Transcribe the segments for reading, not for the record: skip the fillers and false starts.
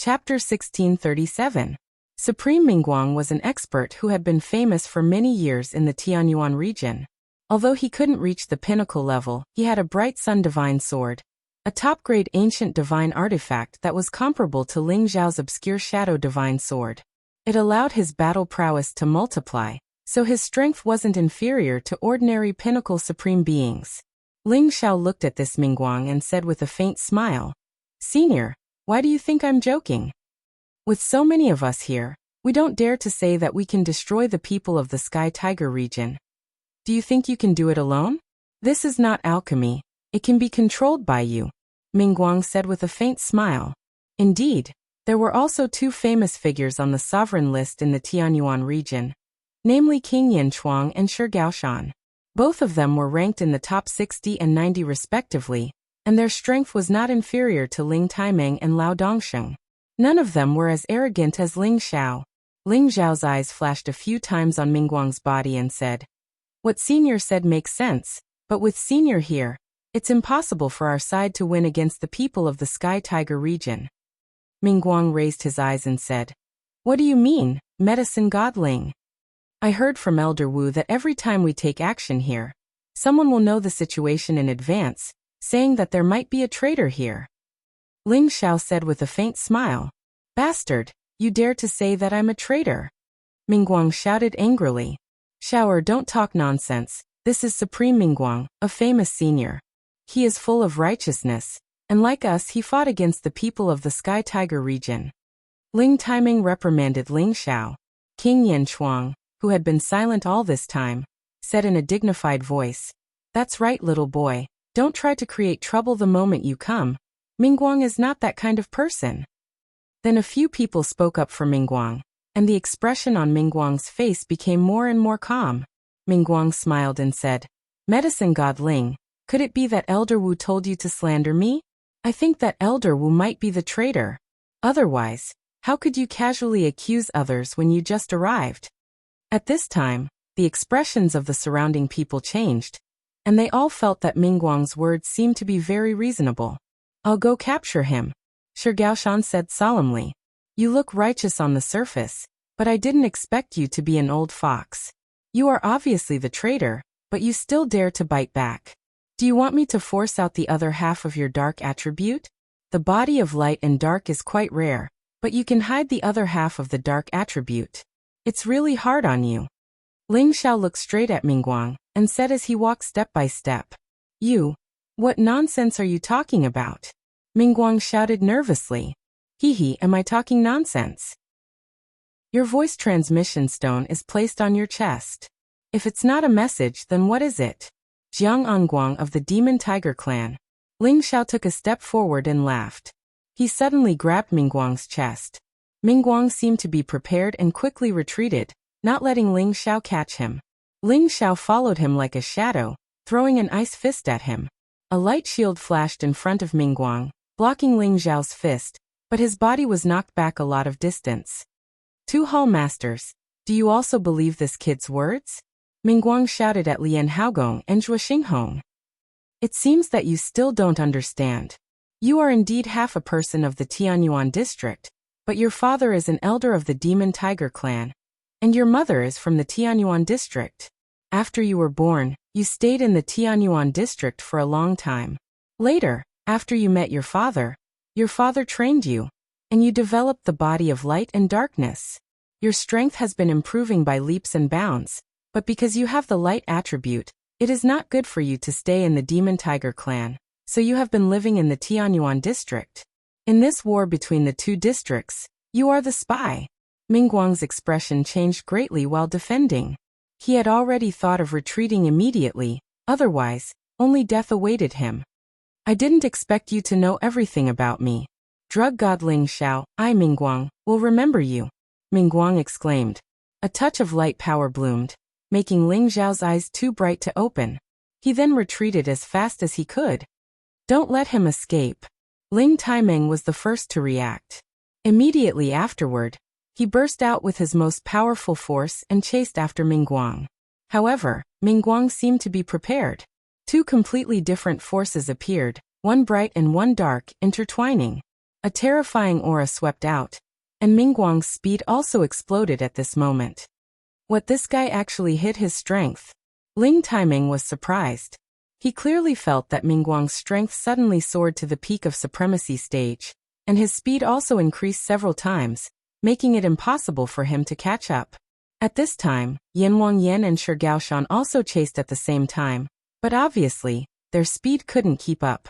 Chapter 1637. Supreme Mingguang was an expert who had been famous for many years in the Tianyuan region. Although he couldn't reach the pinnacle level, he had a bright sun divine sword, a top-grade ancient divine artifact that was comparable to Ling Zhao's obscure shadow divine sword. It allowed his battle prowess to multiply, so his strength wasn't inferior to ordinary pinnacle supreme beings. Ling Zhao looked at this Mingguang and said with a faint smile, "Senior, why do you think I'm joking? With so many of us here, we don't dare to say that we can destroy the people of the Sky Tiger region. Do you think you can do it alone? This is not alchemy. It can be controlled by you," Mingguang said with a faint smile. Indeed, there were also two famous figures on the sovereign list in the Tianyuan region, namely King Yanchuang and Shi Gaoshan. Both of them were ranked in the top 60 and 90 respectively, and their strength was not inferior to Ling Taimeng and Lao Dongsheng. None of them were as arrogant as Ling Zhao. Ling Zhao's eyes flashed a few times on Mingguang's body and said, "What Senior said makes sense, but with Senior here, it's impossible for our side to win against the people of the Sky Tiger region." Mingguang raised his eyes and said, "What do you mean, medicine god Ling? I heard from Elder Wu that every time we take action here, someone will know the situation in advance, saying that there might be a traitor here." Ling Zhao said with a faint smile, "Bastard, you dare to say that I'm a traitor?" Mingguang shouted angrily, "Shaoer, don't talk nonsense. This is Supreme Mingguang, a famous senior. He is full of righteousness, and like us he fought against the people of the Sky Tiger region." Ling Taimeng reprimanded Ling Zhao. King Yanchuang, who had been silent all this time, said in a dignified voice, "That's right, little boy. Don't try to create trouble the moment you come. Mingguang is not that kind of person." Then a few people spoke up for Mingguang, and the expression on Mingguang's face became more and more calm. Mingguang smiled and said, "Medicine god Ling, could it be that Elder Wu told you to slander me? I think that Elder Wu might be the traitor. Otherwise, how could you casually accuse others when you just arrived?" At this time, the expressions of the surrounding people changed, and they all felt that Mingguang's words seemed to be very reasonable. "I'll go capture him," Shi Gaoshan said solemnly. "You look righteous on the surface, but I didn't expect you to be an old fox. You are obviously the traitor, but you still dare to bite back. Do you want me to force out the other half of your dark attribute? The body of light and dark is quite rare, but you can hide the other half of the dark attribute. It's really hard on you." Ling Zhao looked straight at Mingguang and said as he walked step by step, What nonsense are you talking about?" Mingguang shouted nervously. "Hee, am I talking nonsense? Your voice transmission stone is placed on your chest. If it's not a message, then what is it?" Jiang Anguang of the Demon Tiger clan. Ling Zhao took a step forward and laughed. He suddenly grabbed Mingguang's chest. Mingguang seemed to be prepared and quickly retreated, not letting Ling Zhao catch him. Ling Zhao followed him like a shadow, throwing an ice fist at him. A light shield flashed in front of Mingguang, blocking Ling Zhao's fist, but his body was knocked back a lot of distance. "Two Hall Masters, do you also believe this kid's words?" Mingguang shouted at Lian Haogong and Zhuo Xinghong. "It seems that you still don't understand. You are indeed half a person of the Tianyuan district, but your father is an elder of the Demon Tiger clan, and your mother is from the Tianyuan district. After you were born, you stayed in the Tianyuan district for a long time. Later, after you met your father trained you, and you developed the body of light and darkness. Your strength has been improving by leaps and bounds, but because you have the light attribute, it is not good for you to stay in the Demon Tiger clan, so you have been living in the Tianyuan district. In this war between the two districts, you are the spy." Mingguang's expression changed greatly while defending. He had already thought of retreating immediately, otherwise, only death awaited him. "I didn't expect you to know everything about me. Drug god Ling Zhao, I, Mingguang, will remember you," Mingguang exclaimed. A touch of light power bloomed, making Ling Zhao's eyes too bright to open. He then retreated as fast as he could. "Don't let him escape." Ling Taimeng was the first to react. Immediately afterward, he burst out with his most powerful force and chased after Mingguang. However, Mingguang seemed to be prepared. Two completely different forces appeared, one bright and one dark, intertwining. A terrifying aura swept out, and Mingguang's speed also exploded at this moment. What, this guy actually hid his strength? Ling Taiming was surprised. He clearly felt that Mingguang's strength suddenly soared to the peak of supremacy stage, and his speed also increased several times, making it impossible for him to catch up. At this time, Yan Wangyan and Shi Gaoshan also chased at the same time, but obviously, their speed couldn't keep up.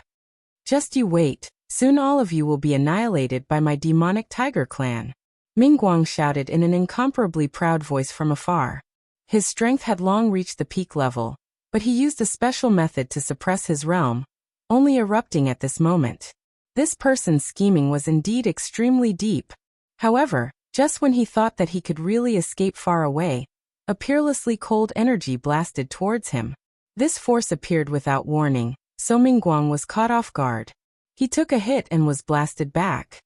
Just you wait, soon all of you will be annihilated by my demonic tiger clan. Mingguang shouted in an incomparably proud voice from afar. His strength had long reached the peak level, but he used a special method to suppress his realm, only erupting at this moment. This person's scheming was indeed extremely deep. However, just when he thought that he could really escape far away, a peerlessly cold energy blasted towards him. This force appeared without warning, so Mingguang was caught off guard. He took a hit and was blasted back.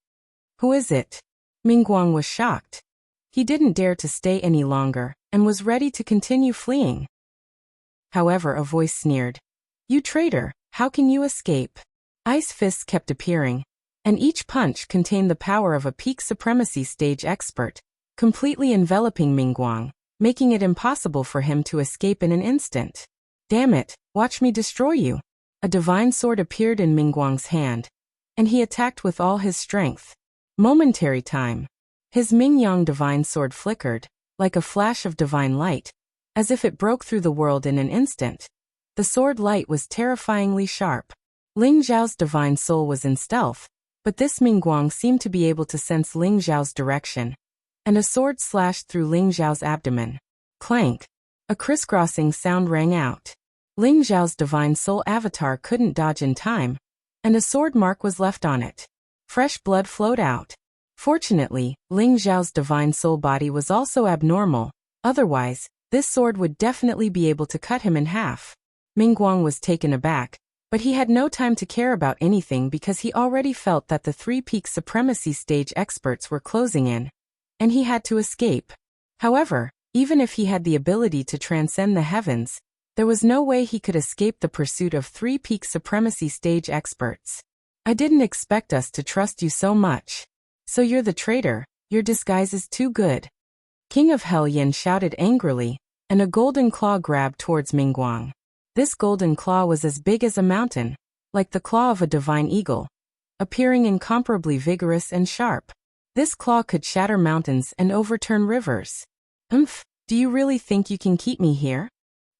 Who is it? Mingguang was shocked. He didn't dare to stay any longer, and was ready to continue fleeing. However, a voice sneered. You traitor, how can you escape? Ice fists kept appearing, and each punch contained the power of a peak supremacy stage expert, completely enveloping Mingguang, making it impossible for him to escape in an instant. Damn it, watch me destroy you. A divine sword appeared in Mingguang's hand, and he attacked with all his strength. Momentary time. His Mingyang divine sword flickered, like a flash of divine light, as if it broke through the world in an instant. The sword light was terrifyingly sharp. Ling Zhao's divine soul was in stealth, but this Mingguang seemed to be able to sense Ling Zhao's direction, and a sword slashed through Ling Zhao's abdomen. Clank! A crisscrossing sound rang out. Ling Zhao's divine soul avatar couldn't dodge in time, and a sword mark was left on it. Fresh blood flowed out. Fortunately, Ling Zhao's divine soul body was also abnormal, otherwise, this sword would definitely be able to cut him in half. Mingguang was taken aback, but he had no time to care about anything because he already felt that the three peak supremacy stage experts were closing in, and he had to escape. However, even if he had the ability to transcend the heavens, there was no way he could escape the pursuit of three peak supremacy stage experts. I didn't expect us to trust you so much. So you're the traitor, your disguise is too good. King of Hell Yin shouted angrily, and a golden claw grabbed towards Mingguang. This golden claw was as big as a mountain, like the claw of a divine eagle, appearing incomparably vigorous and sharp. This claw could shatter mountains and overturn rivers. Do you really think you can keep me here?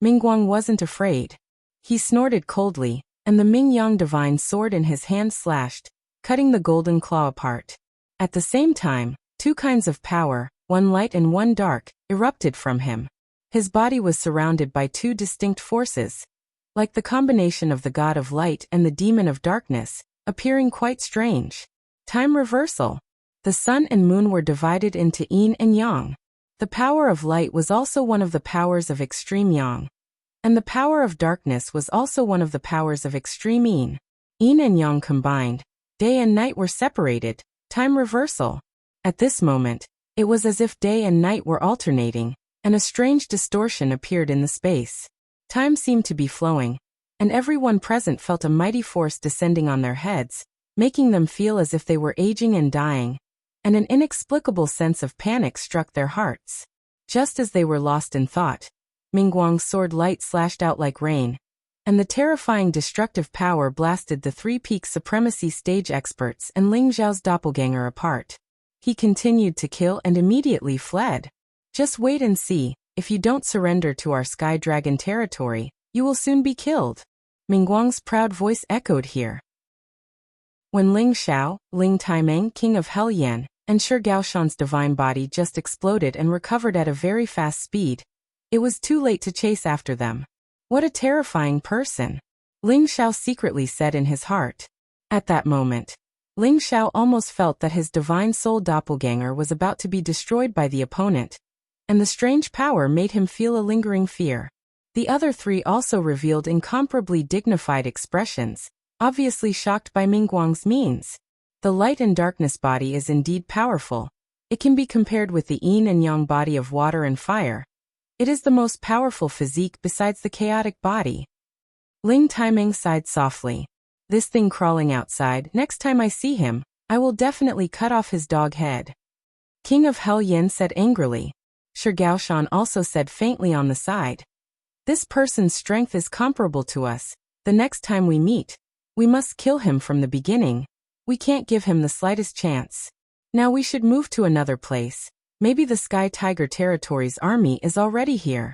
Mingguang wasn't afraid. He snorted coldly, and the Mingyang divine sword in his hand slashed, cutting the golden claw apart. At the same time, two kinds of power, one light and one dark, erupted from him. His body was surrounded by two distinct forces, like the combination of the god of light and the demon of darkness, appearing quite strange. Time reversal. The sun and moon were divided into yin and yang. The power of light was also one of the powers of extreme yang, and the power of darkness was also one of the powers of extreme yin. Yin and yang combined, day and night were separated. Time reversal. At this moment, it was as if day and night were alternating, and a strange distortion appeared in the space. Time seemed to be flowing, and everyone present felt a mighty force descending on their heads, making them feel as if they were aging and dying, and an inexplicable sense of panic struck their hearts. Just as they were lost in thought, Mingguang's sword light slashed out like rain, and the terrifying destructive power blasted the three peak supremacy stage experts and Ling Zhao's doppelganger apart. He continued to kill and immediately fled. Just wait and see, if you don't surrender to our Sky Dragon territory, you will soon be killed. Mingguang's proud voice echoed here. When Ling Xiao, Ling Taimeng, King of Hell Yan, and Shi Gaoshan's divine body just exploded and recovered at a very fast speed, it was too late to chase after them. What a terrifying person! Ling Xiao secretly said in his heart. At that moment, Ling Xiao almost felt that his divine soul doppelganger was about to be destroyed by the opponent, and the strange power made him feel a lingering fear. The other three also revealed incomparably dignified expressions, obviously shocked by Mingguang's means. The light and darkness body is indeed powerful. It can be compared with the yin and yang body of water and fire. It is the most powerful physique besides the chaotic body. Ling Taimeng sighed softly. This thing crawling outside, next time I see him, I will definitely cut off his dog head. King of Hell Yin said angrily. Shi Gaoshan also said faintly on the side. This person's strength is comparable to us. The next time we meet, we must kill him from the beginning. We can't give him the slightest chance. Now we should move to another place. Maybe the Sky Tiger Territory's army is already here.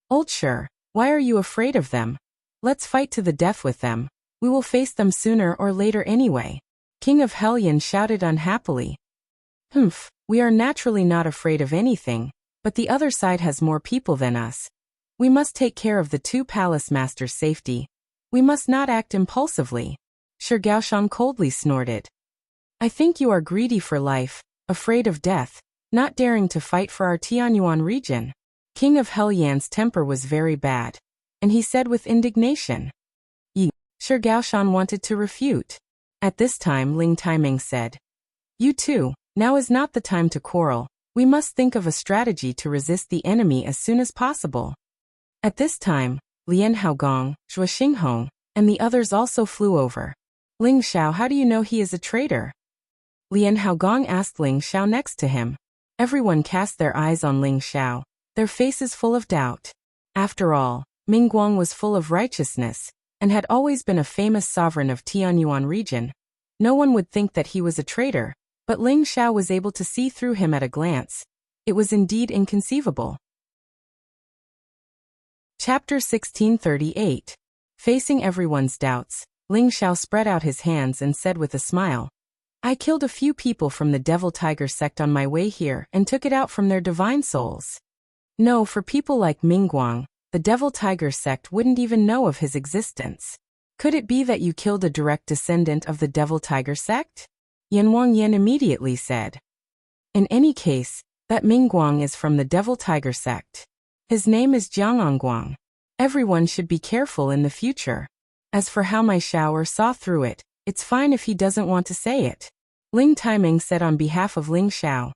Old Shi, why are you afraid of them? Let's fight to the death with them. We will face them sooner or later anyway. King of Hellion shouted unhappily. Humph, we are naturally not afraid of anything, but the other side has more people than us. We must take care of the two palace masters' safety. We must not act impulsively. Shi Gaoshan coldly snorted. I think you are greedy for life, afraid of death, not daring to fight for our Tianyuan region. King of Helyan's temper was very bad, and he said with indignation. Shi Gaoshan wanted to refute. At this time Ling Taiming said. You too, now is not the time to quarrel. We must think of a strategy to resist the enemy as soon as possible. At this time, Lian Haogong, Zhuo Xinghong, and the others also flew over. Ling Xiao, how do you know he is a traitor? Lian Haogong asked Ling Xiao next to him. Everyone cast their eyes on Ling Xiao, their faces full of doubt. After all, Mingguang was full of righteousness, and had always been a famous sovereign of Tianyuan region. No one would think that he was a traitor, but Ling Xiao was able to see through him at a glance. It was indeed inconceivable. Chapter 1638. Facing everyone's doubts, Ling Xiao spread out his hands and said with a smile, I killed a few people from the Devil Tiger sect on my way here and took it out from their divine souls. No, for people like Mingguang, the Devil Tiger sect wouldn't even know of his existence. Could it be that you killed a direct descendant of the Devil Tiger sect? Yan Wangyan immediately said. In any case, that Mingguang is from the Devil Tiger sect. His name is Jiangangguang. Everyone should be careful in the future. As for how my shower saw through it, it's fine if he doesn't want to say it. Ling Taiming said on behalf of Ling Xiao.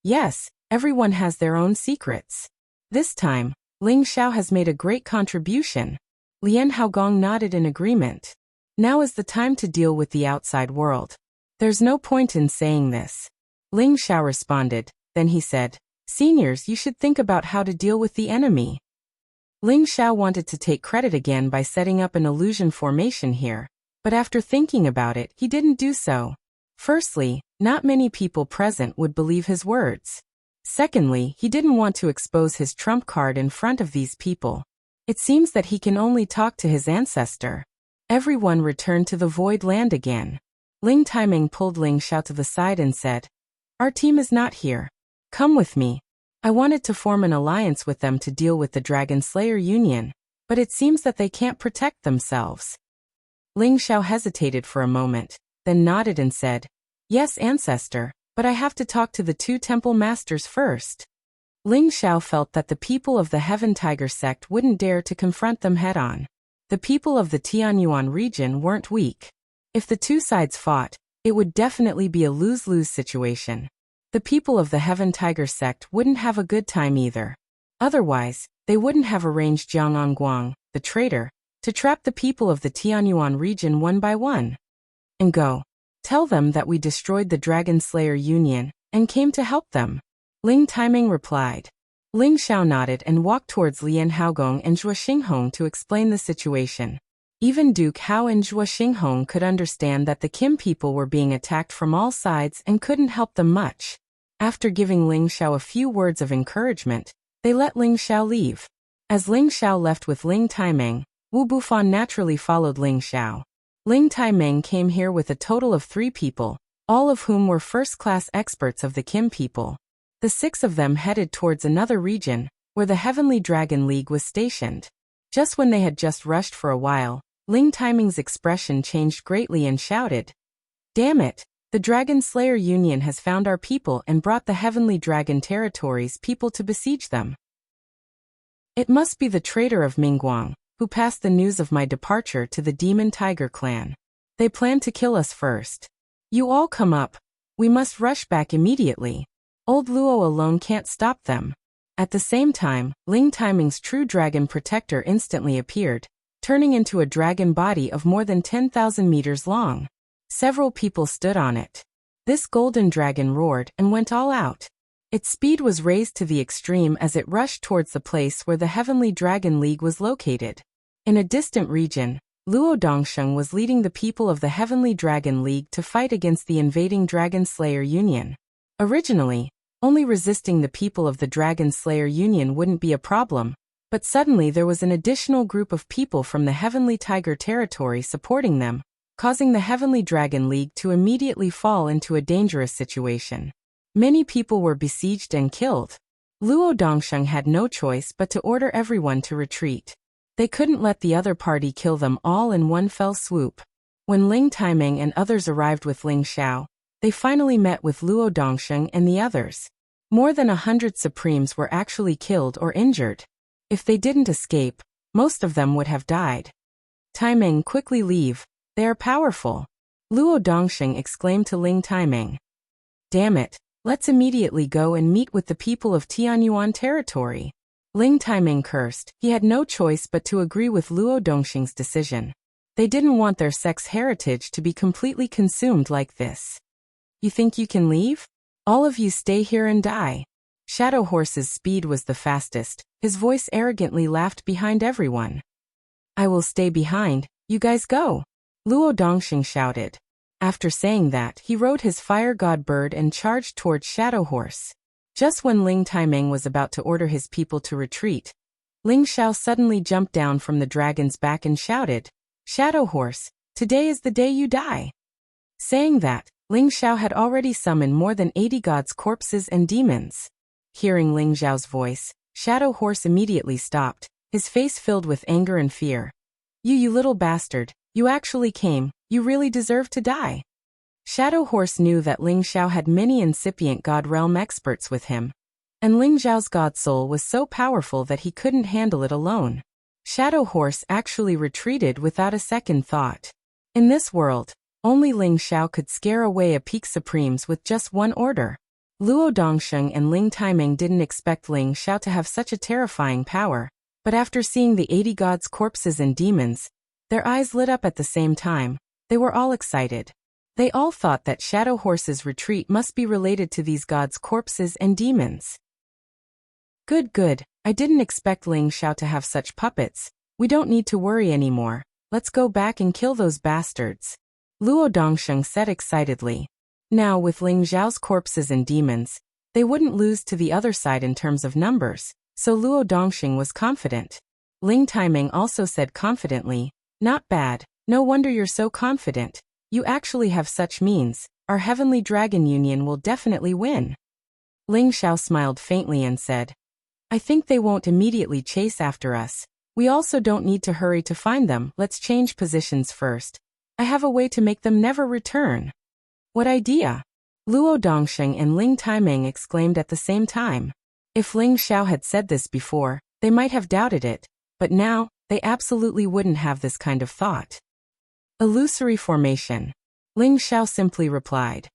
Yes, everyone has their own secrets. This time, Ling Xiao has made a great contribution. Lian Haogong nodded in agreement. Now is the time to deal with the outside world. There's no point in saying this. Ling Xiao responded, then he said, Seniors, you should think about how to deal with the enemy. Ling Xiao wanted to take credit again by setting up an illusion formation here, but after thinking about it, he didn't do so. Firstly, not many people present would believe his words. Secondly, he didn't want to expose his trump card in front of these people. It seems that he can only talk to his ancestor. Everyone returned to the void land again. Ling Taiming pulled Ling Xiao to the side and said, Our team is not here. Come with me. I wanted to form an alliance with them to deal with the Dragon Slayer Union, but it seems that they can't protect themselves. Ling Xiao hesitated for a moment, then nodded and said, Yes, ancestor, but I have to talk to the two temple masters first. Ling Xiao felt that the people of the Heaven Tiger sect wouldn't dare to confront them head-on. The people of the Tianyuan region weren't weak. If the two sides fought, it would definitely be a lose-lose situation. The people of the Heaven Tiger sect wouldn't have a good time either. Otherwise, they wouldn't have arranged Jiangangguang, the traitor, to trap the people of the Tianyuan region one by one. And go. Tell them that we destroyed the Dragon Slayer Union and came to help them. Ling Taiming replied. Ling Xiao nodded and walked towards Lian Haogong and Zhuo Xinghong to explain the situation. Even Duke Hao and Zhuo Xinghong could understand that the Kim people were being attacked from all sides and couldn't help them much. After giving Ling Xiao a few words of encouragement, they let Ling Xiao leave. As Ling Xiao left with Ling Taiming, Wu Bufan naturally followed Ling Xiao. Ling Taiming came here with a total of 3 people, all of whom were first-class experts of the Kim people. The 6 of them headed towards another region, where the Heavenly Dragon League was stationed. Just when they had just rushed for a while, Ling Taiming's expression changed greatly and shouted, Damn it! The Dragon Slayer Union has found our people and brought the Heavenly Dragon Territory's people to besiege them. It must be the traitor of Mingguang, who passed the news of my departure to the Demon Tiger clan. They plan to kill us first. You all come up. We must rush back immediately. Old Luo alone can't stop them. At the same time, Ling Taiming's true dragon protector instantly appeared, turning into a dragon body of more than 10,000 meters long. Several people stood on it. This golden dragon roared and went all out. Its speed was raised to the extreme as it rushed towards the place where the Heavenly Dragon League was located. In a distant region, Luo Dongsheng was leading the people of the Heavenly Dragon League to fight against the invading Dragon Slayer Union. Originally, only resisting the people of the Dragon Slayer Union wouldn't be a problem, but suddenly there was an additional group of people from the Heavenly Tiger territory supporting them, causing the Heavenly Dragon League to immediately fall into a dangerous situation. Many people were besieged and killed. Luo Dongsheng had no choice but to order everyone to retreat. They couldn't let the other party kill them all in one fell swoop. When Ling Taiming and others arrived with Ling Xiao, they finally met with Luo Dongsheng and the others. More than 100 Supremes were actually killed or injured. If they didn't escape, most of them would have died. Taiming, quickly leave. They are powerful. Luo Dongsheng exclaimed to Ling Taiming. Damn it, let's immediately go and meet with the people of Tianyuan territory. Ling Taiming cursed. He had no choice but to agree with Luo Dongsheng's decision. They didn't want their sex heritage to be completely consumed like this. You think you can leave? All of you stay here and die. Shadow Horse's speed was the fastest. His voice arrogantly laughed behind everyone. I will stay behind, you guys go. Luo Dongsheng shouted. After saying that, he rode his fire god bird and charged towards Shadow Horse. Just when Ling Taiming was about to order his people to retreat, Ling Xiao suddenly jumped down from the dragon's back and shouted, Shadow Horse, today is the day you die. Saying that, Ling Xiao had already summoned more than 80 gods' corpses and demons. Hearing Ling Xiao's voice, Shadow Horse immediately stopped, his face filled with anger and fear. You little bastard, you actually came, you really deserve to die. Shadow Horse knew that Ling Xiao had many incipient God Realm experts with him, and Ling Xiao's God Soul was so powerful that he couldn't handle it alone. Shadow Horse actually retreated without a second thought. In this world, only Ling Xiao could scare away a Peak Supremes with just one order. Luo Dongsheng and Ling Taiming didn't expect Ling Xiao to have such a terrifying power, but after seeing the 80 gods' corpses and demons, their eyes lit up at the same time. They were all excited. They all thought that Shadow Horse's retreat must be related to these gods' corpses and demons. Good. I didn't expect Ling Xiao to have such puppets. We don't need to worry anymore. Let's go back and kill those bastards. Luo Dongsheng said excitedly. Now with Ling Xiao's corpses and demons, they wouldn't lose to the other side in terms of numbers, so Luo Dongsheng was confident. Ling Taiming also said confidently, Not bad, no wonder you're so confident. You actually have such means, our Heavenly Dragon Union will definitely win. Ling Xiao smiled faintly and said, I think they won't immediately chase after us. We also don't need to hurry to find them. Let's change positions first. I have a way to make them never return. What idea? Luo Dongsheng and Ling Taiming exclaimed at the same time. If Ling Xiao had said this before, they might have doubted it, but now, they absolutely wouldn't have this kind of thought. Illusory formation. Ling Xiao simply replied.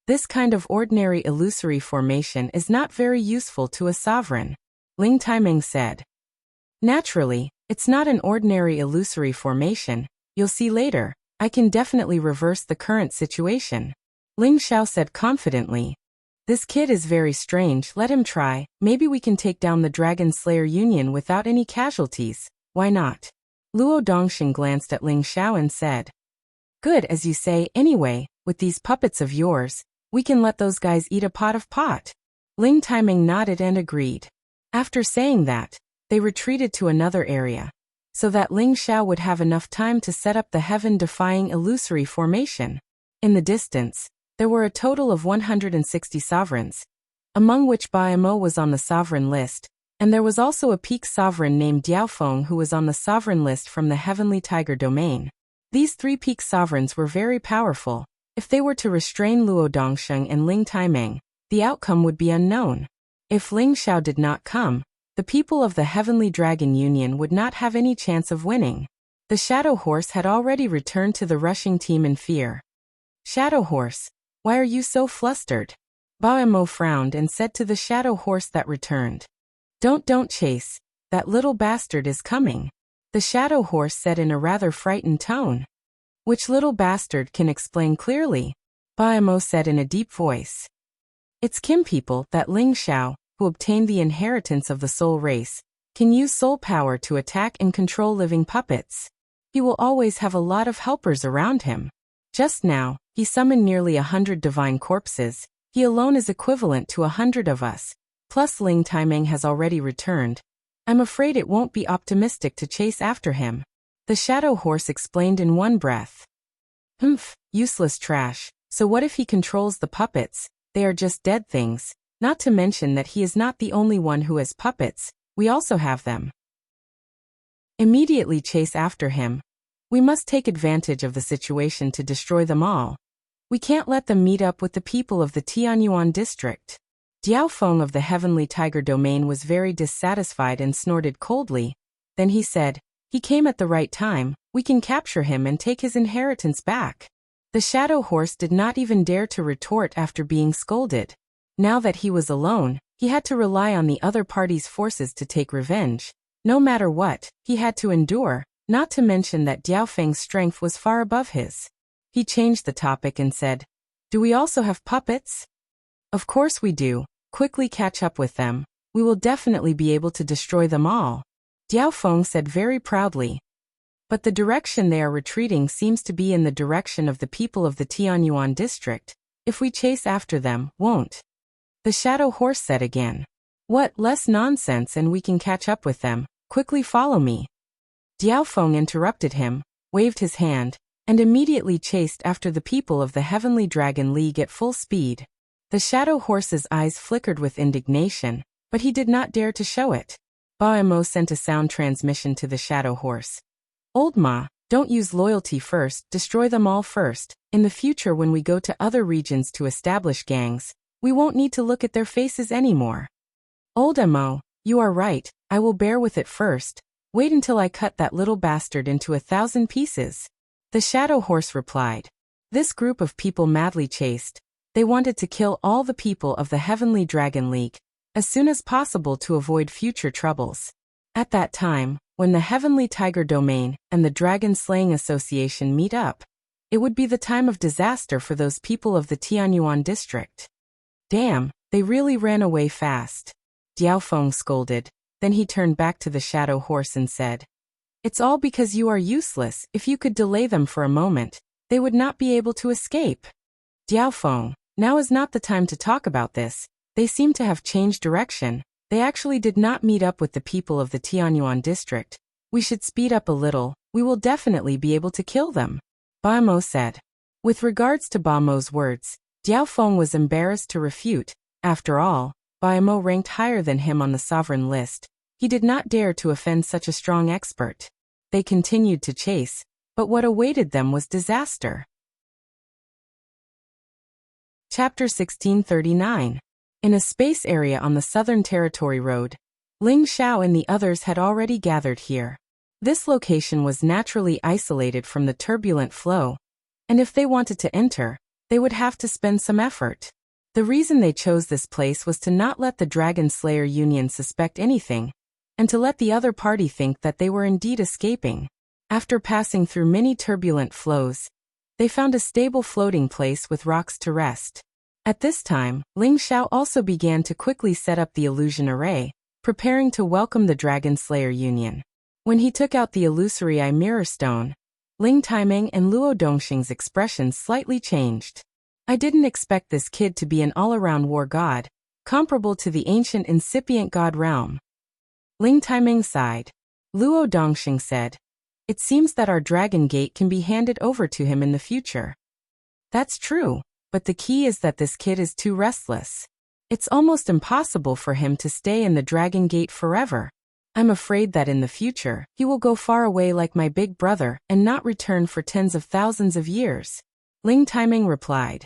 This kind of ordinary illusory formation is not very useful to a sovereign. Ling Taiming said. Naturally, it's not an ordinary illusory formation. You'll see later. I can definitely reverse the current situation. Ling Xiao said confidently. This kid is very strange, let him try. Maybe we can take down the Dragon Slayer Union without any casualties. Why not? Luo Dongsheng glanced at Ling Xiao and said. Good as you say, anyway, with these puppets of yours, we can let those guys eat a pot of pot. Ling Taiming nodded and agreed. After saying that, they retreated to another area, so that Ling Xiao would have enough time to set up the heaven-defying illusory formation. In the distance, there were a total of 160 sovereigns, among which Baimo was on the sovereign list, and there was also a peak sovereign named Diaofeng who was on the sovereign list from the Heavenly Tiger domain. These 3 peak sovereigns were very powerful. If they were to restrain Luo Dongsheng and Ling Taiming, the outcome would be unknown. If Ling Xiao did not come, the people of the Heavenly Dragon Union would not have any chance of winning. The Shadow Horse had already returned to the rushing team in fear. Shadow Horse, why are you so flustered? Baemo frowned and said to the Shadow Horse that returned. Don't chase, that little bastard is coming. The Shadow Horse said in a rather frightened tone. Which little bastard can explain clearly? Ba Mo said in a deep voice. It's Kim people that Ling Xiao, who obtained the inheritance of the soul race, can use soul power to attack and control living puppets. He will always have a lot of helpers around him. Just now, he summoned nearly 100 divine corpses. He alone is equivalent to 100 of us. Plus Ling Taimeng has already returned. I'm afraid it won't be optimistic to chase after him. The shadow horse explained in one breath. Humph, useless trash. So what if he controls the puppets? They are just dead things. Not to mention that he is not the only one who has puppets. We also have them. Immediately chase after him. We must take advantage of the situation to destroy them all. We can't let them meet up with the people of the Tianyuan district. Diao Feng of the Heavenly Tiger Domain was very dissatisfied and snorted coldly. Then he said, he came at the right time. We can capture him and take his inheritance back. The shadow horse did not even dare to retort after being scolded. Now that he was alone, he had to rely on the other party's forces to take revenge. No matter what, he had to endure, not to mention that Diao Feng's strength was far above his. He changed the topic and said, do we also have puppets? Of course we do. Quickly catch up with them. We will definitely be able to destroy them all. Diao Feng said very proudly. But the direction they are retreating seems to be in the direction of the people of the Tianyuan district. If we chase after them, won't. The shadow horse said again. What, less nonsense and we can catch up with them. Quickly follow me. Diao Feng interrupted him, waved his hand, and immediately chased after the people of the Heavenly Dragon League at full speed. The shadow horse's eyes flickered with indignation, but he did not dare to show it. Ba Mo sent a sound transmission to the shadow horse. Old Ma, don't use loyalty first, destroy them all first. In the future when we go to other regions to establish gangs, we won't need to look at their faces anymore. Old Mo, you are right, I will bear with it first. Wait until I cut that little bastard into 1,000 pieces. The shadow horse replied. This group of people madly chased. They wanted to kill all the people of the Heavenly Dragon League as soon as possible to avoid future troubles. At that time, when the Heavenly Tiger Domain and the Dragon Slaying Association meet up, it would be the time of disaster for those people of the Tianyuan district. Damn, they really ran away fast. Diao Feng scolded. Then he turned back to the shadow horse and said, it's all because you are useless. If you could delay them for a moment, they would not be able to escape. Diao Feng, now is not the time to talk about this. They seem to have changed direction. They actually did not meet up with the people of the Tianyuan district. We should speed up a little. We will definitely be able to kill them. Ba Mo said. With regards to Ba Mo's words, Diao Feng was embarrassed to refute. After all, Ba Mo ranked higher than him on the sovereign list. He did not dare to offend such a strong expert. They continued to chase, but what awaited them was disaster. Chapter 1639. In a space area on the Southern Territory Road, Ling Xiao and the others had already gathered here. This location was naturally isolated from the turbulent flow, and if they wanted to enter, they would have to spend some effort. The reason they chose this place was to not let the Dragon Slayer Union suspect anything, and to let the other party think that they were indeed escaping. After passing through many turbulent flows, they found a stable floating place with rocks to rest. At this time, Ling Xiao also began to quickly set up the illusion array, preparing to welcome the Dragon Slayer Union. When he took out the illusory eye mirror stone, Ling Taimeng and Luo Dongxing's expressions slightly changed. I didn't expect this kid to be an all-around war god, comparable to the ancient incipient god realm. Ling Taimeng sighed. Luo Dongxing said, it seems that our Dragon Gate can be handed over to him in the future. That's true. But the key is that this kid is too restless. It's almost impossible for him to stay in the Dragon Gate forever. I'm afraid that in the future, he will go far away like my big brother and not return for tens of thousands of years. Ling Taimeng replied.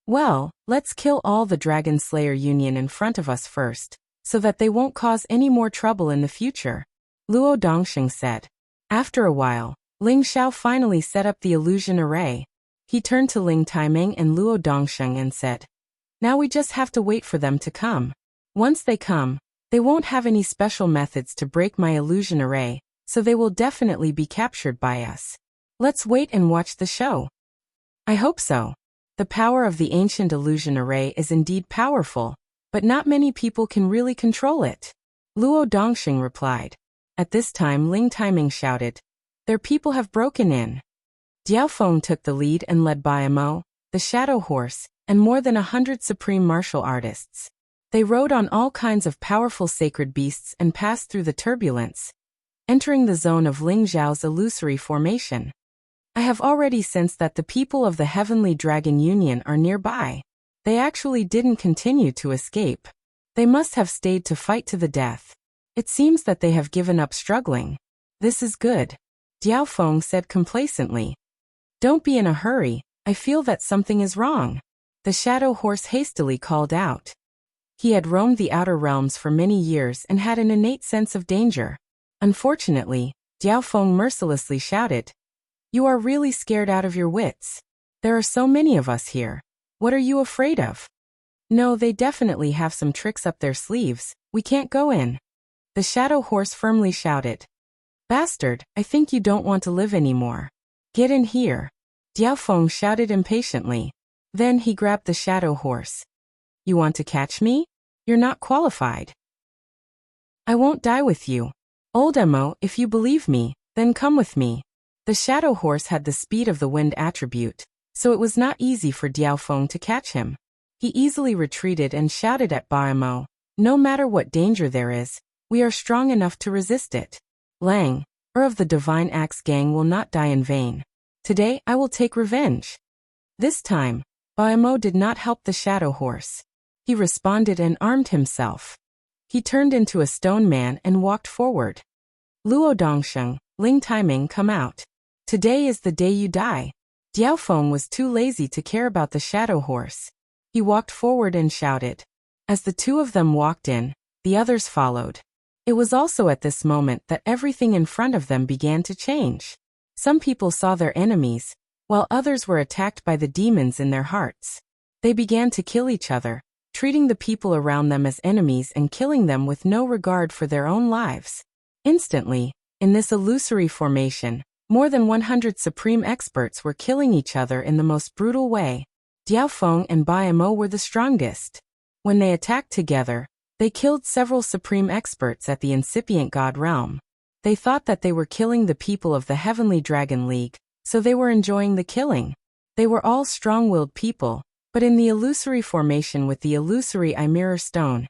Well, let's kill all the Dragon Slayer Union in front of us first, so that they won't cause any more trouble in the future, Luo Dongxing said. After a while, Ling Xiao finally set up the illusion array. He turned to Ling Taimeng and Luo Dongxing and said, now we just have to wait for them to come. Once they come, they won't have any special methods to break my illusion array, so they will definitely be captured by us. Let's wait and watch the show. I hope so. The power of the ancient illusion array is indeed powerful, but not many people can really control it. Luo Dongxing replied. At this time Ling Taiming shouted, "Their people have broken in." Diao Feng took the lead and led Biamo, the Shadow Horse, and more than 100 supreme martial artists. They rode on all kinds of powerful sacred beasts and passed through the turbulence, entering the zone of Ling Zhao's illusory formation. I have already sensed that the people of the Heavenly Dragon Union are nearby. They actually didn't continue to escape. They must have stayed to fight to the death. It seems that they have given up struggling. This is good, Diao Feng said complacently. Don't be in a hurry, I feel that something is wrong. The Shadow Horse hastily called out. He had roamed the outer realms for many years and had an innate sense of danger. Unfortunately, Diao Feng mercilessly shouted, "You are really scared out of your wits. There are so many of us here. What are you afraid of?" "No, they definitely have some tricks up their sleeves. We can't go in." The Shadow Horse firmly shouted. "Bastard, I think you don't want to live anymore. Get in here," Diao Feng shouted impatiently. Then he grabbed the Shadow Horse. "You want to catch me? You're not qualified. I won't die with you. Old Emo, if you believe me, then come with me." The Shadow Horse had the speed of the wind attribute, so it was not easy for Diao Feng to catch him. He easily retreated and shouted at Biamo, "No matter what danger there is, we are strong enough to resist it. Lang, of the Divine Axe Gang will not die in vain. Today I will take revenge." This time, Biamo did not help the Shadow Horse. He responded and armed himself. He turned into a stone man and walked forward. "Luo Dongsheng, Ling Taiming, come out. Today is the day you die." Diao Feng was too lazy to care about the Shadow Horse. He walked forward and shouted. As the two of them walked in, the others followed. It was also at this moment that everything in front of them began to change. Some people saw their enemies, while others were attacked by the demons in their hearts. They began to kill each other, treating the people around them as enemies and killing them with no regard for their own lives. Instantly, in this illusory formation, more than 100 supreme experts were killing each other in the most brutal way. Diao Feng and Biamo were the strongest. When they attacked together, they killed several supreme experts at the incipient god realm. They thought that they were killing the people of the Heavenly Dragon League, so they were enjoying the killing. They were all strong-willed people, but in the illusory formation with the illusory eye mirror stone,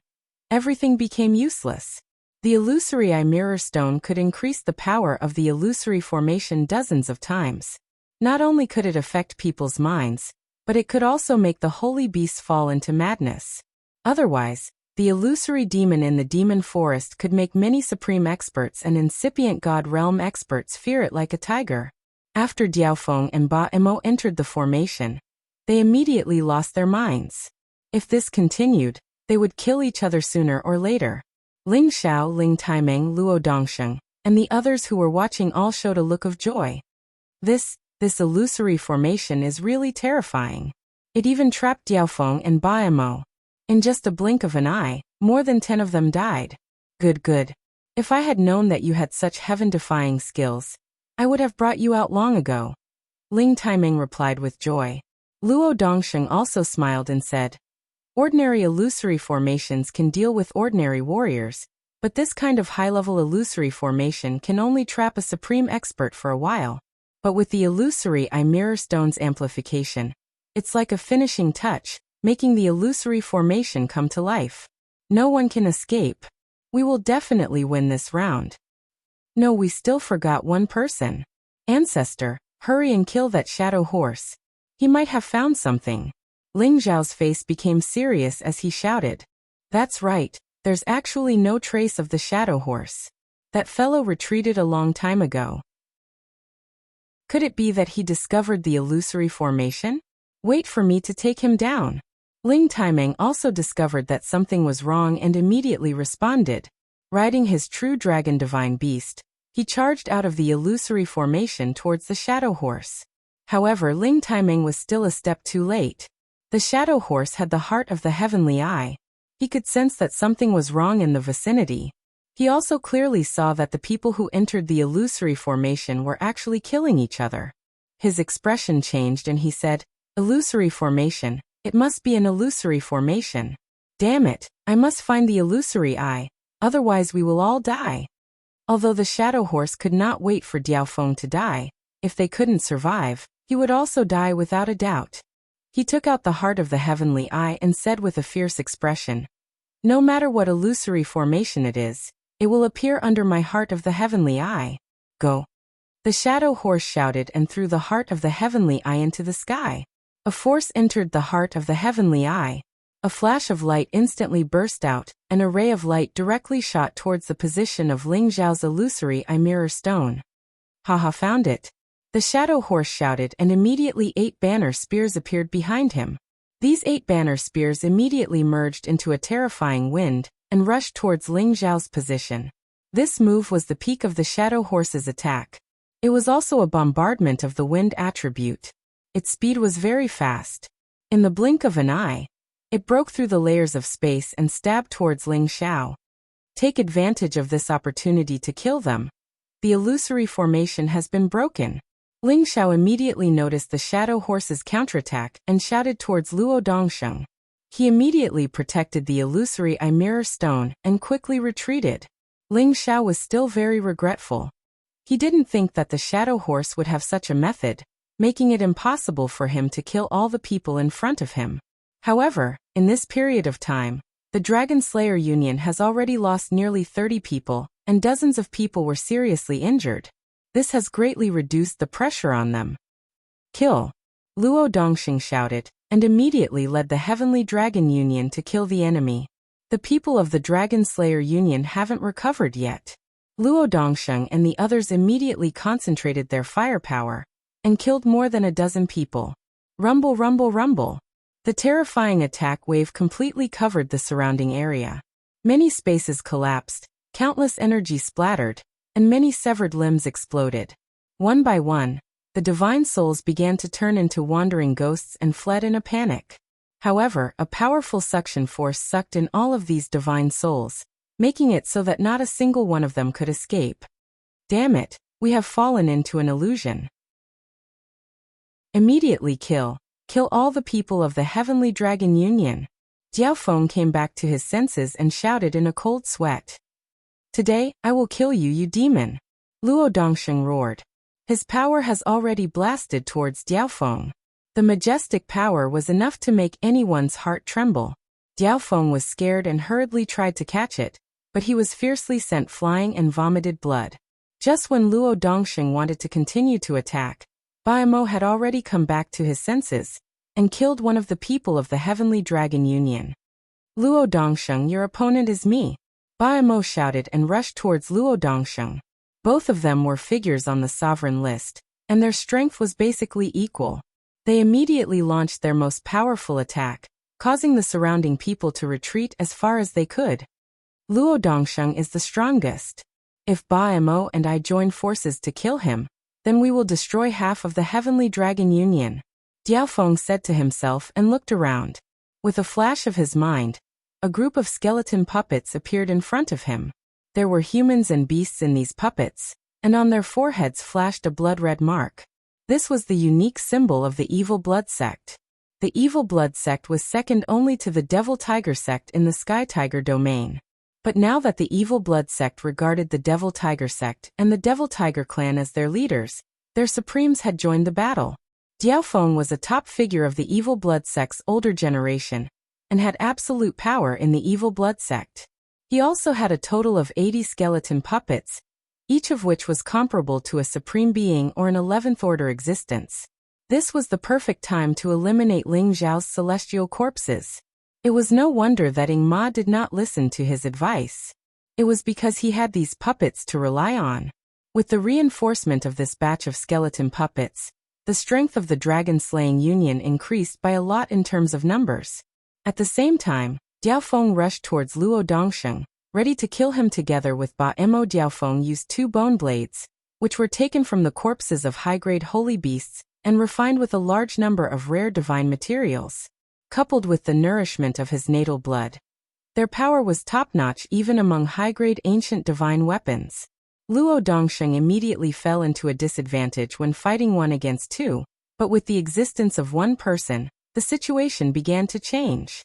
everything became useless. The illusory eye mirror stone could increase the power of the illusory formation dozens of times. Not only could it affect people's minds, but it could also make the holy beasts fall into madness. Otherwise, the illusory demon in the demon forest could make many supreme experts and incipient god realm experts fear it like a tiger. After Diao Feng and Ba Emo entered the formation, they immediately lost their minds. If this continued, they would kill each other sooner or later. Ling Xiao, Ling Taiming, Luo Dongsheng, and the others who were watching all showed a look of joy. This illusory formation is really terrifying. It even trapped Diao Feng and Ba Emo. In just a blink of an eye, more than 10 of them died. Good. If I had known that you had such heaven-defying skills, I would have brought you out long ago. Ling Taiming replied with joy. Luo Dongsheng also smiled and said, "Ordinary illusory formations can deal with ordinary warriors, but this kind of high-level illusory formation can only trap a supreme expert for a while. But with the illusory eye mirror stone's amplification, it's like a finishing touch, making the illusory formation come to life. No one can escape. We will definitely win this round." "No, we still forgot one person. Ancestor, hurry and kill that Shadow Horse. He might have found something." Ling Zhao's face became serious as he shouted. "That's right, there's actually no trace of the Shadow Horse. That fellow retreated a long time ago. Could it be that he discovered the illusory formation? Wait for me to take him down." Ling Taiming also discovered that something was wrong and immediately responded. Riding his true dragon divine beast, he charged out of the illusory formation towards the Shadow Horse. However, Ling Taiming was still a step too late. The Shadow Horse had the heart of the heavenly eye. He could sense that something was wrong in the vicinity. He also clearly saw that the people who entered the illusory formation were actually killing each other. His expression changed and he said, "Illusory formation, it must be an illusory formation. Damn it, I must find the illusory eye, otherwise we will all die." Although the shadow horse could not wait for Diaofeng to die, if they couldn't survive, he would also die without a doubt. He took out the heart of the heavenly eye and said with a fierce expression, "No matter what illusory formation it is, it will appear under my heart of the heavenly eye. Go." The shadow horse shouted and threw the heart of the heavenly eye into the sky. A force entered the heart of the heavenly eye. A flash of light instantly burst out, and a ray of light directly shot towards the position of Ling Zhao's illusory eye mirror stone. "Haha, found it." The shadow horse shouted, and immediately 8 banner spears appeared behind him. These 8 banner spears immediately merged into a terrifying wind and rushed towards Ling Zhao's position. This move was the peak of the shadow horse's attack. It was also a bombardment of the wind attribute. Its speed was very fast. In the blink of an eye, it broke through the layers of space and stabbed towards Ling Zhao. Take advantage of this opportunity to kill them. The illusory formation has been broken. Ling Zhao immediately noticed the shadow horse's counterattack and shouted towards Luo Dongsheng. He immediately protected the illusory eye mirror stone and quickly retreated. Ling Zhao was still very regretful. He didn't think that the shadow horse would have such a method, making it impossible for him to kill all the people in front of him. However, in this period of time, the Dragon Slayer Union has already lost nearly 30 people, and dozens of people were seriously injured. This has greatly reduced the pressure on them. "Kill!" Luo Dongxing shouted, and immediately led the Heavenly Dragon Union to kill the enemy. The people of the Dragon Slayer Union haven't recovered yet. Luo Dongsheng and the others immediately concentrated their firepower and killed more than a dozen people. Rumble, rumble, rumble. The terrifying attack wave completely covered the surrounding area. Many spaces collapsed, countless energy splattered, and many severed limbs exploded. One by one, the divine souls began to turn into wandering ghosts and fled in a panic. However, a powerful suction force sucked in all of these divine souls, making it so that not a single one of them could escape. Damn it, we have fallen into an illusion. Immediately kill all the people of the Heavenly Dragon Union. Diaofeng came back to his senses and shouted in a cold sweat. "Today, I will kill you, you demon!" Luo Dongsheng roared. His power has already blasted towards Diaofeng. The majestic power was enough to make anyone's heart tremble. Diaofeng was scared and hurriedly tried to catch it, but he was fiercely sent flying and vomited blood. Just when Luo Dongsheng wanted to continue to attack, Baimo had already come back to his senses and killed one of the people of the Heavenly Dragon Union. "Luo Dongsheng, your opponent is me," Baimo shouted and rushed towards Luo Dongsheng. Both of them were figures on the sovereign list, and their strength was basically equal. They immediately launched their most powerful attack, causing the surrounding people to retreat as far as they could. Luo Dongsheng is the strongest. If Baimo and I join forces to kill him, then we will destroy half of the Heavenly Dragon Union, Diaofeng said to himself and looked around. With a flash of his mind, a group of skeleton puppets appeared in front of him. There were humans and beasts in these puppets, and on their foreheads flashed a blood-red mark. This was the unique symbol of the Evil Blood Sect. The Evil Blood Sect was second only to the Devil Tiger Sect in the Sky Tiger domain. But now that the Evil Blood Sect regarded the Devil Tiger Sect and the Devil Tiger clan as their leaders, their supremes had joined the battle. Diaofeng was a top figure of the Evil Blood Sect's older generation, and had absolute power in the Evil Blood Sect. He also had a total of 80 skeleton puppets, each of which was comparable to a supreme being or an 11th order existence. This was the perfect time to eliminate Ling Zhao's celestial corpses. It was no wonder that Ing Ma did not listen to his advice. It was because he had these puppets to rely on. With the reinforcement of this batch of skeleton puppets, the strength of the dragon-slaying union increased by a lot in terms of numbers. At the same time, Diaofeng rushed towards Luo Dongsheng, ready to kill him. Together with Baimo, Diaofeng used 2 bone blades, which were taken from the corpses of high-grade holy beasts and refined with a large number of rare divine materials. Coupled with the nourishment of his natal blood, their power was top-notch even among high-grade ancient divine weapons. Luo Dongsheng immediately fell into a disadvantage when fighting 1 against 2, but with the existence of one person, the situation began to change.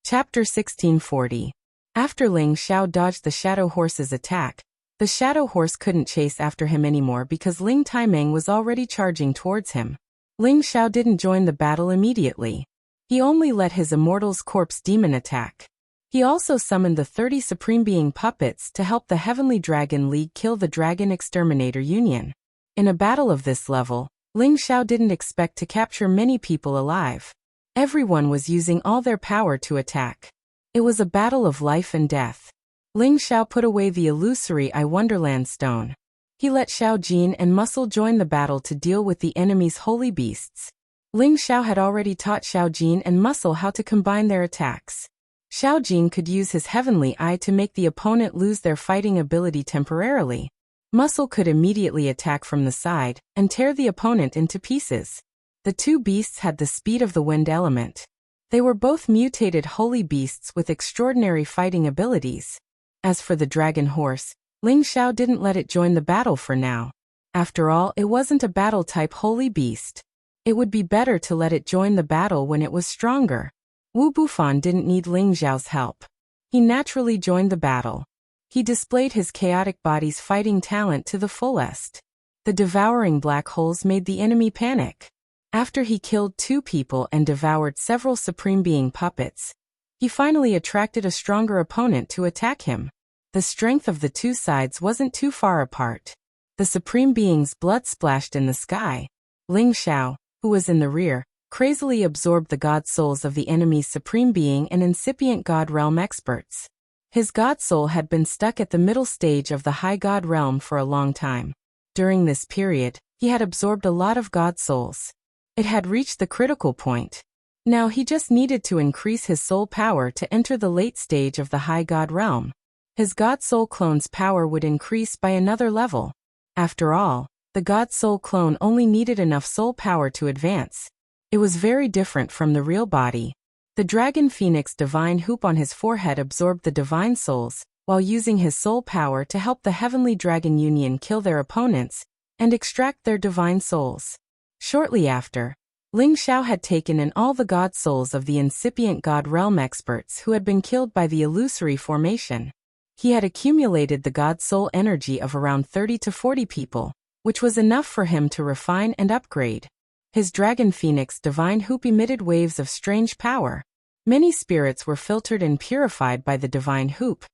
Chapter 1640. After Ling Xiao dodged the Shadow Horse's attack, the Shadow Horse couldn't chase after him anymore because Ling Taimeng was already charging towards him. Ling Xiao didn't join the battle immediately. He only let his Immortal's Corpse Demon attack. He also summoned the 30 Supreme Being puppets to help the Heavenly Dragon League kill the Dragon Exterminator Union. In a battle of this level, Ling Xiao didn't expect to capture many people alive. Everyone was using all their power to attack. It was a battle of life and death. Ling Xiao put away the illusory I Wonderland stone. He let Xiao Jin and Muscle join the battle to deal with the enemy's holy beasts. Ling Xiao had already taught Xiao Jin and Muscle how to combine their attacks. Xiao Jin could use his Heavenly Eye to make the opponent lose their fighting ability temporarily. Muscle could immediately attack from the side and tear the opponent into pieces. The two beasts had the speed of the wind element. They were both mutated holy beasts with extraordinary fighting abilities. As for the dragon horse, Ling Xiao didn't let it join the battle for now. After all, it wasn't a battle-type holy beast. It would be better to let it join the battle when it was stronger. Wu Bufan didn't need Ling Xiao's help. He naturally joined the battle. He displayed his chaotic body's fighting talent to the fullest. The devouring black holes made the enemy panic. After he killed 2 people and devoured several Supreme Being puppets, he finally attracted a stronger opponent to attack him. The strength of the two sides wasn't too far apart. The Supreme Being's blood splashed in the sky. Ling Xiao, who was in the rear, crazily absorbed the god souls of the enemy's Supreme Being and incipient god realm experts. His god soul had been stuck at the middle stage of the high god realm for a long time. During this period, he had absorbed a lot of god souls. It had reached the critical point. Now he just needed to increase his soul power to enter the late stage of the high god realm. His god soul clone's power would increase by another level. After all, the god soul clone only needed enough soul power to advance. It was very different from the real body. The dragon phoenix divine hoop on his forehead absorbed the divine souls, while using his soul power to help the Heavenly Dragon Union kill their opponents and extract their divine souls. Shortly after, Ling Xiao had taken in all the god souls of the incipient god realm experts who had been killed by the illusory formation. He had accumulated the god soul energy of around 30 to 40 people, which was enough for him to refine and upgrade. His dragon phoenix divine hoop emitted waves of strange power. Many spirits were filtered and purified by the divine hoop,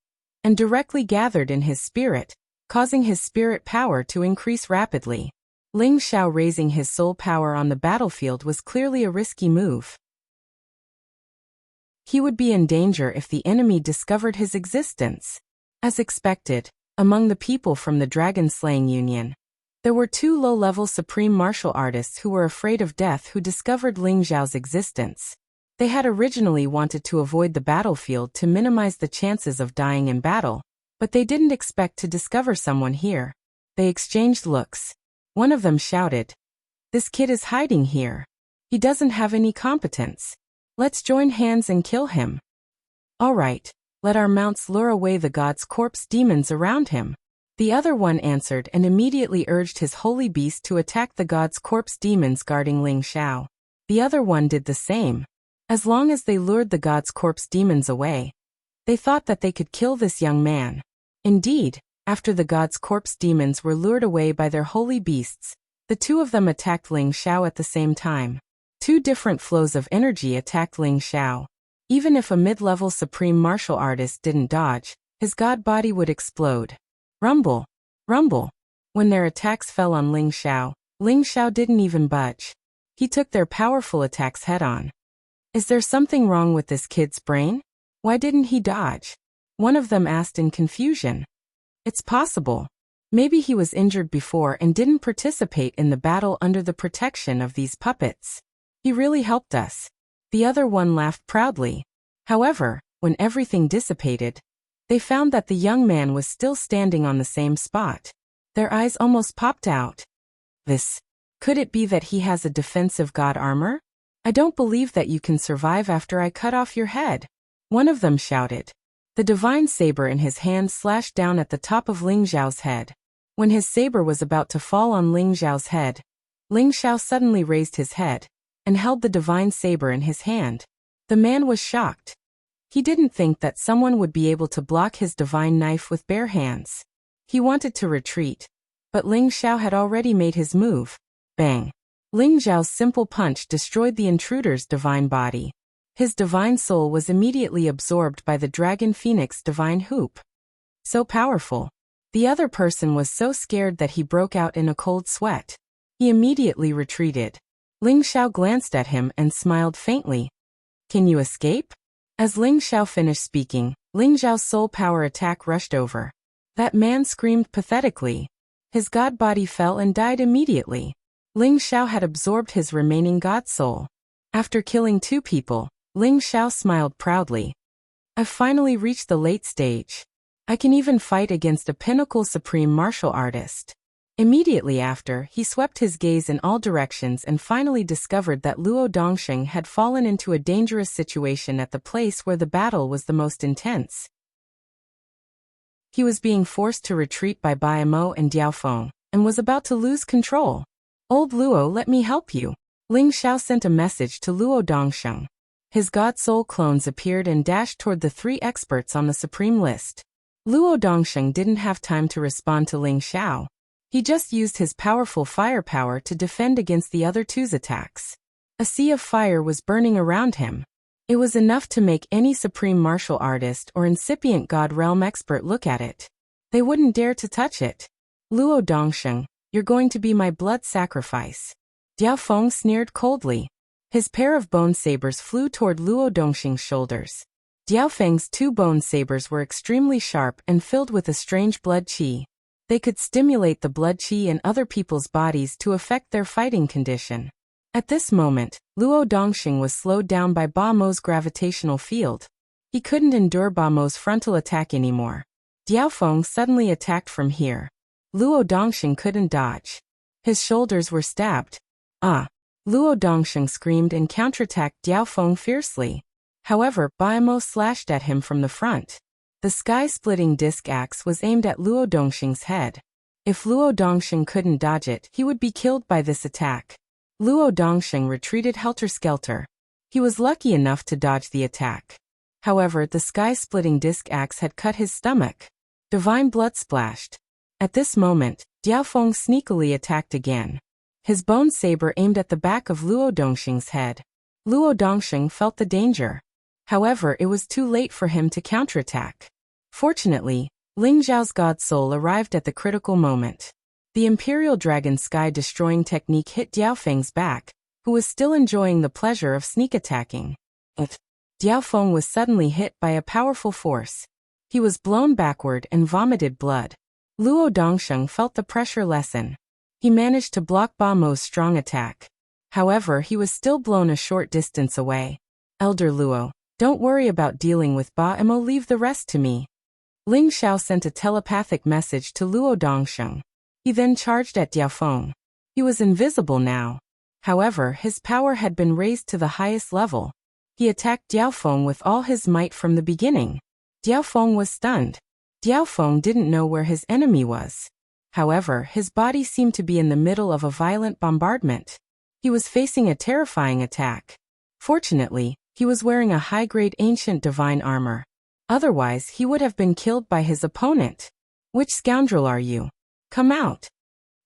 and directly gathered in his spirit, causing his spirit power to increase rapidly. Ling Xiao raising his soul power on the battlefield was clearly a risky move. He would be in danger if the enemy discovered his existence. As expected, among the people from the Dragon Slaying Union, there were 2 low-level supreme martial artists who were afraid of death who discovered Ling Xiao's existence. They had originally wanted to avoid the battlefield to minimize the chances of dying in battle, but they didn't expect to discover someone here. They exchanged looks. One of them shouted, "This kid is hiding here. He doesn't have any competence. Let's join hands and kill him." "All right, let our mounts lure away the god's corpse demons around him." The other one answered and immediately urged his holy beast to attack the god's corpse demons guarding Ling Xiao. The other one did the same. As long as they lured the god's corpse demons away, they thought that they could kill this young man. Indeed, after the god's corpse demons were lured away by their holy beasts, the 2 of them attacked Ling Xiao at the same time. 2 different flows of energy attacked Ling Xiao. Even if a mid-level supreme martial artist didn't dodge, his god body would explode. Rumble! Rumble! When their attacks fell on Ling Xiao didn't even budge. He took their powerful attacks head-on. "Is there something wrong with this kid's brain? Why didn't he dodge?" One of them asked in confusion. "It's possible. Maybe he was injured before and didn't participate in the battle under the protection of these puppets. He really helped us." The other one laughed proudly. However, when everything dissipated, they found that the young man was still standing on the same spot. Their eyes almost popped out. Could it be that he has a defensive god armor? I don't believe that you can survive after I cut off your head." One of them shouted. The divine saber in his hand slashed down at the top of Ling Xiao's head. When his saber was about to fall on Ling Xiao's head, Ling Xiao suddenly raised his head and held the divine saber in his hand. The man was shocked. He didn't think that someone would be able to block his divine knife with bare hands. He wanted to retreat, but Ling Xiao had already made his move. Bang! Ling Xiao's simple punch destroyed the intruder's divine body. His divine soul was immediately absorbed by the dragon phoenix divine hoop. So powerful. The other person was so scared that he broke out in a cold sweat. He immediately retreated. Ling Xiao glanced at him and smiled faintly. Can you escape? As Ling Xiao finished speaking, Ling Xiao's soul power attack rushed over. That man screamed pathetically. His god body fell and died immediately. Ling Xiao had absorbed his remaining god soul. After killing 2 people, Ling Xiao smiled proudly. I've finally reached the late stage. I can even fight against a pinnacle supreme martial artist. Immediately after, he swept his gaze in all directions and finally discovered that Luo Dongxing had fallen into a dangerous situation at the place where the battle was the most intense. He was being forced to retreat by Bai Mo and Diao Feng, and was about to lose control. Old Luo, let me help you. Ling Xiao sent a message to Luo Dongxing. His god soul clones appeared and dashed toward the 3 experts on the supreme list. Luo Dongxing didn't have time to respond to Ling Xiao. He just used his powerful firepower to defend against the other 2's attacks. A sea of fire was burning around him. It was enough to make any supreme martial artist or incipient god realm expert look at it. They wouldn't dare to touch it. Luo Dongxing, you're going to be my blood sacrifice. Diao Feng sneered coldly. His pair of bone sabers flew toward Luo Dongxing's shoulders. Diao Feng's 2 bone sabers were extremely sharp and filled with a strange blood qi. They could stimulate the blood qi in other people's bodies to affect their fighting condition. At this moment, Luo Dongxing was slowed down by Ba Mo's gravitational field. He couldn't endure Ba Mo's frontal attack anymore. Diao Feng suddenly attacked from here. Luo Dongxing couldn't dodge. His shoulders were stabbed. Ah! Luo Dongxing screamed and counterattacked Diao Feng fiercely. However, Bai Mo slashed at him from the front. The sky-splitting disc axe was aimed at Luo Dongxing's head. If Luo Dongxing couldn't dodge it, he would be killed by this attack. Luo Dongxing retreated helter-skelter. He was lucky enough to dodge the attack. However, the sky-splitting disc axe had cut his stomach. Divine blood splashed. At this moment, Diao Feng sneakily attacked again. His bone saber aimed at the back of Luo Dongxing's head. Luo Dongxing felt the danger. However, it was too late for him to counterattack. Fortunately, Ling Xiao's god soul arrived at the critical moment. The Imperial Dragon sky-destroying technique hit Diao Feng's back, who was still enjoying the pleasure of sneak attacking. Diao Feng was suddenly hit by a powerful force. He was blown backward and vomited blood. Luo Dongxing felt the pressure lessen. He managed to block Ba Mo's strong attack. However, he was still blown a short distance away. Elder Luo, don't worry about dealing with Ba Mo, leave the rest to me. Ling Xiao sent a telepathic message to Luo Dongxing. He then charged at Diao Feng. He was invisible now. However, his power had been raised to the highest level. He attacked Diao Feng with all his might from the beginning. Diao Feng was stunned. Diao Feng didn't know where his enemy was. However, his body seemed to be in the middle of a violent bombardment. He was facing a terrifying attack. Fortunately, he was wearing a high-grade ancient divine armor. Otherwise, he would have been killed by his opponent. Which scoundrel are you? Come out!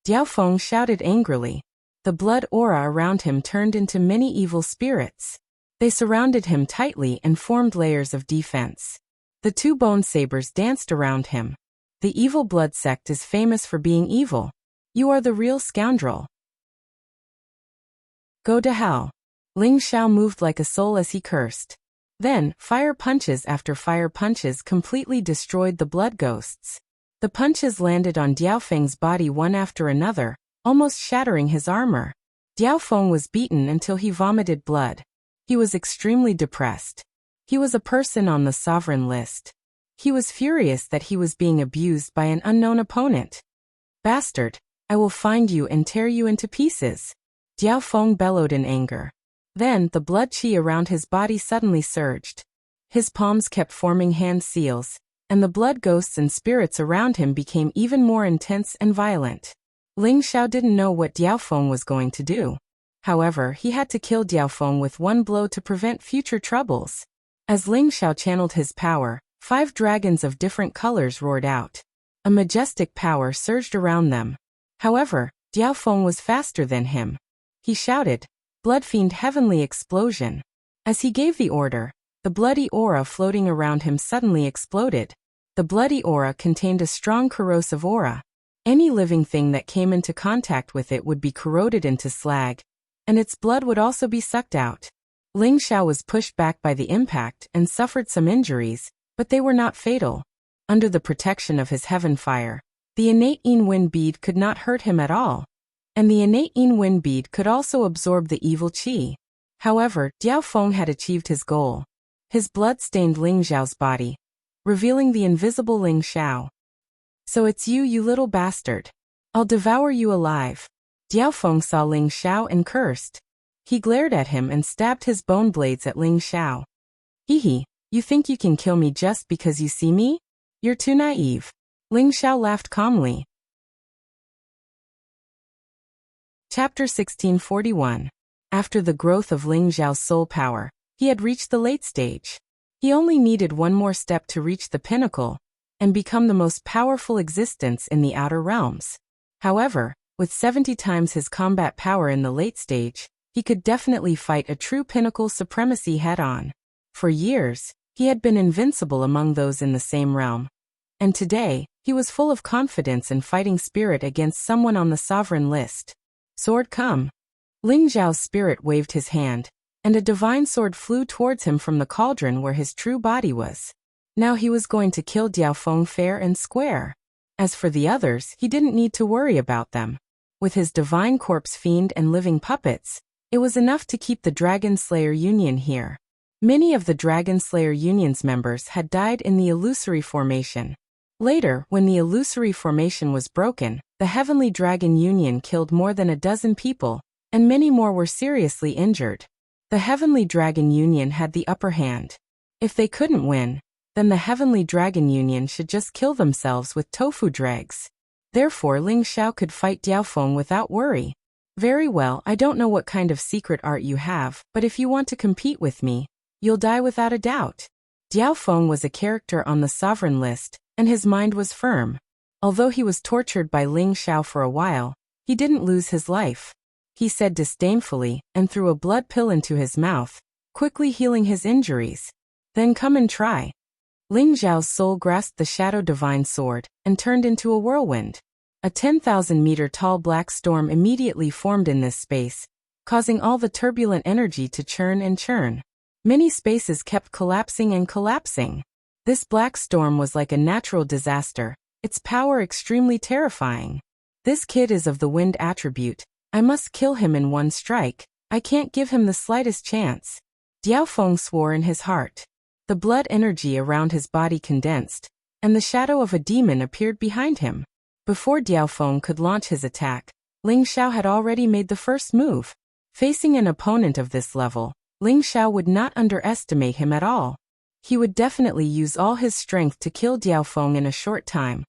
Diao Feng shouted angrily. The blood aura around him turned into many evil spirits. They surrounded him tightly and formed layers of defense. The 2 bone sabers danced around him. The evil blood sect is famous for being evil. You are the real scoundrel. Go to hell. Ling Xiao moved like a soul as he cursed. Then, fire punches after fire punches completely destroyed the blood ghosts. The punches landed on Diao Feng's body one after another, almost shattering his armor. Diao Feng was beaten until he vomited blood. He was extremely depressed. He was a person on the sovereign list. He was furious that he was being abused by an unknown opponent. Bastard, I will find you and tear you into pieces. Diao Feng bellowed in anger. Then, the blood qi around his body suddenly surged. His palms kept forming hand seals, and the blood ghosts and spirits around him became even more intense and violent. Ling Xiao didn't know what Diaofeng was going to do. However, he had to kill Diaofeng with one blow to prevent future troubles. As Ling Xiao channeled his power, 5 dragons of different colors roared out. A majestic power surged around them. However, Diaofeng was faster than him. He shouted, "Blood Fiend Heavenly Explosion!" As he gave the order, the bloody aura floating around him suddenly exploded. The bloody aura contained a strong corrosive aura. Any living thing that came into contact with it would be corroded into slag, and its blood would also be sucked out. Ling Xiao was pushed back by the impact and suffered some injuries, but they were not fatal. Under the protection of his heaven fire, the innate Yin Wind bead could not hurt him at all, and the innate Yin Wind bead could also absorb the evil qi. However, Diaofeng had achieved his goal. His blood stained Ling Xiao's body, revealing the invisible Ling Xiao. "So it's you, you little bastard. I'll devour you alive." Diaofeng saw Ling Xiao and cursed. He glared at him and stabbed his bone blades at Ling Xiao. "Hehe, you think you can kill me just because you see me? You're too naive." Ling Xiao laughed calmly. Chapter 1641. After the growth of Ling Xiao's soul power, he had reached the late stage. He only needed one more step to reach the pinnacle and become the most powerful existence in the outer realms. However, with 70 times his combat power in the late stage, he could definitely fight a true pinnacle supremacy head-on. For years, he had been invincible among those in the same realm. And today, he was full of confidence and fighting spirit against someone on the sovereign list. "Sword, come." Ling Xiao's spirit waved his hand, and a divine sword flew towards him from the cauldron where his true body was. Now he was going to kill Diaofeng fair and square. As for the others, he didn't need to worry about them. With his divine corpse fiend and living puppets, it was enough to keep the Dragon Slayer Union here. Many of the Dragon Slayer Union's members had died in the illusory formation. Later, when the illusory formation was broken, the Heavenly Dragon Union killed more than a dozen people, and many more were seriously injured. The Heavenly Dragon Union had the upper hand. If they couldn't win, then the Heavenly Dragon Union should just kill themselves with tofu dregs. Therefore Ling Xiao could fight Diaofeng without worry. "Very well, I don't know what kind of secret art you have, but if you want to compete with me, you'll die without a doubt." Diaofeng was a character on the sovereign list, and his mind was firm. Although he was tortured by Ling Xiao for a while, he didn't lose his life. He said disdainfully and threw a blood pill into his mouth, quickly healing his injuries. "Then come and try." Ling Xiao's soul grasped the Shadow Divine Sword and turned into a whirlwind. A 10,000-meter tall black storm immediately formed in this space, causing all the turbulent energy to churn and churn. Many spaces kept collapsing and collapsing. This black storm was like a natural disaster, its power extremely terrifying. "This kid is of the wind attribute. I must kill him in one strike. I can't give him the slightest chance." Diaofeng swore in his heart. The blood energy around his body condensed, and the shadow of a demon appeared behind him. Before Diaofeng could launch his attack, Ling Xiao had already made the first move. Facing an opponent of this level, Ling Xiao would not underestimate him at all. He would definitely use all his strength to kill Diaofeng in a short time,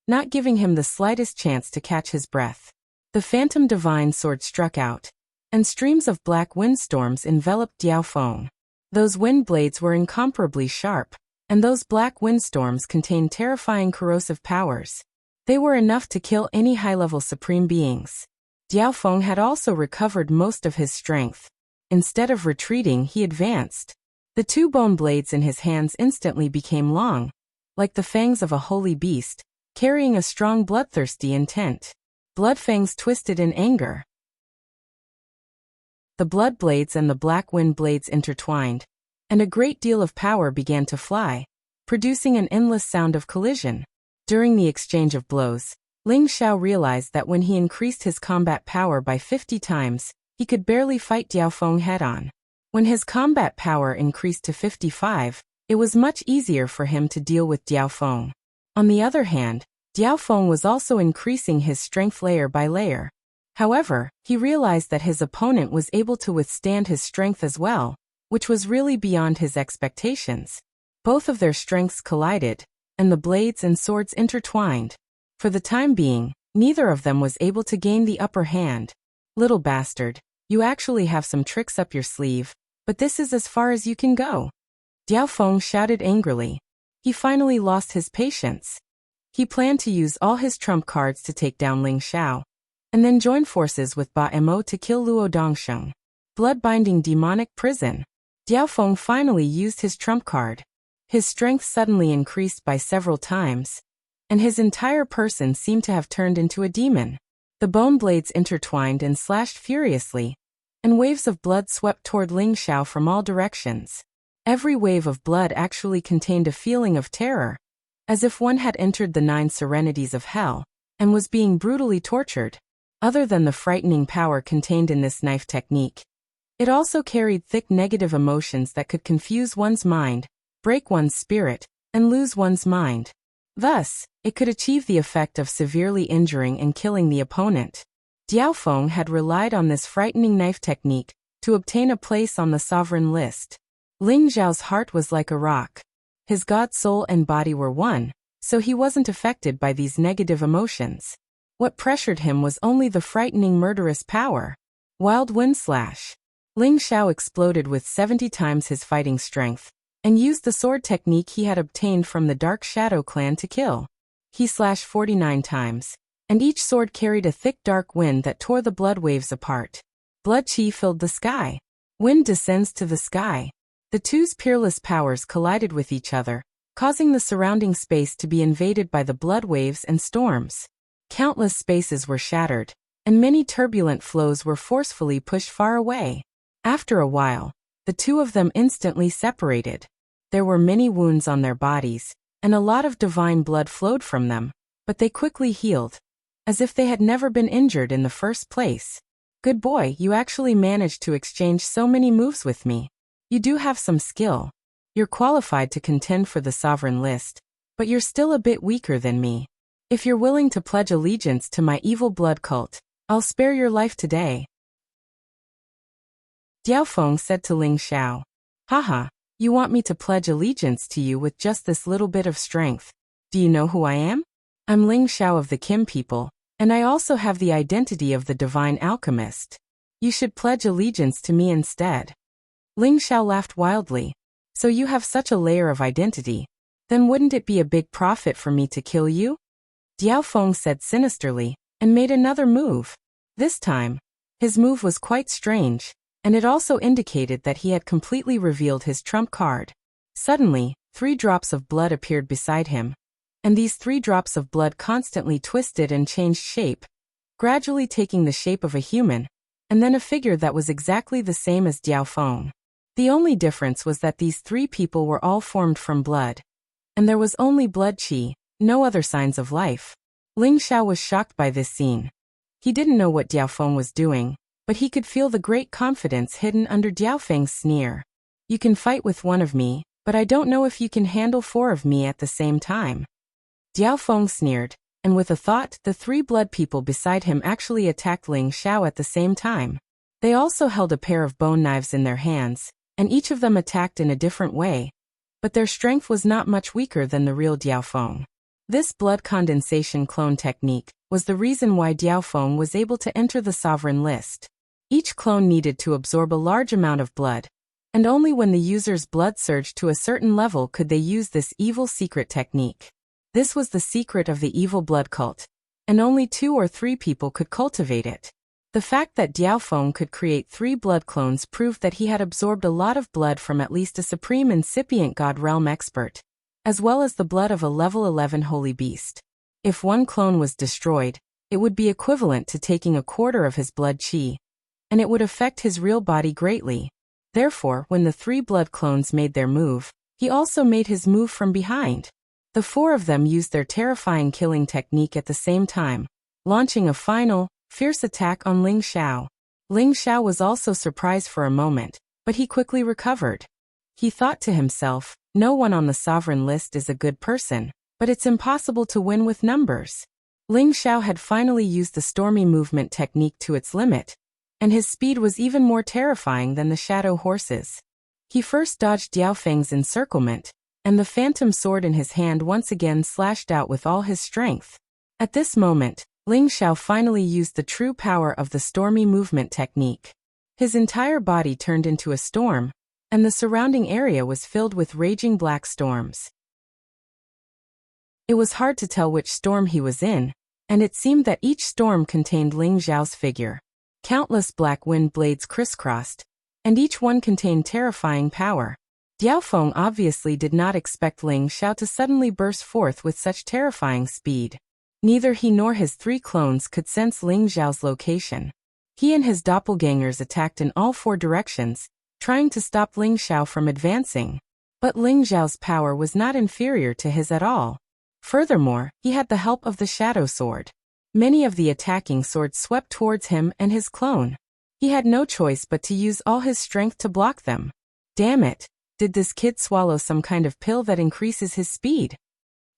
not giving him the slightest chance to catch his breath. The Phantom Divine Sword struck out, and streams of black windstorms enveloped Diaofeng. Those wind blades were incomparably sharp, and those black windstorms contained terrifying corrosive powers. They were enough to kill any high-level supreme beings. Diaofeng had also recovered most of his strength. Instead of retreating, he advanced. The 2 bone blades in his hands instantly became long, like the fangs of a holy beast, carrying a strong bloodthirsty intent. Blood fangs twisted in anger. The blood blades and the black wind blades intertwined, and a great deal of power began to fly, producing an endless sound of collision. During the exchange of blows, Ling Xiao realized that when he increased his combat power by 50 times, he could barely fight Diaofeng head-on. When his combat power increased to 55, it was much easier for him to deal with Diaofeng. On the other hand, Diaofeng was also increasing his strength layer by layer. However, he realized that his opponent was able to withstand his strength as well, which was really beyond his expectations. Both of their strengths collided, and the blades and swords intertwined. For the time being, neither of them was able to gain the upper hand. Little bastard, you actually have some tricks up your sleeve, but this is as far as you can go. Diao Feng shouted angrily. He finally lost his patience. He planned to use all his trump cards to take down Ling Xiao, and then join forces with Ba Mo to kill Luo Dongsheng. Blood-binding demonic prison. Diao Feng finally used his trump card. His strength suddenly increased by several times, and his entire person seemed to have turned into a demon. The bone blades intertwined and slashed furiously, and waves of blood swept toward Ling Xiao from all directions. Every wave of blood actually contained a feeling of terror, as if one had entered the 9 serenities of hell, and was being brutally tortured. Other than the frightening power contained in this knife technique, it also carried thick negative emotions that could confuse one's mind, break one's spirit, and lose one's mind. Thus, it could achieve the effect of severely injuring and killing the opponent. Diao Feng had relied on this frightening knife technique to obtain a place on the sovereign list. Ling Xiao's heart was like a rock. His god soul and body were one, so he wasn't affected by these negative emotions. What pressured him was only the frightening murderous power. Wild Wind Slash. Ling Xiao exploded with 70 times his fighting strength, and used the sword technique he had obtained from the Dark Shadow clan to kill. He slashed 49 times, and each sword carried a thick dark wind that tore the blood waves apart. Blood chi filled the sky. Wind descends to the sky. The two's peerless powers collided with each other, causing the surrounding space to be invaded by the blood waves and storms. Countless spaces were shattered, and many turbulent flows were forcefully pushed far away. After a while, the two of them instantly separated. There were many wounds on their bodies, and a lot of divine blood flowed from them, but they quickly healed, as if they had never been injured in the first place. Good boy, you actually managed to exchange so many moves with me. You do have some skill. You're qualified to contend for the sovereign list, but you're still a bit weaker than me. If you're willing to pledge allegiance to my evil blood cult, I'll spare your life today. Diao Feng said to Ling Xiao. Haha, you want me to pledge allegiance to you with just this little bit of strength. Do you know who I am? I'm Ling Xiao of the Kim people, and I also have the identity of the divine alchemist. You should pledge allegiance to me instead. Ling Xiao laughed wildly. So you have such a layer of identity. Then wouldn't it be a big profit for me to kill you? Diao Feng said sinisterly, and made another move. This time, his move was quite strange, and it also indicated that he had completely revealed his trump card. Suddenly, 3 drops of blood appeared beside him, and these 3 drops of blood constantly twisted and changed shape, gradually taking the shape of a human, and then a figure that was exactly the same as Diao Feng. The only difference was that these 3 people were all formed from blood, and there was only blood chi, no other signs of life. Ling Xiao was shocked by this scene. He didn't know what Diao Feng was doing, but he could feel the great confidence hidden under Diao Feng's sneer. You can fight with one of me, but I don't know if you can handle 4 of me at the same time. Diao Feng sneered, and with a thought, the 3 blood people beside him actually attacked Ling Xiao at the same time. They also held a pair of bone knives in their hands, and each of them attacked in a different way, but their strength was not much weaker than the real Diao Feng. This blood condensation clone technique was the reason why Diao Feng was able to enter the sovereign list. Each clone needed to absorb a large amount of blood, and only when the user's blood surged to a certain level could they use this evil secret technique. This was the secret of the evil blood cult, and only 2 or 3 people could cultivate it. The fact that Diao Feng could create 3 blood clones proved that he had absorbed a lot of blood from at least a supreme incipient god realm expert, as well as the blood of a level 11 holy beast. If one clone was destroyed, it would be equivalent to taking a quarter of his blood chi, and it would affect his real body greatly. Therefore, when the 3 blood clones made their move, he also made his move from behind. The 4 of them used their terrifying killing technique at the same time, launching a final, fierce attack on Ling Xiao. Ling Xiao was also surprised for a moment, but he quickly recovered. He thought to himself, no one on the sovereign list is a good person, but it's impossible to win with numbers. Ling Xiao had finally used the stormy movement technique to its limit, and his speed was even more terrifying than the shadow horses. He first dodged Diao Feng's encirclement, and the phantom sword in his hand once again slashed out with all his strength. At this moment, Ling Xiao finally used the true power of the stormy movement technique. His entire body turned into a storm, and the surrounding area was filled with raging black storms. It was hard to tell which storm he was in, and it seemed that each storm contained Ling Xiao's figure. Countless black wind blades crisscrossed, and each one contained terrifying power. Diaofeng obviously did not expect Ling Xiao to suddenly burst forth with such terrifying speed. Neither he nor his 3 clones could sense Ling Xiao's location. He and his doppelgangers attacked in all 4 directions, trying to stop Ling Xiao from advancing. But Ling Xiao's power was not inferior to his at all. Furthermore, he had the help of the shadow sword. Many of the attacking swords swept towards him and his clone. He had no choice but to use all his strength to block them. Damn it, did this kid swallow some kind of pill that increases his speed?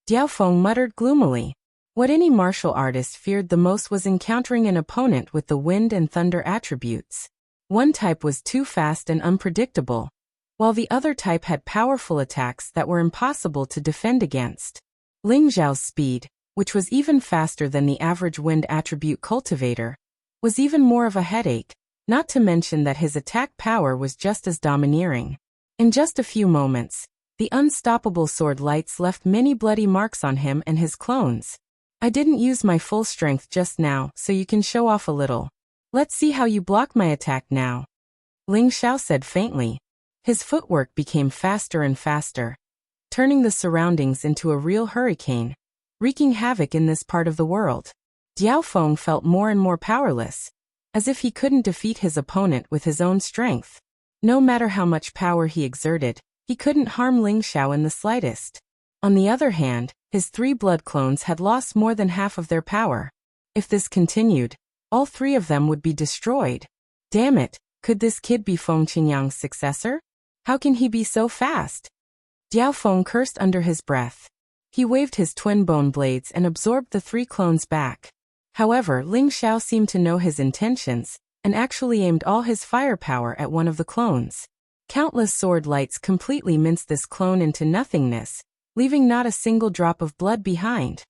Diaofeng muttered gloomily. What any martial artist feared the most was encountering an opponent with the wind and thunder attributes. One type was too fast and unpredictable, while the other type had powerful attacks that were impossible to defend against. Ling Xiao's speed, which was even faster than the average wind attribute cultivator, was even more of a headache, not to mention that his attack power was just as domineering. In just a few moments, the unstoppable sword lights left many bloody marks on him and his clones. I didn't use my full strength just now, so you can show off a little. Let's see how you block my attack now. Ling Xiao said faintly. His footwork became faster and faster, turning the surroundings into a real hurricane, wreaking havoc in this part of the world. Diaofeng felt more and more powerless, as if he couldn't defeat his opponent with his own strength. No matter how much power he exerted, he couldn't harm Ling Xiao in the slightest. On the other hand, his 3 blood clones had lost more than half of their power. If this continued, all 3 of them would be destroyed. Damn it, could this kid be Feng Qingyang's successor? How can he be so fast? Diaofeng cursed under his breath. He waved his twin bone blades and absorbed the 3 clones back. However, Ling Xiao seemed to know his intentions, and actually aimed all his firepower at one of the clones. Countless sword lights completely minced this clone into nothingness, leaving not a single drop of blood behind.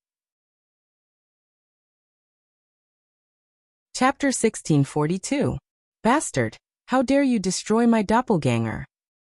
Chapter 1642. Bastard, how dare you destroy my doppelganger?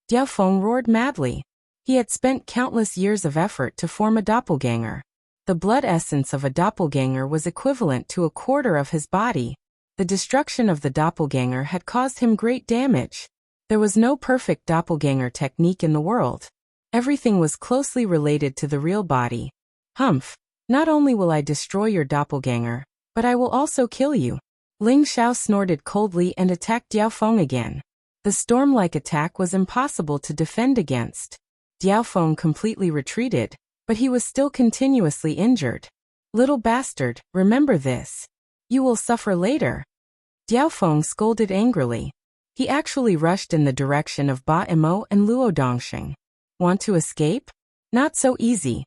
Diaofeng roared madly. He had spent countless years of effort to form a doppelganger. The blood essence of a doppelganger was equivalent to a quarter of his body. The destruction of the doppelganger had caused him great damage. There was no perfect doppelganger technique in the world. Everything was closely related to the real body. Humph, not only will I destroy your doppelganger, but I will also kill you. Ling Xiao snorted coldly and attacked Diaofeng again. The storm-like attack was impossible to defend against. Diaofeng completely retreated, but he was still continuously injured. Little bastard, remember this. You will suffer later. Diaofeng scolded angrily. He actually rushed in the direction of Ba Emo and Luo Dongsheng. Want to escape? Not so easy.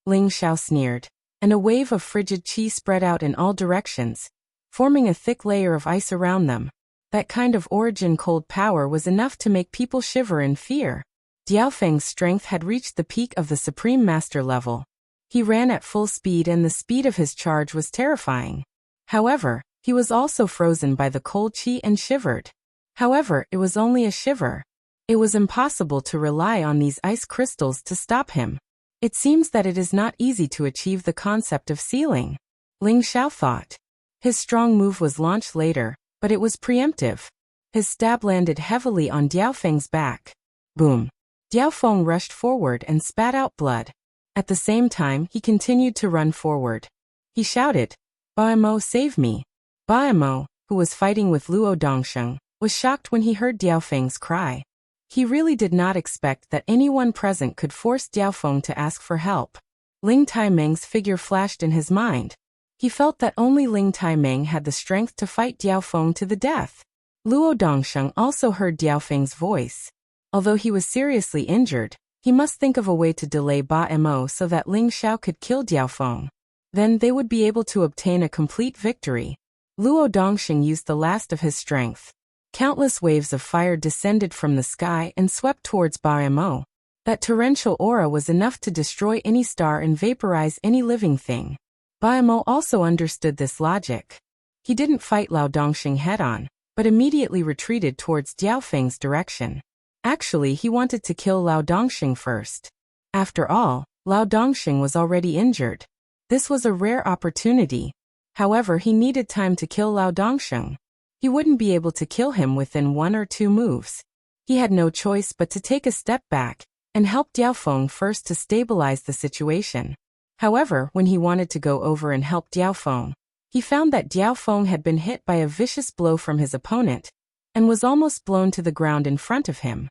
Ling Xiao sneered, and a wave of frigid qi spread out in all directions, forming a thick layer of ice around them. That kind of origin cold power was enough to make people shiver in fear. Diaofeng's strength had reached the peak of the Supreme Master level. He ran at full speed and the speed of his charge was terrifying. However, he was also frozen by the cold qi and shivered. However, it was only a shiver. It was impossible to rely on these ice crystals to stop him. It seems that it is not easy to achieve the concept of sealing. Ling Xiao thought. His strong move was launched later, but it was preemptive. His stab landed heavily on Diaofeng's back. Boom. Diaofeng rushed forward and spat out blood. At the same time, he continued to run forward. He shouted, Ba Emo, save me. Ba Emo, who was fighting with Luo Dongsheng, was shocked when he heard Diaofeng's cry. He really did not expect that anyone present could force Diaofeng to ask for help. Ling Taimeng's figure flashed in his mind. He felt that only Ling Taimeng had the strength to fight Diaofeng to the death. Luo Dongsheng also heard Diaofeng's voice. Although he was seriously injured, he must think of a way to delay Ba Emo so that Ling Xiao could kill Diaofeng. Then they would be able to obtain a complete victory. Luo Dongsheng used the last of his strength. Countless waves of fire descended from the sky and swept towards Ba Emo. That torrential aura was enough to destroy any star and vaporize any living thing. Baiamo also understood this logic. He didn't fight Lao Dongxing head-on, but immediately retreated towards Diao Feng's direction. Actually, he wanted to kill Lao Dongxing first. After all, Lao Dongxing was already injured. This was a rare opportunity. However, he needed time to kill Lao Dongxing. He wouldn't be able to kill him within 1 or 2 moves. He had no choice but to take a step back and help Diao Feng first to stabilize the situation. However, when he wanted to go over and help Diao Feng, he found that Diao Feng had been hit by a vicious blow from his opponent and was almost blown to the ground in front of him.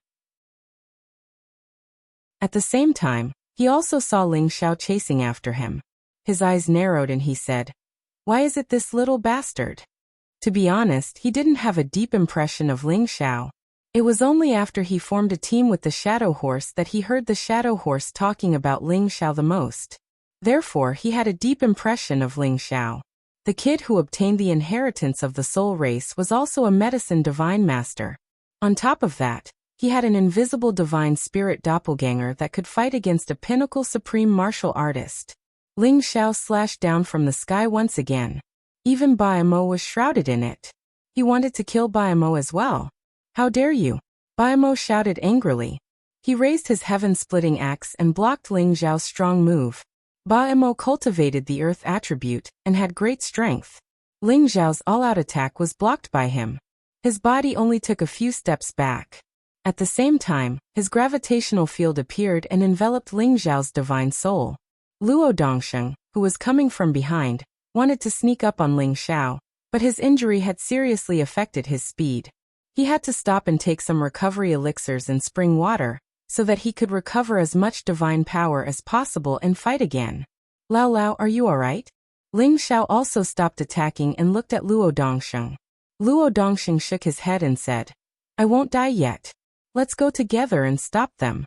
At the same time, he also saw Ling Xiao chasing after him. His eyes narrowed and he said, "Why is it this little bastard?" To be honest, he didn't have a deep impression of Ling Xiao. It was only after he formed a team with the Shadow Horse that he heard the Shadow Horse talking about Ling Xiao the most. Therefore, he had a deep impression of Ling Xiao. The kid who obtained the inheritance of the soul race was also a medicine divine master. On top of that, he had an invisible divine spirit doppelganger that could fight against a pinnacle supreme martial artist. Ling Xiao slashed down from the sky once again. Even Baiamo was shrouded in it. He wanted to kill Baiamo as well. "How dare you!" Baiamo shouted angrily. He raised his heaven-splitting axe and blocked Ling Xiao's strong move. Baiamo cultivated the earth attribute and had great strength. Ling Xiao's all-out attack was blocked by him. His body only took a few steps back. At the same time, his gravitational field appeared and enveloped Ling Xiao's divine soul. Luo Dongsheng, who was coming from behind, wanted to sneak up on Ling Xiao, but his injury had seriously affected his speed. He had to stop and take some recovery elixirs and spring water, so that he could recover as much divine power as possible and fight again. "Lao Lao, are you alright?" Ling Xiao also stopped attacking and looked at Luo Dongsheng. Luo Dongsheng shook his head and said, "I won't die yet. Let's go together and stop them."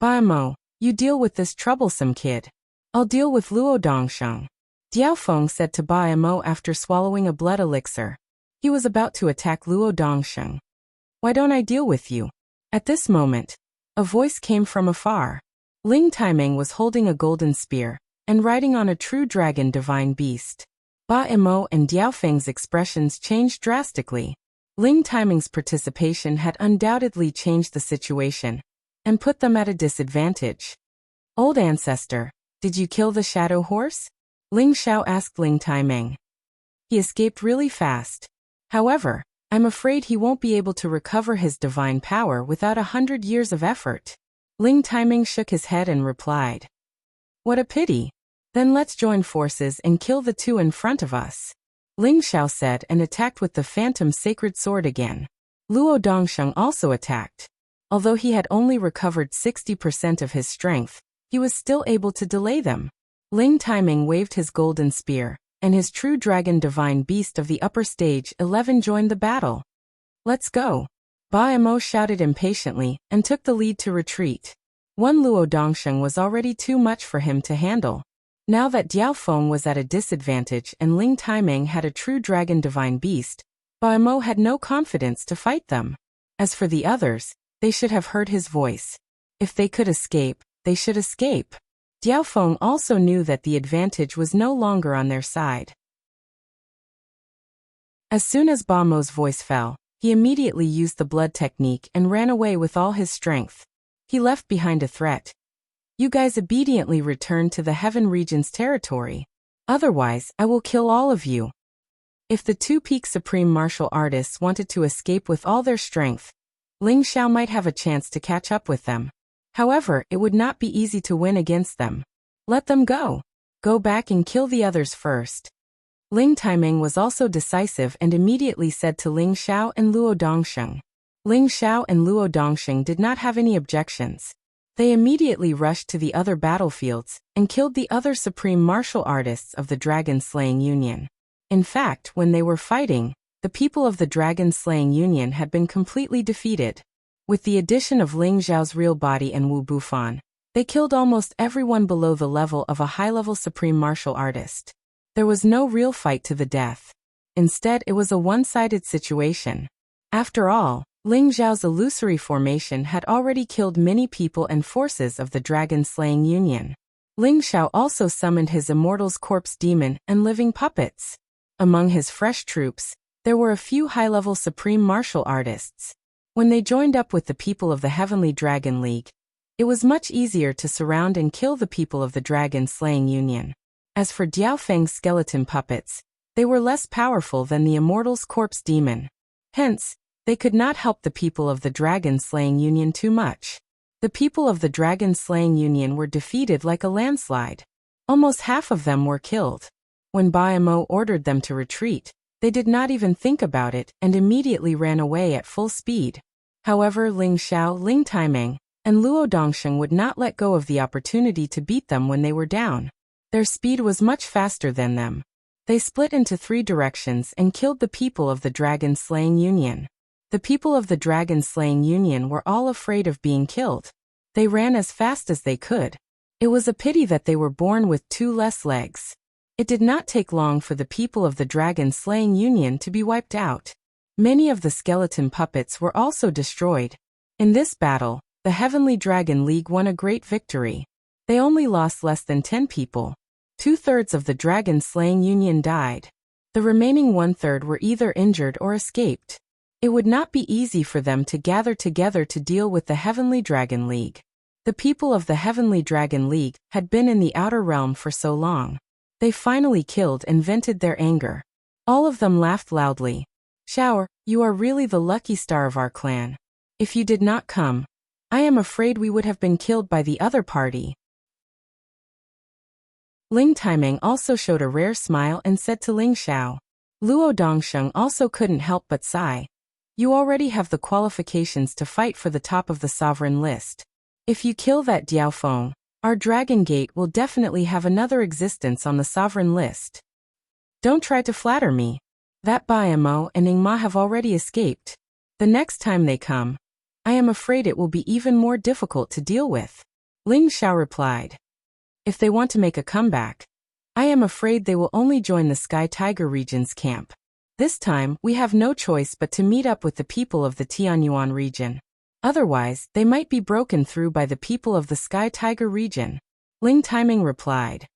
"Baiamo, you deal with this troublesome kid. I'll deal with Luo Dongsheng," Diao Feng said to Baiamo after swallowing a blood elixir. He was about to attack Luo Dongsheng. "Why don't I deal with you?" At this moment, a voice came from afar. Ling Taimeng was holding a golden spear and riding on a true dragon divine beast. Baiamo and Diao Feng's expressions changed drastically. Ling Taimeng's participation had undoubtedly changed the situation and put them at a disadvantage. "Old ancestor, did you kill the Shadow Horse?" Ling Xiao asked Ling Taimeng. "He escaped really fast. However, I'm afraid he won't be able to recover his divine power without 100 years of effort." Ling Taimeng shook his head and replied, "What a pity. Then let's join forces and kill the two in front of us." Ling Xiao said and attacked with the phantom sacred sword again. Luo Dongsheng also attacked. Although he had only recovered 60% of his strength, he was still able to delay them. Ling Taimeng waved his golden spear, and his true dragon divine beast of the upper stage 11 joined the battle. "Let's go!" Baiamo shouted impatiently and took the lead to retreat. One Luo Dongsheng was already too much for him to handle. Now that Diao Feng was at a disadvantage and Ling Taimeng had a true dragon divine beast, Baiamo had no confidence to fight them. As for the others, they should have heard his voice. If they could escape, they should escape. Diao Feng also knew that the advantage was no longer on their side. As soon as Baiamo's voice fell, he immediately used the blood technique and ran away with all his strength. He left behind a threat. "You guys obediently return to the Heaven Region's territory. Otherwise, I will kill all of you." If the two peak supreme martial artists wanted to escape with all their strength, Ling Xiao might have a chance to catch up with them. However, it would not be easy to win against them. Let them go. Go back and kill the others first. Ling Taimeng was also decisive and immediately said to Ling Xiao and Luo Dongsheng. Ling Xiao and Luo Dongsheng did not have any objections. They immediately rushed to the other battlefields and killed the other supreme martial artists of the Dragon Slaying Union. In fact, when they were fighting, the people of the Dragon Slaying Union had been completely defeated. With the addition of Ling Xiao's real body and Wu Bufan, they killed almost everyone below the level of a high-level supreme martial artist. There was no real fight to the death. Instead, it was a one-sided situation. After all, Ling Xiao's illusory formation had already killed many people and forces of the dragon-slaying union. Ling Xiao also summoned his immortal's corpse demon and living puppets. Among his fresh troops, there were a few high-level supreme martial artists. When they joined up with the people of the Heavenly Dragon League, it was much easier to surround and kill the people of the dragon-slaying union. As for Diao Feng's skeleton puppets, they were less powerful than the immortal's corpse demon. Hence, they could not help the people of the dragon-slaying union too much. The people of the dragon-slaying union were defeated like a landslide. Almost half of them were killed. When Ba Mo ordered them to retreat, they did not even think about it and immediately ran away at full speed. However, Ling Xiao, Ling Taimeng, and Luo Dongsheng would not let go of the opportunity to beat them when they were down. Their speed was much faster than them. They split into 3 directions and killed the people of the dragon-slaying union. The people of the dragon-slaying union were all afraid of being killed. They ran as fast as they could. It was a pity that they were born with 2 less legs. It did not take long for the people of the dragon-slaying union to be wiped out. Many of the skeleton puppets were also destroyed. In this battle, the Heavenly Dragon League won a great victory. They only lost less than 10 people. 2/3 of the dragon-slaying union died. The remaining 1/3 were either injured or escaped. It would not be easy for them to gather together to deal with the Heavenly Dragon League. The people of the Heavenly Dragon League had been in the outer realm for so long. They finally killed and vented their anger. All of them laughed loudly. "Xiao, you are really the lucky star of our clan. If you did not come, I am afraid we would have been killed by the other party." Ling Taimeng also showed a rare smile and said to Ling Xiao. Luo Dongsheng also couldn't help but sigh. "You already have the qualifications to fight for the top of the sovereign list. If you kill that Diao Feng, our Dragon Gate will definitely have another existence on the sovereign list. Don't try to flatter me. That Ba Mo and Ning Ma have already escaped. The next time they come, I am afraid it will be even more difficult to deal with." Ling Xiao replied. "If they want to make a comeback, I am afraid they will only join the Sky Tiger region's camp. This time, we have no choice but to meet up with the people of the Tianyuan region. Otherwise, they might be broken through by the people of the Sky Tiger region." Ling Taimeng replied.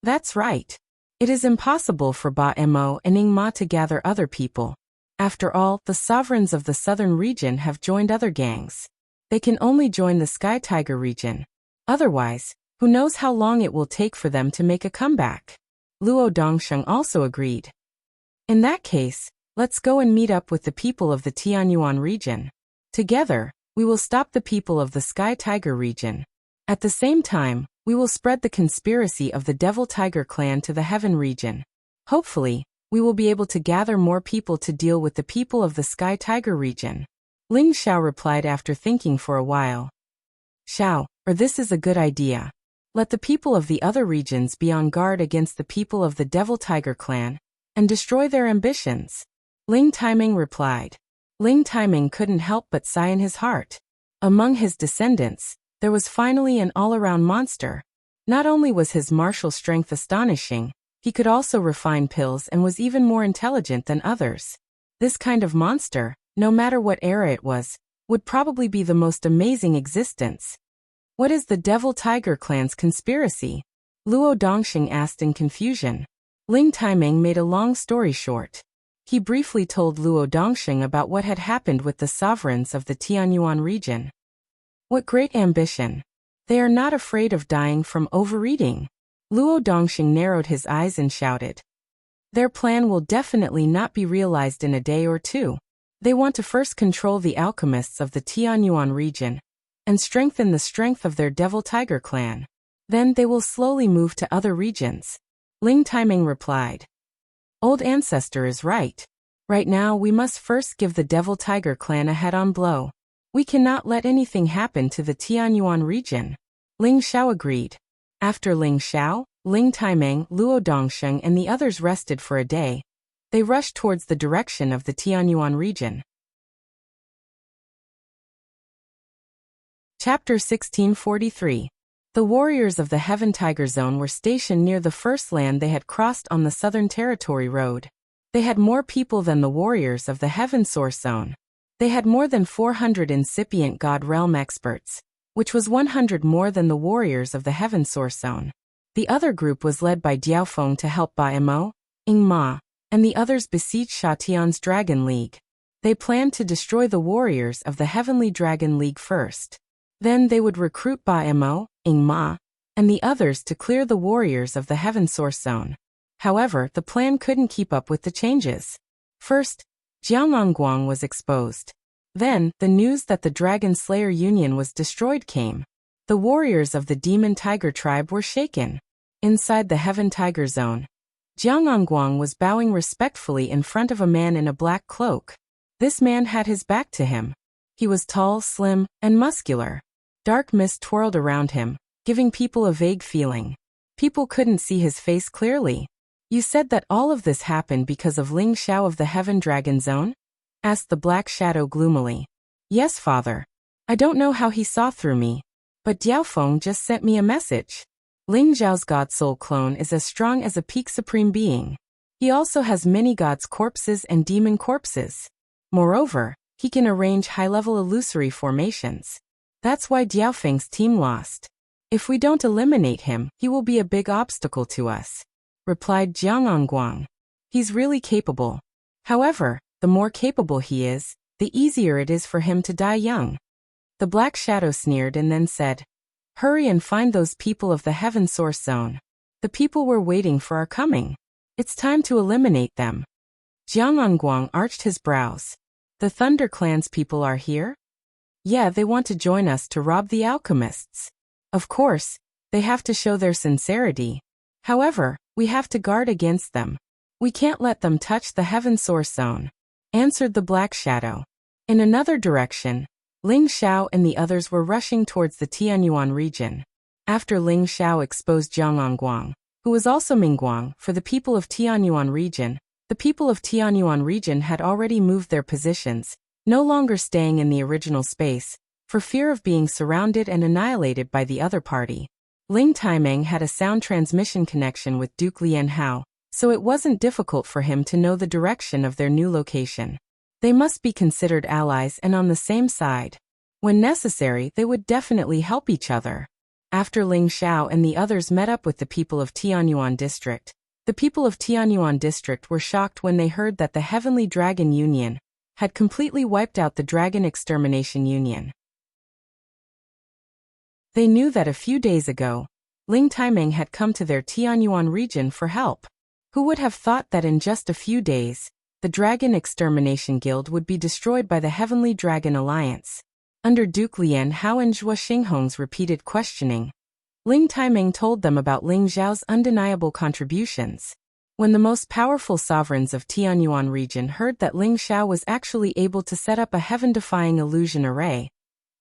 "That's right. It is impossible for Ba Mo and Ning Ma to gather other people. After all, the sovereigns of the southern region have joined other gangs. They can only join the Sky Tiger region. Otherwise, who knows how long it will take for them to make a comeback." Luo Dongsheng also agreed. "In that case, let's go and meet up with the people of the Tianyuan region. Together, we will stop the people of the Sky Tiger region. At the same time, we will spread the conspiracy of the Devil Tiger clan to the Heaven region. Hopefully, we will be able to gather more people to deal with the people of the Sky Tiger region." Ling Xiao replied after thinking for a while. "Xiao, this is a good idea. Let the people of the other regions be on guard against the people of the Devil Tiger clan, and destroy their ambitions." Ling Taimeng replied. Ling Taimeng couldn't help but sigh in his heart. Among his descendants, there was finally an all-around monster. Not only was his martial strength astonishing, he could also refine pills and was even more intelligent than others. This kind of monster, no matter what era it was, would probably be the most amazing existence. "What is the Devil Tiger clan's conspiracy?" Luo Dongsheng asked in confusion. Ling Taimeng made a long story short. He briefly told Luo Dongsheng about what had happened with the sovereigns of the Tianyuan region. "What great ambition! They are not afraid of dying from overeating." Luo Dongsheng narrowed his eyes and shouted. "Their plan will definitely not be realized in a day or two. They want to first control the alchemists of the Tianyuan region and strengthen the strength of their Devil Tiger clan. Then they will slowly move to other regions." Ling Taimeng replied. "Old ancestor is right. Right now we must first give the Devil Tiger clan a head-on blow. We cannot let anything happen to the Tianyuan region." Ling Xiao agreed. After Ling Xiao, Ling Taimeng, Luo Dongsheng and the others rested for a day, they rushed towards the direction of the Tianyuan region. Chapter 1643. The warriors of the Heaven Tiger Zone were stationed near the first land they had crossed on the Southern Territory Road. They had more people than the warriors of the Heaven Source Zone. They had more than 400 incipient God Realm experts, which was 100 more than the warriors of the Heaven Source Zone. The other group was led by Diaofeng to help Ba Mo, Ing Ma, and the others besieged Sha Tian's Dragon League. They planned to destroy the warriors of the Heavenly Dragon League first. Then they would recruit Ba Mo, Ing Ma, and the others to clear the warriors of the Heaven Source Zone. However, the plan couldn't keep up with the changes. First, Jianlongguang was exposed. Then, the news that the Dragon Slayer Union was destroyed came. The warriors of the Demon Tiger tribe were shaken. Inside the Heaven Tiger Zone, Jianlongguang was bowing respectfully in front of a man in a black cloak. This man had his back to him. He was tall, slim, and muscular. Dark mist twirled around him, giving people a vague feeling. People couldn't see his face clearly. "You said that all of this happened because of Ling Xiao of the Heaven Dragon Zone?" asked the Black Shadow gloomily. "Yes, father. I don't know how he saw through me, but Diaofeng just sent me a message. Ling Xiao's God Soul clone is as strong as a peak supreme being. He also has many gods' corpses and demon corpses. Moreover, he can arrange high-level illusory formations. That's why Diaofeng's team lost. If we don't eliminate him, he will be a big obstacle to us," replied Jianlongguang. "He's really capable. However, the more capable he is, the easier it is for him to die young." The Black Shadow sneered and then said, "Hurry and find those people of the Heaven Source Zone. The people were waiting for our coming. It's time to eliminate them." Jianlongguang arched his brows. "The Thunder Clan's people are here?" "Yeah, they want to join us to rob the alchemists. Of course, they have to show their sincerity. However, we have to guard against them. We can't let them touch the Heaven Source Zone," answered the Black Shadow. In another direction, Ling Xiao and the others were rushing towards the Tianyuan region. After Ling Xiao exposed Jianlongguang, who was also Mingguang, for the people of Tianyuan region, the people of Tianyuan region had already moved their positions, no longer staying in the original space, for fear of being surrounded and annihilated by the other party. Ling Taimeng had a sound transmission connection with Duke Lian Hao, so it wasn't difficult for him to know the direction of their new location. They must be considered allies and on the same side. When necessary, they would definitely help each other. After Ling Xiao and the others met up with the people of Tianyuan District, the people of Tianyuan District were shocked when they heard that the Heavenly Dragon Union had completely wiped out the Dragon Extermination Union. They knew that a few days ago, Ling Taimeng had come to their Tianyuan region for help. Who would have thought that in just a few days, the Dragon Extermination Guild would be destroyed by the Heavenly Dragon Alliance? Under Duke Lian Hao and Zhuo Xinghong's repeated questioning, Ling Taimeng told them about Ling Xiao's undeniable contributions. When the most powerful sovereigns of Tianyuan region heard that Ling Xiao was actually able to set up a heaven-defying illusion array,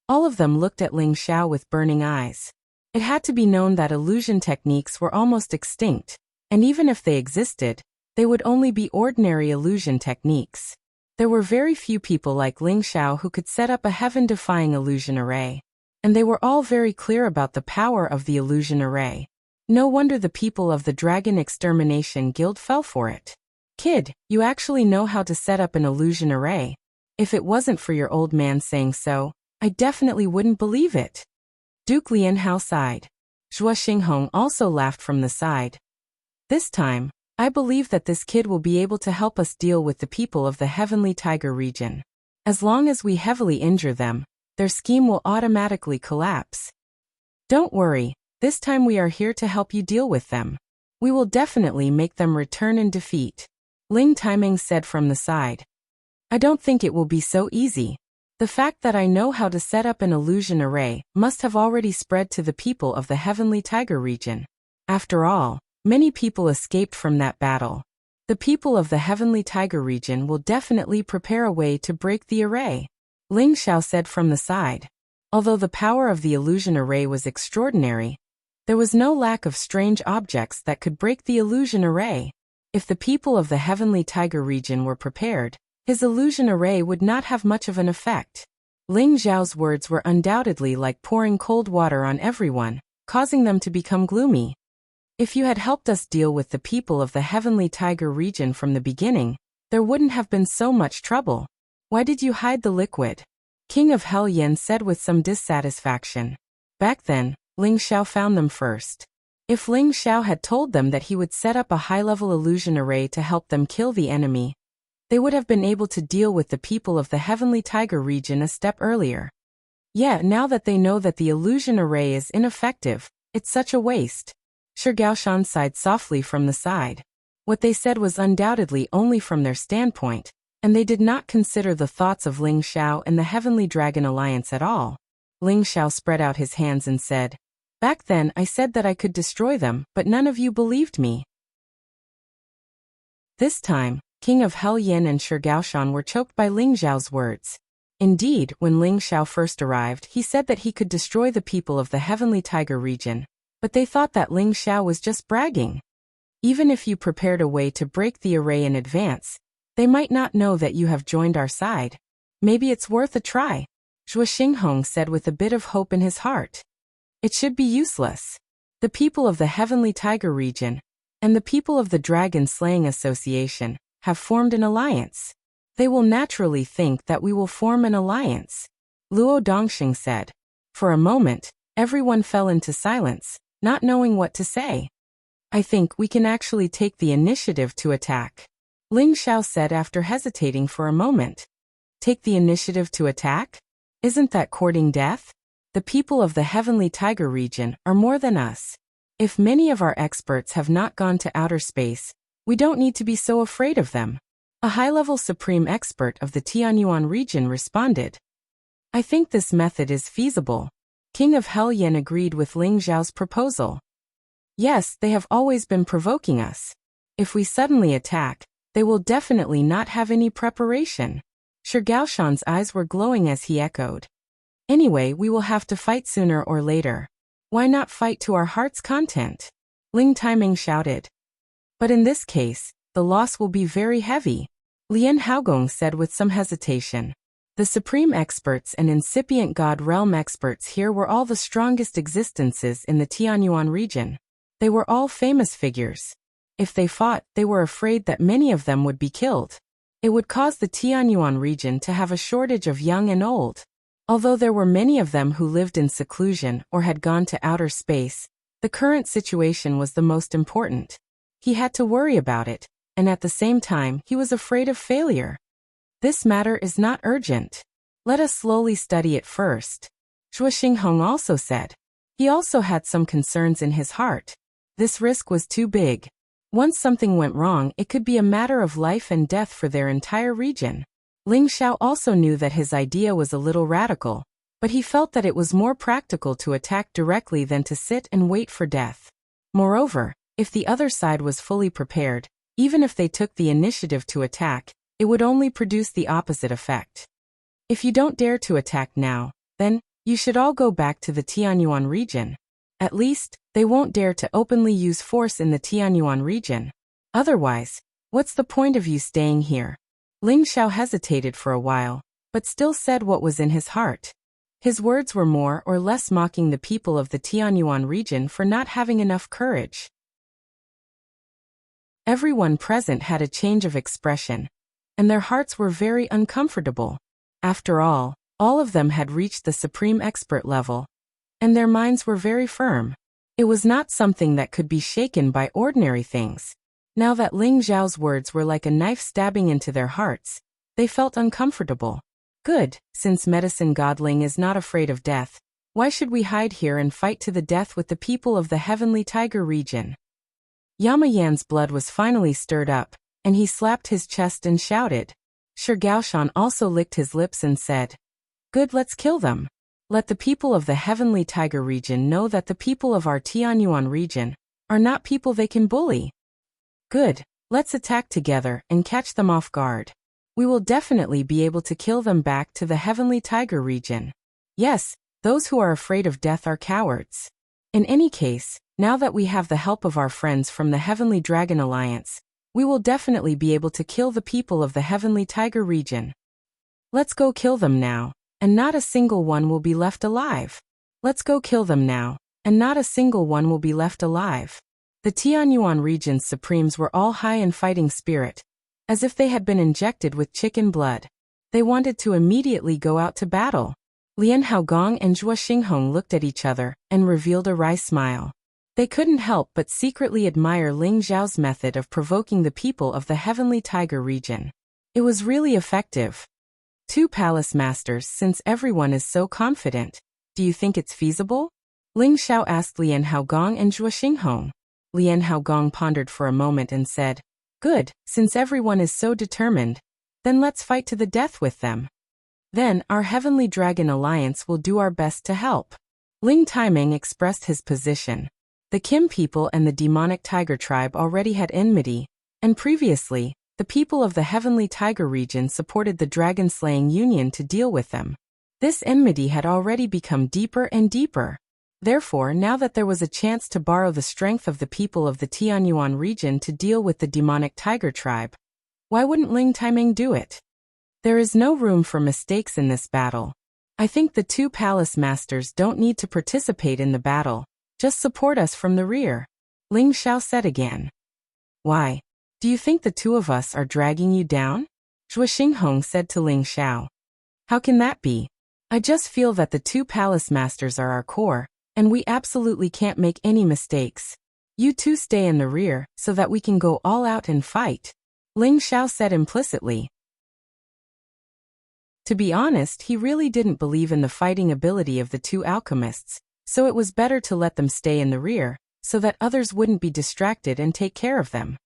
all of them looked at Ling Xiao with burning eyes. It had to be known that illusion techniques were almost extinct, and even if they existed, they would only be ordinary illusion techniques. There were very few people like Ling Xiao who could set up a heaven-defying illusion array, and they were all very clear about the power of the illusion array. No wonder the people of the Dragon Extermination Guild fell for it. "Kid, you actually know how to set up an illusion array. If it wasn't for your old man saying so, I definitely wouldn't believe it." Duke Lian Hao sighed. Zhuo Xinghong also laughed from the side. "This time, I believe that this kid will be able to help us deal with the people of the Heavenly Tiger region. As long as we heavily injure them, their scheme will automatically collapse. Don't worry, this time we are here to help you deal with them. We will definitely make them return in defeat," Ling Taimeng said from the side. "I don't think it will be so easy. The fact that I know how to set up an illusion array must have already spread to the people of the Heavenly Tiger region. After all, many people escaped from that battle. The people of the Heavenly Tiger region will definitely prepare a way to break the array," Ling Xiao said from the side. Although the power of the illusion array was extraordinary, there was no lack of strange objects that could break the illusion array. If the people of the Heavenly Tiger region were prepared, his illusion array would not have much of an effect. Ling Xiao's words were undoubtedly like pouring cold water on everyone, causing them to become gloomy. "If you had helped us deal with the people of the Heavenly Tiger region from the beginning, there wouldn't have been so much trouble. Why did you hide the liquid? King of Hell Yin said with some dissatisfaction. Back then, Ling Xiao found them first. If Ling Xiao had told them that he would set up a high-level illusion array to help them kill the enemy, they would have been able to deal with the people of the Heavenly Tiger region a step earlier. Yeah, now that they know that the illusion array is ineffective, it's such a waste. Shi Gaoshan sighed softly from the side. What they said was undoubtedly only from their standpoint, and they did not consider the thoughts of Ling Xiao and the Heavenly Dragon Alliance at all. Ling Xiao spread out his hands and said, Back then I said that I could destroy them, but none of you believed me. This time, King of Hell Yin and Shi Gaoshan were choked by Ling Xiao's words. Indeed, when Ling Xiao first arrived, he said that he could destroy the people of the Heavenly Tiger region, but they thought that Ling Xiao was just bragging. Even if you prepared a way to break the array in advance, they might not know that you have joined our side. Maybe it's worth a try, Zhuo Xinghong said with a bit of hope in his heart. It should be useless. The people of the Heavenly Tiger region, and the people of the Dragon Slaying Association, have formed an alliance. They will naturally think that we will form an alliance, Luo Dongxing said. For a moment, everyone fell into silence, not knowing what to say. I think we can actually take the initiative to attack, Ling Xiao said after hesitating for a moment. Take the initiative to attack? Isn't that courting death? The people of the Heavenly Tiger region are more than us. If many of our experts have not gone to outer space, we don't need to be so afraid of them. A high-level supreme expert of the Tianyuan region responded. I think this method is feasible. King of Hell Yin agreed with Ling Xiao's proposal. Yes, they have always been provoking us. If we suddenly attack, they will definitely not have any preparation. Shi Gaoshan's eyes were glowing as he echoed. Anyway, we will have to fight sooner or later. Why not fight to our heart's content? Ling Taiming shouted. But in this case, the loss will be very heavy, Lian Haogong said with some hesitation. The supreme experts and incipient God realm experts here were all the strongest existences in the Tianyuan region. They were all famous figures. If they fought, they were afraid that many of them would be killed. It would cause the Tianyuan region to have a shortage of young and old. Although there were many of them who lived in seclusion or had gone to outer space, the current situation was the most important. He had to worry about it, and at the same time he was afraid of failure. This matter is not urgent. Let us slowly study it first, Zhuo Xinghong also said. He also had some concerns in his heart. This risk was too big. Once something went wrong, it could be a matter of life and death for their entire region. Ling Xiao also knew that his idea was a little radical, but he felt that it was more practical to attack directly than to sit and wait for death. Moreover, if the other side was fully prepared, even if they took the initiative to attack, it would only produce the opposite effect. If you don't dare to attack now, then you should all go back to the Tianyuan region. At least, they won't dare to openly use force in the Tianyuan region. Otherwise, what's the point of you staying here? Ling Xiao hesitated for a while, but still said what was in his heart. His words were more or less mocking the people of the Tianyuan region for not having enough courage. Everyone present had a change of expression, and their hearts were very uncomfortable. After all of them had reached the supreme expert level, and their minds were very firm. It was not something that could be shaken by ordinary things. Now that Ling Xiao's words were like a knife stabbing into their hearts, they felt uncomfortable. Good, since medicine god Ling is not afraid of death, why should we hide here and fight to the death with the people of the Heavenly Tiger region? Yama Yan's blood was finally stirred up, and he slapped his chest and shouted. Shi Gaoshan also licked his lips and said, Good, let's kill them. Let the people of the Heavenly Tiger region know that the people of our Tianyuan region are not people they can bully. Good, let's attack together and catch them off guard. We will definitely be able to kill them back to the Heavenly Tiger region. Yes, those who are afraid of death are cowards. In any case, now that we have the help of our friends from the Heavenly Dragon Alliance, we will definitely be able to kill the people of the Heavenly Tiger region. Let's go kill them now, and not a single one will be left alive. Let's go kill them now, and not a single one will be left alive. The Tianyuan region's supremes were all high in fighting spirit, as if they had been injected with chicken blood. They wanted to immediately go out to battle. Lian Haogong and Zhuo Xinghong looked at each other and revealed a wry smile. They couldn't help but secretly admire Ling Zhao's method of provoking the people of the Heavenly Tiger region. It was really effective. 2 palace masters, since everyone is so confident, do you think it's feasible? Ling Xiao asked Lian Haogong and Zhuo Xinghong. Lian Haogong pondered for a moment and said, "Good, since everyone is so determined, then let's fight to the death with them. Then our Heavenly Dragon Alliance will do our best to help." Ling Taiming expressed his position. The Kim people and the demonic tiger tribe already had enmity, and previously, the people of the Heavenly Tiger region supported the dragon-slaying union to deal with them. This enmity had already become deeper and deeper. Therefore, now that there was a chance to borrow the strength of the people of the Tianyuan region to deal with the demonic tiger tribe, why wouldn't Ling Taiming do it? There is no room for mistakes in this battle. I think the 2 palace masters don't need to participate in the battle. Just support us from the rear, Ling Xiao said again. Why? Do you think the 2 of us are dragging you down? Zhuo Xinghong said to Ling Xiao. How can that be? I just feel that the 2 palace masters are our core, and we absolutely can't make any mistakes. You 2 stay in the rear, so that we can go all out and fight, Ling Xiao said implicitly. To be honest, he really didn't believe in the fighting ability of the 2 alchemists, so it was better to let them stay in the rear, so that others wouldn't be distracted and take care of them.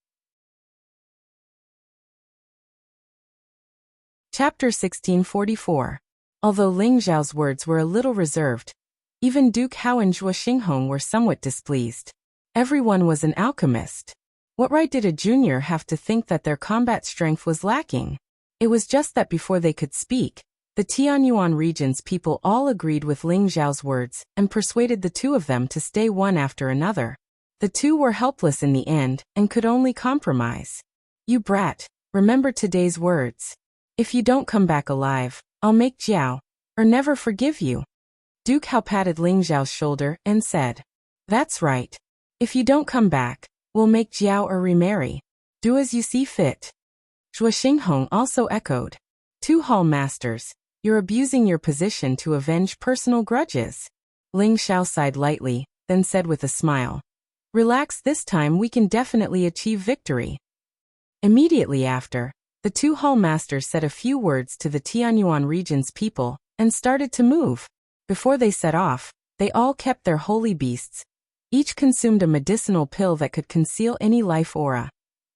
Chapter 1644. Although Ling Zhao's words were a little reserved, even Duke Hao and Zhuo Xinghong were somewhat displeased. Everyone was an alchemist. What right did a junior have to think that their combat strength was lacking? It was just that before they could speak, the Tianyuan region's people all agreed with Ling Zhao's words and persuaded the 2 of them to stay one after another. The 2 were helpless in the end and could only compromise. You brat, remember today's words. If you don't come back alive, I'll make Jiao, or never forgive you. Duke Hao patted Ling Zhao's shoulder and said, That's right. If you don't come back, we'll make Jiao or remarry. Do as you see fit. Zhuo Xinghong also echoed. 2 hall masters, you're abusing your position to avenge personal grudges. Ling Xiao sighed lightly, then said with a smile. Relax, this time we can definitely achieve victory. Immediately after, the 2 hall masters said a few words to the Tianyuan region's people and started to move. Before they set off, they all kept their holy beasts. Each consumed a medicinal pill that could conceal any life aura,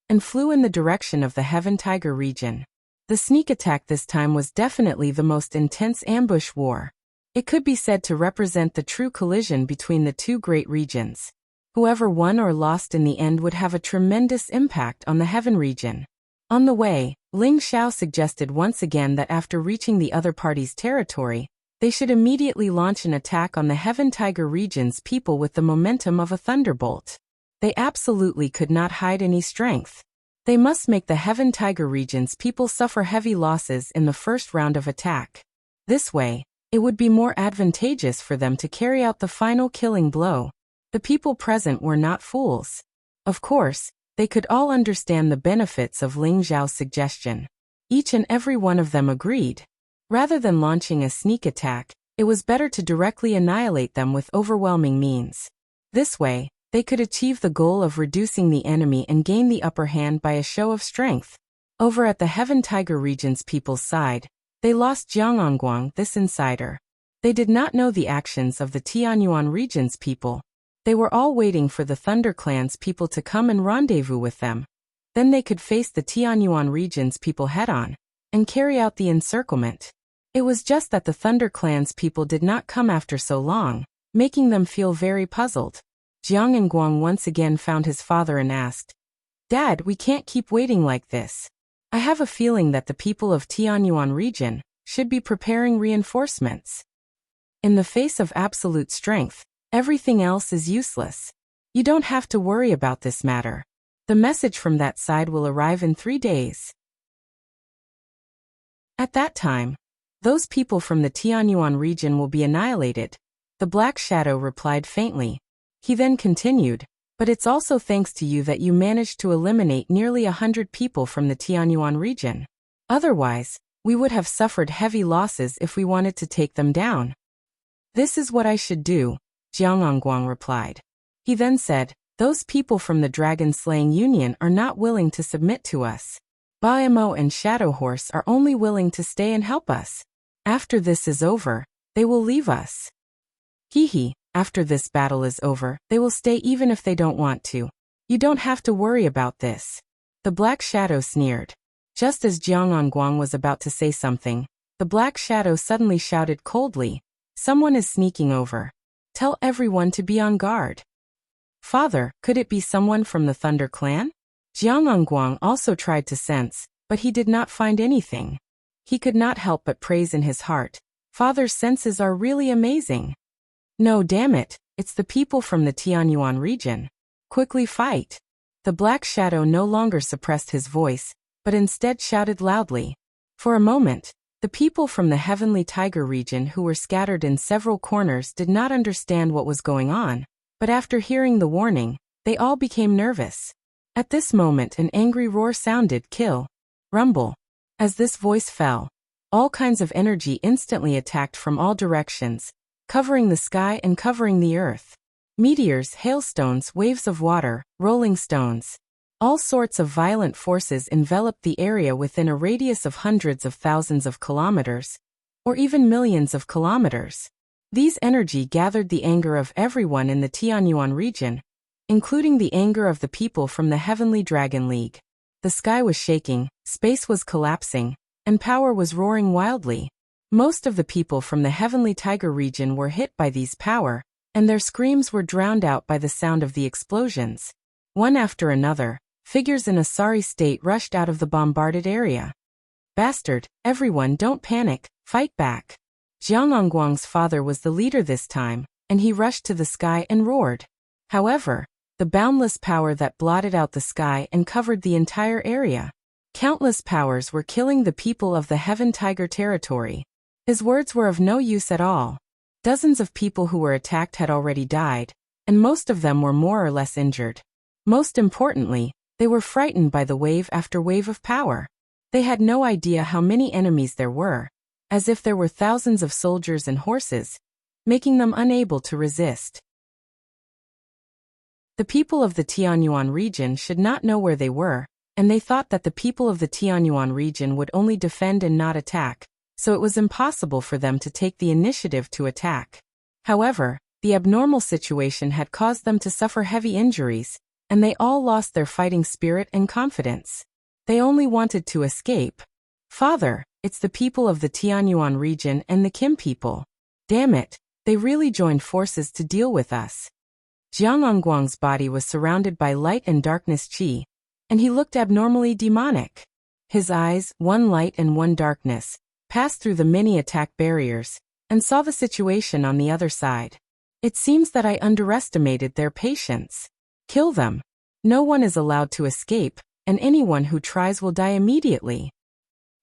and flew in the direction of the Heaven Tiger region. The sneak attack this time was definitely the most intense ambush war. It could be said to represent the true collision between the 2 great regions. Whoever won or lost in the end would have a tremendous impact on the Heaven region. On the way, Ling Xiao suggested once again that after reaching the other party's territory, they should immediately launch an attack on the Heaven Tiger region's people with the momentum of a thunderbolt. They absolutely could not hide any strength. They must make the Heaven Tiger region's people suffer heavy losses in the first round of attack. This way, it would be more advantageous for them to carry out the final killing blow. The people present were not fools. Of course, they could all understand the benefits of Ling Zhao's suggestion. Each and every one of them agreed. Rather than launching a sneak attack, it was better to directly annihilate them with overwhelming means. This way, they could achieve the goal of reducing the enemy and gain the upper hand by a show of strength. Over at the Heaven Tiger region's people's side, they lost Jiang Onguang, this insider. They did not know the actions of the Tianyuan region's people. They were all waiting for the Thunder Clan's people to come and rendezvous with them. Then they could face the Tianyuan region's people head-on and carry out the encirclement. It was just that the Thunder Clan's people did not come after so long, making them feel very puzzled. Jiang Onguang once again found his father and asked, Dad, we can't keep waiting like this. I have a feeling that the people of Tianyuan region should be preparing reinforcements. In the face of absolute strength, everything else is useless. You don't have to worry about this matter. The message from that side will arrive in 3 days. At that time, those people from the Tianyuan region will be annihilated, the Black Shadow replied faintly. He then continued, but it's also thanks to you that you managed to eliminate nearly 100 people from the Tianyuan region. Otherwise, We would have suffered heavy losses if we wanted to take them down. This is what I should do, Jiangangguang replied. He then said, those people from the dragon-slaying union are not willing to submit to us. Baimo and Shadow Horse are only willing to stay and help us. After this is over, they will leave us. Hehe, after this battle is over, they will stay even if they don't want to. You don't have to worry about this. The Black Shadow sneered. Just as Jiangangguang was about to say something, the Black Shadow suddenly shouted coldly, someone is sneaking over. Tell everyone to be on guard. Father, could it be someone from the Thunder Clan? Jiangangguang also tried to sense, but he did not find anything. He could not help but praise in his heart. Father's senses are really amazing. No, damn it, it's the people from the Tianyuan region. Quickly fight. The Black Shadow no longer suppressed his voice, but instead shouted loudly. For a moment, the people from the Heavenly Tiger region who were scattered in several corners did not understand what was going on, but after hearing the warning, they all became nervous. At this moment an angry roar sounded, kill. Rumble. As this voice fell, all kinds of energy instantly attacked from all directions, covering the sky and covering the earth. Meteors, hailstones, waves of water, rolling stones. All sorts of violent forces enveloped the area within a radius of hundreds of thousands of kilometers, or even millions of kilometers. These energy gathered the anger of everyone in the Tianyuan region, including the anger of the people from the Heavenly Dragon League. The sky was shaking, space was collapsing, and power was roaring wildly. Most of the people from the Heavenly Tiger region were hit by these power, and their screams were drowned out by the sound of the explosions. One after another, figures in a sorry state rushed out of the bombarded area. Bastard, everyone don't panic, fight back. Jiangangguang's father was the leader this time, and he rushed to the sky and roared. However, the boundless power that blotted out the sky and covered the entire area. Countless powers were killing the people of the Heaven Tiger territory. His words were of no use at all. Dozens of people who were attacked had already died, and most of them were more or less injured. Most importantly, they were frightened by the wave after wave of power. They had no idea how many enemies there were, as if there were thousands of soldiers and horses, making them unable to resist. The people of the Tianyuan region should not know where they were, and they thought that the people of the Tianyuan region would only defend and not attack, so it was impossible for them to take the initiative to attack. However, the abnormal situation had caused them to suffer heavy injuries, and they all lost their fighting spirit and confidence. They only wanted to escape. Father, it's the people of the Tianyuan region and the Kim people. Damn it, they really joined forces to deal with us. Jiangangguang's body was surrounded by light and darkness qi, and he looked abnormally demonic. His eyes, one light and one darkness, passed through the many attack barriers, and saw the situation on the other side. It seems that I underestimated their patience. Kill them. No one is allowed to escape, and anyone who tries will die immediately.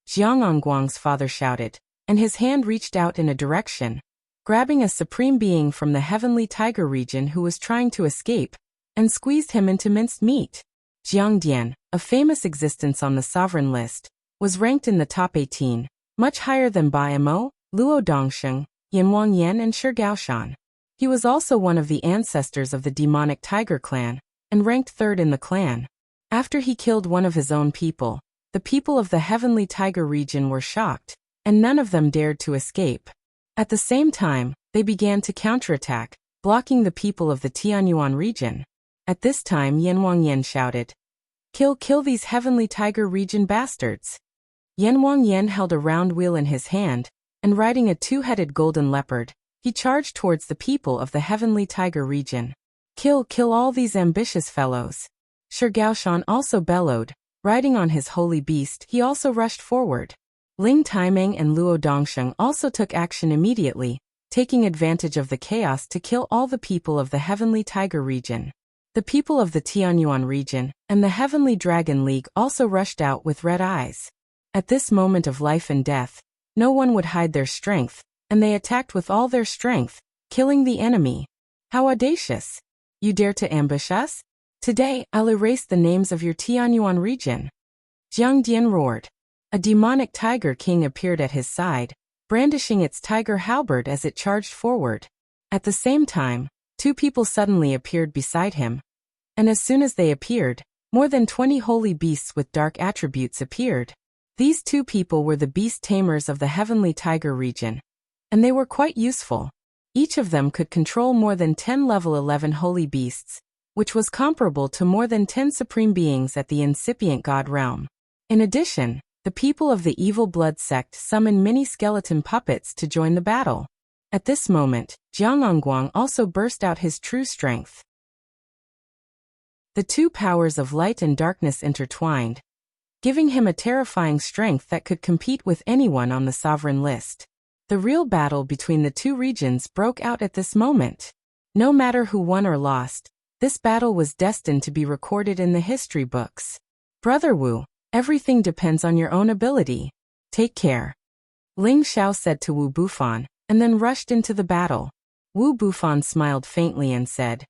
Jiangangguang's father shouted, and his hand reached out in a direction, grabbing a supreme being from the Heavenly Tiger region who was trying to escape, and squeezed him into minced meat. Jiang Dian, a famous existence on the sovereign list, was ranked in the top 18, much higher than Baimo, Luo Dongsheng, Yanwang Yan and Shi Gaoshan. He was also one of the ancestors of the demonic tiger clan, and ranked third in the clan. After he killed one of his own people, the people of the Heavenly Tiger region were shocked, and none of them dared to escape. At the same time, they began to counterattack, blocking the people of the Tianyuan region. At this time Yanwang Yan shouted, kill these Heavenly Tiger region bastards. Yanwang Yan held a round wheel in his hand, and riding a two-headed golden leopard, he charged towards the people of the Heavenly Tiger region. Kill all these ambitious fellows. Shi Gaoshan also bellowed. Riding on his holy beast, he also rushed forward. Ling Taimeng and Luo Dongsheng also took action immediately, taking advantage of the chaos to kill all the people of the Heavenly Tiger region. The people of the Tianyuan region and the Heavenly Dragon League also rushed out with red eyes. At this moment of life and death, no one would hide their strength, and they attacked with all their strength, killing the enemy. How audacious! You dare to ambush us? Today, I'll erase the names of your Tianyuan region. Jiang Dian roared. A demonic tiger king appeared at his side, brandishing its tiger halberd as it charged forward. At the same time, two people suddenly appeared beside him. And as soon as they appeared, more than 20 holy beasts with dark attributes appeared. These two people were the beast tamers of the heavenly tiger region. And they were quite useful. Each of them could control more than 10 level 11 holy beasts, which was comparable to more than 10 supreme beings at the incipient god realm. In addition, the people of the evil blood sect summoned many skeleton puppets to join the battle. At this moment, Jiangangguang also burst out his true strength. The two powers of light and darkness intertwined, giving him a terrifying strength that could compete with anyone on the sovereign list. The real battle between the two regions broke out at this moment. No matter who won or lost, this battle was destined to be recorded in the history books. Brother Wu, everything depends on your own ability. Take care. Ling Xiao said to Wu Bufan, and then rushed into the battle. Wu Bufan smiled faintly and said,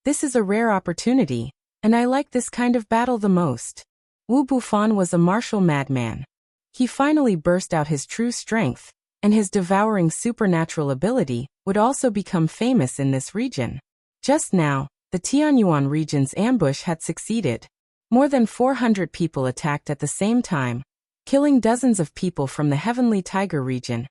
"This is a rare opportunity, and I like this kind of battle the most." Wu Bufan was a martial madman. He finally burst out his true strength, and his devouring supernatural ability would also become famous in this region. Just now, the Tianyuan region's ambush had succeeded. More than 400 people attacked at the same time, killing dozens of people from the Heavenly Tiger region,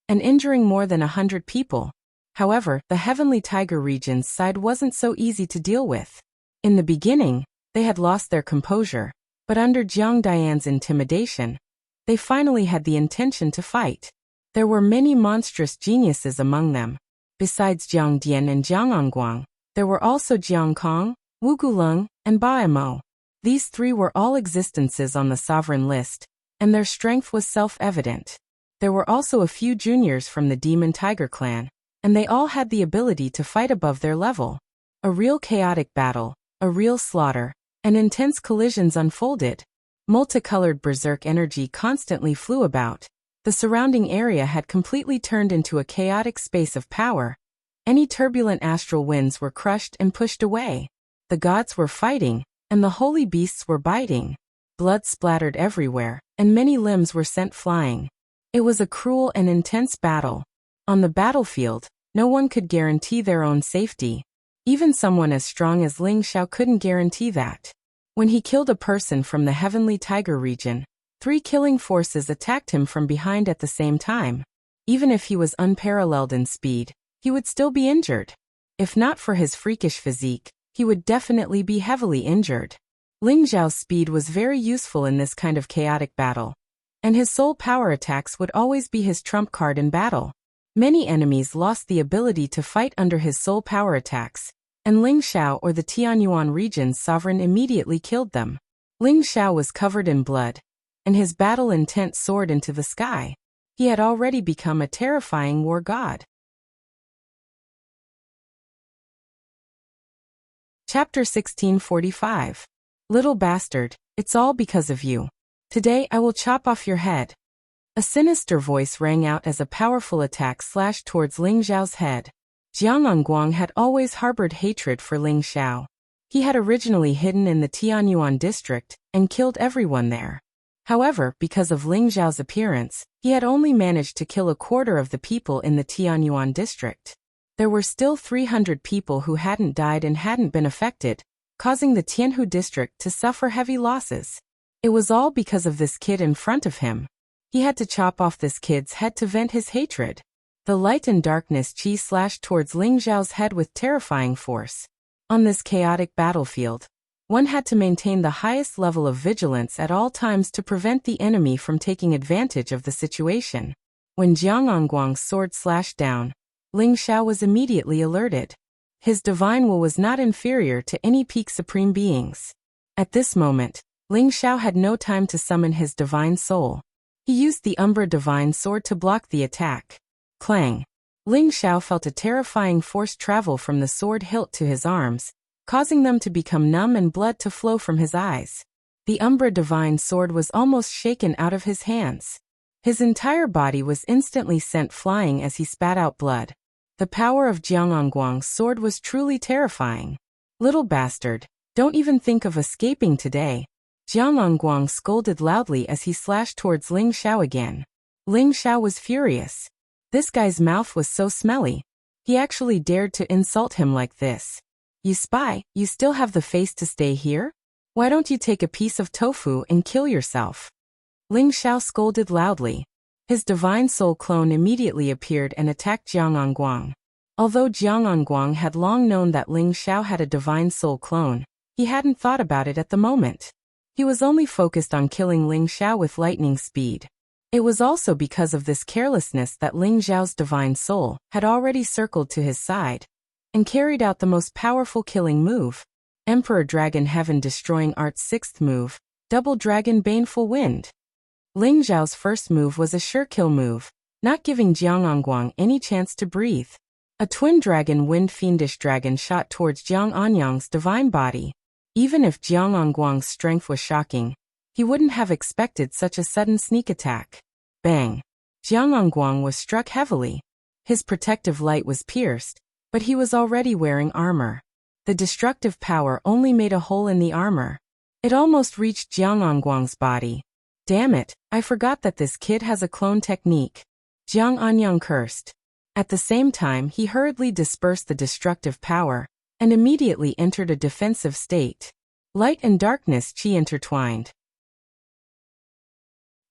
and injuring more than 100 people. However, the Heavenly Tiger region's side wasn't so easy to deal with. In the beginning, they had lost their composure, but under Jiang Dian's intimidation, they finally had the intention to fight. There were many monstrous geniuses among them. Besides Jiang Dian and Jiangangguang, there were also Jiang Kong, Wu Guleng, and Ba Mo. These three were all existences on the sovereign list, and their strength was self-evident. There were also a few juniors from the Demon Tiger clan, and they all had the ability to fight above their level. A real chaotic battle, a real slaughter, and intense collisions unfolded. Multicolored berserk energy constantly flew about. The surrounding area had completely turned into a chaotic space of power. Any turbulent astral winds were crushed and pushed away. The gods were fighting, and the holy beasts were biting. Blood splattered everywhere, and many limbs were sent flying. It was a cruel and intense battle. On the battlefield, no one could guarantee their own safety. Even someone as strong as Ling Xiao couldn't guarantee that. When he killed a person from the Heavenly Tiger region, 3 killing forces attacked him from behind at the same time. Even if he was unparalleled in speed, he would still be injured. If not for his freakish physique, he would definitely be heavily injured. Ling Xiao's speed was very useful in this kind of chaotic battle, and his soul power attacks would always be his trump card in battle. Many enemies lost the ability to fight under his soul power attacks, and Ling Xiao or the Tianyuan region's sovereign immediately killed them. Ling Xiao was covered in blood, and his battle intent soared into the sky. He had already become a terrifying war god. Chapter 1645. Little bastard, it's all because of you. Today I will chop off your head. A sinister voice rang out as a powerful attack slashed towards Ling Xiao's head. Jiangangguang had always harbored hatred for Ling Xiao. He had originally hidden in the Tianyuan district and killed everyone there. However, because of Ling Xiao's appearance, he had only managed to kill a quarter of the people in the Tianyuan district. There were still 300 people who hadn't died and hadn't been affected, causing the Tianhu district to suffer heavy losses. It was all because of this kid in front of him. He had to chop off this kid's head to vent his hatred. The light and darkness chi slashed towards Ling Xiao's head with terrifying force. On this chaotic battlefield, one had to maintain the highest level of vigilance at all times to prevent the enemy from taking advantage of the situation. When Jiangangguang's sword slashed down, Ling Xiao was immediately alerted. His divine will was not inferior to any peak supreme beings. At this moment, Ling Xiao had no time to summon his divine soul. He used the Umbra divine sword to block the attack. Clang! Ling Xiao felt a terrifying force travel from the sword hilt to his arms, causing them to become numb and blood to flow from his eyes. The Umbra divine sword was almost shaken out of his hands. His entire body was instantly sent flying as he spat out blood. The power of Jiangangguang's sword was truly terrifying. Little bastard, don't even think of escaping today. Jiang Anguang scolded loudly as he slashed towards Ling Xiao again. Ling Xiao was furious. This guy's mouth was so smelly. He actually dared to insult him like this. You spy, you still have the face to stay here? Why don't you take a piece of tofu and kill yourself? Ling Xiao scolded loudly. His divine soul clone immediately appeared and attacked Jiang Anguang. Although Jiang Anguang had long known that Ling Xiao had a divine soul clone, he hadn't thought about it at the moment. He was only focused on killing Ling Xiao with lightning speed. It was also because of this carelessness that Ling Xiao's divine soul had already circled to his side and carried out the most powerful killing move, Emperor Dragon Heaven Destroying Art's 6th move, Double Dragon Baneful Wind. Ling Xiao's first move was a sure kill move, not giving Jiang Anguang any chance to breathe. A twin dragon wind fiendish dragon shot towards Jiang Anyang's divine body. Even if Jiang Anguang's strength was shocking, he wouldn't have expected such a sudden sneak attack. Bang! Jiang Anguang was struck heavily. His protective light was pierced, but he was already wearing armor. The destructive power only made a hole in the armor. It almost reached Jiang Anguang's body. Damn it, I forgot that this kid has a clone technique. Jiang Anyang cursed. At the same time, he hurriedly dispersed the destructive power and immediately entered a defensive state. Light and darkness chi intertwined.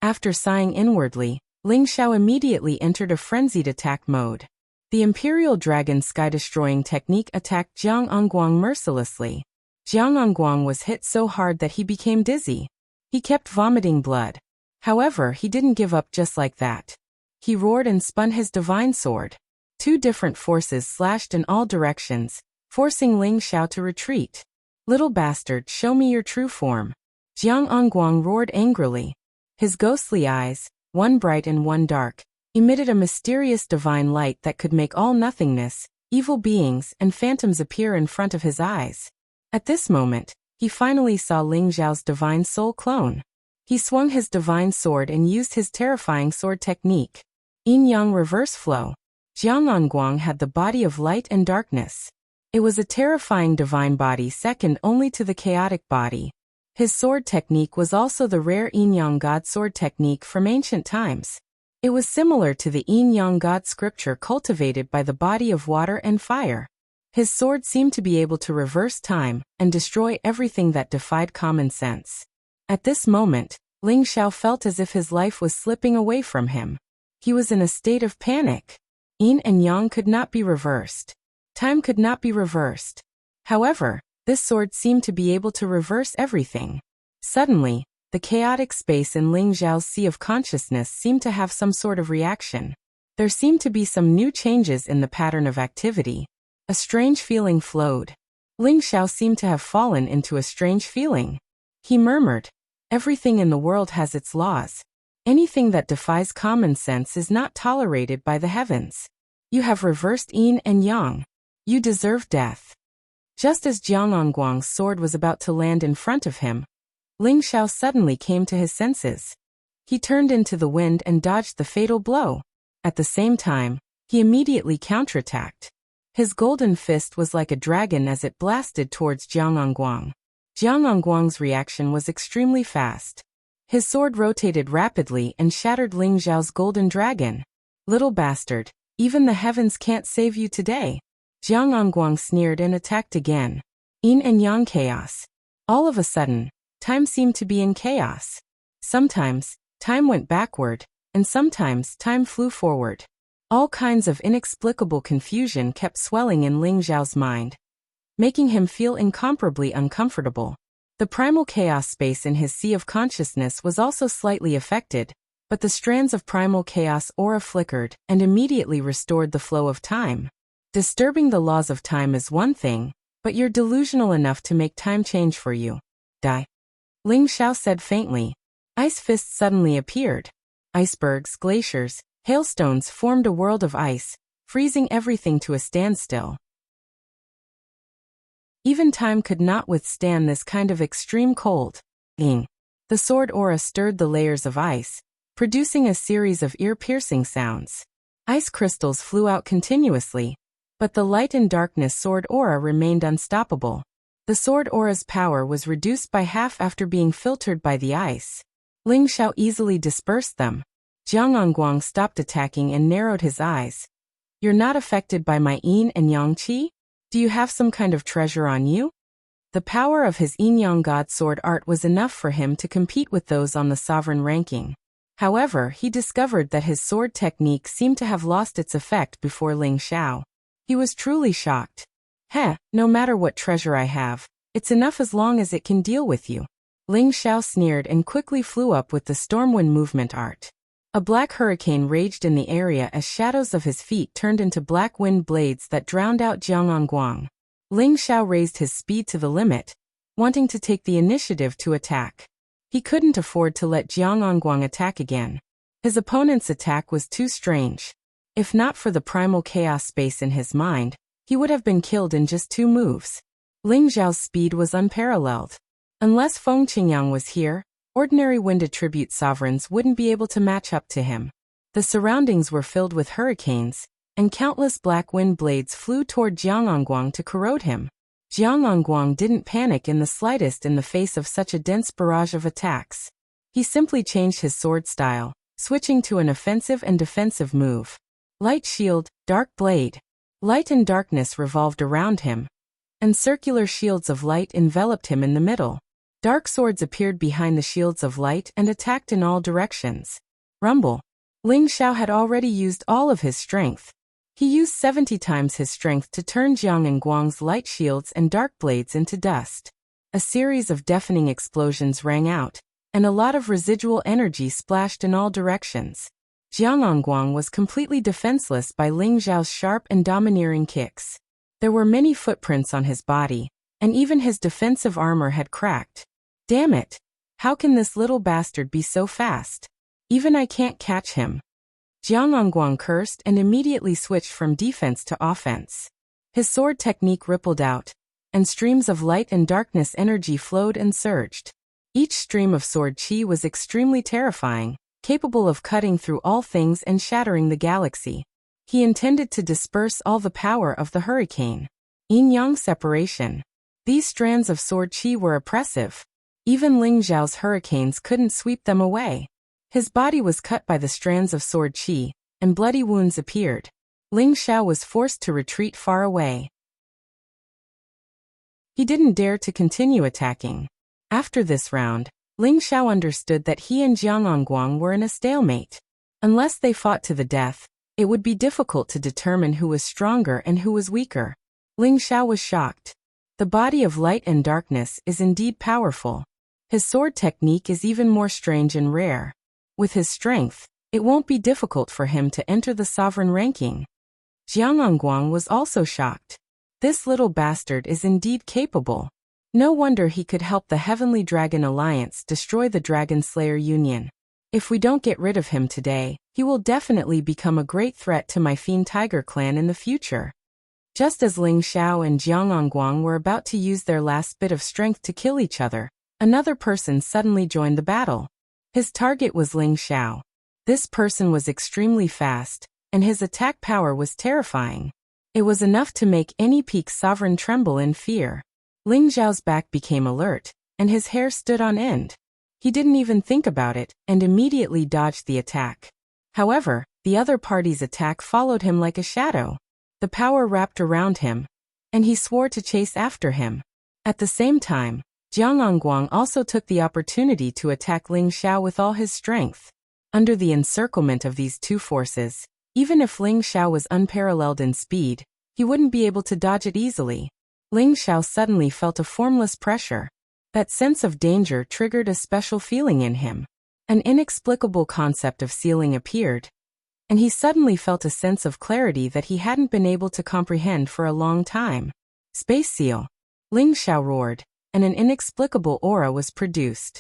After sighing inwardly, Ling Xiao immediately entered a frenzied attack mode. The Imperial Dragon Sky-Destroying Technique attacked Jiang Anguang mercilessly. Jiang Anguang was hit so hard that he became dizzy. He kept vomiting blood. However, he didn't give up just like that. He roared and spun his divine sword. Two different forces slashed in all directions, forcing Ling Xiao to retreat. Little bastard, show me your true form. Jiang Anguang roared angrily. His ghostly eyes, one bright and one dark, emitted a mysterious divine light that could make all nothingness, evil beings, and phantoms appear in front of his eyes. At this moment, he finally saw Ling Xiao's divine soul clone. He swung his divine sword and used his terrifying sword technique. Yin-yang reverse flow. Jiang Anguang had the body of light and darkness. It was a terrifying divine body second only to the chaotic body. His sword technique was also the rare Yin-yang God sword technique from ancient times. It was similar to the Yin-yang God scripture cultivated by the body of water and fire. His sword seemed to be able to reverse time and destroy everything that defied common sense. At this moment, Ling Xiao felt as if his life was slipping away from him. He was in a state of panic. Yin and yang could not be reversed. Time could not be reversed. However, this sword seemed to be able to reverse everything. Suddenly, the chaotic space in Ling Xiao's sea of consciousness seemed to have some sort of reaction. There seemed to be some new changes in the pattern of activity. A strange feeling flowed. Ling Xiao seemed to have fallen into a strange feeling. He murmured, "Everything in the world has its laws. Anything that defies common sense is not tolerated by the heavens. You have reversed yin and yang. You deserve death." Just as Jiang Anguang's sword was about to land in front of him, Ling Xiao suddenly came to his senses. He turned into the wind and dodged the fatal blow. At the same time, he immediately counterattacked. His golden fist was like a dragon as it blasted towards Jiang Anguang. Jiang Anguang's reaction was extremely fast. His sword rotated rapidly and shattered Ling Xiao's golden dragon. "Little bastard, even the heavens can't save you today." Jiang Anguang sneered and attacked again. Yin and yang chaos. All of a sudden, time seemed to be in chaos. Sometimes, time went backward, and sometimes time flew forward. All kinds of inexplicable confusion kept swelling in Ling Xiao's mind, making him feel incomparably uncomfortable. The primal chaos space in his sea of consciousness was also slightly affected, but the strands of primal chaos aura flickered and immediately restored the flow of time. Disturbing the laws of time is one thing, but you're delusional enough to make time change for you. Die. Ling Xiao said faintly. Ice fists suddenly appeared. Icebergs, glaciers, hailstones formed a world of ice, freezing everything to a standstill. Even time could not withstand this kind of extreme cold. Ing. The sword aura stirred the layers of ice, producing a series of ear-piercing sounds. Ice crystals flew out continuously, but the light and darkness sword aura remained unstoppable. The The sword aura's power was reduced by half after being filtered by the ice. Ling Xiao easily dispersed them. Jiang Anguang stopped attacking and narrowed his eyes. You're not affected by my yin and yang qi? Do you have some kind of treasure on you? The power of his yin-yang god sword art was enough for him to compete with those on the sovereign ranking. However, he discovered that his sword technique seemed to have lost its effect before Ling Xiao. He was truly shocked. No matter what treasure I have, it's enough as long as it can deal with you. Ling Xiao sneered and quickly flew up with the stormwind movement art. A black hurricane raged in the area as shadows of his feet turned into black wind blades that drowned out Jiang Anguang. Ling Xiao raised his speed to the limit, wanting to take the initiative to attack. He couldn't afford to let Jiang Anguang attack again. His opponent's attack was too strange. If not for the primal chaos space in his mind, he would have been killed in just 2 moves. Ling Xiao's speed was unparalleled. Unless Feng Qingyang was here, ordinary wind attribute sovereigns wouldn't be able to match up to him. The surroundings were filled with hurricanes, and countless black wind blades flew toward Jiang Anguang to corrode him. Jiang Anguang didn't panic in the slightest in the face of such a dense barrage of attacks. He simply changed his sword style, switching to an offensive and defensive move. Light shield, dark blade. Light and darkness revolved around him, and circular shields of light enveloped him in the middle. Dark swords appeared behind the shields of light and attacked in all directions. Rumble. Ling Xiao had already used all of his strength. He used 70 times his strength to turn Jiang Anguang's light shields and dark blades into dust. A series of deafening explosions rang out, and a lot of residual energy splashed in all directions. Jiang Anguang was completely defenseless by Ling Xiao's sharp and domineering kicks. There were many footprints on his body, and even his defensive armor had cracked. Damn it! How can this little bastard be so fast? Even I can't catch him. Jiang Anguang cursed and immediately switched from defense to offense. His sword technique rippled out, and streams of light and darkness energy flowed and surged. Each stream of sword chi was extremely terrifying, capable of cutting through all things and shattering the galaxy. He intended to disperse all the power of the hurricane. Yin-yang separation. These strands of sword chi were oppressive. Even Ling Xiao's hurricanes couldn't sweep them away. His body was cut by the strands of sword chi, and bloody wounds appeared. Ling Xiao was forced to retreat far away. He didn't dare to continue attacking. After this round, Ling Xiao understood that he and Jiang Anguang were in a stalemate. Unless they fought to the death, it would be difficult to determine who was stronger and who was weaker. Ling Xiao was shocked. The body of light and darkness is indeed powerful. His sword technique is even more strange and rare. With his strength, it won't be difficult for him to enter the sovereign ranking. Jiang Anguang was also shocked. This little bastard is indeed capable. No wonder he could help the Heavenly Dragon Alliance destroy the Dragon Slayer Union. If we don't get rid of him today, he will definitely become a great threat to my Fiend Tiger clan in the future. Just as Ling Xiao and Jiang Anguang were about to use their last bit of strength to kill each other, another person suddenly joined the battle. His target was Ling Xiao. This person was extremely fast, and his attack power was terrifying. It was enough to make any peak sovereign tremble in fear. Ling Xiao's back became alert, and his hair stood on end. He didn't even think about it, and immediately dodged the attack. However, the other party's attack followed him like a shadow. The power wrapped around him, and he swore to chase after him. At the same time, Jiang Anguang also took the opportunity to attack Ling Xiao with all his strength. Under the encirclement of these two forces, even if Ling Xiao was unparalleled in speed, he wouldn't be able to dodge it easily. Ling Xiao suddenly felt a formless pressure. That sense of danger triggered a special feeling in him. An inexplicable concept of sealing appeared, and he suddenly felt a sense of clarity that he hadn't been able to comprehend for a long time. Space seal. Ling Xiao roared, and an inexplicable aura was produced.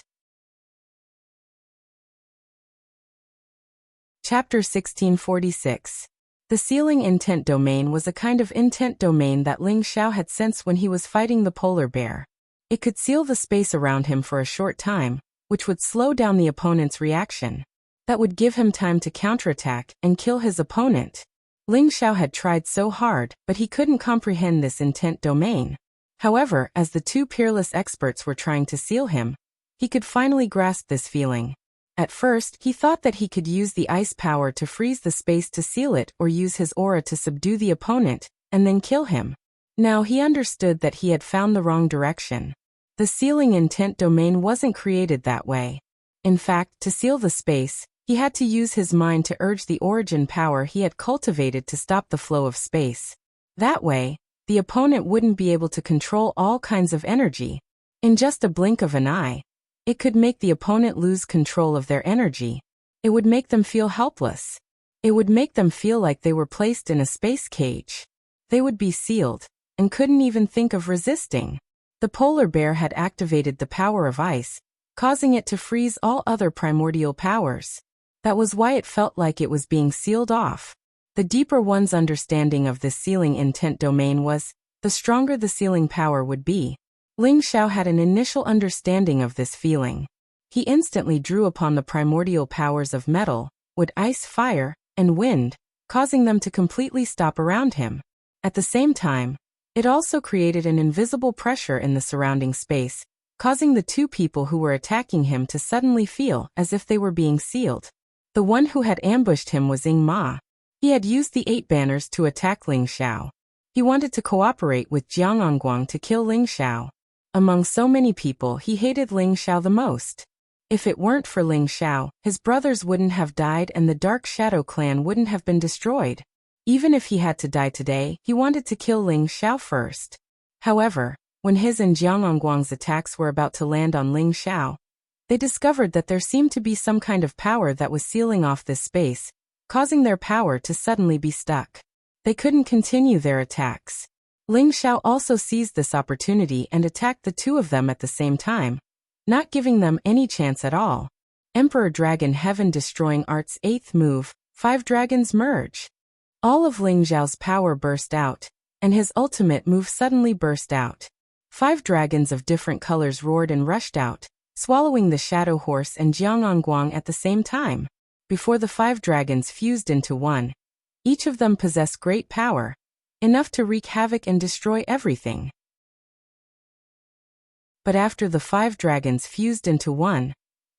Chapter 1646. The sealing intent domain was a kind of intent domain that Ling Xiao had sensed when he was fighting the polar bear. It could seal the space around him for a short time, which would slow down the opponent's reaction. That would give him time to counterattack and kill his opponent. Ling Xiao had tried so hard, but he couldn't comprehend this intent domain. However, as the two peerless experts were trying to seal him, he could finally grasp this feeling. At first, he thought that he could use the ice power to freeze the space to seal it or use his aura to subdue the opponent, and then kill him. Now he understood that he had found the wrong direction. The sealing intent domain wasn't created that way. In fact, to seal the space, he had to use his mind to urge the origin power he had cultivated to stop the flow of space. That way, the opponent wouldn't be able to control all kinds of energy. In just a blink of an eye, it could make the opponent lose control of their energy. It would make them feel helpless. It would make them feel like they were placed in a space cage. They would be sealed, and couldn't even think of resisting. The polar bear had activated the power of ice, causing it to freeze all other primordial powers. That was why it felt like it was being sealed off. The deeper one's understanding of this sealing intent domain was, the stronger the sealing power would be. Ling Xiao had an initial understanding of this feeling. He instantly drew upon the primordial powers of metal, wood, ice, fire, and wind, causing them to completely stop around him. At the same time, it also created an invisible pressure in the surrounding space, causing the two people who were attacking him to suddenly feel as if they were being sealed. The one who had ambushed him was Ying Ma. He had used the 8 banners to attack Ling Xiao. He wanted to cooperate with Jiang Angguang to kill Ling Xiao. Among so many people, he hated Ling Xiao the most. If it weren't for Ling Xiao, his brothers wouldn't have died and the Dark Shadow clan wouldn't have been destroyed. Even if he had to die today, he wanted to kill Ling Xiao first. However, when his and Jiang Angguang's attacks were about to land on Ling Xiao, they discovered that there seemed to be some kind of power that was sealing off this space, causing their power to suddenly be stuck. They couldn't continue their attacks. Ling Xiao also seized this opportunity and attacked the two of them at the same time, not giving them any chance at all. Emperor Dragon Heaven Destroying Art's 8th move, 5 dragons merge. All of Ling Xiao's power burst out, and his ultimate move suddenly burst out. 5 dragons of different colors roared and rushed out, swallowing the Shadow Horse and Jiang Angguang at the same time. Before the 5 dragons fused into one, each of them possessed great power, enough to wreak havoc and destroy everything. But after the 5 dragons fused into one,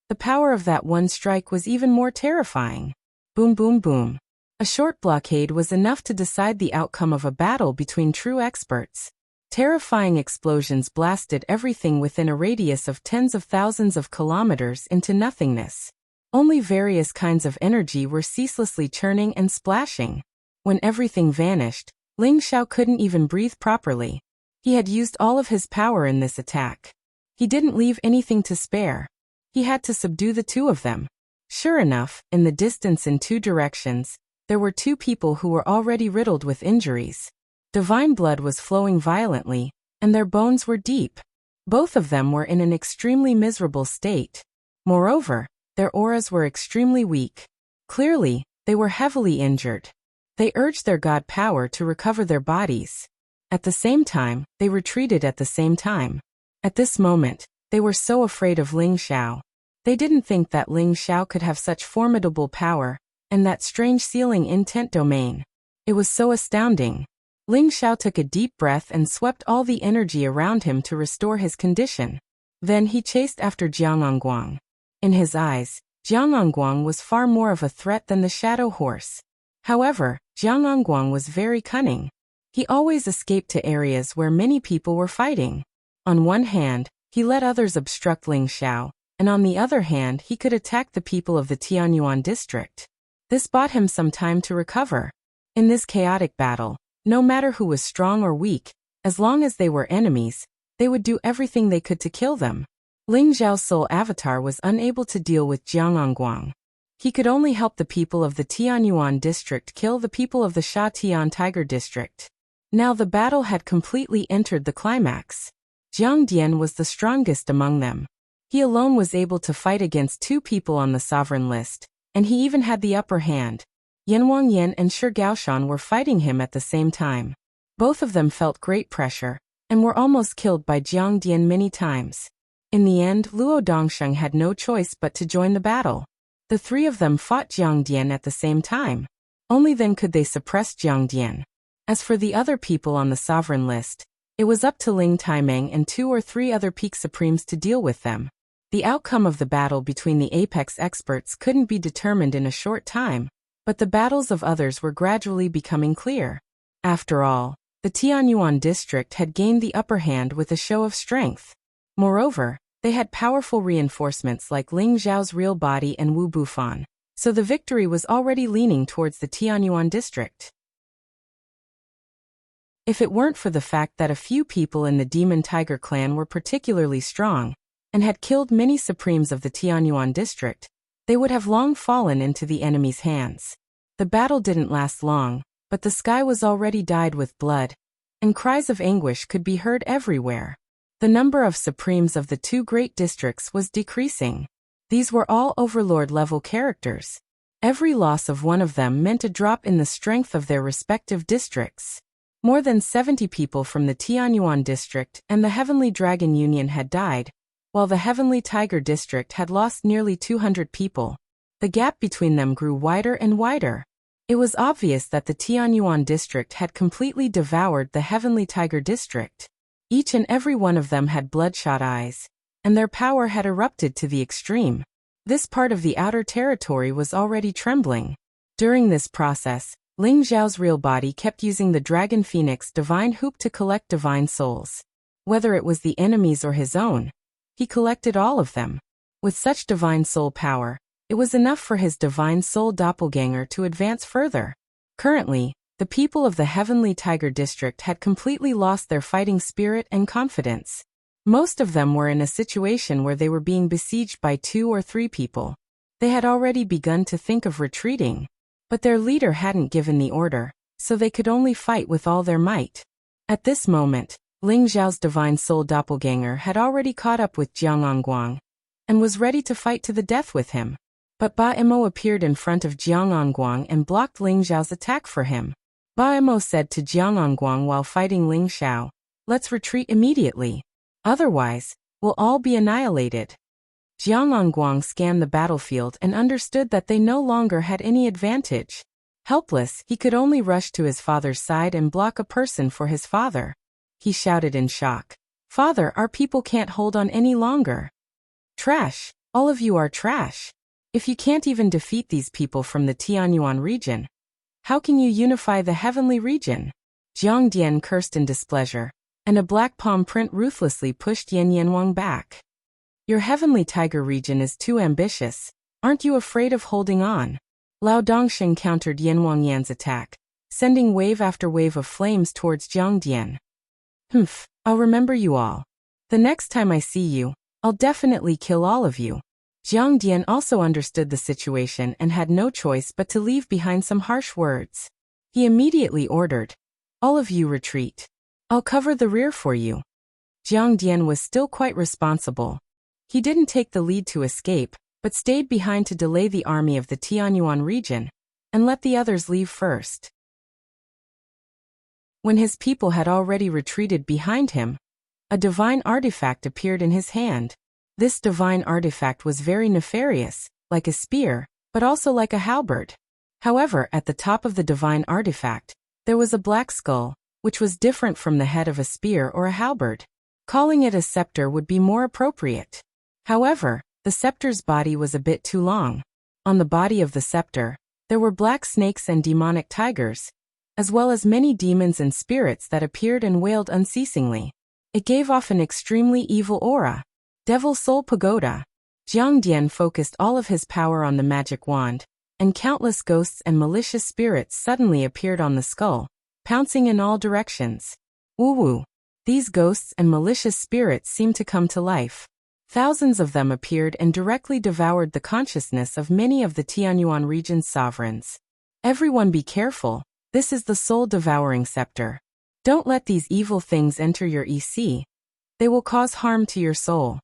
the power of that one strike was even more terrifying. Boom, boom, boom. A short blockade was enough to decide the outcome of a battle between true experts. Terrifying explosions blasted everything within a radius of tens of thousands of kilometers into nothingness. Only various kinds of energy were ceaselessly churning and splashing. When everything vanished, Ling Xiao couldn't even breathe properly. He had used all of his power in this attack. He didn't leave anything to spare. He had to subdue the two of them. Sure enough, in the distance in 2 directions, there were 2 people who were already riddled with injuries. Divine blood was flowing violently, and their bones were deep. Both of them were in an extremely miserable state. Moreover, their auras were extremely weak. Clearly, they were heavily injured. They urged their god power to recover their bodies. At the same time, they retreated at the same time. At this moment, they were so afraid of Ling Xiao. They didn't think that Ling Xiao could have such formidable power, and that strange sealing intent domain. It was so astounding. Ling Xiao took a deep breath and swept all the energy around him to restore his condition. Then he chased after Jiang Angguang. In his eyes, Jiang Angguang was far more of a threat than the Shadow Horse. However, Jiang Angguang was very cunning. He always escaped to areas where many people were fighting. On one hand, he let others obstruct Ling Xiao, and on the other hand he could attack the people of the Tianyuan district. This bought him some time to recover. In this chaotic battle, no matter who was strong or weak, as long as they were enemies, they would do everything they could to kill them. Ling Xiao's soul avatar was unable to deal with Jiang Angguang. He could only help the people of the Tianyuan district kill the people of the Sha Tian Tiger district. Now the battle had completely entered the climax. Jiang Dian was the strongest among them. He alone was able to fight against 2 people on the sovereign list, and he even had the upper hand. Yan Wangyan and Shi Gaoshan were fighting him at the same time. Both of them felt great pressure, and were almost killed by Jiang Dian many times. In the end, Luo Dongsheng had no choice but to join the battle. The 3 of them fought Jiang Dian at the same time. Only then could they suppress Jiang Dian. As for the other people on the sovereign list, It was up to Ling Taimeng and 2 or 3 other peak supremes to deal with them. The outcome of the battle between the apex experts couldn't be determined in a short time, but the battles of others were gradually becoming clear. After all, the Tianyuan district had gained the upper hand with a show of strength. Moreover, they had powerful reinforcements like Ling Zhao's real body and Wu Bufan, so the victory was already leaning towards the Tianyuan district. If it weren't for the fact that a few people in the Demon Tiger clan were particularly strong, and had killed many supremes of the Tianyuan district, they would have long fallen into the enemy's hands. The battle didn't last long, but the sky was already dyed with blood, and cries of anguish could be heard everywhere. The number of supremes of the 2 great districts was decreasing. These were all overlord-level characters. Every loss of one of them meant a drop in the strength of their respective districts. More than 70 people from the Tianyuan district and the Heavenly Dragon Union had died, while the Heavenly Tiger district had lost nearly 200 people. The gap between them grew wider and wider. It was obvious that the Tianyuan district had completely devoured the Heavenly Tiger district. Each and every one of them had bloodshot eyes, and their power had erupted to the extreme. This part of the outer territory was already trembling. During this process, Ling Zhao's real body kept using the Dragon Phoenix Divine Hoop to collect divine souls. Whether it was the enemy's or his own, he collected all of them. With such divine soul power, it was enough for his divine soul doppelganger to advance further. Currently, the people of the Heavenly Tiger district had completely lost their fighting spirit and confidence. Most of them were in a situation where they were being besieged by 2 or 3 people. They had already begun to think of retreating, but their leader hadn't given the order, so they could only fight with all their might. At this moment, Ling Zhao's divine soul doppelganger had already caught up with Jiang Angguang, and was ready to fight to the death with him. But Ba Emo appeared in front of Jiang Angguang and blocked Ling Zhao's attack for him. Ba Emo said to Jiang Angguang while fighting Ling Xiao, "Let's retreat immediately. Otherwise, we'll all be annihilated." Jiang Angguang scanned the battlefield and understood that they no longer had any advantage. Helpless, he could only rush to his father's side and block a person for his father. He shouted in shock, "Father, our people can't hold on any longer. Trash, all of you are trash. If you can't even defeat these people from the Tianyuan region, how can you unify the heavenly region?" Jiang Dian cursed in displeasure, and a black palm print ruthlessly pushed Yen Yanwang back. "Your Heavenly Tiger region is too ambitious. Aren't you afraid of holding on?" Lao Dongsheng countered Yanwang Yan's attack, sending wave after wave of flames towards Jiang Dian. "Humph, I'll remember you all. The next time I see you, I'll definitely kill all of you." Jiang Dian also understood the situation and had no choice but to leave behind some harsh words. He immediately ordered, "All of you retreat. I'll cover the rear for you." Jiang Dian was still quite responsible. He didn't take the lead to escape, but stayed behind to delay the army of the Tianyuan region, and let the others leave first. When his people had already retreated behind him, a divine artifact appeared in his hand. This divine artifact was very nefarious, like a spear, but also like a halberd. However, at the top of the divine artifact, there was a black skull, which was different from the head of a spear or a halberd. Calling it a scepter would be more appropriate. However, the scepter's body was a bit too long. On the body of the scepter, there were black snakes and demonic tigers, as well as many demons and spirits that appeared and wailed unceasingly. It gave off an extremely evil aura. Devil Soul Pagoda. Jiang Dian focused all of his power on the magic wand, and countless ghosts and malicious spirits suddenly appeared on the skull, pouncing in all directions. Woo-woo. These ghosts and malicious spirits seemed to come to life. Thousands of them appeared and directly devoured the consciousness of many of the Tianyuan region's sovereigns. Everyone be careful, this is the soul-devouring scepter. Don't let these evil things enter your EC. They will cause harm to your soul.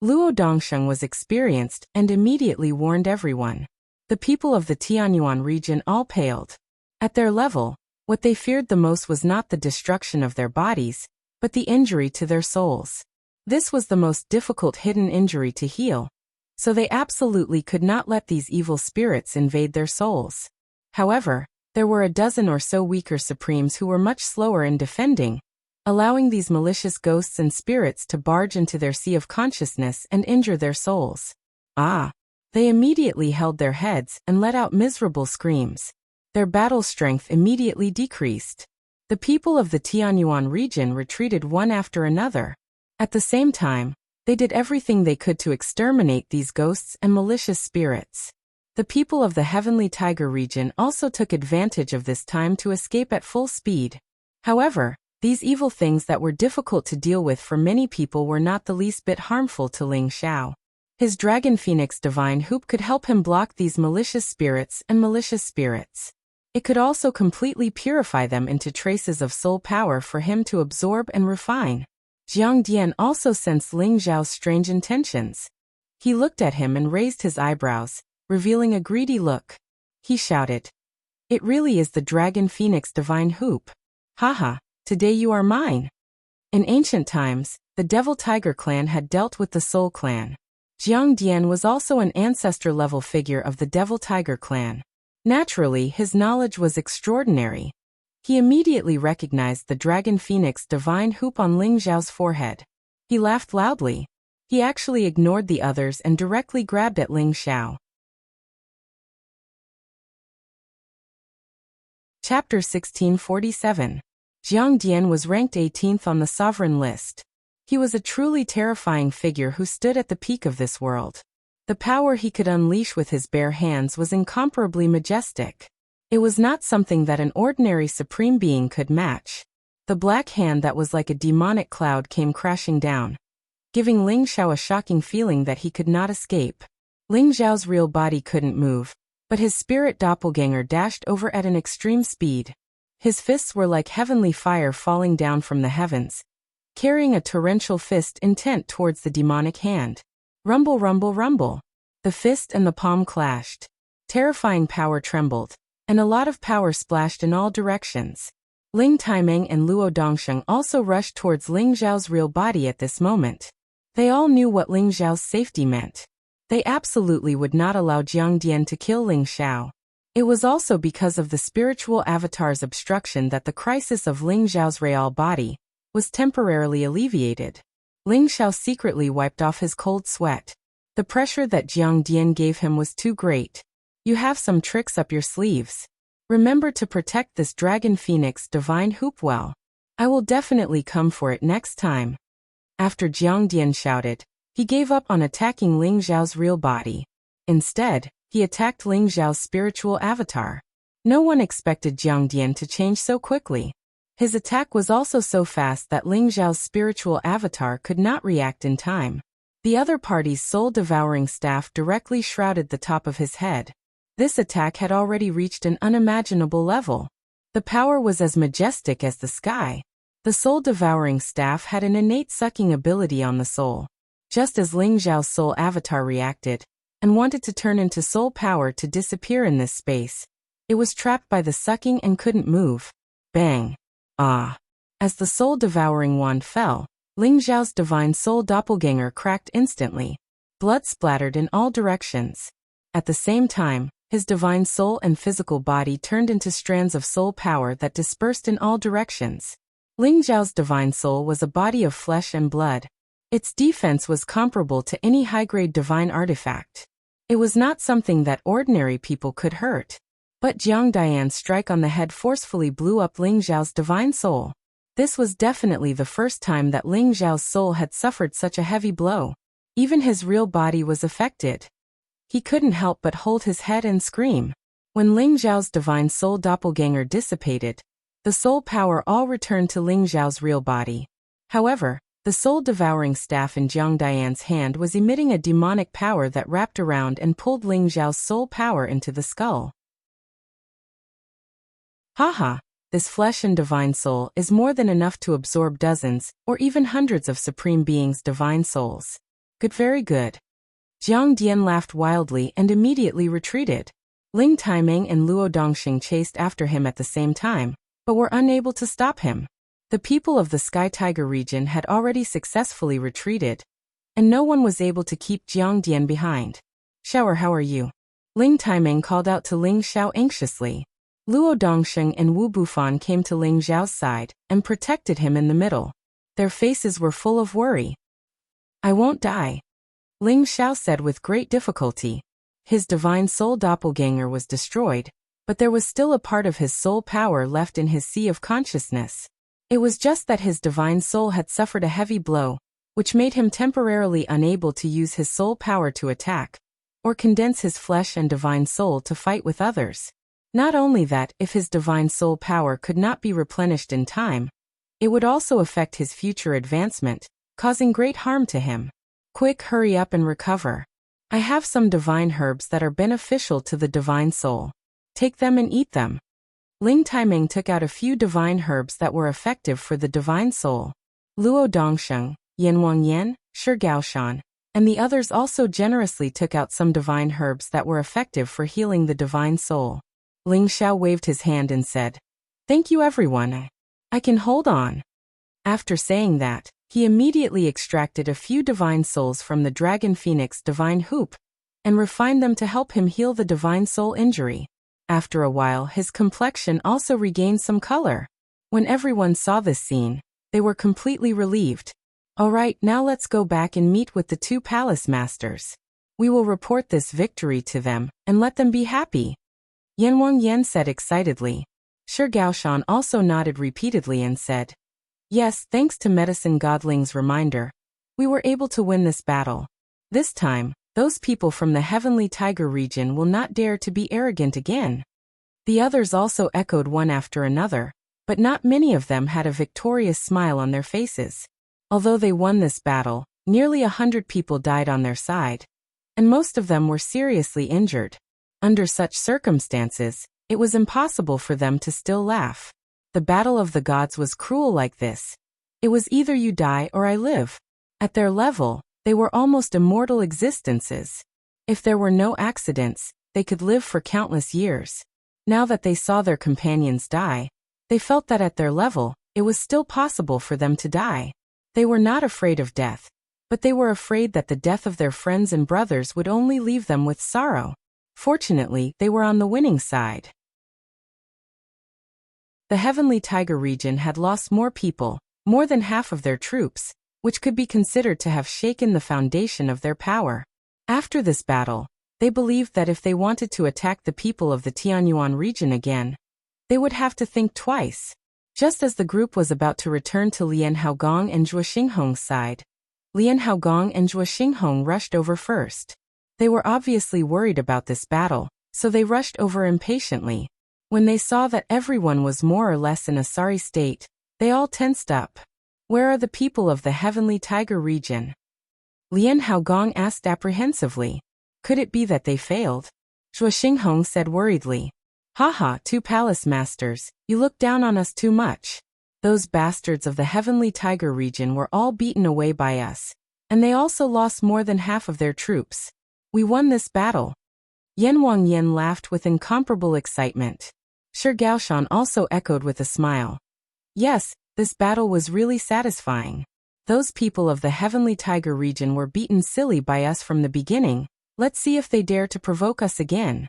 Luo Dongsheng was experienced and immediately warned everyone. The people of the Tianyuan region all paled. At their level, what they feared the most was not the destruction of their bodies, but the injury to their souls. This was the most difficult hidden injury to heal, so they absolutely could not let these evil spirits invade their souls. However, there were a dozen or so weaker supremes who were much slower in defending, allowing these malicious ghosts and spirits to barge into their sea of consciousness and injure their souls. Ah! They immediately held their heads and let out miserable screams. Their battle strength immediately decreased. The people of the Tianyuan region retreated one after another. At the same time, they did everything they could to exterminate these ghosts and malicious spirits. The people of the Heavenly Tiger region also took advantage of this time to escape at full speed. However, these evil things that were difficult to deal with for many people were not the least bit harmful to Ling Xiao. His Dragon Phoenix Divine Hoop could help him block these malicious spirits and malicious spirits. It could also completely purify them into traces of soul power for him to absorb and refine. Jiang Dian also sensed Ling Xiao's strange intentions. He looked at him and raised his eyebrows, revealing a greedy look. He shouted, "It really is the Dragon Phoenix Divine Hoop. Haha, today you are mine." In ancient times, the Devil Tiger clan had dealt with the Soul clan. Jiang Dian was also an ancestor-level figure of the Devil Tiger clan. Naturally, his knowledge was extraordinary. He immediately recognized the Dragon Phoenix Divine Hoop on Ling Xiao's forehead. He laughed loudly. He actually ignored the others and directly grabbed at Ling Xiao. Chapter 1647. Jiang Dian was ranked 18th on the sovereign list. He was a truly terrifying figure who stood at the peak of this world. The power he could unleash with his bare hands was incomparably majestic. It was not something that an ordinary supreme being could match. The black hand that was like a demonic cloud came crashing down, giving Ling Xiao a shocking feeling that he could not escape. Ling Xiao's real body couldn't move, but his spirit doppelganger dashed over at an extreme speed. His fists were like heavenly fire falling down from the heavens, carrying a torrential fist intent towards the demonic hand. Rumble, rumble, rumble. The fist and the palm clashed. Terrifying power trembled, and a lot of power splashed in all directions. Ling Taimeng and Luo Dongsheng also rushed towards Ling Xiao's real body at this moment. They all knew what Ling Xiao's safety meant. They absolutely would not allow Jiang Dian to kill Ling Xiao. It was also because of the spiritual avatar's obstruction that the crisis of Ling Xiao's real body was temporarily alleviated. Ling Xiao secretly wiped off his cold sweat. The pressure that Jiang Dian gave him was too great. You have some tricks up your sleeves. Remember to protect this Dragon Phoenix Divine Hoop well. I will definitely come for it next time. After Jiang Dian shouted, he gave up on attacking Ling Xiao's real body. Instead, he attacked Ling Xiao's spiritual avatar. No one expected Jiang Dian to change so quickly. His attack was also so fast that Ling Xiao's spiritual avatar could not react in time. The other party's soul-devouring staff directly shrouded the top of his head. This attack had already reached an unimaginable level. The power was as majestic as the sky. The soul-devouring staff had an innate sucking ability on the soul. Just as Ling Xiao's soul avatar reacted, and wanted to turn into soul power to disappear in this space, it was trapped by the sucking and couldn't move. Bang! Ah! As the soul-devouring wand fell, Ling Xiao's divine soul doppelganger cracked instantly. Blood splattered in all directions. At the same time, his divine soul and physical body turned into strands of soul power that dispersed in all directions. Ling Xiao's divine soul was a body of flesh and blood. Its defense was comparable to any high-grade divine artifact. It was not something that ordinary people could hurt. But Jiang Dian's strike on the head forcefully blew up Ling Xiao's divine soul. This was definitely the first time that Ling Xiao's soul had suffered such a heavy blow. Even his real body was affected. He couldn't help but hold his head and scream. When Ling Xiao's divine soul doppelganger dissipated, the soul power all returned to Ling Xiao's real body. However, the soul-devouring staff in Jiang Dian's hand was emitting a demonic power that wrapped around and pulled Ling Xiao's soul power into the skull. Haha, this flesh and divine soul is more than enough to absorb dozens or even hundreds of Supreme Beings' divine souls. Good, very good. Jiang Dian laughed wildly and immediately retreated. Ling Taimeng and Luo Dongxing chased after him at the same time, but were unable to stop him. The people of the Sky Tiger region had already successfully retreated, and no one was able to keep Jiang Dian behind. Xiaoer, how are you? Ling Taimeng called out to Ling Xiao anxiously. Luo Dongsheng and Wu Bufan came to Ling Xiao's side and protected him in the middle. Their faces were full of worry. "I won't die," Ling Xiao said with great difficulty. His divine soul doppelganger was destroyed, but there was still a part of his soul power left in his sea of consciousness. It was just that his divine soul had suffered a heavy blow, which made him temporarily unable to use his soul power to attack, or condense his flesh and divine soul to fight with others. Not only that, if his divine soul power could not be replenished in time, it would also affect his future advancement, causing great harm to him. "Quick, hurry up and recover. I have some divine herbs that are beneficial to the divine soul. Take them and eat them." Ling Taiming took out a few divine herbs that were effective for the divine soul. Luo Dongsheng, Yan Wangyan, Shi Gaoshan, and the others also generously took out some divine herbs that were effective for healing the divine soul. Ling Xiao waved his hand and said, "Thank you everyone. I can hold on." After saying that, he immediately extracted a few divine souls from the Dragon Phoenix divine hoop and refined them to help him heal the divine soul injury. After a while, his complexion also regained some color. When everyone saw this scene, they were completely relieved. "All right, now let's go back and meet with the two palace masters. We will report this victory to them and let them be happy," Yan Wangyan said excitedly. Shi Gaoshan also nodded repeatedly and said, "Yes, thanks to Medicine Godling's reminder, we were able to win this battle. This time, those people from the Heavenly Tiger region will not dare to be arrogant again." The others also echoed one after another, but not many of them had a victorious smile on their faces. Although they won this battle, nearly 100 people died on their side, and most of them were seriously injured. Under such circumstances, it was impossible for them to still laugh. The battle of the gods was cruel like this. It was either you die or I live. At their level, they were almost immortal existences. If there were no accidents, they could live for countless years. Now that they saw their companions die, they felt that at their level, it was still possible for them to die. They were not afraid of death, but they were afraid that the death of their friends and brothers would only leave them with sorrow. Fortunately, they were on the winning side. The Heavenly Tiger region had lost more people, more than half of their troops, which could be considered to have shaken the foundation of their power. After this battle, they believed that if they wanted to attack the people of the Tianyuan region again, they would have to think twice. Just as the group was about to return to Lian Haogong and Zhuo Xinghong's side, Lian Haogong and Zhuo Xinghong rushed over first. They were obviously worried about this battle, so they rushed over impatiently. When they saw that everyone was more or less in a sorry state, they all tensed up. "Where are the people of the Heavenly Tiger region?" Lian Haogong asked apprehensively. Could it be that they failed? Zhuo Xinghong said worriedly, "Haha, two palace masters, you look down on us too much. Those bastards of the Heavenly Tiger region were all beaten away by us, and they also lost more than half of their troops. We won this battle." Yan Wangyan laughed with incomparable excitement. Shi Gaoshan also echoed with a smile. "Yes, this battle was really satisfying. Those people of the Heavenly Tiger region were beaten silly by us from the beginning. Let's see if they dare to provoke us again."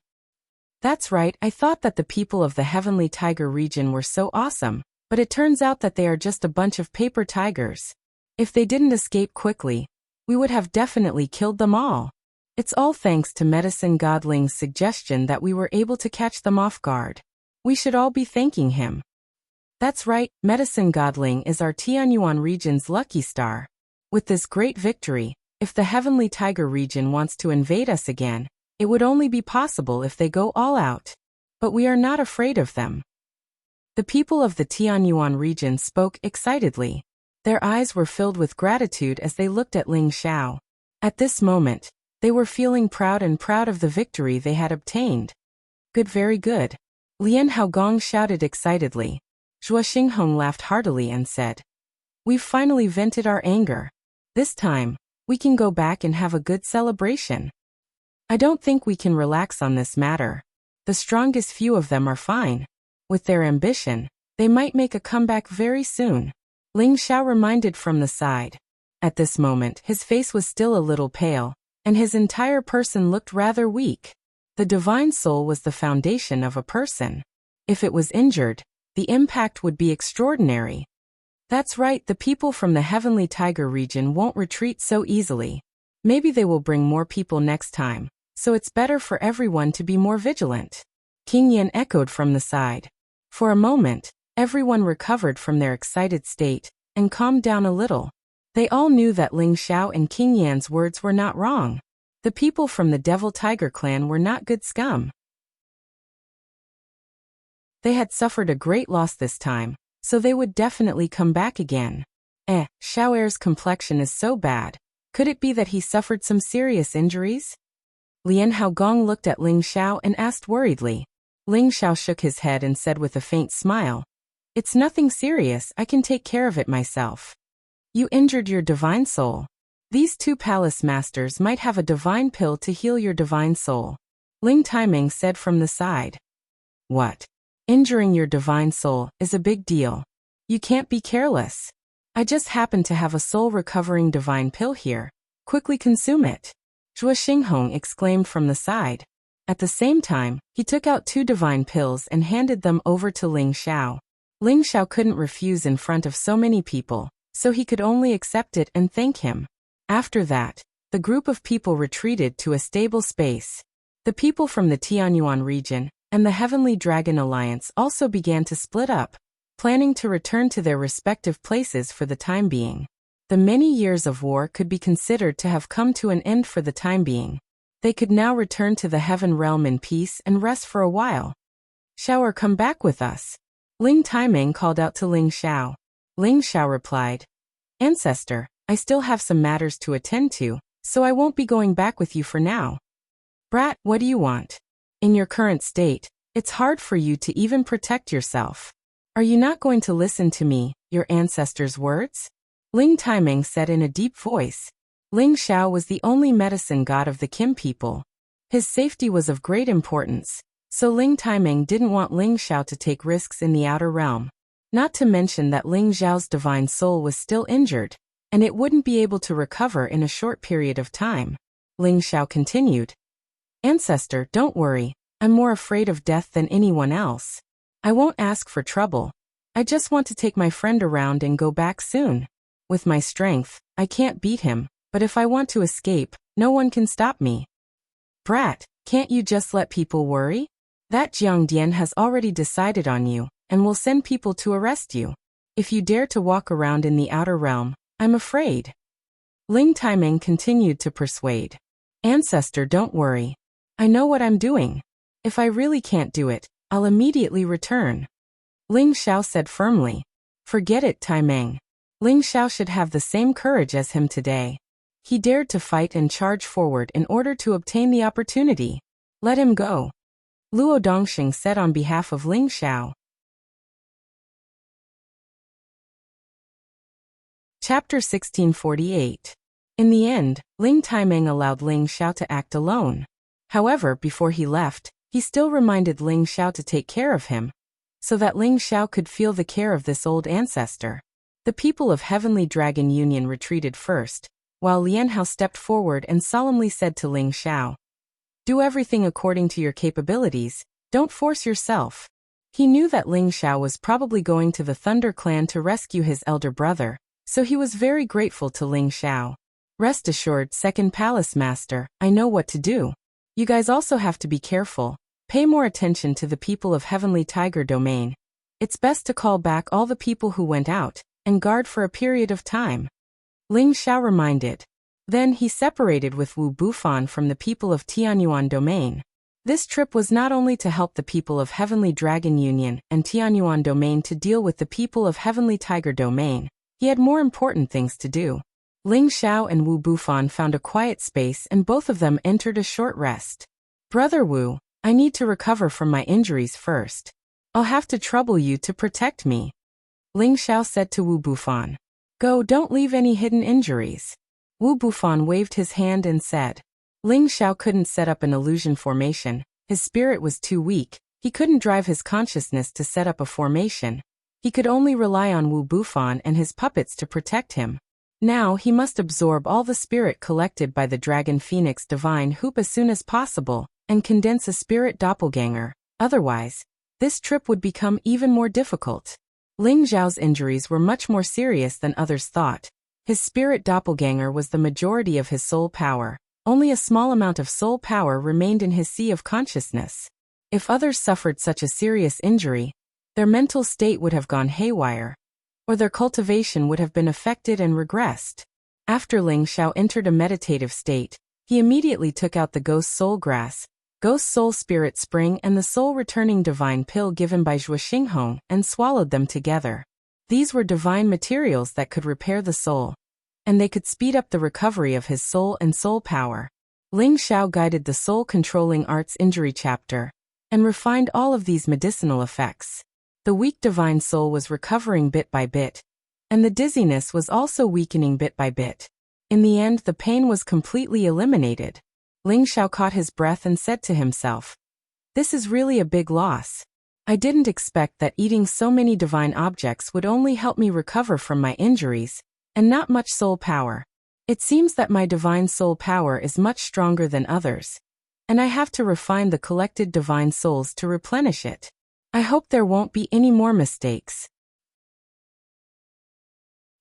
"That's right, I thought that the people of the Heavenly Tiger region were so awesome, but it turns out that they are just a bunch of paper tigers. If they didn't escape quickly, we would have definitely killed them all. It's all thanks to Medicine Godling's suggestion that we were able to catch them off guard. We should all be thanking him." "That's right, Medicine Godling is our Tianyuan region's lucky star. With this great victory, if the Heavenly Tiger region wants to invade us again, it would only be possible if they go all out. But we are not afraid of them." The people of the Tianyuan region spoke excitedly. Their eyes were filled with gratitude as they looked at Ling Xiao. At this moment, they were feeling proud of the victory they had obtained. "Good, very good," Lian Haogong shouted excitedly. Zhuo Xinghong laughed heartily and said, "We've finally vented our anger. This time, we can go back and have a good celebration. I don't think we can relax on this matter. The strongest few of them are fine. With their ambition, they might make a comeback very soon," Ling Xiao reminded from the side. At this moment, his face was still a little pale, and his entire person looked rather weak. The divine soul was the foundation of a person. If it was injured, the impact would be extraordinary. That's right, the people from the Heavenly Tiger region won't retreat so easily. Maybe they will bring more people next time, so it's better for everyone to be more vigilant. King Yan echoed from the side. For a moment, everyone recovered from their excited state and calmed down a little. They all knew that Ling Xiao and King Yan's words were not wrong. The people from the Devil Tiger clan were not good scum. They had suffered a great loss this time, so they would definitely come back again. Xiao Er's complexion is so bad. Could it be that he suffered some serious injuries? Lian Haogong looked at Ling Xiao and asked worriedly. Ling Xiao shook his head and said with a faint smile, "It's nothing serious, I can take care of it myself." You injured your divine soul. These two palace masters might have a divine pill to heal your divine soul. Ling Taiming said from the side. What? Injuring your divine soul is a big deal. You can't be careless. I just happen to have a soul-recovering divine pill here. Quickly consume it. Zhuo Xinghong exclaimed from the side. At the same time, he took out 2 divine pills and handed them over to Ling Xiao. Ling Xiao couldn't refuse in front of so many people, so he could only accept it and thank him. After that, the group of people retreated to a stable space. The people from the Tianyuan region and the Heavenly Dragon Alliance also began to split up, planning to return to their respective places for the time being. The many years of war could be considered to have come to an end for the time being. They could now return to the Heaven Realm in peace and rest for a while. Xiao, come back with us. Ling Taiming called out to Ling Xiao. Ling Xiao replied, Ancestor, I still have some matters to attend to, so I won't be going back with you for now. Brat, what do you want? In your current state, it's hard for you to even protect yourself. Are you not going to listen to me, your ancestors' words? Ling Taiming said in a deep voice. Ling Xiao was the only medicine god of the Kim people. His safety was of great importance, so Ling Taiming didn't want Ling Xiao to take risks in the outer realm. Not to mention that Ling Xiao's divine soul was still injured, and it wouldn't be able to recover in a short period of time. Ling Xiao continued. Ancestor, don't worry, I'm more afraid of death than anyone else. I won't ask for trouble. I just want to take my friend around and go back soon. With my strength, I can't beat him, but if I want to escape, no one can stop me. Brat, can't you just let people worry? That Jiang Dian has already decided on you, and will send people to arrest you. If you dare to walk around in the outer realm, I'm afraid. Ling Taiming continued to persuade. Ancestor, don't worry. I know what I'm doing. If I really can't do it, I'll immediately return. Ling Xiao said firmly. Forget it, Taiming. Ling Xiao should have the same courage as him today. He dared to fight and charge forward in order to obtain the opportunity. Let him go. Luo Dongxing said on behalf of Ling Xiao. Chapter 1648. In the end, Ling Taiming allowed Ling Xiao to act alone. However, before he left, he still reminded Ling Xiao to take care of him, so that Ling Xiao could feel the care of this old ancestor. The people of Heavenly Dragon Union retreated first, while Lian Hao stepped forward and solemnly said to Ling Xiao, Do everything according to your capabilities, don't force yourself. He knew that Ling Xiao was probably going to the Thunder Clan to rescue his elder brother, so he was very grateful to Ling Xiao. Rest assured, Second Palace Master, I know what to do. You guys also have to be careful. Pay more attention to the people of Heavenly Tiger Domain. It's best to call back all the people who went out, and guard for a period of time. Ling Xiao reminded. Then he separated with Wu Bufan from the people of Tianyuan Domain. This trip was not only to help the people of Heavenly Dragon Union and Tianyuan Domain to deal with the people of Heavenly Tiger Domain. He had more important things to do. Ling Xiao and Wu Bufan found a quiet space and both of them entered a short rest. Brother Wu, I need to recover from my injuries first. I'll have to trouble you to protect me. Ling Xiao said to Wu Bufan. Go, don't leave any hidden injuries. Wu Bufan waved his hand and said. Ling Xiao couldn't set up an illusion formation. His spirit was too weak. He couldn't drive his consciousness to set up a formation. He could only rely on Wu Bufan and his puppets to protect him. Now he must absorb all the spirit collected by the Dragon Phoenix Divine Hoop as soon as possible, and condense a spirit doppelganger. Otherwise, this trip would become even more difficult. Ling Xiao's injuries were much more serious than others thought. His spirit doppelganger was the majority of his soul power. Only a small amount of soul power remained in his sea of consciousness. If others suffered such a serious injury, their mental state would have gone haywire, or their cultivation would have been affected and regressed. After Ling Xiao entered a meditative state, he immediately took out the ghost soul grass, ghost soul spirit spring and the soul returning divine pill given by Zhuo Xinghong and swallowed them together. These were divine materials that could repair the soul, and they could speed up the recovery of his soul and soul power. Ling Xiao guided the soul controlling arts injury chapter, and refined all of these medicinal effects. The weak divine soul was recovering bit by bit, and the dizziness was also weakening bit by bit. In the end, the pain was completely eliminated. Ling Xiao caught his breath and said to himself, "This is really a big loss. I didn't expect that eating so many divine objects would only help me recover from my injuries, and not much soul power. It seems that my divine soul power is much stronger than others, and I have to refine the collected divine souls to replenish it. I hope there won't be any more mistakes."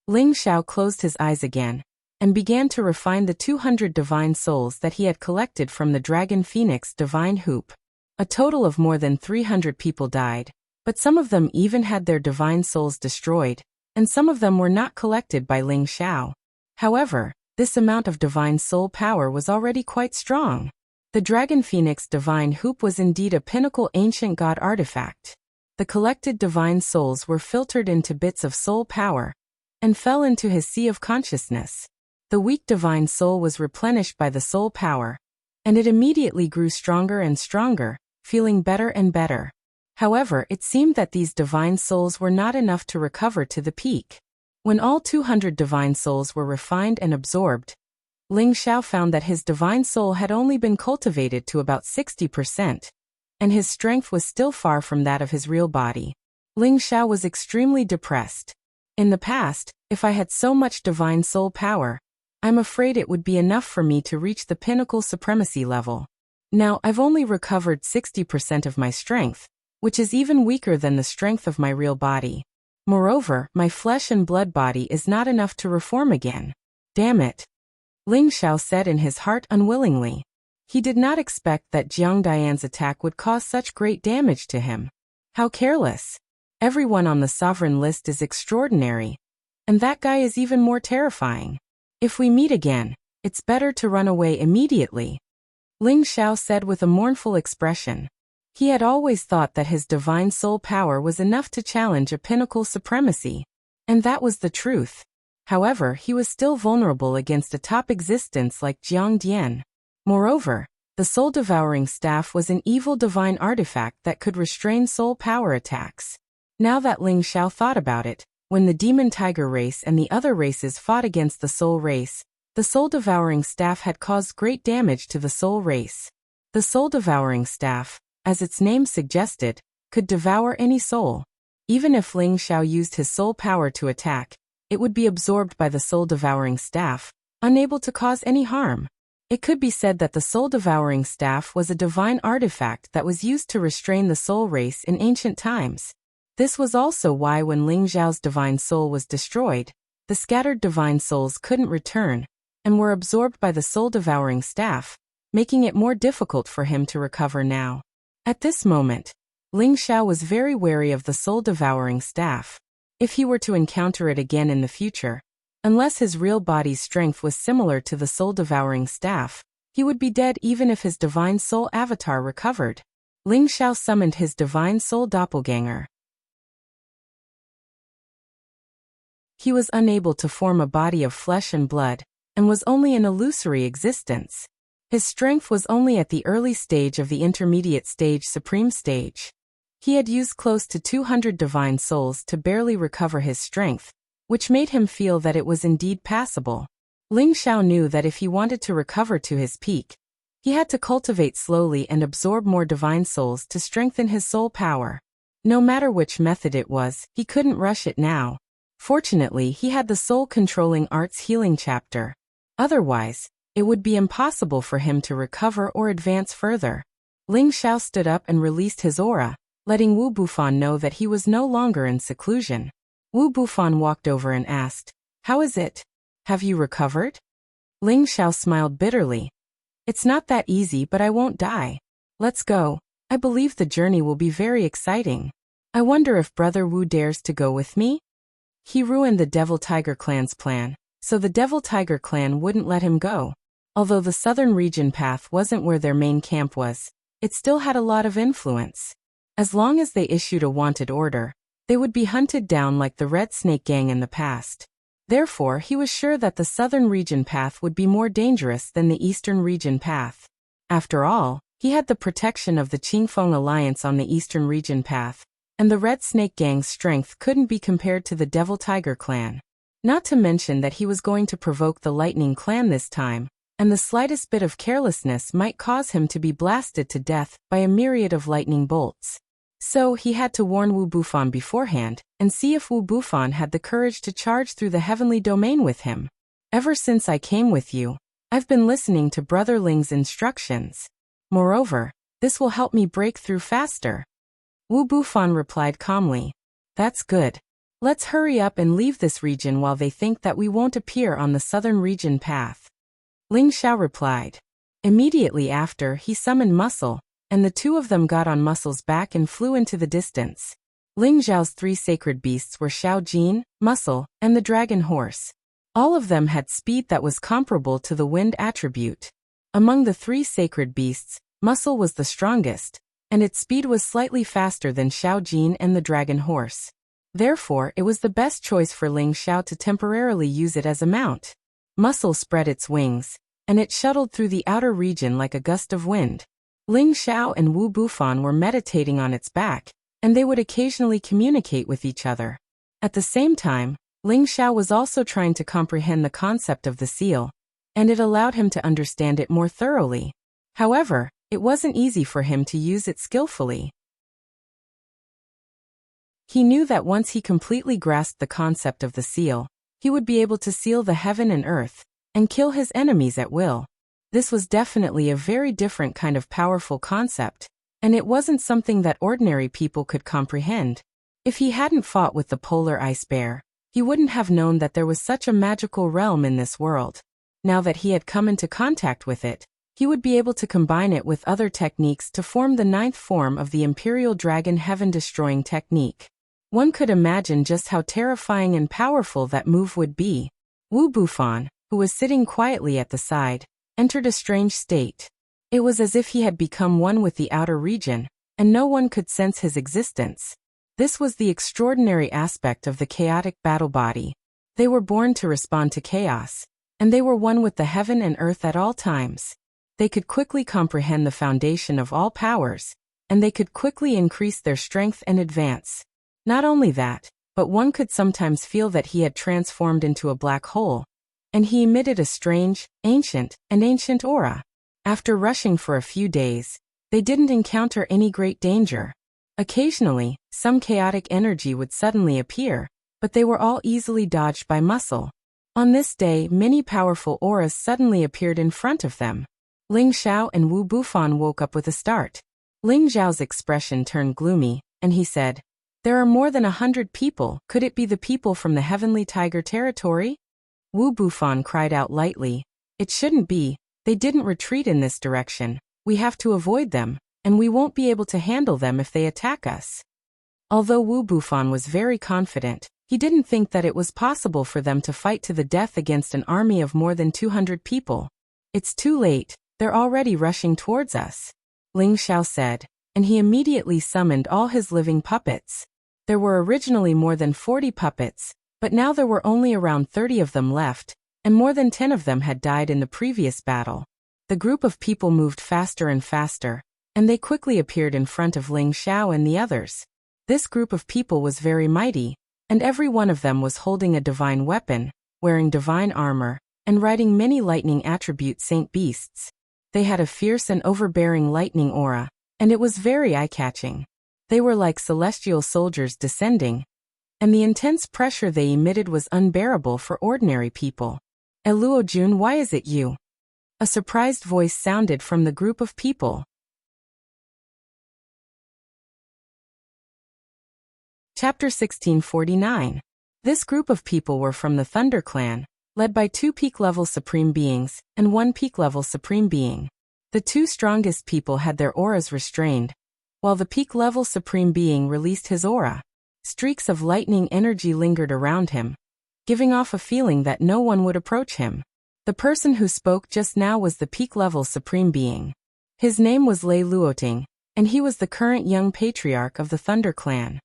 Ling Xiao closed his eyes again, and began to refine the 200 divine souls that he had collected from the Dragon Phoenix divine hoop. A total of more than 300 people died, but some of them even had their divine souls destroyed, and some of them were not collected by Ling Xiao. However, this amount of divine soul power was already quite strong. The Dragon Phoenix divine hoop was indeed a pinnacle ancient god artifact. The collected divine souls were filtered into bits of soul power, and fell into his sea of consciousness. The weak divine soul was replenished by the soul power, and it immediately grew stronger and stronger, feeling better and better. However, it seemed that these divine souls were not enough to recover to the peak. When all 200 divine souls were refined and absorbed, Ling Xiao found that his divine soul had only been cultivated to about 60%, and his strength was still far from that of his real body. Ling Xiao was extremely depressed. In the past, if I had so much divine soul power, I'm afraid it would be enough for me to reach the pinnacle supremacy level. Now I've only recovered 60% of my strength, which is even weaker than the strength of my real body. Moreover, my flesh and blood body is not enough to reform again. Damn it. Ling Xiao said in his heart unwillingly. He did not expect that Jiang Dian's attack would cause such great damage to him. How careless. Everyone on the sovereign list is extraordinary, and that guy is even more terrifying. If we meet again, it's better to run away immediately. Ling Xiao said with a mournful expression. He had always thought that his divine soul power was enough to challenge a pinnacle supremacy, and that was the truth. However, he was still vulnerable against a top existence like Jiang Dian. Moreover, the soul-devouring staff was an evil divine artifact that could restrain soul power attacks. Now that Ling Xiao thought about it, when the demon tiger race and the other races fought against the soul race, the soul-devouring staff had caused great damage to the soul race. The soul-devouring staff, as its name suggested, could devour any soul. Even if Ling Xiao used his soul power to attack, it would be absorbed by the soul-devouring staff, unable to cause any harm. It could be said that the soul-devouring staff was a divine artifact that was used to restrain the soul race in ancient times. This was also why when Ling Xiao's divine soul was destroyed, the scattered divine souls couldn't return, and were absorbed by the soul-devouring staff, making it more difficult for him to recover now. At this moment, Ling Xiao was very wary of the soul-devouring staff. If he were to encounter it again in the future, unless his real body's strength was similar to the soul-devouring staff, he would be dead even if his divine soul avatar recovered. Ling Xiao summoned his divine soul doppelganger. He was unable to form a body of flesh and blood, and was only an illusory existence. His strength was only at the early stage of the intermediate stage supreme stage. He had used close to 200 divine souls to barely recover his strength, which made him feel that it was indeed passable. Ling Xiao knew that if he wanted to recover to his peak, he had to cultivate slowly and absorb more divine souls to strengthen his soul power. No matter which method it was, he couldn't rush it now. Fortunately, he had the soul-controlling arts healing chapter. Otherwise, it would be impossible for him to recover or advance further. Ling Xiao stood up and released his aura, letting Wu Bufan know that he was no longer in seclusion. Wu Bufan walked over and asked, "How is it? Have you recovered?" Ling Xiao smiled bitterly. "It's not that easy, but I won't die. Let's go. I believe the journey will be very exciting. I wonder if Brother Wu dares to go with me?" He ruined the Devil Tiger clan's plan, so the Devil Tiger clan wouldn't let him go. Although the southern region path wasn't where their main camp was, it still had a lot of influence. As long as they issued a wanted order, they would be hunted down like the Red Snake Gang in the past. Therefore, he was sure that the southern region path would be more dangerous than the eastern region path. After all, he had the protection of the Qingfeng Alliance on the eastern region path, and the Red Snake Gang's strength couldn't be compared to the Devil Tiger clan. Not to mention that he was going to provoke the Lightning clan this time, and the slightest bit of carelessness might cause him to be blasted to death by a myriad of lightning bolts. So he had to warn Wu Bufan beforehand, and see if Wu Bufan had the courage to charge through the heavenly domain with him. "Ever since I came with you, I've been listening to Brother Ling's instructions. Moreover, this will help me break through faster." Wu Bufan replied calmly, "That's good. Let's hurry up and leave this region while they think that we won't appear on the southern region path." Ling Xiao replied. Immediately after, he summoned Muscle, and the two of them got on Muscle's back and flew into the distance. Ling Xiao's three sacred beasts were Xiao Jin, Muscle, and the dragon horse. All of them had speed that was comparable to the wind attribute. Among the three sacred beasts, Muscle was the strongest, and its speed was slightly faster than Xiao Jin and the dragon horse. Therefore, it was the best choice for Ling Xiao to temporarily use it as a mount. Muscle spread its wings, and it shuttled through the outer region like a gust of wind. Ling Xiao and Wu Bufan were meditating on its back, and they would occasionally communicate with each other. At the same time, Ling Xiao was also trying to comprehend the concept of the seal, and it allowed him to understand it more thoroughly. However, it wasn't easy for him to use it skillfully. He knew that once he completely grasped the concept of the seal, he would be able to seal the heaven and earth, and kill his enemies at will. This was definitely a very different kind of powerful concept, and it wasn't something that ordinary people could comprehend. If he hadn't fought with the polar ice bear, he wouldn't have known that there was such a magical realm in this world. Now that he had come into contact with it, he would be able to combine it with other techniques to form the ninth form of the Imperial Dragon Heaven-Destroying technique. One could imagine just how terrifying and powerful that move would be. Wu Bufan, who was sitting quietly at the side, entered a strange state. It was as if he had become one with the outer region, and no one could sense his existence. This was the extraordinary aspect of the chaotic battle body. They were born to respond to chaos, and they were one with the heaven and earth at all times. They could quickly comprehend the foundation of all powers, and they could quickly increase their strength and advance. Not only that, but one could sometimes feel that he had transformed into a black hole, and he emitted a strange, ancient aura. After rushing for a few days, they didn't encounter any great danger. Occasionally, some chaotic energy would suddenly appear, but they were all easily dodged by Muscle. On this day, many powerful auras suddenly appeared in front of them. Ling Xiao and Wu Bufan woke up with a start. Ling Xiao's expression turned gloomy, and he said, "There are more than 100 people. Could it be the people from the Heavenly Tiger territory?" Wu Bufan cried out lightly, "It shouldn't be. They didn't retreat in this direction. We have to avoid them, and we won't be able to handle them if they attack us." Although Wu Bufan was very confident, he didn't think that it was possible for them to fight to the death against an army of more than 200 people. "It's too late. They're already rushing towards us," Ling Xiao said, and he immediately summoned all his living puppets. There were originally more than 40 puppets, but now there were only around 30 of them left, and more than 10 of them had died in the previous battle. The group of people moved faster and faster, and they quickly appeared in front of Ling Xiao and the others. This group of people was very mighty, and every one of them was holding a divine weapon, wearing divine armor, and riding many lightning attribute saint beasts. They had a fierce and overbearing lightning aura, and it was very eye-catching. They were like celestial soldiers descending, and the intense pressure they emitted was unbearable for ordinary people. "Eluo Jun, why is it you?" A surprised voice sounded from the group of people. Chapter 1649. This group of people were from the Thunder Clan, led by 2 peak-level supreme beings and 1 peak-level supreme being. The 2 strongest people had their auras restrained, while the peak-level supreme being released his aura. Streaks of lightning energy lingered around him, giving off a feeling that no one would approach him. The person who spoke just now was the peak-level supreme being. His name was Lei Luoting, and he was the current young patriarch of the Thunder Clan.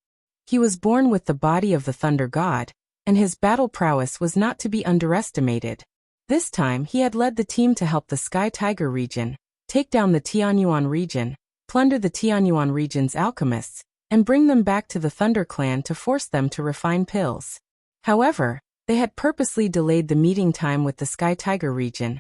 He was born with the body of the Thunder God, and his battle prowess was not to be underestimated. This time he had led the team to help the Sky Tiger region, take down the Tianyuan region, plunder the Tianyuan region's alchemists, and bring them back to the Thunder Clan to force them to refine pills. However, they had purposely delayed the meeting time with the Sky Tiger region,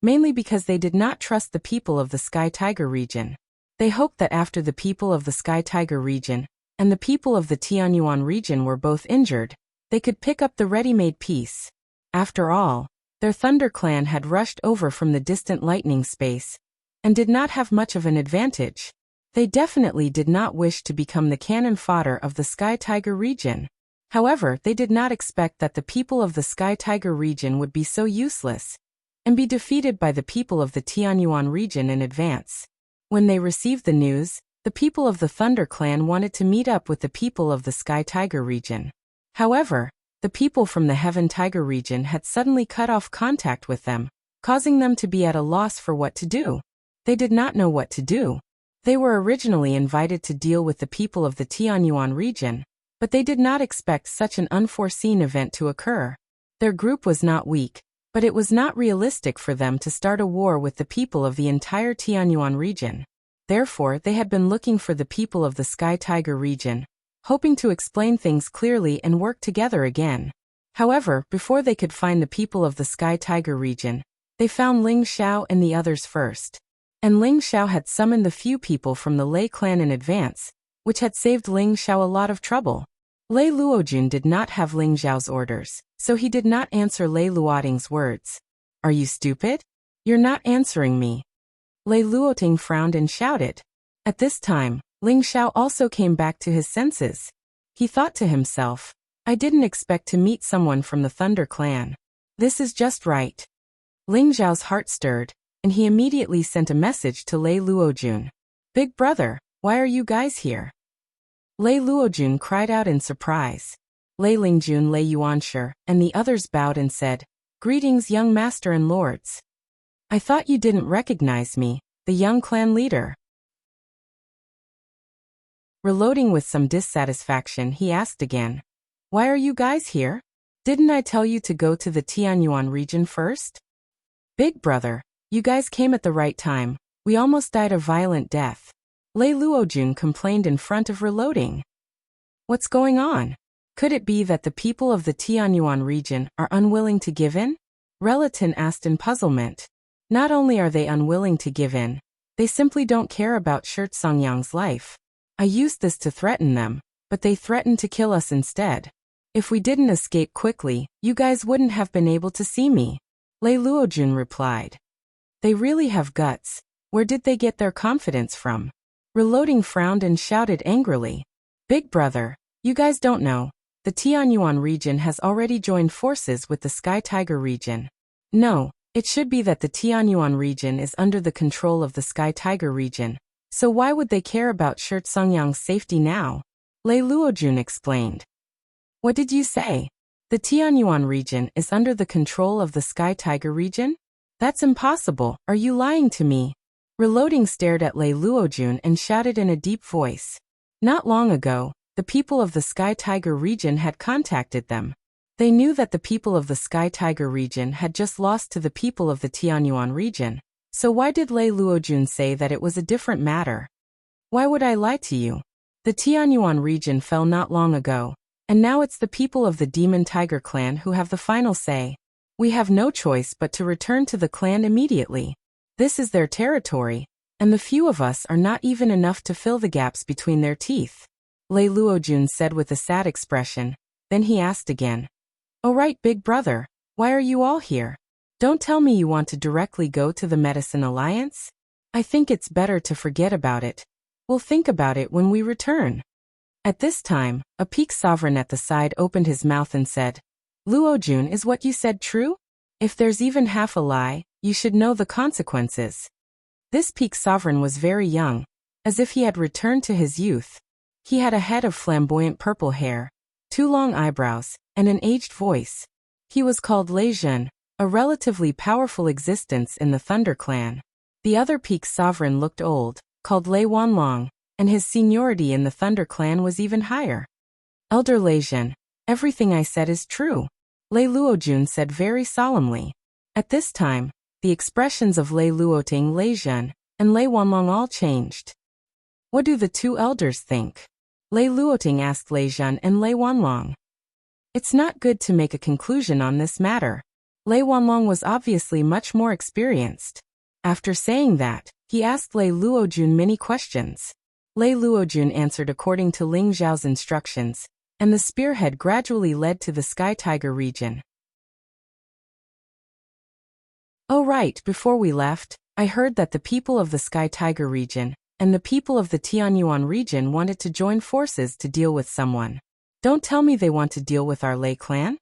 mainly because they did not trust the people of the Sky Tiger region. They hoped that after the people of the Sky Tiger region and the people of the Tianyuan region were both injured, they could pick up the ready-made peace. After all, their Thunder Clan had rushed over from the distant lightning space and did not have much of an advantage. They definitely did not wish to become the cannon fodder of the Sky Tiger region. However, they did not expect that the people of the Sky Tiger region would be so useless and be defeated by the people of the Tianyuan region in advance. When they received the news, the people of the Thunder Clan wanted to meet up with the people of the Sky Tiger region. However, the people from the Heaven Tiger region had suddenly cut off contact with them, causing them to be at a loss for what to do. They did not know what to do. They were originally invited to deal with the people of the Tianyuan region, but they did not expect such an unforeseen event to occur. Their group was not weak, but it was not realistic for them to start a war with the people of the entire Tianyuan region. Therefore, they had been looking for the people of the Sky Tiger region, hoping to explain things clearly and work together again. However, before they could find the people of the Sky Tiger region, they found Ling Xiao and the others first. And Ling Xiao had summoned the few people from the Lei clan in advance, which had saved Ling Xiao a lot of trouble. Lei Luojun did not have Ling Xiao's orders, so he did not answer Lei Luoting's words. "Are you stupid? You're not answering me." Lei Luoting frowned and shouted. At this time, Ling Xiao also came back to his senses. He thought to himself, "I didn't expect to meet someone from the Thunder Clan. This is just right." Ling Xiao's heart stirred, and he immediately sent a message to Lei Luojun. "Big brother, why are you guys here?" Lei Luojun cried out in surprise. Lei Lingjun, Lei Yuanshi, and the others bowed and said, "Greetings, young master and lords. I thought you didn't recognize me, the young clan leader." Reloading with some dissatisfaction, he asked again, "Why are you guys here? Didn't I tell you to go to the Tianyuan region first?" "Big brother, you guys came at the right time. We almost died a violent death." Lei Luojun complained in front of Reloading. "What's going on? Could it be that the people of the Tianyuan region are unwilling to give in?" Relatin asked in puzzlement. "Not only are they unwilling to give in, they simply don't care about Shirt Songyang's life. I used this to threaten them, but they threatened to kill us instead. If we didn't escape quickly, you guys wouldn't have been able to see me." Lei Luojun replied. "They really have guts. Where did they get their confidence from?" Reloading frowned and shouted angrily. "Big brother, you guys don't know. The Tianyuan region has already joined forces with the Sky Tiger region. No, it should be that the Tianyuan region is under the control of the Sky Tiger region. So why would they care about Shirt Songyang's safety now?" Lei Luojun explained. "What did you say? The Tianyuan region is under the control of the Sky Tiger region? That's impossible. Are you lying to me?" Reloading stared at Lei Luojun and shouted in a deep voice. Not long ago, the people of the Sky Tiger region had contacted them. They knew that the people of the Sky Tiger region had just lost to the people of the Tianyuan region. So why did Lei Luojun say that it was a different matter? "Why would I lie to you? The Tianyuan region fell not long ago, and now it's the people of the Demon Tiger clan who have the final say. We have no choice but to return to the clan immediately. This is their territory, and the few of us are not even enough to fill the gaps between their teeth," Lei Luojun said with a sad expression. Then he asked again, "Oh right, big brother, why are you all here? Don't tell me you want to directly go to the Medicine Alliance? I think it's better to forget about it. We'll think about it when we return." At this time, a peak sovereign at the side opened his mouth and said, Luojun, is what you said true? If there's even half a lie, you should know the consequences. This peak sovereign was very young, as if he had returned to his youth. He had a head of flamboyant purple hair, 2 long eyebrows, and an aged voice. He was called Lei Zhen, a relatively powerful existence in the Thunder Clan. The other peak sovereign looked old, called Lei Wanlong, and his seniority in the Thunder Clan was even higher. Elder Lei Zhen, everything I said is true, Lei Luojun said very solemnly. At this time, the expressions of Lei Luoting, Lei Zhen, and Lei Wanlong all changed. What do the 2 elders think? Lei Luoting asked Lei Zhen and Lei Wanlong. It's not good to make a conclusion on this matter. Lei Wanlong was obviously much more experienced. After saying that, he asked Lei Luojun many questions. Lei Luojun answered according to Ling Zhao's instructions, and the spearhead gradually led to the Sky Tiger region. Oh right, before we left, I heard that the people of the Sky Tiger region and the people of the Tianyuan region wanted to join forces to deal with someone. Don't tell me they want to deal with our Lei clan?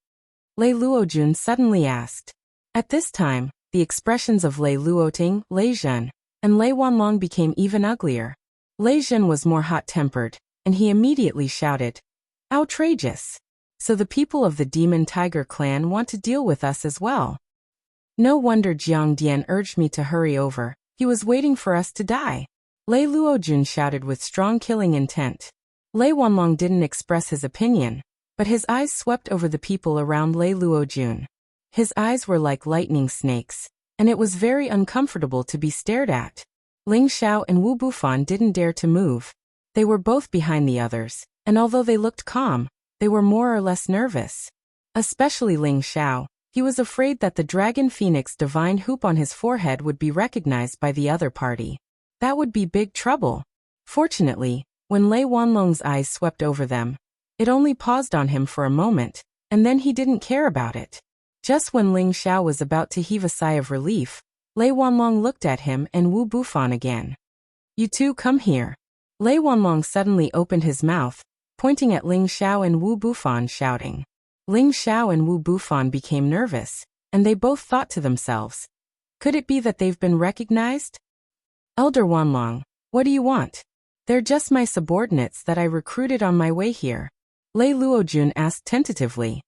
Lei Luojun suddenly asked. At this time, the expressions of Lei Luoting, Lei Zhen, and Lei Wanlong became even uglier. Lei Zhen was more hot-tempered, and he immediately shouted, outrageous! So the people of the Demon Tiger clan want to deal with us as well. No wonder Jiang Dian urged me to hurry over, he was waiting for us to die. Lei Luojun shouted with strong killing intent. Lei Wanlong didn't express his opinion, but his eyes swept over the people around Lei Luojun. His eyes were like lightning snakes, and it was very uncomfortable to be stared at. Ling Xiao and Wu Bufan didn't dare to move. They were both behind the others, and although they looked calm, they were more or less nervous. Especially Ling Xiao, he was afraid that the Dragon Phoenix divine hoop on his forehead would be recognized by the other party. That would be big trouble. Fortunately, when Lei Wanlong's eyes swept over them, it only paused on him for a moment, and then he didn't care about it. Just when Ling Xiao was about to heave a sigh of relief, Lei Wanlong looked at him and Wu Bufan again. You two come here. Lei Wanlong suddenly opened his mouth, pointing at Ling Xiao and Wu Bufan, shouting. Ling Xiao and Wu Bufan became nervous, and they both thought to themselves, could it be that they've been recognized? Elder Wanlong, what do you want? They're just my subordinates that I recruited on my way here. Lei Luojun asked tentatively.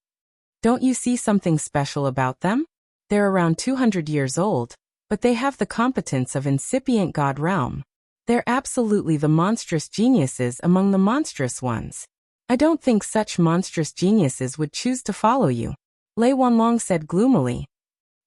Don't you see something special about them? They're around 200 years old, but they have the competence of incipient god realm. They're absolutely the monstrous geniuses among the monstrous ones. I don't think such monstrous geniuses would choose to follow you, Lei Wanlong said gloomily.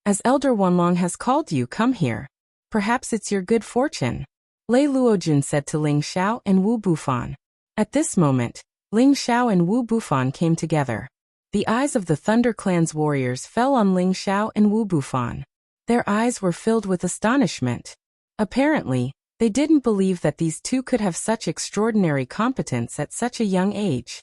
As Elder Wanlong has called you, come here. Perhaps it's your good fortune, Lei Luojun said to Ling Xiao and Wu Bufan. At this moment, Ling Xiao and Wu Bufan came together. The eyes of the Thunder Clan's warriors fell on Ling Xiao and Wu Bufan. Their eyes were filled with astonishment. Apparently, they didn't believe that these two could have such extraordinary competence at such a young age.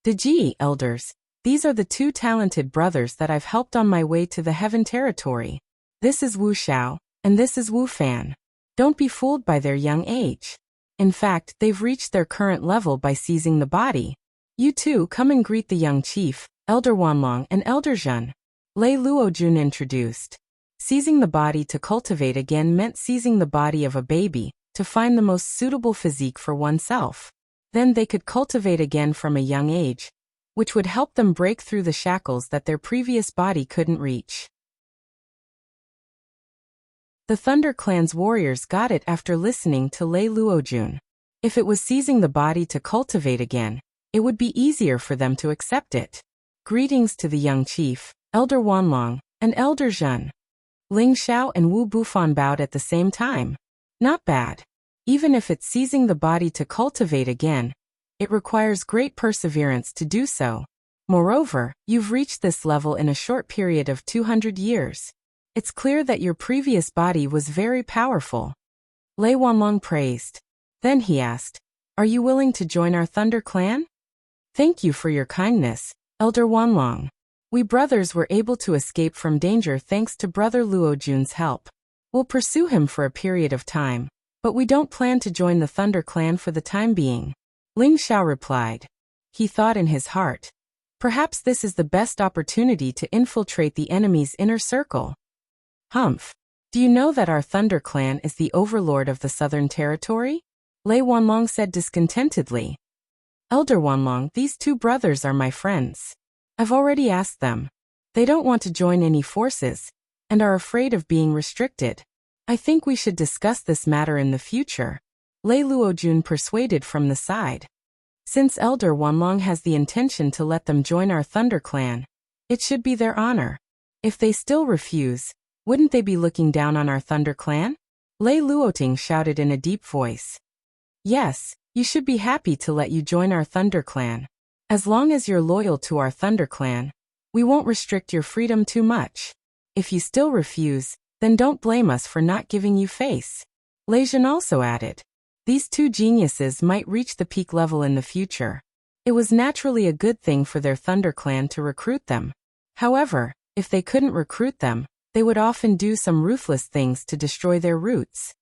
Deji, elders, these are the 2 talented brothers that I've helped on my way to the Heaven Territory. This is Wu Xiao, and this is Wu Fan. Don't be fooled by their young age. In fact, they've reached their current level by seizing the body. You two come and greet the young chief, Elder Wanlong and Elder Zhen. Lei Luojun introduced. Seizing the body to cultivate again meant seizing the body of a baby, to find the most suitable physique for oneself. Then they could cultivate again from a young age, which would help them break through the shackles that their previous body couldn't reach. The Thunder Clan's warriors got it after listening to Lei Luojun. If it was seizing the body to cultivate again, it would be easier for them to accept it. Greetings to the young chief, Elder Wanlong, and Elder Zhen. Ling Xiao and Wu Bufan bowed at the same time. Not bad. Even if it's seizing the body to cultivate again, it requires great perseverance to do so. Moreover, you've reached this level in a short period of 200 years. It's clear that your previous body was very powerful. Lei Wanlong praised. Then he asked, are you willing to join our Thunder Clan? Thank you for your kindness, Elder Wanlong. We brothers were able to escape from danger thanks to Brother Luojun's help. We'll pursue him for a period of time, but we don't plan to join the Thunder Clan for the time being. Ling Xiao replied. He thought in his heart, perhaps this is the best opportunity to infiltrate the enemy's inner circle. Humph. Do you know that our Thunder Clan is the overlord of the Southern Territory? Lei Wanlong said discontentedly. Elder Wanlong, these two brothers are my friends. I've already asked them. They don't want to join any forces, and are afraid of being restricted. I think we should discuss this matter in the future. Lei Luojun persuaded from the side. Since Elder Wanlong has the intention to let them join our Thunder Clan, it should be their honor. If they still refuse, wouldn't they be looking down on our Thunder Clan? Lei Luoting shouted in a deep voice. Yes, you should be happy to let you join our Thunder Clan. As long as you're loyal to our Thunder Clan, we won't restrict your freedom too much. If you still refuse, then don't blame us for not giving you face. Lei Zhen also added. These two geniuses might reach the peak level in the future. It was naturally a good thing for their Thunder Clan to recruit them. However, if they couldn't recruit them, they would often do some ruthless things to destroy their roots.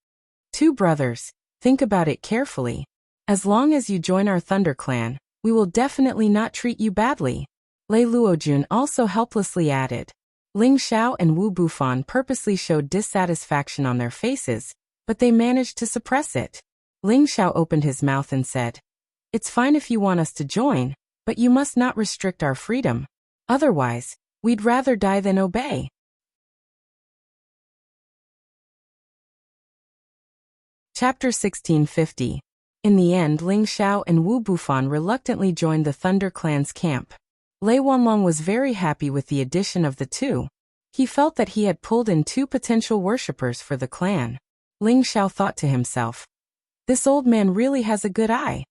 Two brothers, think about it carefully. As long as you join our Thunder Clan, we will definitely not treat you badly. Lei Luojun also helplessly added. Ling Xiao and Wu Bufan purposely showed dissatisfaction on their faces, but they managed to suppress it. Ling Xiao opened his mouth and said, It's fine if you want us to join, but you must not restrict our freedom. Otherwise, we'd rather die than obey. Chapter 1650. In the end, Ling Xiao and Wu Bufan reluctantly joined the Thunder Clan's camp. Lei Wanlong was very happy with the addition of the two. He felt that he had pulled in two potential worshippers for the clan. Ling Xiao thought to himself, this old man really has a good eye.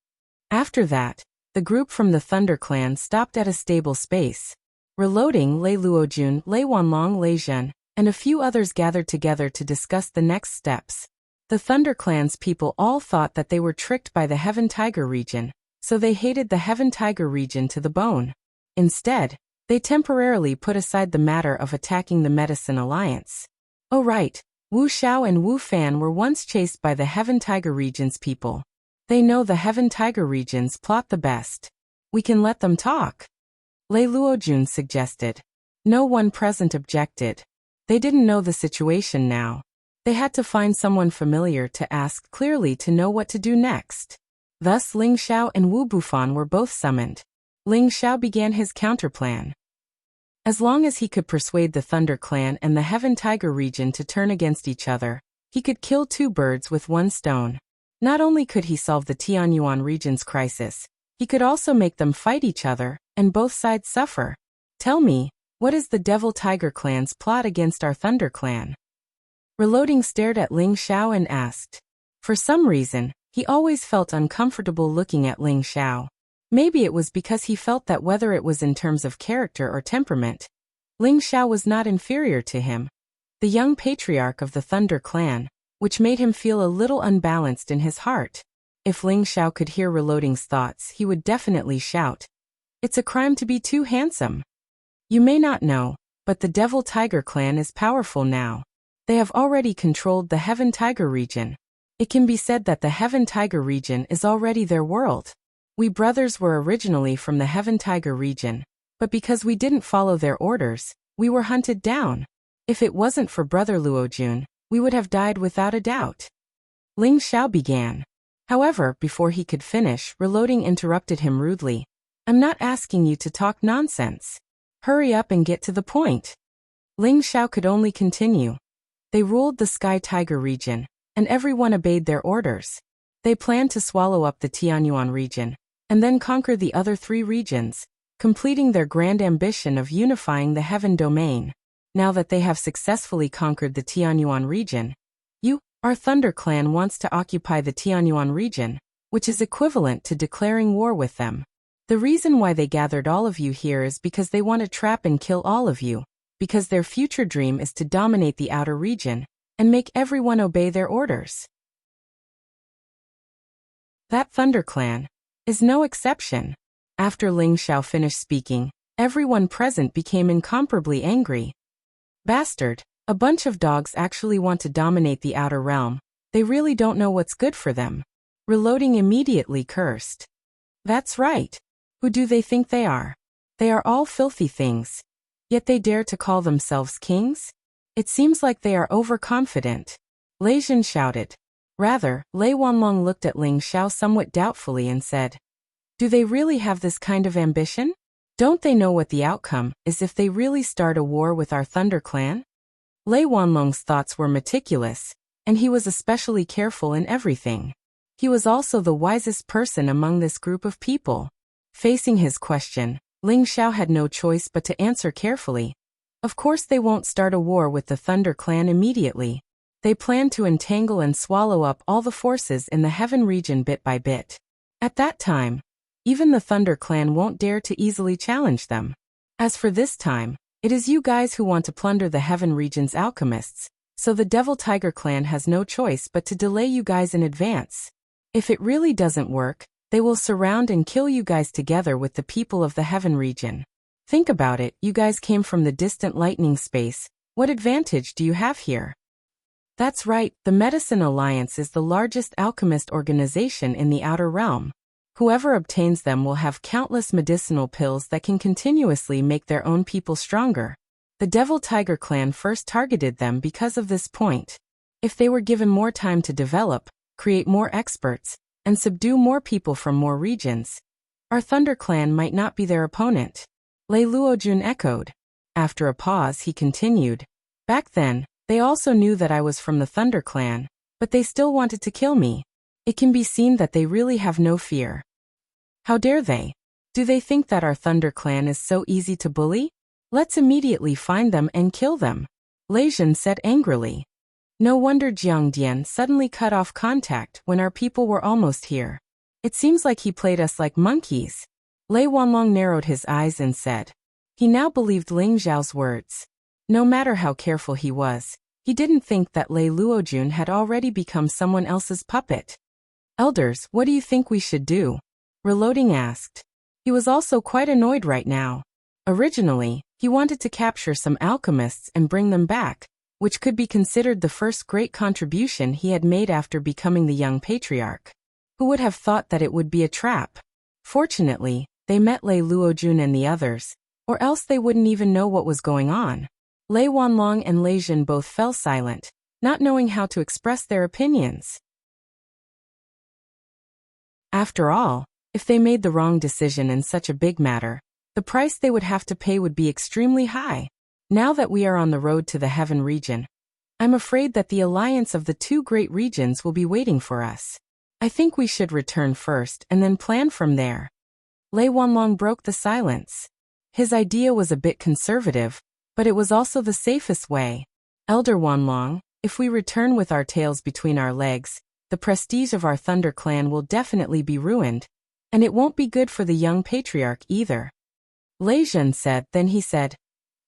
After that, the group from the Thunder Clan stopped at a stable space. Reloading, Lei Luojun, Lei Wanlong, Lei Zhen, and a few others gathered together to discuss the next steps. The Thunder Clan's people all thought that they were tricked by the Heaven Tiger region, so they hated the Heaven Tiger region to the bone. Instead, they temporarily put aside the matter of attacking the Medicine Alliance. Oh right, Wu Xiao and Wu Fan were once chased by the Heaven Tiger region's people. They know the Heaven Tiger regions plot the best. We can let them talk. Lei Luojun suggested. No one present objected. They didn't know the situation now. They had to find someone familiar to ask clearly to know what to do next. Thus Ling Xiao and Wu Bufan were both summoned. Ling Xiao began his counterplan. As long as he could persuade the Thunder Clan and the Heaven Tiger region to turn against each other, he could kill two birds with one stone. Not only could he solve the Tianyuan region's crisis, he could also make them fight each other, and both sides suffer. Tell me, what is the Devil Tiger Clan's plot against our Thunder Clan? Reloading stared at Ling Xiao and asked. For some reason, he always felt uncomfortable looking at Ling Xiao. Maybe it was because he felt that whether it was in terms of character or temperament, Ling Xiao was not inferior to him, the young patriarch of the Thunder Clan, which made him feel a little unbalanced in his heart. If Ling Xiao could hear Reloading's thoughts, he would definitely shout, It's a crime to be too handsome. You may not know, but the Devil Tiger Clan is powerful now. They have already controlled the Heaven Tiger region. It can be said that the Heaven Tiger region is already their world. We brothers were originally from the Heaven Tiger region, but because we didn't follow their orders, we were hunted down. If it wasn't for Brother Luojun, we would have died without a doubt. Ling Xiao began. However, before he could finish, Reloading interrupted him rudely. I'm not asking you to talk nonsense. Hurry up and get to the point. Ling Xiao could only continue. They ruled the Sky Tiger region, and everyone obeyed their orders. They planned to swallow up the Tianyuan region, and then conquer the other three regions, completing their grand ambition of unifying the Heaven Domain. Now that they have successfully conquered the Tianyuan region, our Thunder Clan wants to occupy the Tianyuan region, which is equivalent to declaring war with them. The reason why they gathered all of you here is because they want to trap and kill all of you, because their future dream is to dominate the outer region, and make everyone obey their orders. That Thunder Clan is no exception. After Ling Xiao finished speaking, everyone present became incomparably angry. Bastard, a bunch of dogs actually want to dominate the outer realm. They really don't know what's good for them. Reloading immediately cursed. That's right. Who do they think they are? They are all filthy things. Yet they dare to call themselves kings? It seems like they are overconfident. Lei Jin shouted. Rather, Lei Wanlong looked at Ling Xiao somewhat doubtfully and said, do they really have this kind of ambition? Don't they know what the outcome is if they really start a war with our Thunder Clan? Lei Wanlong's thoughts were meticulous, and he was especially careful in everything. He was also the wisest person among this group of people. Facing his question, Ling Xiao had no choice but to answer carefully. Of course they won't start a war with the Thunder Clan immediately. They plan to entangle and swallow up all the forces in the Heaven region bit by bit. At that time, even the Thunder Clan won't dare to easily challenge them. As for this time, it is you guys who want to plunder the Heaven region's alchemists, so the Devil Tiger Clan has no choice but to delay you guys in advance. If it really doesn't work, they will surround and kill you guys together with the people of the Heaven region. Think about it, you guys came from the distant lightning space. What advantage do you have here? That's right, the Medicine Alliance is the largest alchemist organization in the Outer Realm. Whoever obtains them will have countless medicinal pills that can continuously make their own people stronger. The Devil Tiger Clan first targeted them because of this point. If they were given more time to develop, create more experts, and subdue more people from more regions, our Thunder Clan might not be their opponent. Lei Luojun echoed. After a pause, he continued. Back then, they also knew that I was from the Thunder Clan, but they still wanted to kill me. It can be seen that they really have no fear. How dare they? Do they think that our Thunder Clan is so easy to bully? Let's immediately find them and kill them, Lei Jin said angrily. No wonder Jiang Dian suddenly cut off contact when our people were almost here. It seems like he played us like monkeys. Lei Wanlong narrowed his eyes and said. He now believed Ling Xiao's words. No matter how careful he was, he didn't think that Lei Luojun had already become someone else's puppet. Elders, what do you think we should do? Reloading asked. He was also quite annoyed right now. Originally, he wanted to capture some alchemists and bring them back, which could be considered the first great contribution he had made after becoming the young patriarch. Who would have thought that it would be a trap? Fortunately, they met Lei Luojun and the others, or else they wouldn't even know what was going on. Lei Wanlong and Lei Jin both fell silent, not knowing how to express their opinions. After all, if they made the wrong decision in such a big matter, the price they would have to pay would be extremely high. Now that we are on the road to the Heaven region, I'm afraid that the alliance of the two great regions will be waiting for us. I think we should return first and then plan from there. Lei Wanlong broke the silence. His idea was a bit conservative, but it was also the safest way. Elder Wanlong, if we return with our tails between our legs, the prestige of our Thunder Clan will definitely be ruined, and it won't be good for the young patriarch either. Lei Jin said, then he said,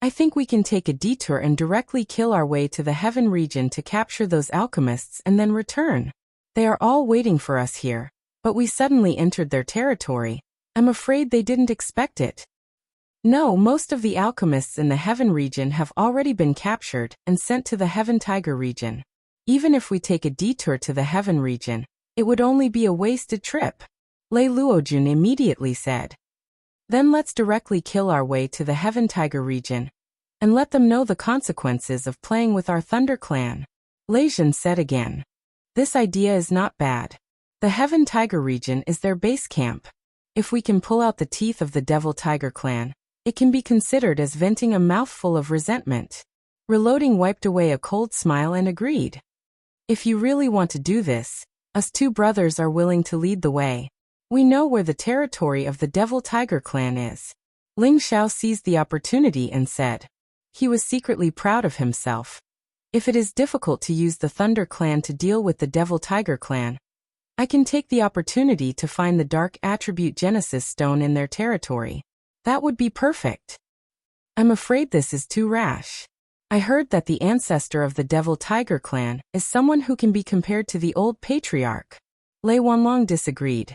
I think we can take a detour and directly kill our way to the Heaven region to capture those alchemists and then return. They are all waiting for us here, but we suddenly entered their territory. I'm afraid they didn't expect it. No, most of the alchemists in the Heaven region have already been captured and sent to the Heaven Tiger region. Even if we take a detour to the Heaven region, it would only be a wasted trip, Lei Luojun immediately said. Then let's directly kill our way to the Heaven Tiger region, and let them know the consequences of playing with our Thunder Clan, Lei Jin said again. This idea is not bad. The Heaven Tiger region is their base camp. If we can pull out the teeth of the Devil Tiger Clan, it can be considered as venting a mouthful of resentment. Reloading wiped away a cold smile and agreed. If you really want to do this, us two brothers are willing to lead the way. We know where the territory of the Devil Tiger Clan is. Ling Xiao seized the opportunity and said. He was secretly proud of himself. If it is difficult to use the Thunder Clan to deal with the Devil Tiger Clan, I can take the opportunity to find the Dark Attribute Genesis Stone in their territory. That would be perfect. I'm afraid this is too rash. I heard that the ancestor of the Devil Tiger Clan is someone who can be compared to the old patriarch. Lei Wanlong disagreed.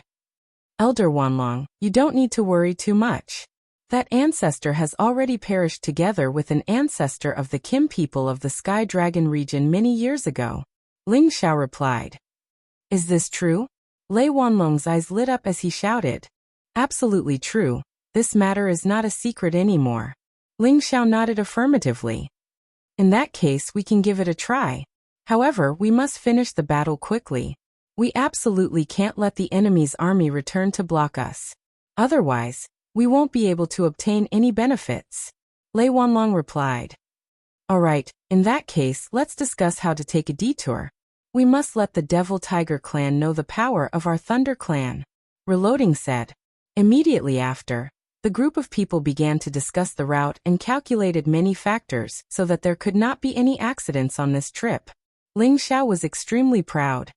Elder Wanlong, you don't need to worry too much. That ancestor has already perished together with an ancestor of the Kim people of the Sky Dragon region many years ago. Ling Xiao replied. Is this true? Lei Wanlong's eyes lit up as he shouted. Absolutely true. This matter is not a secret anymore. Ling Xiao nodded affirmatively. In that case, we can give it a try. However, we must finish the battle quickly. We absolutely can't let the enemy's army return to block us. Otherwise, we won't be able to obtain any benefits. Lei Wanlong replied. Alright, in that case, let's discuss how to take a detour. We must let the Devil Tiger clan know the power of our Thunder clan. Reloading said. Immediately after, the group of people began to discuss the route and calculated many factors so that there could not be any accidents on this trip. Ling Xiao was extremely proud.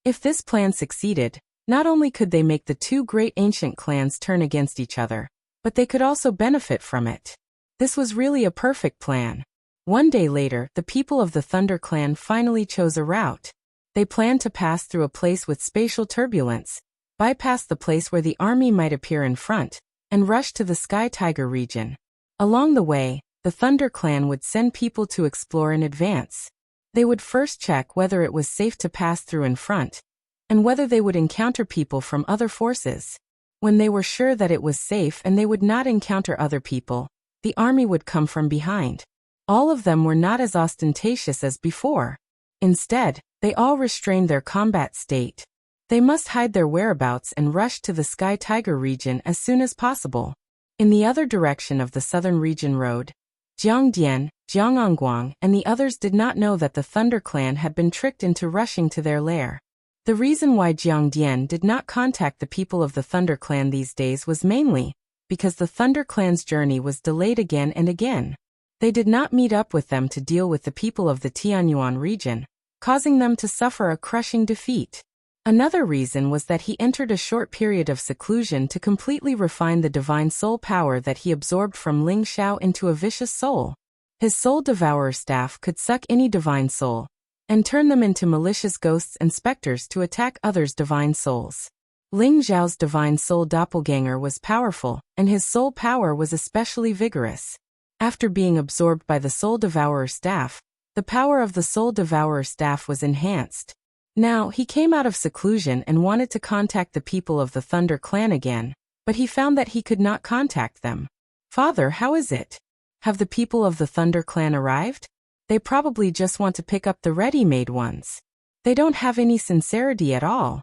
If this plan succeeded, not only could they make the two great ancient clans turn against each other, but they could also benefit from it. This was really a perfect plan. One day later, the people of the Thunder clan finally chose a route. They planned to pass through a place with spatial turbulence, bypass the place where the army might appear in front, and rush to the Sky Tiger region. Along the way, the Thunder clan would send people to explore in advance. They would first check whether it was safe to pass through in front, and whether they would encounter people from other forces. When they were sure that it was safe and they would not encounter other people, the army would come from behind. All of them were not as ostentatious as before. Instead, they all restrained their combat state. They must hide their whereabouts and rush to the Sky Tiger region as soon as possible. In the other direction of the southern region road, Jiang Dian, Jiang Angguang, and the others did not know that the Thunder clan had been tricked into rushing to their lair. The reason why Jiang Dian did not contact the people of the Thunder clan these days was mainly because the Thunder clan's journey was delayed again and again. They did not meet up with them to deal with the people of the Tianyuan region, causing them to suffer a crushing defeat. Another reason was that he entered a short period of seclusion to completely refine the divine soul power that he absorbed from Ling Xiao into a vicious soul. His soul devourer staff could suck any divine soul and turn them into malicious ghosts and specters to attack others' divine souls. Ling Xiao's divine soul doppelganger was powerful, and his soul power was especially vigorous. After being absorbed by the soul devourer staff, the power of the soul devourer staff was enhanced. Now, he came out of seclusion and wanted to contact the people of the Thunder clan again, but he found that he could not contact them. Father, how is it? Have the people of the Thunder clan arrived? They probably just want to pick up the ready-made ones. They don't have any sincerity at all.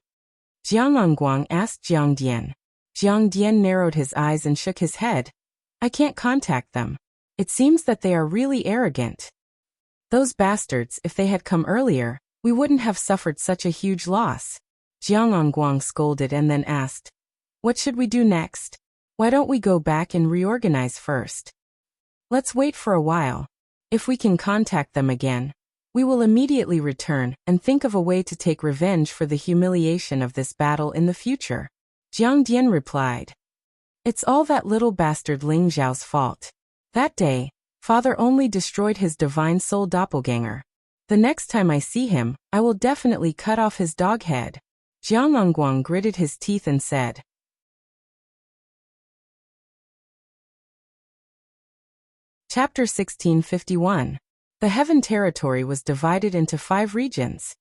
Jiang Angguang asked Jiang Dian. Jiang Dian narrowed his eyes and shook his head. I can't contact them. It seems that they are really arrogant. Those bastards, if they had come earlier, we wouldn't have suffered such a huge loss. Jiang Angguang scolded and then asked, what should we do next? Why don't we go back and reorganize first? Let's wait for a while. If we can contact them again, we will immediately return and think of a way to take revenge for the humiliation of this battle in the future. Jiang Dian replied. It's all that little bastard Ling Xiao's fault. That day, father only destroyed his divine soul doppelganger. The next time I see him, I will definitely cut off his dog head. Jiang Angguang gritted his teeth and said. Chapter 1651. The Heaven Territory was divided into 5 regions.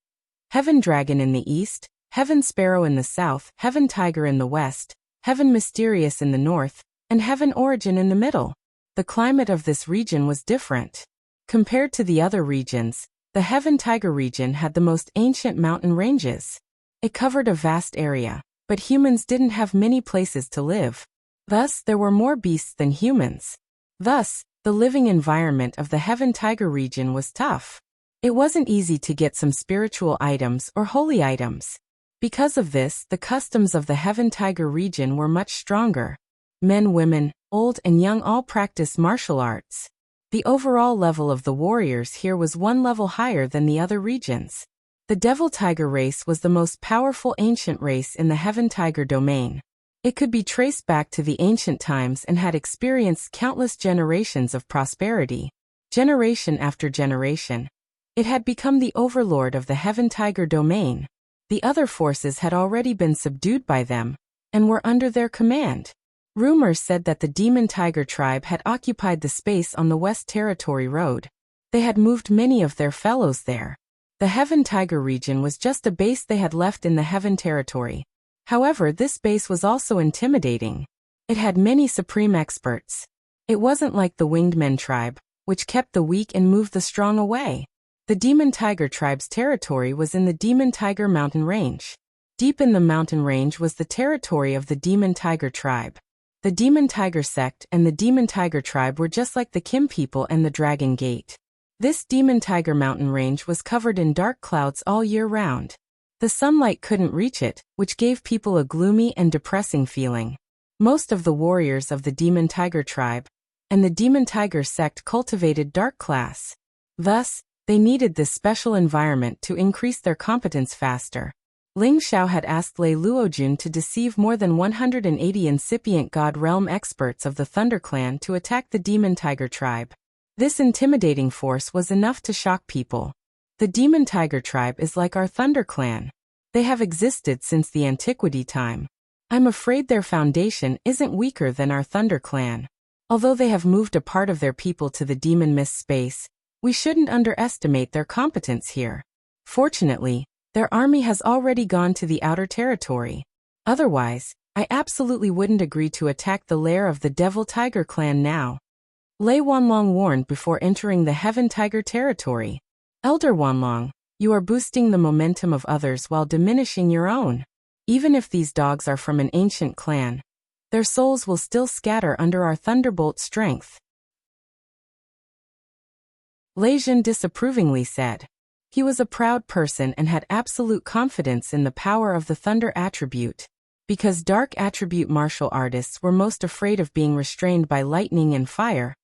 Heaven Dragon in the east, Heaven Sparrow in the south, Heaven Tiger in the west, Heaven Mysterious in the north, and Heaven Origin in the middle. The climate of this region was different. Compared to the other regions, the Heaven Tiger region had the most ancient mountain ranges. It covered a vast area, but humans didn't have many places to live. Thus, there were more beasts than humans. Thus, the living environment of the Heaven Tiger region was tough. It wasn't easy to get some spiritual items or holy items. Because of this, the customs of the Heaven Tiger region were much stronger. Men, women, old and young all practiced martial arts. The overall level of the warriors here was one level higher than the other regions. The Devil Tiger race was the most powerful ancient race in the Heaven Tiger domain. It could be traced back to the ancient times and had experienced countless generations of prosperity. Generation after generation, it had become the overlord of the Heaven Tiger domain. The other forces had already been subdued by them and were under their command. Rumors said that the Demon Tiger tribe had occupied the space on the West Territory Road. They had moved many of their fellows there. The Heaven Tiger region was just a base they had left in the Heaven Territory. However, this base was also intimidating. It had many supreme experts. It wasn't like the Winged Men tribe, which kept the weak and moved the strong away. The Demon Tiger tribe's territory was in the Demon Tiger mountain range. Deep in the mountain range was the territory of the Demon Tiger tribe. The Demon Tiger sect and the Demon Tiger tribe were just like the Kim people and the Dragon Gate. This Demon Tiger mountain range was covered in dark clouds all year round. The sunlight couldn't reach it, which gave people a gloomy and depressing feeling. Most of the warriors of the Demon Tiger tribe and the Demon Tiger sect cultivated dark class. Thus, they needed this special environment to increase their competence faster. Ling Xiao had asked Lei Luojun to deceive more than 180 incipient God Realm experts of the Thunder Clan to attack the Demon Tiger tribe. This intimidating force was enough to shock people. The Demon Tiger tribe is like our Thunder Clan. They have existed since the antiquity time. I'm afraid their foundation isn't weaker than our Thunder Clan. Although they have moved a part of their people to the Demon Mist space, we shouldn't underestimate their competence here. Fortunately, their army has already gone to the outer territory. Otherwise, I absolutely wouldn't agree to attack the lair of the Devil Tiger clan now. Lei Wanlong warned before entering the Heaven Tiger territory. Elder Wanlong, you are boosting the momentum of others while diminishing your own. Even if these dogs are from an ancient clan, their souls will still scatter under our thunderbolt strength. Lei Jin disapprovingly said. He was a proud person and had absolute confidence in the power of the thunder attribute. Because dark attribute martial artists were most afraid of being restrained by lightning and fire,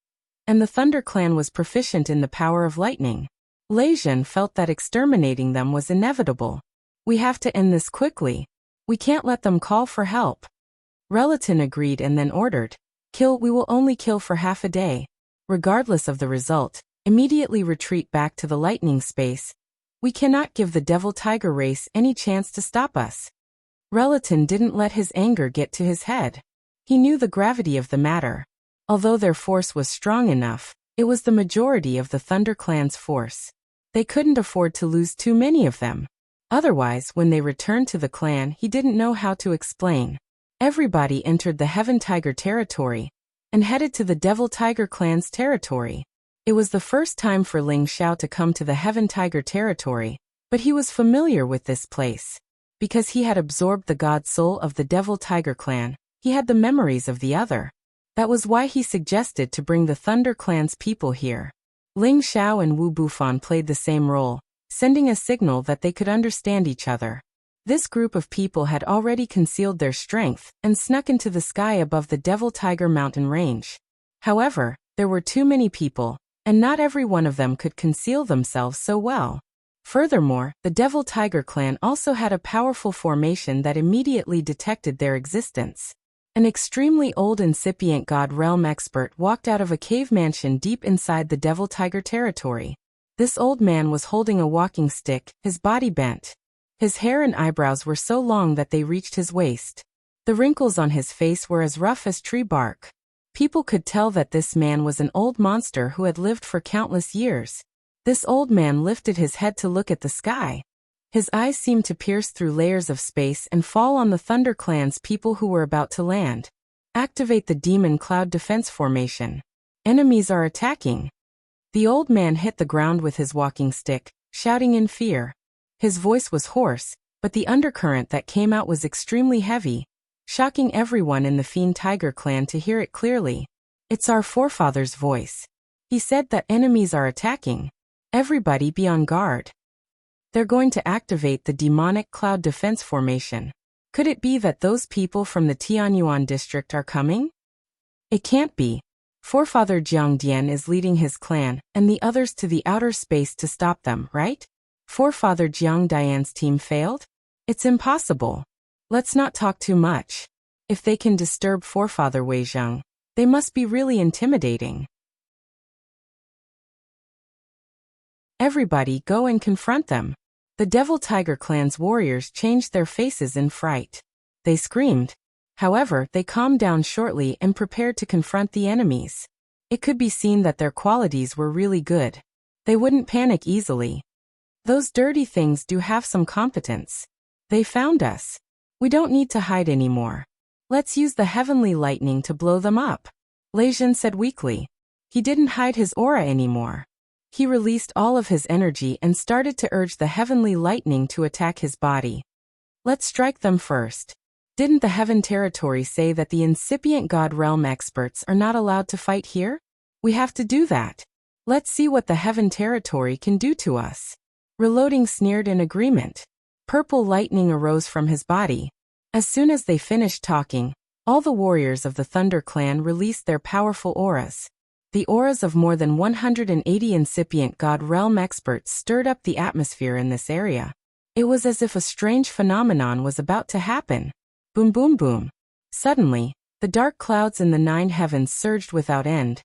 and the Thunder Clan was proficient in the power of lightning, Lei Jin felt that exterminating them was inevitable. We have to end this quickly. We can't let them call for help. Relatin agreed and then ordered, "Kill, we will only kill for half a day. Regardless of the result, immediately retreat back to the lightning space. We cannot give the Devil Tiger race any chance to stop us." Relatin didn't let his anger get to his head. He knew the gravity of the matter. Although their force was strong enough, it was the majority of the Thunder Clan's force. They couldn't afford to lose too many of them. Otherwise, when they returned to the clan, he didn't know how to explain. Everybody entered the Heaven Tiger territory and headed to the Devil Tiger clan's territory. It was the first time for Ling Xiao to come to the Heaven Tiger territory, but he was familiar with this place. Because he had absorbed the god soul of the Devil Tiger clan, he had the memories of the other. That was why he suggested to bring the Thunder Clan's people here. Ling Xiao and Wu Bufan played the same role, sending a signal that they could understand each other. This group of people had already concealed their strength and snuck into the sky above the Devil Tiger mountain range. However, there were too many people, and not every one of them could conceal themselves so well. Furthermore, the Devil Tiger clan also had a powerful formation that immediately detected their existence. An extremely old incipient God Realm expert walked out of a cave mansion deep inside the Devil Tiger territory. This old man was holding a walking stick, his body bent. His hair and eyebrows were so long that they reached his waist. The wrinkles on his face were as rough as tree bark. People could tell that this man was an old monster who had lived for countless years. This old man lifted his head to look at the sky. His eyes seemed to pierce through layers of space and fall on the Thunder Clan's people who were about to land. Activate the Demon Cloud Defense Formation. Enemies are attacking. The old man hit the ground with his walking stick, shouting in fear. His voice was hoarse, but the undercurrent that came out was extremely heavy, shocking everyone in the Fiend Tiger clan to hear it clearly. "It's our forefather's voice. He said that enemies are attacking. Everybody be on guard. They're going to activate the Demonic Cloud Defense Formation. Could it be that those people from the Tianyuan district are coming? It can't be. Forefather Jiang Dian is leading his clan and the others to the outer space to stop them, right? Forefather Jiang Dian's team failed? It's impossible. Let's not talk too much. If they can disturb Forefather Wei Zheng, they must be really intimidating. Everybody go and confront them." The Devil Tiger clan's warriors changed their faces in fright. They screamed. However, they calmed down shortly and prepared to confront the enemies. It could be seen that their qualities were really good. They wouldn't panic easily. "Those dirty things do have some competence. They found us. We don't need to hide anymore. Let's use the heavenly lightning to blow them up, Leijun said weakly. He didn't hide his aura anymore. He released all of his energy and started to urge the heavenly lightning to attack his body. Let's strike them first. Didn't the Heaven Territory say that the incipient God Realm experts are not allowed to fight here? We have to do that. Let's see what the Heaven Territory can do to us. Reloading sneered in agreement. Purple lightning arose from his body. As soon as they finished talking, all the warriors of the Thunder Clan released their powerful auras. The auras of more than 180 incipient God Realm experts stirred up the atmosphere in this area. It was as if a strange phenomenon was about to happen. Boom boom boom. Suddenly, the dark clouds in the 9 heavens surged without end,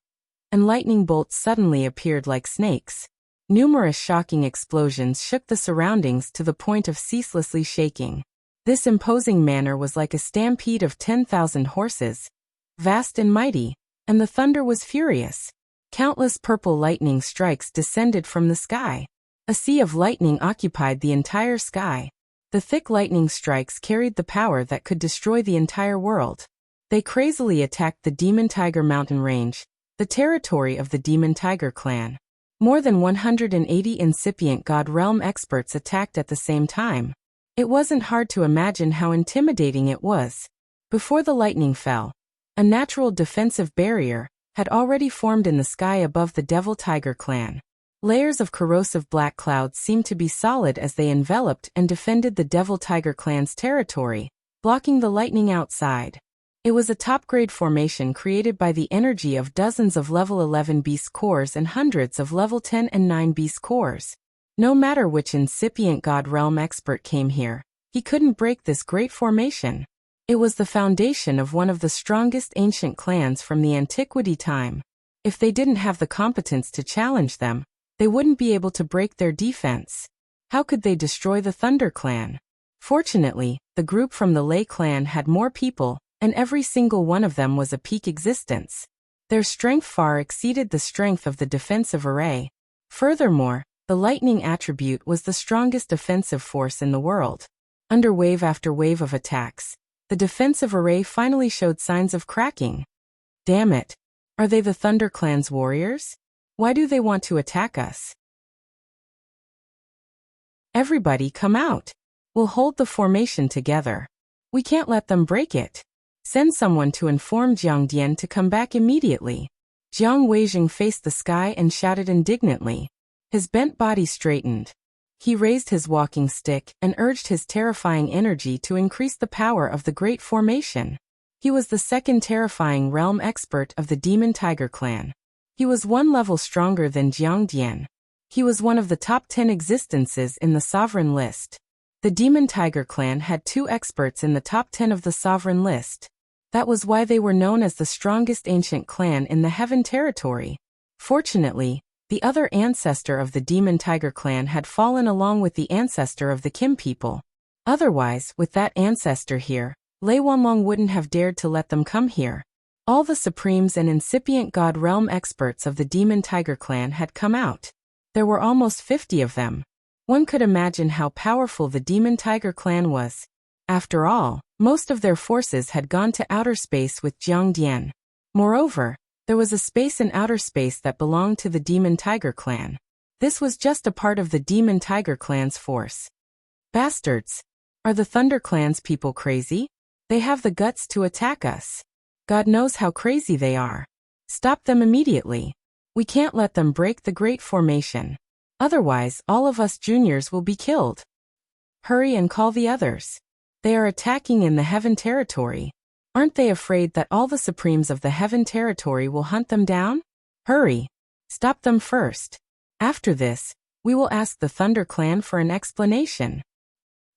and lightning bolts suddenly appeared like snakes. Numerous shocking explosions shook the surroundings to the point of ceaselessly shaking. This imposing manner was like a stampede of 10,000 horses, vast and mighty, and the thunder was furious. Countless purple lightning strikes descended from the sky. A sea of lightning occupied the entire sky. The thick lightning strikes carried the power that could destroy the entire world. They crazily attacked the Demon Tiger Mountain Range, the territory of the Demon Tiger Clan. More than 180 incipient God Realm experts attacked at the same time. It wasn't hard to imagine how intimidating it was. Before the lightning fell, a natural defensive barrier had already formed in the sky above the Devil Tiger Clan. Layers of corrosive black clouds seemed to be solid as they enveloped and defended the Devil Tiger Clan's territory, blocking the lightning outside. It was a top-grade formation created by the energy of dozens of level 11 beast cores and hundreds of level 10 and 9 beast cores. No matter which incipient God Realm expert came here, he couldn't break this great formation. It was the foundation of one of the strongest ancient clans from the antiquity time. If they didn't have the competence to challenge them, they wouldn't be able to break their defense. How could they destroy the Thunder Clan? Fortunately, the group from the Lei Clan had more people, and every single one of them was a peak existence. Their strength far exceeded the strength of the defensive array. Furthermore, the lightning attribute was the strongest defensive force in the world. Under wave after wave of attacks, the defensive array finally showed signs of cracking. Damn it! Are they the Thunder Clan's warriors? Why do they want to attack us? Everybody come out! We'll hold the formation together. We can't let them break it. Send someone to inform Jiang Dian to come back immediately. Jiang Weijing faced the sky and shouted indignantly. His bent body straightened. He raised his walking stick and urged his terrifying energy to increase the power of the great formation. He was the second terrifying realm expert of the Demon Tiger Clan. He was 1 level stronger than Jiang Dian. He was one of the top 10 existences in the sovereign list. The Demon Tiger Clan had 2 experts in the top 10 of the sovereign list. That was why they were known as the strongest ancient clan in the Heaven Territory. Fortunately, the other ancestor of the Demon Tiger Clan had fallen along with the ancestor of the Kim people. Otherwise, with that ancestor here, Lei Wanlong wouldn't have dared to let them come here. All the Supremes and incipient God Realm experts of the Demon Tiger Clan had come out. There were almost 50 of them. One could imagine how powerful the Demon Tiger Clan was. After all, most of their forces had gone to outer space with Jiang Dian. Moreover, there was a space in outer space that belonged to the Demon Tiger Clan. This was just a part of the Demon Tiger Clan's force. Bastards! Are the Thunder Clan's people crazy? They have the guts to attack us. God knows how crazy they are. Stop them immediately. We can't let them break the great formation. Otherwise, all of us juniors will be killed. Hurry and call the others. They are attacking in the Heaven Territory. Aren't they afraid that all the Supremes of the Heaven Territory will hunt them down? Hurry! Stop them first. After this, we will ask the Thunder Clan for an explanation.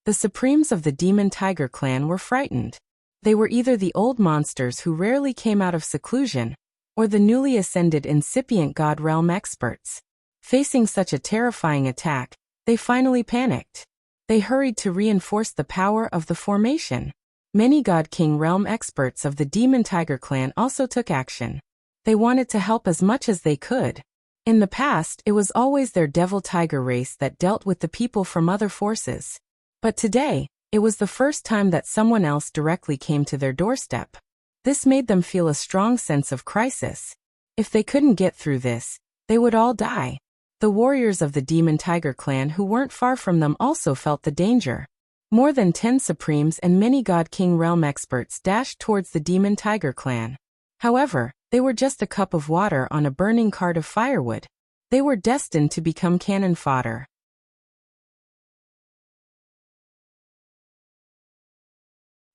The Supremes of the Demon Tiger Clan were frightened. They were either the old monsters who rarely came out of seclusion, or the newly ascended incipient God Realm experts. Facing such a terrifying attack, they finally panicked. They hurried to reinforce the power of the formation. Many God King Realm experts of the Demon Tiger Clan also took action. They wanted to help as much as they could. In the past, it was always their Devil Tiger race that dealt with the people from other forces. But today, It was the first time that someone else directly came to their doorstep. This made them feel a strong sense of crisis. If they couldn't get through this, they would all die. The warriors of the Demon Tiger clan who weren't far from them also felt the danger. More than 10 Supremes and many God King realm experts dashed towards the Demon Tiger clan. However, they were just a cup of water on a burning cart of firewood. They were destined to become cannon fodder.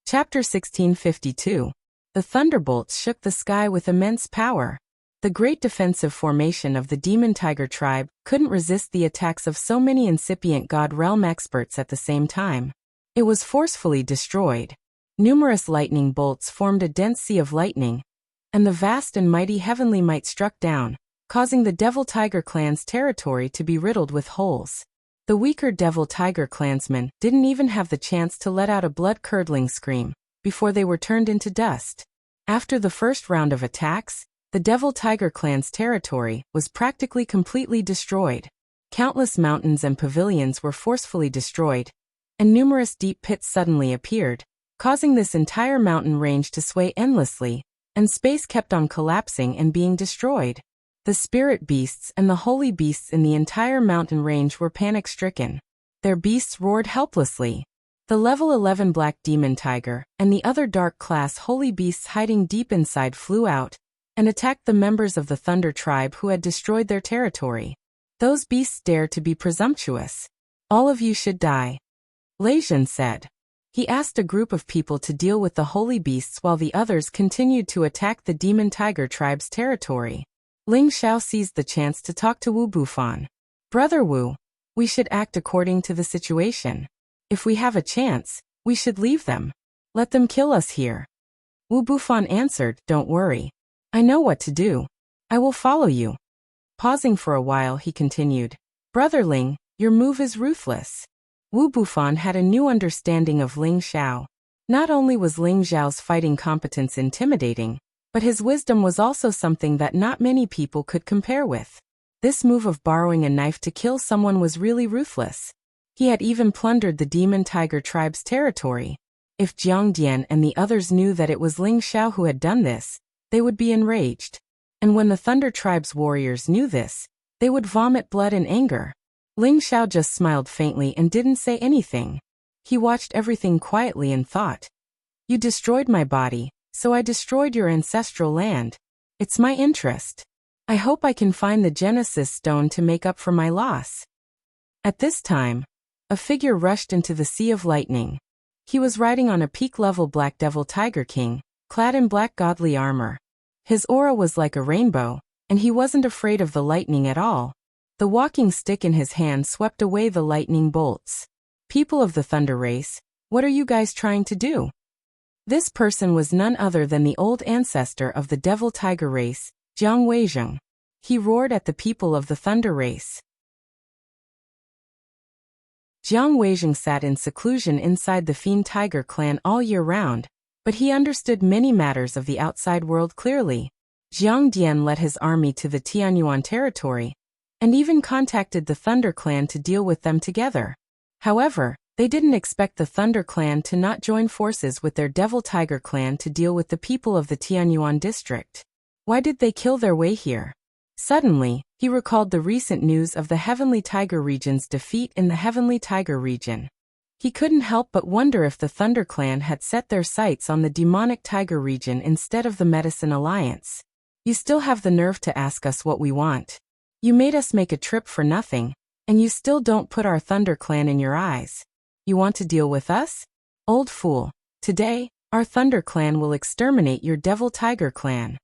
Chapter 1652. The thunderbolts shook the sky with immense power. The great defensive formation of the Demon Tiger tribe couldn't resist the attacks of so many incipient God realm experts at the same time. It was forcefully destroyed. Numerous lightning bolts formed a dense sea of lightning, and the vast and mighty heavenly might struck down, causing the Devil Tiger clan's territory to be riddled with holes. The weaker Devil Tiger clansmen didn't even have the chance to let out a blood-curdling scream before they were turned into dust. After the first round of attacks, the Devil Tiger clan's territory was practically completely destroyed. Countless mountains and pavilions were forcefully destroyed, and numerous deep pits suddenly appeared, causing this entire mountain range to sway endlessly, and space kept on collapsing and being destroyed. The spirit beasts and the holy beasts in the entire mountain range were panic-stricken. Their beasts roared helplessly. The level 11 Black Demon Tiger and the other dark class holy beasts hiding deep inside flew out and attacked the members of the Thunder tribe who had destroyed their territory. Those beasts dared to be presumptuous. All of you should die, Lei Zhen said. He asked a group of people to deal with the holy beasts while the others continued to attack the Demon Tiger tribe's territory. Ling Xiao seized the chance to talk to Wu Bufan. Brother Wu, we should act according to the situation. If we have a chance, we should leave them. Let them kill us here. Wu Bufan answered, don't worry. I know what to do. I will follow you. Pausing for a while, he continued. Brother Ling, your move is ruthless. Wu Bufan had a new understanding of Ling Xiao. Not only was Ling Xiao's fighting competence intimidating, but his wisdom was also something that not many people could compare with. This move of borrowing a knife to kill someone was really ruthless. He had even plundered the Demon Tiger tribe's territory. If Jiang Dian and the others knew that it was Ling Xiao who had done this, they would be enraged. And when the Thunder tribe's warriors knew this, they would vomit blood in anger. Ling Xiao just smiled faintly and didn't say anything. He watched everything quietly and thought, you destroyed my body, so I destroyed your ancestral land. It's my interest. I hope I can find the Genesis stone to make up for my loss. At this time, a figure rushed into the sea of lightning. He was riding on a peak-level Black Devil Tiger King, clad in black godly armor. His aura was like a rainbow, and he wasn't afraid of the lightning at all. The walking stick in his hand swept away the lightning bolts. People of the Thunder race, what are you guys trying to do? This person was none other than the old ancestor of the Devil Tiger race, Jiang Weizheng. He roared at the people of the Thunder race. Jiang Weizheng sat in seclusion inside the Fiend Tiger clan all year round, but he understood many matters of the outside world clearly. Jiang Dian led his army to the Tianyuan territory, and even contacted the Thunder clan to deal with them together. However, they didn't expect the Thunder clan to not join forces with their Devil Tiger clan to deal with the people of the Tianyuan district. Why did they kill their way here? Suddenly, he recalled the recent news of the Heavenly Tiger region's defeat in the Heavenly Tiger region. He couldn't help but wonder if the Thunder clan had set their sights on the Demonic Tiger region instead of the Medicine Alliance. You still have the nerve to ask us what we want. You made us make a trip for nothing, and you still don't put our Thunder clan in your eyes. You want to deal with us? Old fool. Today, our Thunder clan will exterminate your Devil Tiger clan.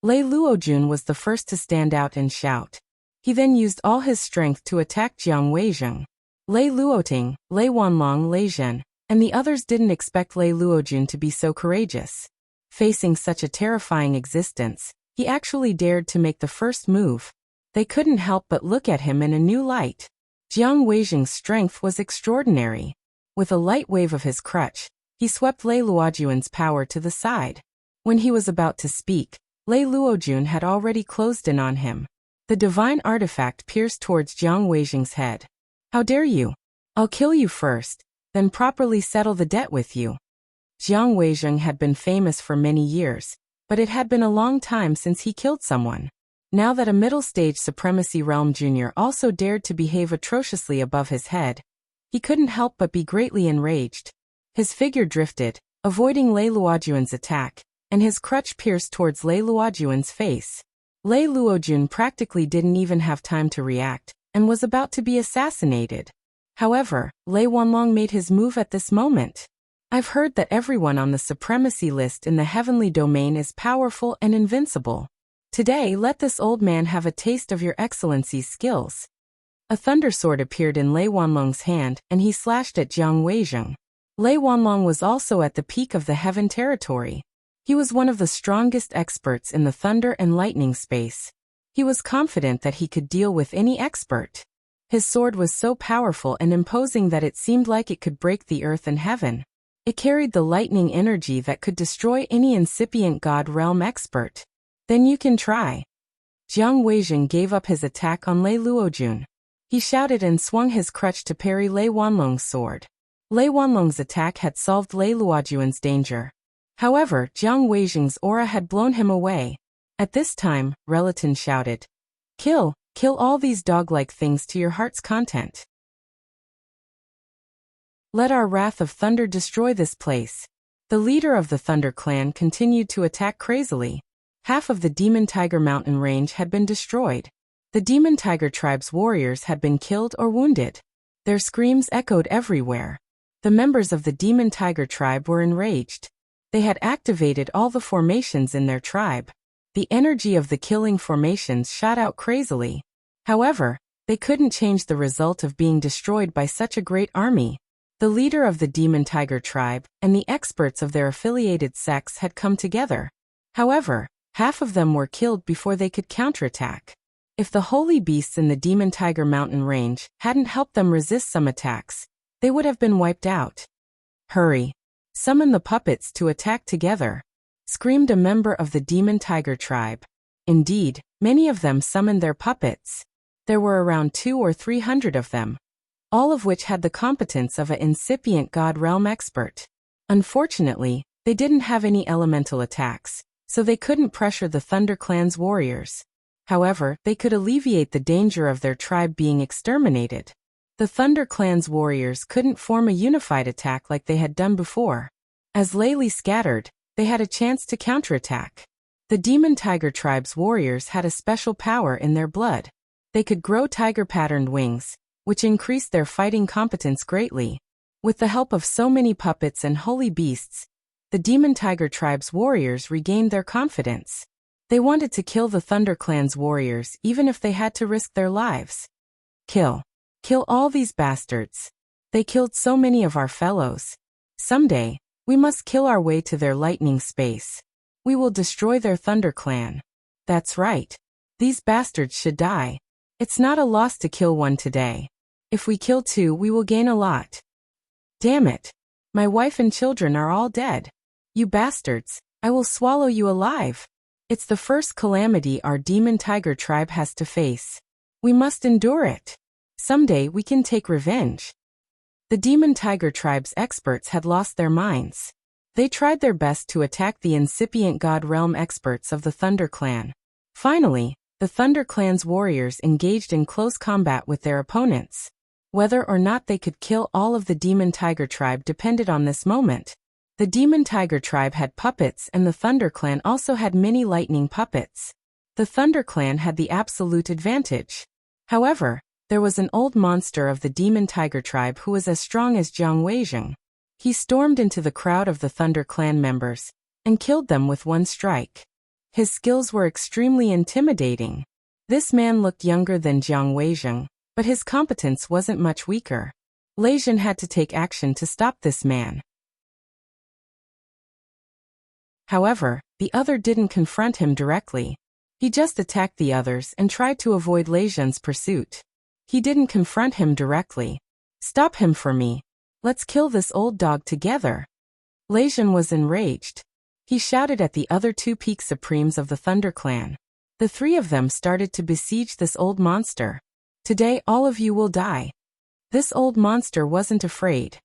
Lei Luojun was the first to stand out and shout. He then used all his strength to attack Jiang Weizheng. Lei Luoting, Lei Wanlong, Lei Zhen, and the others didn't expect Lei Luojun to be so courageous. Facing such a terrifying existence, he actually dared to make the first move. They couldn't help but look at him in a new light. Jiang Weizheng's strength was extraordinary. With a light wave of his crutch, he swept Lei Luojun's power to the side. When he was about to speak, Lei Luojun had already closed in on him. The divine artifact pierced towards Jiang Weizheng's head. How dare you? I'll kill you first, then properly settle the debt with you. Jiang Weizheng had been famous for many years, but it had been a long time since he killed someone. Now that a middle-stage Supremacy Realm Junior also dared to behave atrociously above his head, he couldn't help but be greatly enraged. His figure drifted, avoiding Lei Luojuan's attack, and his crutch pierced towards Lei Luojuan's face. Lei Luojun practically didn't even have time to react, and was about to be assassinated. However, Lei Wanlong made his move at this moment. I've heard that everyone on the supremacy list in the heavenly domain is powerful and invincible. Today, let this old man have a taste of your excellency's skills. A thunder sword appeared in Lei Wanlong's hand, and he slashed at Jiang Weizheng. Lei Wanlong was also at the peak of the heaven territory. He was one of the strongest experts in the thunder and lightning space. He was confident that he could deal with any expert. His sword was so powerful and imposing that it seemed like it could break the earth and heaven. It carried the lightning energy that could destroy any incipient god realm expert. Then you can try. Jiang Weizheng gave up his attack on Lei Luojun. He shouted and swung his crutch to parry Lei Wanlong's sword. Lei Wanlong's attack had solved Lei Luojuan's danger. However, Jiang Weizheng's aura had blown him away. At this time, Relatin shouted, "Kill all these dog-like things to your heart's content. Let our wrath of thunder destroy this place." The leader of the Thunder Clan continued to attack crazily. Half of the Demon Tiger Mountain range had been destroyed. The Demon Tiger tribe's warriors had been killed or wounded. Their screams echoed everywhere. The members of the Demon Tiger tribe were enraged. They had activated all the formations in their tribe. The energy of the killing formations shot out crazily. However, they couldn't change the result of being destroyed by such a great army. The leader of the Demon Tiger tribe and the experts of their affiliated sects had come together. However, half of them were killed before they could counterattack. If the holy beasts in the Demon Tiger Mountain range hadn't helped them resist some attacks, they would have been wiped out. "Hurry! Summon the puppets to attack together," screamed a member of the Demon Tiger tribe. Indeed, many of them summoned their puppets. There were around 200 or 300 of them, all of which had the competence of an incipient god realm expert. Unfortunately, they didn't have any elemental attacks, so they couldn't pressure the Thunder Clan's warriors. However, they could alleviate the danger of their tribe being exterminated. The Thunder Clan's warriors couldn't form a unified attack like they had done before. As Lei Li scattered, they had a chance to counterattack. The Demon Tiger tribe's warriors had a special power in their blood. They could grow tiger-patterned wings, which increased their fighting competence greatly. With the help of so many puppets and holy beasts, the Demon Tiger tribe's warriors regained their confidence. They wanted to kill the Thunder Clan's warriors even if they had to risk their lives. Kill all these bastards. They killed so many of our fellows. Someday, we must kill our way to their lightning space. We will destroy their Thunder Clan. That's right. These bastards should die. It's not a loss to kill one today. If we kill 2, we will gain a lot. Damn it. My wife and children are all dead. You bastards, I will swallow you alive. It's the first calamity our Demon Tiger tribe has to face. We must endure it. Someday we can take revenge. The Demon Tiger tribe's experts had lost their minds. They tried their best to attack the incipient god realm experts of the Thunder Clan. Finally, the Thunder Clan's warriors engaged in close combat with their opponents. Whether or not they could kill all of the Demon Tiger tribe depended on this moment. The Demon Tiger tribe had puppets and the Thunder Clan also had many lightning puppets. The Thunder Clan had the absolute advantage. However, there was an old monster of the Demon Tiger tribe who was as strong as Jiang Weizheng. He stormed into the crowd of the Thunder Clan members and killed them with one strike. His skills were extremely intimidating. This man looked younger than Jiang Weizheng, but his competence wasn't much weaker. Lei Jin had to take action to stop this man. However, the other didn't confront him directly. He just attacked the others and tried to avoid Lei Jin's pursuit. He didn't confront him directly. "Stop him for me. Let's kill this old dog together." Lei Jin was enraged. He shouted at the other 2 peak supremes of the Thunder Clan. The 3 of them started to besiege this old monster. "Today all of you will die." This old monster wasn't afraid.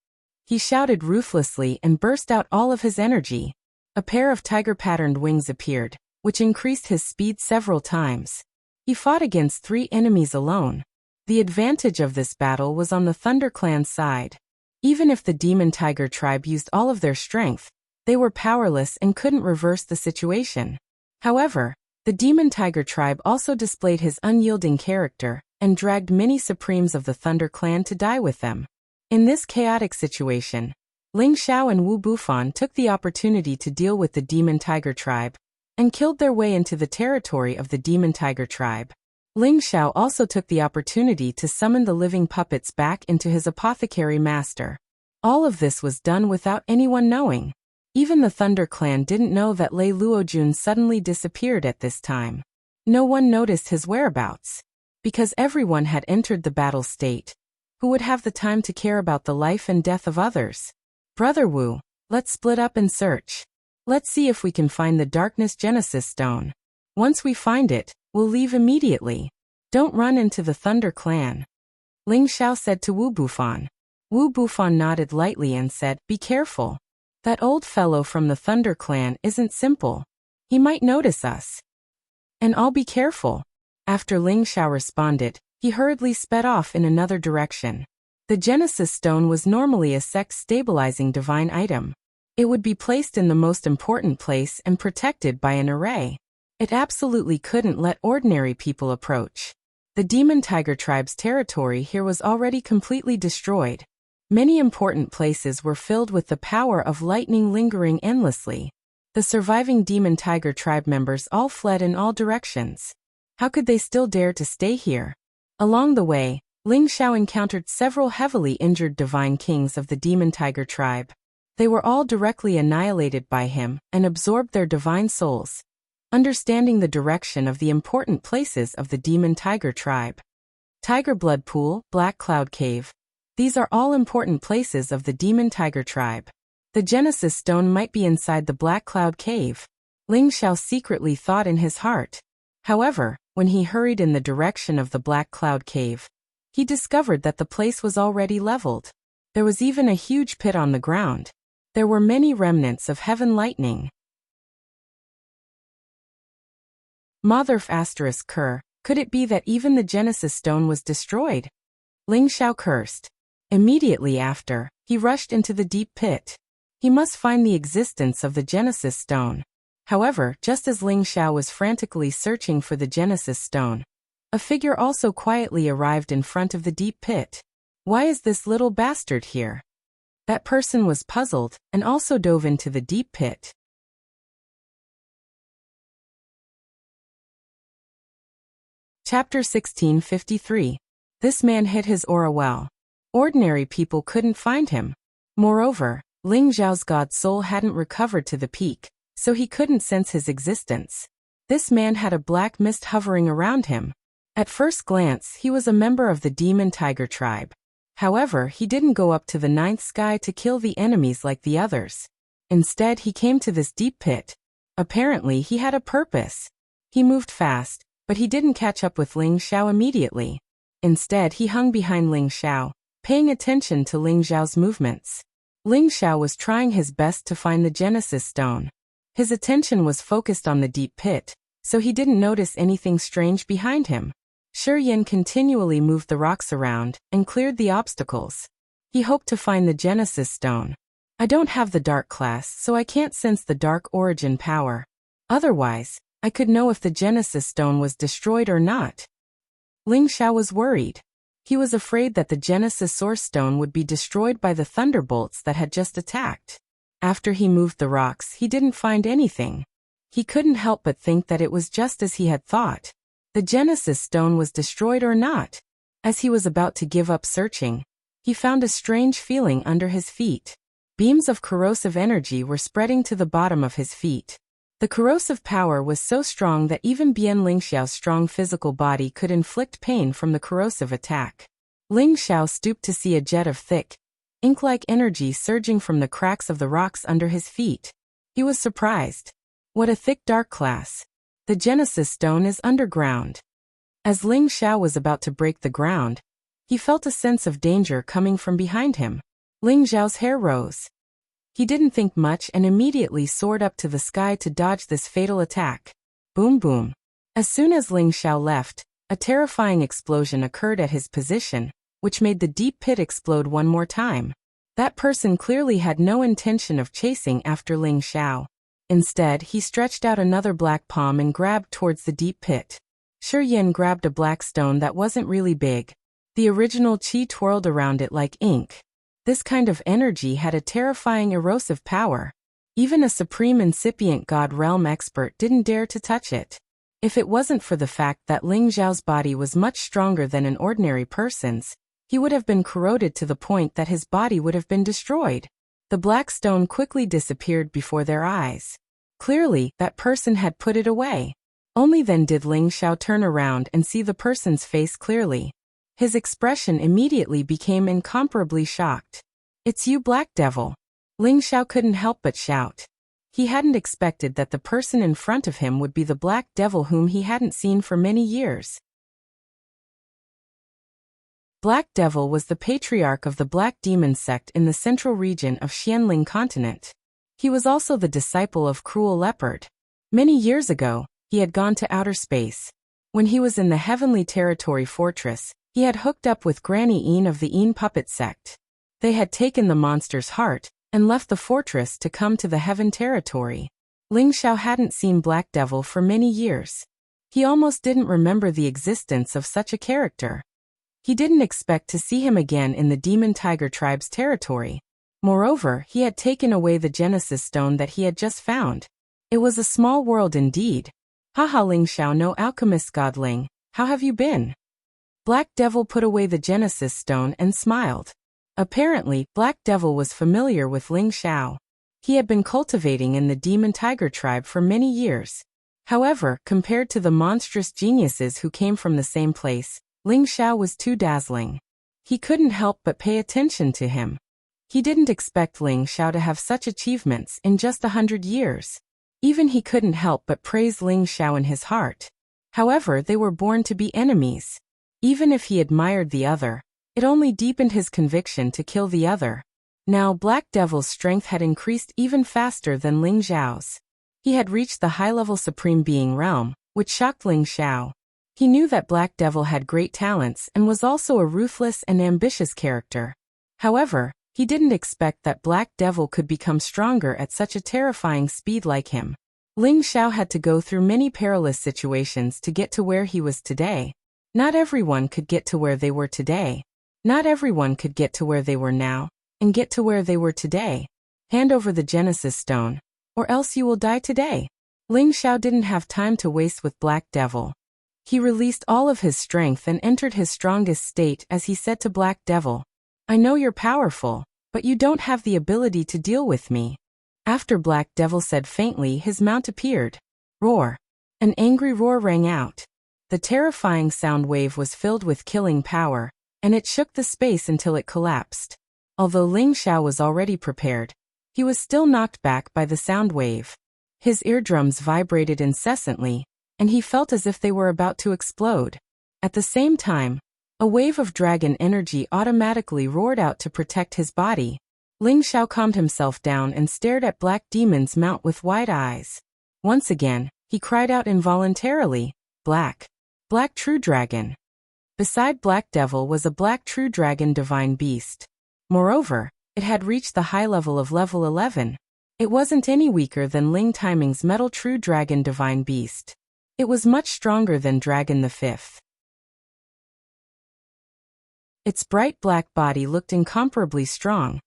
He shouted ruthlessly and burst out all of his energy. A pair of tiger-patterned wings appeared, which increased his speed several times. He fought against 3 enemies alone. The advantage of this battle was on the Thunder Clan's side. Even if the Demon Tiger tribe used all of their strength, they were powerless and couldn't reverse the situation. However, the Demon Tiger tribe also displayed his unyielding character and dragged many Supremes of the Thunder Clan to die with them. In this chaotic situation, Ling Xiao and Wu Bufan took the opportunity to deal with the Demon Tiger tribe and killed their way into the territory of the Demon Tiger tribe. Ling Xiao also took the opportunity to summon the living puppets back into his apothecary master. All of this was done without anyone knowing. Even the Thunder Clan didn't know that Lei Luojun suddenly disappeared at this time. No one noticed his whereabouts, because everyone had entered the battle state. Who would have the time to care about the life and death of others? Brother Wu, let's split up and search. Let's see if we can find the Darkness Genesis Stone. Once we find it, we'll leave immediately. Don't run into the Thunder Clan. Ling Xiao said to Wu Bufan. Wu Bufan nodded lightly and said, "Be careful. That old fellow from the Thunder Clan isn't simple. He might notice us. And I'll be careful." After Ling Xiao responded, he hurriedly sped off in another direction. The Genesis Stone was normally a sex-stabilizing divine item. It would be placed in the most important place and protected by an array. It absolutely couldn't let ordinary people approach. The Demon Tiger tribe's territory here was already completely destroyed. Many important places were filled with the power of lightning lingering endlessly. The surviving Demon Tiger tribe members all fled in all directions. How could they still dare to stay here? Along the way, Ling Xiao encountered several heavily injured divine kings of the Demon Tiger tribe. They were all directly annihilated by him and absorbed their divine souls. Understanding the direction of the important places of the Demon Tiger tribe. Tiger Blood Pool, Black Cloud Cave. These are all important places of the Demon Tiger tribe. The Genesis Stone might be inside the Black Cloud Cave. Ling Xiao secretly thought in his heart. However, when he hurried in the direction of the Black Cloud Cave, he discovered that the place was already leveled. There was even a huge pit on the ground. There were many remnants of heaven lightning. Motherf ****, could it be that even the Genesis Stone was destroyed? Ling Xiao cursed. Immediately after, he rushed into the deep pit. He must find the existence of the Genesis Stone. However, just as Ling Xiao was frantically searching for the Genesis Stone, a figure also quietly arrived in front of the deep pit. Why is this little bastard here? That person was puzzled and also dove into the deep pit. Chapter 1653. This man hid his aura well. Ordinary people couldn't find him. Moreover, Ling Xiao's god soul hadn't recovered to the peak, so he couldn't sense his existence. This man had a black mist hovering around him. At first glance, he was a member of the Demon Tiger tribe. However, he didn't go up to the ninth sky to kill the enemies like the others. Instead, he came to this deep pit. Apparently, he had a purpose. He moved fast, but he didn't catch up with Ling Xiao immediately. Instead, he hung behind Ling Xiao, paying attention to Ling Xiao's movements. Ling Xiao was trying his best to find the Genesis Stone. His attention was focused on the deep pit, so he didn't notice anything strange behind him. Shi Yan continually moved the rocks around and cleared the obstacles. He hoped to find the Genesis Stone. I don't have the dark class, so I can't sense the dark origin power. Otherwise, I could know if the Genesis Stone was destroyed or not. Ling Xiao was worried. He was afraid that the Genesis Source Stone would be destroyed by the thunderbolts that had just attacked. After he moved the rocks, he didn't find anything. He couldn't help but think that it was just as he had thought. The Genesis Stone was destroyed or not. As he was about to give up searching, he found a strange feeling under his feet. Beams of corrosive energy were spreading to the bottom of his feet. The corrosive power was so strong that even Bian Lingxiao's strong physical body could inflict pain from the corrosive attack. Ling Xiao stooped to see a jet of thick, ink-like energy surging from the cracks of the rocks under his feet. He was surprised. What a thick dark class. The Genesis Stone is underground. As Ling Xiao was about to break the ground, he felt a sense of danger coming from behind him. Ling Xiao's hair rose. He didn't think much and immediately soared up to the sky to dodge this fatal attack. Boom boom. As soon as Ling Xiao left, a terrifying explosion occurred at his position, which made the deep pit explode one more time. That person clearly had no intention of chasing after Ling Xiao. Instead, he stretched out another black palm and grabbed towards the deep pit. Shi Yin grabbed a black stone that wasn't really big. The original qi twirled around it like ink. This kind of energy had a terrifying erosive power. Even a supreme incipient god realm expert didn't dare to touch it. If it wasn't for the fact that Ling Xiao's body was much stronger than an ordinary person's, he would have been corroded to the point that his body would have been destroyed. The black stone quickly disappeared before their eyes. Clearly, that person had put it away. Only then did Ling Xiao turn around and see the person's face clearly. His expression immediately became incomparably shocked. "It's you, Black Devil." Ling Xiao couldn't help but shout. He hadn't expected that the person in front of him would be the Black Devil whom he hadn't seen for many years. Black Devil was the patriarch of the Black Demon sect in the central region of Xianling continent. He was also the disciple of Cruel Leopard. Many years ago, he had gone to outer space. When he was in the Heavenly Territory Fortress, he had hooked up with Granny Een of the Een Puppet sect. They had taken the monster's heart and left the fortress to come to the Heaven Territory. Ling Xiao hadn't seen Black Devil for many years. He almost didn't remember the existence of such a character. He didn't expect to see him again in the Demon Tiger tribe's territory. Moreover, he had taken away the Genesis stone that he had just found. It was a small world indeed. "Haha, Ling Xiao, no alchemist god Ling, how have you been?" Black Devil put away the Genesis stone and smiled. Apparently, Black Devil was familiar with Ling Xiao. He had been cultivating in the Demon Tiger tribe for many years. However, compared to the monstrous geniuses who came from the same place, Ling Xiao was too dazzling. He couldn't help but pay attention to him. He didn't expect Ling Xiao to have such achievements in just 100 years. Even he couldn't help but praise Ling Xiao in his heart. However, they were born to be enemies. Even if he admired the other, it only deepened his conviction to kill the other. Now Black Devil's strength had increased even faster than Ling Xiao's. He had reached the high-level Supreme Being realm, which shocked Ling Xiao. He knew that Black Devil had great talents and was also a ruthless and ambitious character. However, he didn't expect that Black Devil could become stronger at such a terrifying speed like him. Ling Xiao had to go through many perilous situations to get to where he was today. Not everyone could get to where they were today. Not everyone could get to where they were now, and get to where they were today. Hand over the Genesis stone, or else you will die today. Ling Xiao didn't have time to waste with Black Devil. He released all of his strength and entered his strongest state as he said to Black Devil, "I know you're powerful, but you don't have the ability to deal with me." After Black Devil said faintly, his mount appeared. Roar. An angry roar rang out. The terrifying sound wave was filled with killing power, and it shook the space until it collapsed. Although Ling Xiao was already prepared, he was still knocked back by the sound wave. His eardrums vibrated incessantly, and he felt as if they were about to explode. At the same time, a wave of dragon energy automatically roared out to protect his body. Ling Xiao calmed himself down and stared at Black Demon's mount with wide eyes. Once again, he cried out involuntarily, "Black! Black True Dragon!" Beside Black Devil was a Black True Dragon Divine Beast. Moreover, it had reached the high level of level 11. It wasn't any weaker than Ling Timing's Metal True Dragon Divine Beast. It was much stronger than Dragon the Fifth. Its bright black body looked incomparably strong,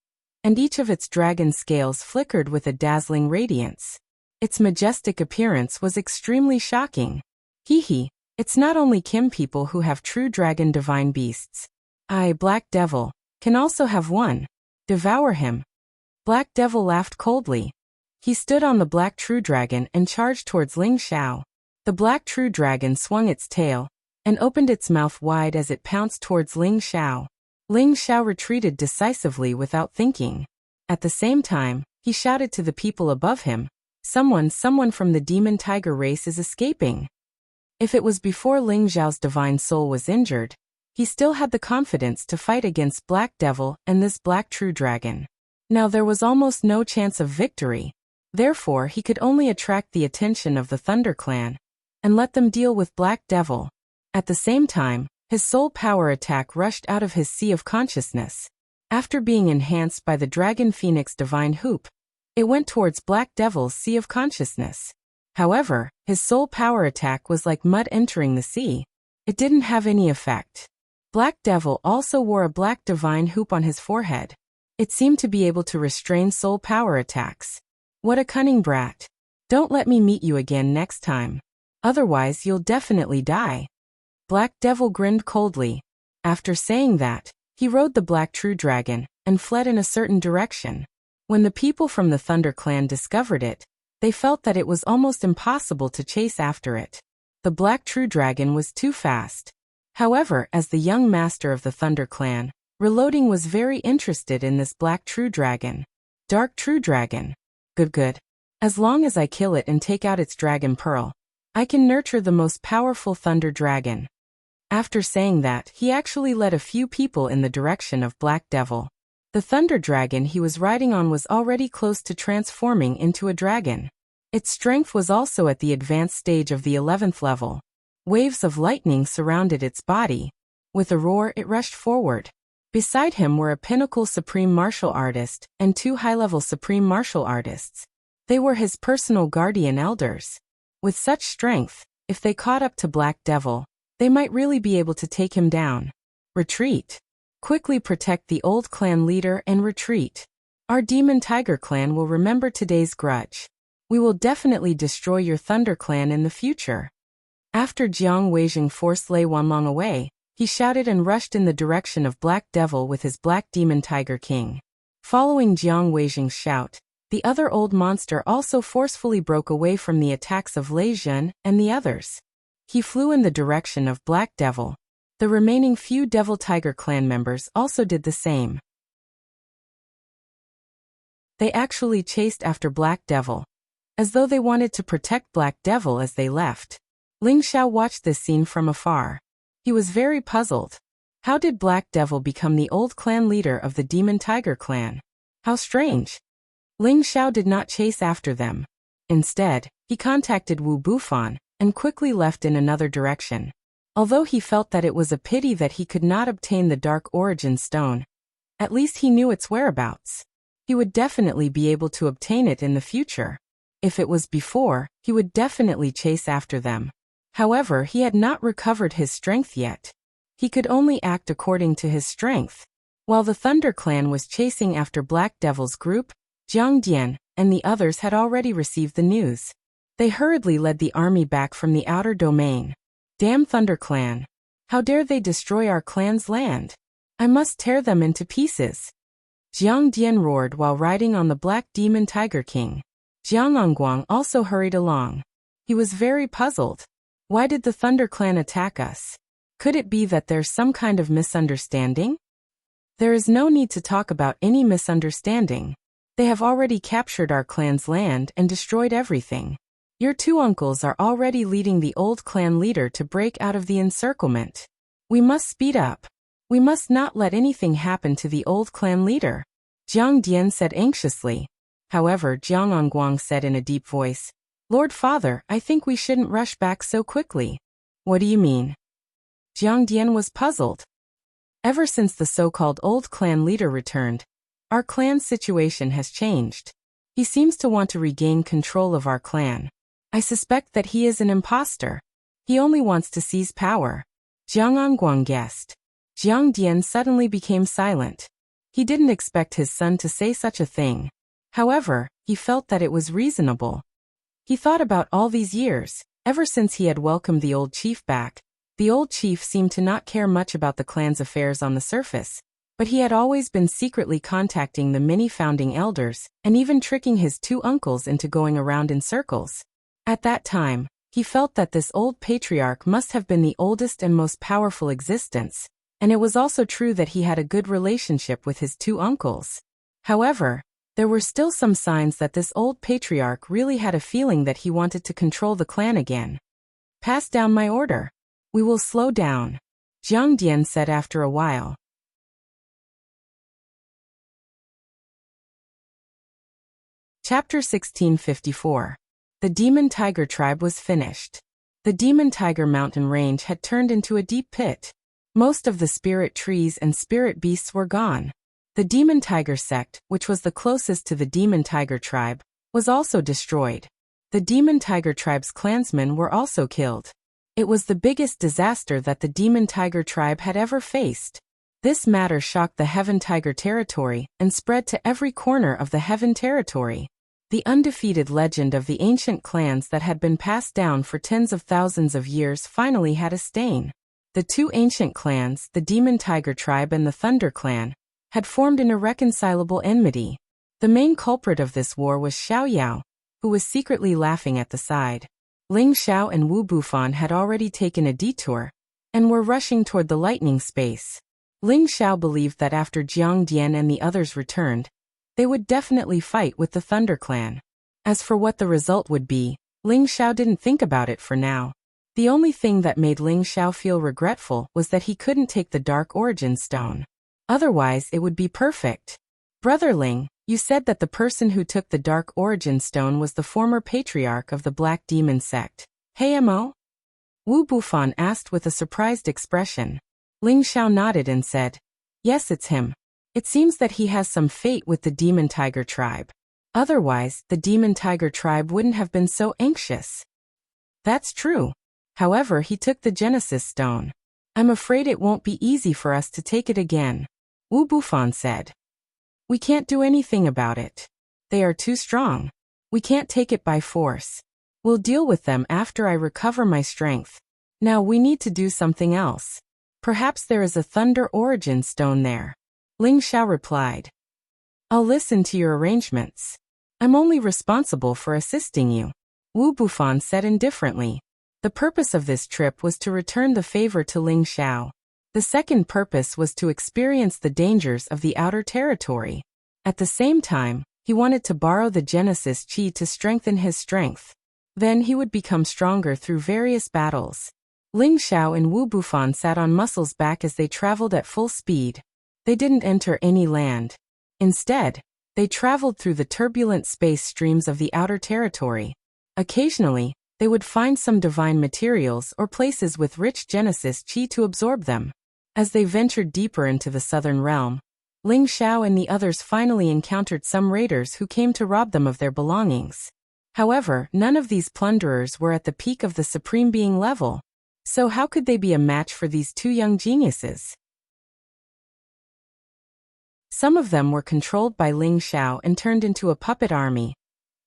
and each of its dragon scales flickered with a dazzling radiance. Its majestic appearance was extremely shocking. Hee, it's not only Kim people who have true dragon divine beasts. I, Black Devil, can also have one. Devour him. Black Devil laughed coldly. He stood on the Black True Dragon and charged towards Ling Xiao. The Black True Dragon swung its tail and opened its mouth wide as it pounced towards Ling Xiao. Ling Xiao retreated decisively without thinking. At the same time, he shouted to the people above him, Someone from the Demon Tiger race is escaping." If it was before Ling Xiao's divine soul was injured, he still had the confidence to fight against Black Devil and this Black True Dragon. Now there was almost no chance of victory. Therefore he could only attract the attention of the Thunder Clan and let them deal with Black Devil. At the same time, his soul power attack rushed out of his sea of consciousness. After being enhanced by the Dragon Phoenix Divine Hoop, it went towards Black Devil's sea of consciousness. However, his soul power attack was like mud entering the sea. It didn't have any effect. Black Devil also wore a black divine hoop on his forehead. It seemed to be able to restrain soul power attacks. What a cunning brat. Don't let me meet you again next time. Otherwise you'll definitely die. Black Devil grinned coldly. After saying that, he rode the Black True Dragon and fled in a certain direction. When the people from the Thunder Clan discovered it, they felt that it was almost impossible to chase after it. The Black True Dragon was too fast. However, as the young master of the Thunder Clan, Reloading was very interested in this Black True Dragon. Dark True Dragon. Good. As long as I kill it and take out its dragon pearl, I can nurture the most powerful Thunder Dragon. After saying that, he actually led a few people in the direction of Black Devil. The Thunder Dragon he was riding on was already close to transforming into a dragon. Its strength was also at the advanced stage of the 11th level. Waves of lightning surrounded its body. With a roar, it rushed forward. Beside him were a pinnacle supreme martial artist and 2 high-level supreme martial artists. They were his personal guardian elders. With such strength, if they caught up to Black Devil, they might really be able to take him down. Retreat. Quickly protect the old clan leader and retreat. Our Demon Tiger clan will remember today's grudge. We will definitely destroy your Thunder clan in the future. After Jiang Weijing forced Lei Wanlong away, he shouted and rushed in the direction of Black Devil with his Black Demon Tiger King. Following Jiang Weijing's shout, the other old monster also forcefully broke away from the attacks of Lei Zhen and the others. He flew in the direction of Black Devil. The remaining few Devil Tiger clan members also did the same. They actually chased after Black Devil, as though they wanted to protect Black Devil as they left. Ling Xiao watched this scene from afar. He was very puzzled. How did Black Devil become the old clan leader of the Demon Tiger clan? How strange. Ling Xiao did not chase after them. Instead, he contacted Wu Bufan and quickly left in another direction. Although he felt that it was a pity that he could not obtain the Dark Origin Stone, at least he knew its whereabouts. He would definitely be able to obtain it in the future. If it was before, he would definitely chase after them. However, he had not recovered his strength yet. He could only act according to his strength. While the Thunder Clan was chasing after Black Devil's group, Jiang Dian and the others had already received the news. They hurriedly led the army back from the outer domain. Damn Thunder Clan! How dare they destroy our clan's land? I must tear them into pieces. Jiang Dian roared while riding on the Black Demon Tiger King. Jiang Angguang also hurried along. He was very puzzled. Why did the Thunder Clan attack us? Could it be that there's some kind of misunderstanding? There is no need to talk about any misunderstanding. They have already captured our clan's land and destroyed everything. Your 2 uncles are already leading the old clan leader to break out of the encirclement. We must speed up. We must not let anything happen to the old clan leader, Jiang Dian said anxiously. However, Jiang Angguang said in a deep voice, Lord Father, I think we shouldn't rush back so quickly. What do you mean? Jiang Dian was puzzled. Ever since the so-called old clan leader returned, our clan's situation has changed. He seems to want to regain control of our clan. I suspect that he is an imposter. He only wants to seize power. Jiang Angguang guessed. Jiang Dian suddenly became silent. He didn't expect his son to say such a thing. However, he felt that it was reasonable. He thought about all these years, ever since he had welcomed the old chief back. The old chief seemed to not care much about the clan's affairs on the surface, but he had always been secretly contacting the many founding elders and even tricking his 2 uncles into going around in circles. At that time, he felt that this old patriarch must have been the oldest and most powerful existence, and it was also true that he had a good relationship with his 2 uncles. However, there were still some signs that this old patriarch really had a feeling that he wanted to control the clan again. Pass down my order. We will slow down. Jiang Dian said after a while. Chapter 1654. The Demon Tiger Tribe was finished. The Demon Tiger mountain range had turned into a deep pit. Most of the spirit trees and spirit beasts were gone. The Demon Tiger sect, which was the closest to the Demon Tiger Tribe, was also destroyed. The Demon Tiger Tribe's clansmen were also killed. It was the biggest disaster that the Demon Tiger Tribe had ever faced. This matter shocked the Heaven Tiger territory and spread to every corner of the Heaven territory. The undefeated legend of the ancient clans that had been passed down for tens of thousands of years finally had a stain. The two ancient clans, the Demon Tiger Tribe and the Thunder Clan, had formed an irreconcilable enmity. The main culprit of this war was Xiao Yao, who was secretly laughing at the side. Ling Xiao and Wu Bufan had already taken a detour and were rushing toward the lightning space. Ling Xiao believed that after Jiang Dian and the others returned, they would definitely fight with the Thunder Clan. As for what the result would be, Ling Xiao didn't think about it for now. The only thing that made Ling Xiao feel regretful was that he couldn't take the Dark Origin Stone. Otherwise, it would be perfect. Brother Ling, you said that the person who took the Dark Origin Stone was the former patriarch of the Black Demon sect. Hey Mo? Wu Bufan asked with a surprised expression. Ling Xiao nodded and said, yes, it's him. It seems that he has some fate with the Demon Tiger Tribe. Otherwise, the Demon Tiger Tribe wouldn't have been so anxious. That's true. However, he took the Genesis Stone. I'm afraid it won't be easy for us to take it again. Wu Bufan said. We can't do anything about it. They are too strong. We can't take it by force. We'll deal with them after I recover my strength. Now we need to do something else. Perhaps there is a Thunder Origin Stone there. Ling Xiao replied. I'll listen to your arrangements. I'm only responsible for assisting you. Wu Bufan said indifferently. The purpose of this trip was to return the favor to Ling Xiao. The second purpose was to experience the dangers of the outer territory. At the same time, he wanted to borrow the Genesis Chi to strengthen his strength. Then he would become stronger through various battles. Ling Xiao and Wu Bufan sat on Muscle's back as they traveled at full speed. They didn't enter any land. Instead, they traveled through the turbulent space streams of the outer territory. Occasionally, they would find some divine materials or places with rich Genesis Chi to absorb them. As they ventured deeper into the southern realm, Ling Xiao and the others finally encountered some raiders who came to rob them of their belongings. However, none of these plunderers were at the peak of the Supreme Being level. So how could they be a match for these two young geniuses? Some of them were controlled by Ling Xiao and turned into a puppet army,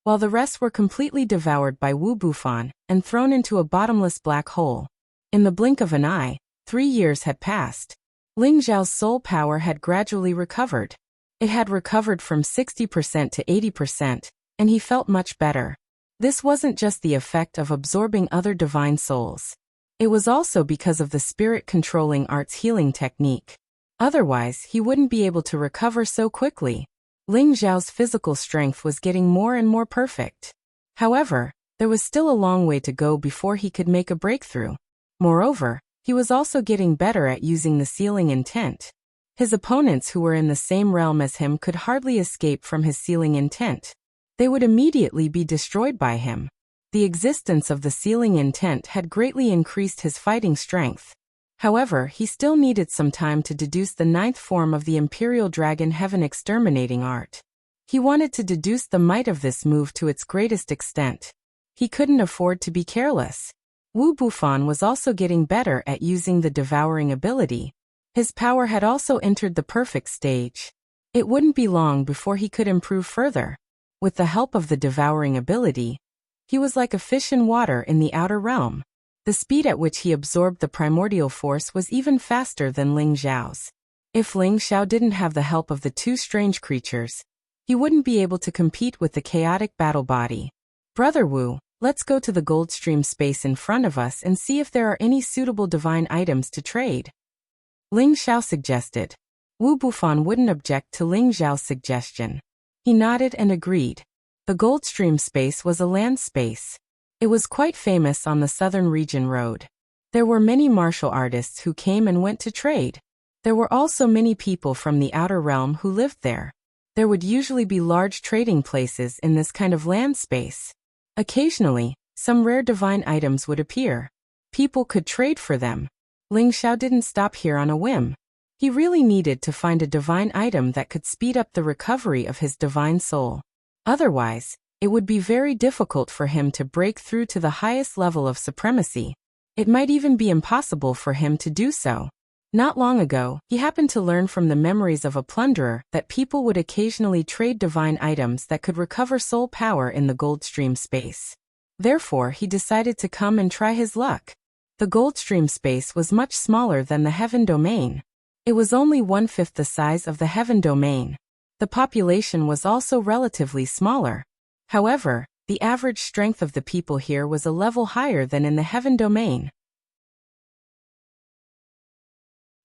while the rest were completely devoured by Wu Bufan and thrown into a bottomless black hole. In the blink of an eye, 3 years had passed. Ling Xiao's soul power had gradually recovered. It had recovered from 60% to 80%, and he felt much better. This wasn't just the effect of absorbing other divine souls. It was also because of the spirit-controlling art's healing technique. Otherwise, he wouldn't be able to recover so quickly. Ling Xiao's physical strength was getting more and more perfect. However, there was still a long way to go before he could make a breakthrough. Moreover, he was also getting better at using the sealing intent. His opponents who were in the same realm as him could hardly escape from his sealing intent. They would immediately be destroyed by him. The existence of the sealing intent had greatly increased his fighting strength. However, he still needed some time to deduce the 9th form of the Imperial Dragon Heaven exterminating art. He wanted to deduce the might of this move to its greatest extent. He couldn't afford to be careless. Wu Bufan was also getting better at using the devouring ability. His power had also entered the perfect stage. It wouldn't be long before he could improve further. With the help of the devouring ability, he was like a fish in water in the outer realm. The speed at which he absorbed the primordial force was even faster than Ling Xiao's. If Ling Xiao didn't have the help of the two strange creatures, he wouldn't be able to compete with the chaotic battle body. Brother Wu, let's go to the gold stream space in front of us and see if there are any suitable divine items to trade. Ling Xiao suggested. Wu Bufan wouldn't object to Ling Xiao's suggestion. He nodded and agreed. The gold stream space was a land space. It was quite famous on the Southern Region Road. There were many martial artists who came and went to trade. There were also many people from the outer realm who lived there. There would usually be large trading places in this kind of land space. Occasionally, some rare divine items would appear. People could trade for them. Ling Xiao didn't stop here on a whim. He really needed to find a divine item that could speed up the recovery of his divine soul. Otherwise, it would be very difficult for him to break through to the highest level of supremacy. It might even be impossible for him to do so. Not long ago, he happened to learn from the memories of a plunderer that people would occasionally trade divine items that could recover soul power in the Goldstream space. Therefore, he decided to come and try his luck. The Goldstream space was much smaller than the Heaven Domain. It was only 1/5 the size of the Heaven Domain. The population was also relatively smaller. However, the average strength of the people here was a level higher than in the Heaven Domain.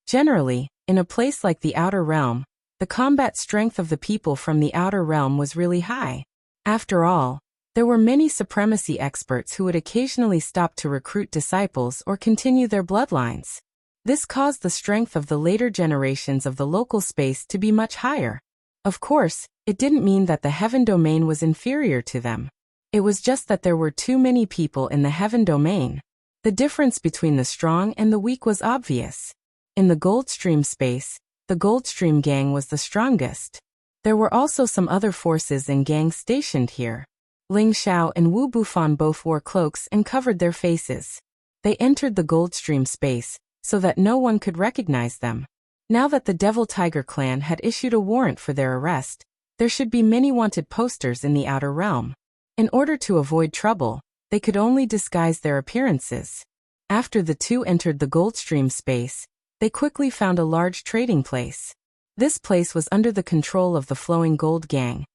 Generally, in a place like the Outer Realm, the combat strength of the people from the Outer Realm was really high. After all, there were many supremacy experts who would occasionally stop to recruit disciples or continue their bloodlines. This caused the strength of the later generations of the local space to be much higher. Of course, it didn't mean that the Heaven Domain was inferior to them. It was just that there were too many people in the Heaven Domain. The difference between the strong and the weak was obvious. In the Goldstream space, the Goldstream gang was the strongest. There were also some other forces and gangs stationed here. Ling Xiao and Wu Bufan both wore cloaks and covered their faces. They entered the Goldstream space, so that no one could recognize them. Now that the Devil Tiger clan had issued a warrant for their arrest, there should be many wanted posters in the Outer Realm. In order to avoid trouble, they could only disguise their appearances. After the two entered the Goldstream space, they quickly found a large trading place. This place was under the control of the Flowing Gold Gang,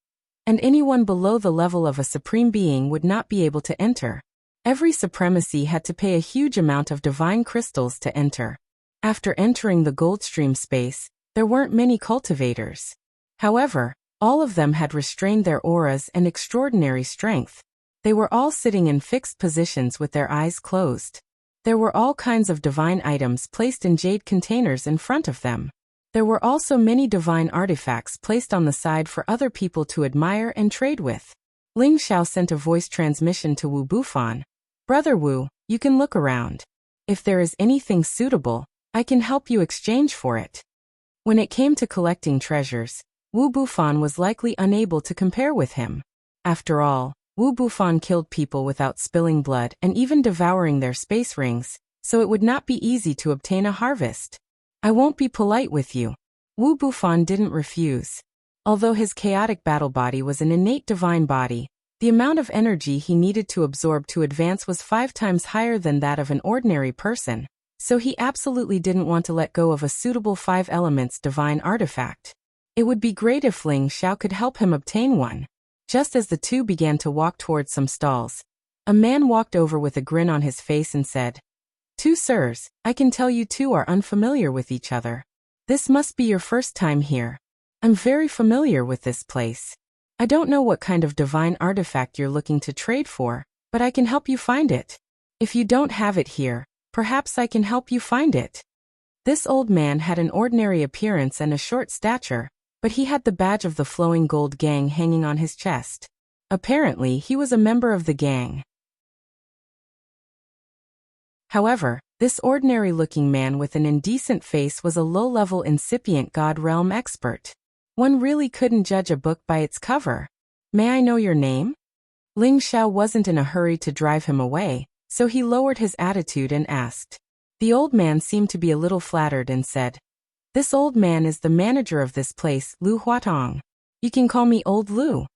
and anyone below the level of a supreme being would not be able to enter. Every supremacy had to pay a huge amount of divine crystals to enter. After entering the Goldstream space, there weren't many cultivators. However, all of them had restrained their auras and extraordinary strength. They were all sitting in fixed positions with their eyes closed. There were all kinds of divine items placed in jade containers in front of them. There were also many divine artifacts placed on the side for other people to admire and trade with. Ling Xiao sent a voice transmission to Wu Bufan. "Brother Wu, you can look around. If there is anything suitable, I can help you exchange for it." When it came to collecting treasures, Wu Bufan was likely unable to compare with him. After all, Wu Bufan killed people without spilling blood and even devouring their space rings, so it would not be easy to obtain a harvest. "I won't be polite with you." Wu Bufan didn't refuse. Although his chaotic battle body was an innate divine body, the amount of energy he needed to absorb to advance was 5 times higher than that of an ordinary person, so he absolutely didn't want to let go of a suitable 5 elements divine artifact. It would be great if Ling Xiao could help him obtain one. Just as the two began to walk towards some stalls, a man walked over with a grin on his face and said, "Two sirs, I can tell you two are unfamiliar with each other. This must be your first time here. I'm very familiar with this place. I don't know what kind of divine artifact you're looking to trade for, but I can help you find it. If you don't have it here, perhaps I can help you find it." This old man had an ordinary appearance and a short stature, but he had the badge of the Flowing Gold Gang hanging on his chest. Apparently, he was a member of the gang. However, this ordinary-looking man with an indecent face was a low-level incipient God Realm expert. One really couldn't judge a book by its cover. "May I know your name?" Ling Xiao wasn't in a hurry to drive him away, so he lowered his attitude and asked. The old man seemed to be a little flattered and said, "This old man is the manager of this place, Lu Huatong. You can call me Old Lu."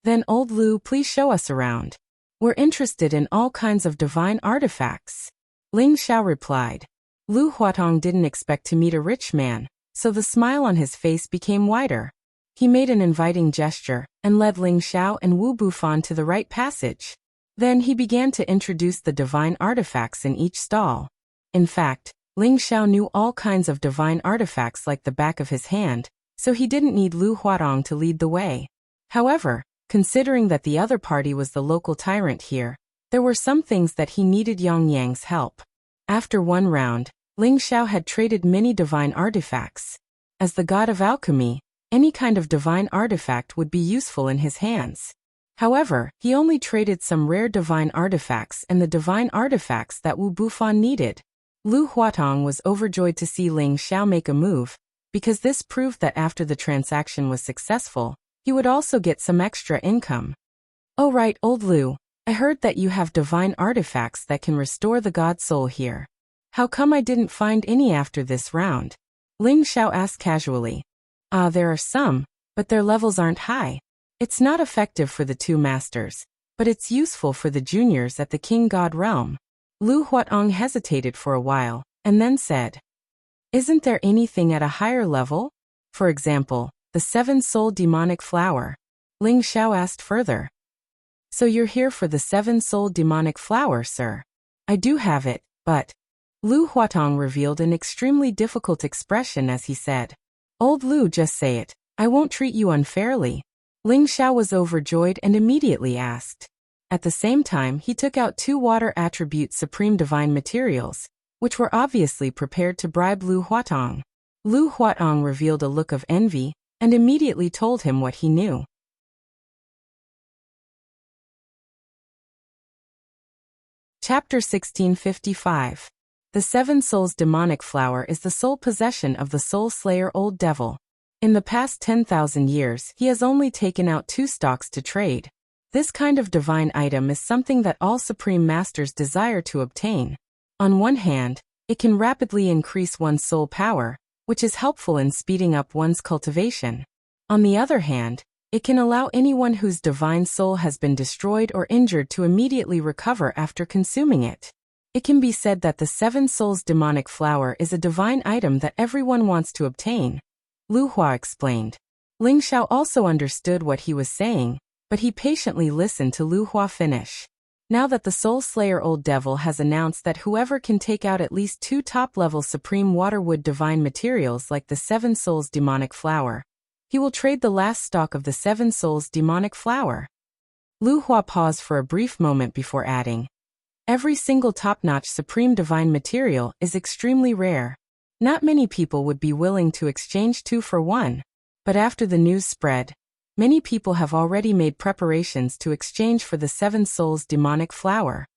"Then Old Lu, please show us around. We're interested in all kinds of divine artifacts." Ling Xiao replied. Lu Huatong didn't expect to meet a rich man, so the smile on his face became wider. He made an inviting gesture and led Ling Xiao and Wu Bufan to the right passage. Then he began to introduce the divine artifacts in each stall. In fact, Ling Xiao knew all kinds of divine artifacts like the back of his hand, so he didn't need Lu Huatong to lead the way. However, considering that the other party was the local tyrant here, there were some things that he needed Yang Yang's help. After one round, Ling Xiao had traded many divine artifacts. As the god of alchemy, any kind of divine artifact would be useful in his hands. However, he only traded some rare divine artifacts and the divine artifacts that Wu Bufan needed. Lu Huatong was overjoyed to see Ling Xiao make a move, because this proved that after the transaction was successful, he would also get some extra income. "Oh right, old Lu, I heard that you have divine artifacts that can restore the god soul here. How come I didn't find any after this round?" Ling Xiao asked casually. There are some, but their levels aren't high. It's not effective for the two masters, but it's useful for the juniors at the King God realm." Lu Huatong hesitated for a while, and then said, "Isn't there anything at a higher level? For example, the seven-soul demonic flower?" Ling Xiao asked further. "So you're here for the seven-soul demonic flower, sir?" "I do have it, but..." Lu Huatong revealed an extremely difficult expression as he said, "Old Lu, just say it. I won't treat you unfairly." Ling Xiao was overjoyed and immediately asked. At the same time, he took out 2 water attribute supreme divine materials, which were obviously prepared to bribe Lu Huatong. Lu Huatong revealed a look of envy and immediately told him what he knew. Chapter 1655. The Seven Souls Demonic Flower is the sole possession of the Soul Slayer Old Devil. In the past 10,000 years, he has only taken out 2 stocks to trade. This kind of divine item is something that all Supreme Masters desire to obtain. On one hand, it can rapidly increase one's soul power, which is helpful in speeding up one's cultivation. On the other hand, it can allow anyone whose divine soul has been destroyed or injured to immediately recover after consuming it. It can be said that the Seven Souls Demonic Flower is a divine item that everyone wants to obtain. Lu Hua explained. Ling Xiao also understood what he was saying, but he patiently listened to Lu Hua finish. Now that the Soul Slayer Old Devil has announced that whoever can take out at least 2 top-level Supreme Waterwood divine materials like the Seven Souls Demonic Flower, he will trade the last stock of the Seven Souls Demonic Flower. Lu Hua paused for a brief moment before adding, "Every single top-notch Supreme Divine material is extremely rare. Not many people would be willing to exchange 2 for 1, but after the news spread, many people have already made preparations to exchange for the Seven Souls Demonic Flower.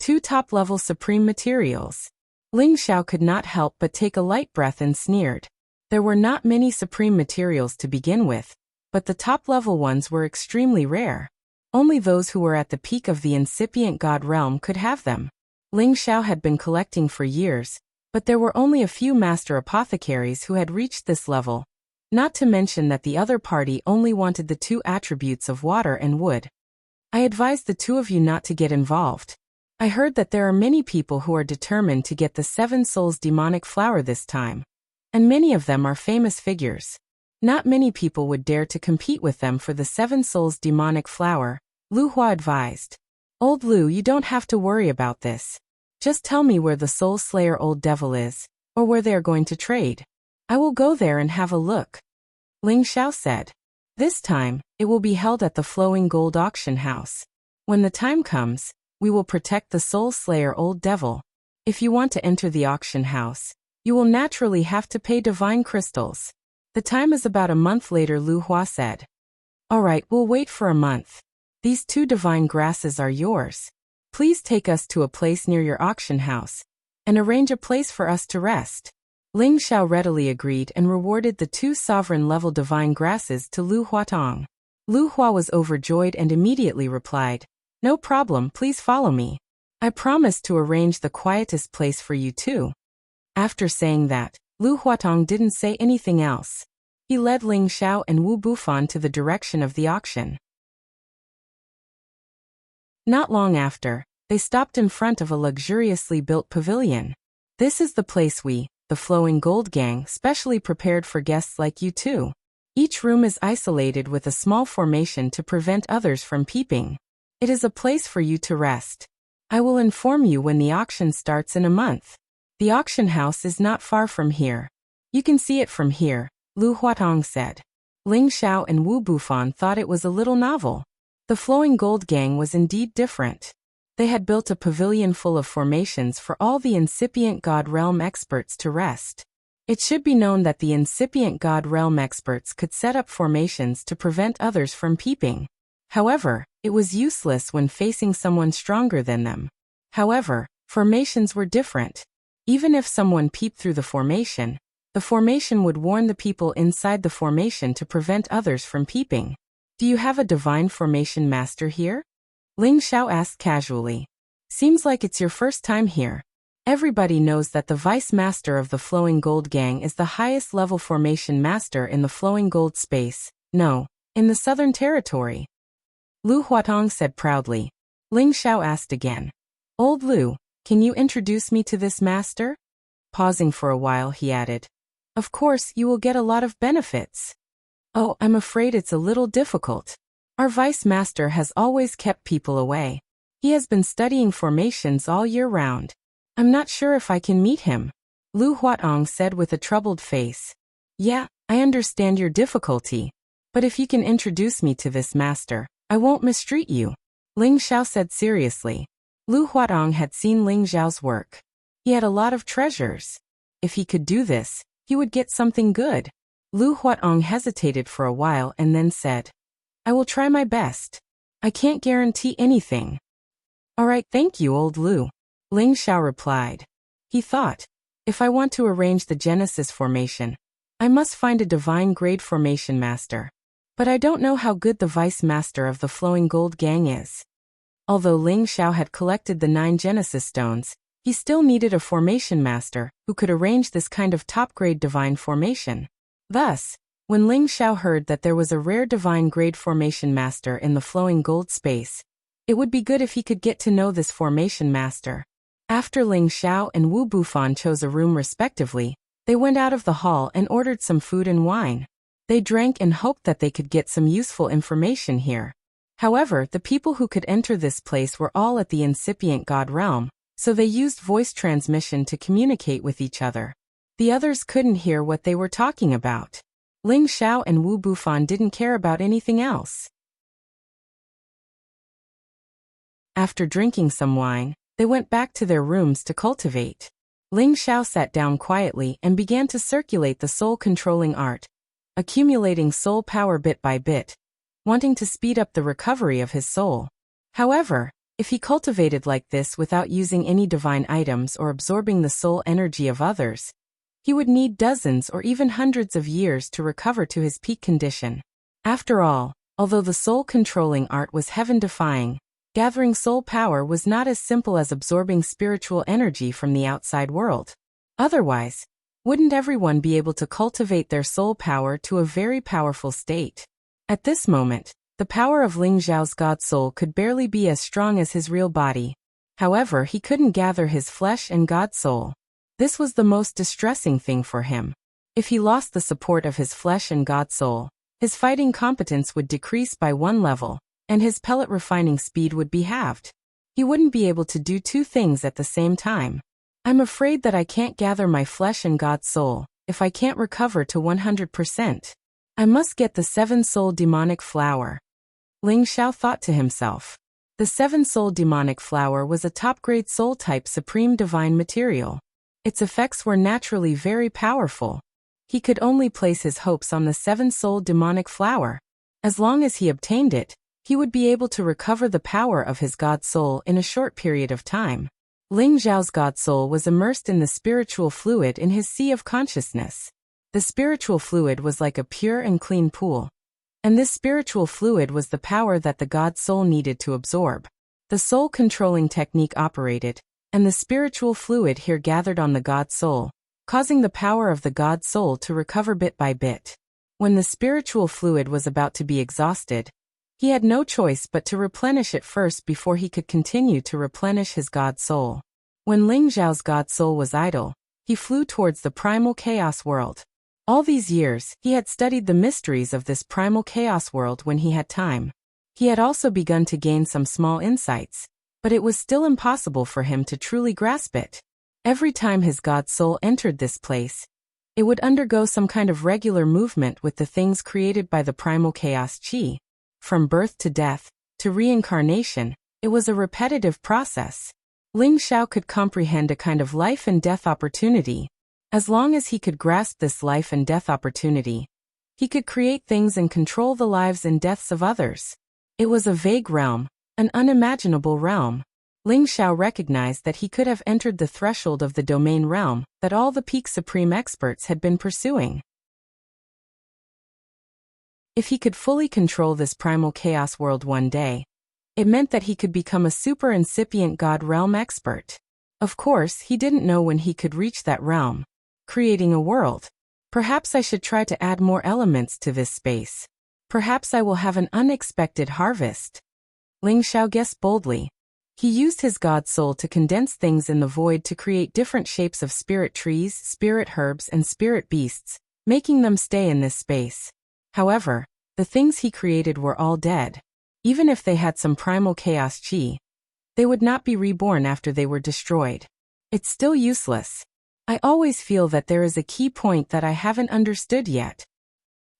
2 top-level Supreme materials." Ling Xiao could not help but take a light breath and sneered. There were not many Supreme materials to begin with, but the top-level ones were extremely rare. Only those who were at the peak of the incipient God realm could have them. Ling Xiao had been collecting for years, but there were only a few master apothecaries who had reached this level, not to mention that the other party only wanted the 2 attributes of water and wood. "I advise the 2 of you not to get involved. I heard that there are many people who are determined to get the Seven Souls Demonic Flower this time, and many of them are famous figures. Not many people would dare to compete with them for the Seven Souls Demonic Flower," Lu Hua advised. "Old Lu, you don't have to worry about this. Just tell me where the Soul Slayer Old Devil is, or where they are going to trade. I will go there and have a look," Ling Xiao said. "This time, it will be held at the Flowing Gold Auction House. When the time comes, we will protect the Soul Slayer Old Devil. If you want to enter the auction house, you will naturally have to pay divine crystals. The time is about a month later," Lu Hua said. "All right, we'll wait for a month. These 2 divine grasses are yours. Please take us to a place near your auction house, and arrange a place for us to rest." Ling Xiao readily agreed and rewarded the 2 sovereign-level divine grasses to Lu Huatong. Lu Hua was overjoyed and immediately replied, "No problem, please follow me. I promise to arrange the quietest place for you too." After saying that, Lu Huatong didn't say anything else. He led Ling Xiao and Wu Bufan to the direction of the auction. Not long after, they stopped in front of a luxuriously built pavilion. "This is the place we, the Flowing Gold Gang, specially prepared for guests like you too. Each room is isolated with a small formation to prevent others from peeping. It is a place for you to rest. I will inform you when the auction starts in a month. The auction house is not far from here. You can see it from here," Lu Huatong said. Ling Xiao and Wu Bufan thought it was a little novel. The Flowing Gold Gang was indeed different. They had built a pavilion full of formations for all the incipient God Realm experts to rest. It should be known that the incipient God Realm experts could set up formations to prevent others from peeping. However, it was useless when facing someone stronger than them. However, formations were different. Even if someone peeped through the formation would warn the people inside the formation to prevent others from peeping. Do you have a divine formation master here? Ling Xiao asked casually. Seems like it's your first time here. Everybody knows that the vice master of the Flowing Gold Gang is the highest level formation master in the Flowing Gold space. No, in the Southern Territory. Lu Huatong said proudly. Ling Xiao asked again. Old Lu, can you introduce me to this master? Pausing for a while, he added. Of course, you will get a lot of benefits. Oh, I'm afraid it's a little difficult. Our vice master has always kept people away. He has been studying formations all year round. I'm not sure if I can meet him. Lu Huatong said with a troubled face. Yeah, I understand your difficulty. But if you can introduce me to this master, I won't mistreat you. Ling Xiao said seriously. Lu Huatong had seen Ling Xiao's work. He had a lot of treasures. If he could do this, he would get something good. Lu Huatong hesitated for a while and then said, I will try my best. I can't guarantee anything. All right, thank you, old Lu. Ling Xiao replied. He thought, if I want to arrange the Genesis formation, I must find a divine grade formation master. But I don't know how good the vice master of the Flowing Gold Gang is. Although Ling Xiao had collected the 9 Genesis stones, he still needed a formation master who could arrange this kind of top-grade divine formation. Thus, when Ling Xiao heard that there was a rare divine grade formation master in the Flowing Gold space, it would be good if he could get to know this formation master. After Ling Xiao and Wu Bufan chose a room respectively, they went out of the hall and ordered some food and wine. They drank and hoped that they could get some useful information here. However, the people who could enter this place were all at the incipient God realm, so they used voice transmission to communicate with each other. The others couldn't hear what they were talking about. Ling Xiao and Wu Bufan didn't care about anything else. After drinking some wine, they went back to their rooms to cultivate. Ling Xiao sat down quietly and began to circulate the soul-controlling art, accumulating soul power bit by bit, wanting to speed up the recovery of his soul. However, if he cultivated like this without using any divine items or absorbing the soul energy of others, he would need dozens or even hundreds of years to recover to his peak condition. After all, although the soul-controlling art was heaven-defying, gathering soul power was not as simple as absorbing spiritual energy from the outside world. Otherwise, wouldn't everyone be able to cultivate their soul power to a very powerful state? At this moment, the power of Ling Xiao's God soul could barely be as strong as his real body. However, he couldn't gather his flesh and God soul. This was the most distressing thing for him. If he lost the support of his flesh and God soul, his fighting competence would decrease by 1 level, and his pellet refining speed would be halved. He wouldn't be able to do 2 things at the same time. I'm afraid that I can't gather my flesh and God soul if I can't recover to 100%. I must get the 7-soul demonic flower. Ling Xiao thought to himself. The 7-soul demonic flower was a top-grade soul-type supreme divine material. Its effects were naturally very powerful. He could only place his hopes on the 7-soul demonic flower. As long as he obtained it, he would be able to recover the power of his God soul in a short period of time. Ling Xiao's God soul was immersed in the spiritual fluid in his sea of consciousness. The spiritual fluid was like a pure and clean pool. And this spiritual fluid was the power that the God soul needed to absorb. The soul-controlling technique operated, and the spiritual fluid here gathered on the God soul, causing the power of the God soul to recover bit by bit. When the spiritual fluid was about to be exhausted, he had no choice but to replenish it first before he could continue to replenish his God soul. When Ling Xiao's God soul was idle, he flew towards the primal chaos world. All these years, he had studied the mysteries of this primal chaos world when he had time. He had also begun to gain some small insights, but it was still impossible for him to truly grasp it. Every time his God soul entered this place, it would undergo some kind of regular movement with the things created by the primal chaos chi. From birth to death, to reincarnation, It was a repetitive process. Ling Xiao could comprehend a kind of life and death opportunity. As long as he could grasp this life and death opportunity, he could create things and control the lives and deaths of others. It was a vague realm, an unimaginable realm. Ling Xiao recognized that he could have entered the threshold of the domain realm that all the peak supreme experts had been pursuing. If he could fully control this primal chaos world one day, it meant that he could become a super incipient God realm expert. Of course, he didn't know when he could reach that realm. Creating a world. Perhaps I should try to add more elements to this space. Perhaps I will have an unexpected harvest. Ling Xiao guessed boldly. He used his God soul to condense things in the void to create different shapes of spirit trees, spirit herbs, and spirit beasts, making them stay in this space. However, the things he created were all dead. Even if they had some primal chaos chi, they would not be reborn after they were destroyed. It's still useless. I always feel that there is a key point that I haven't understood yet.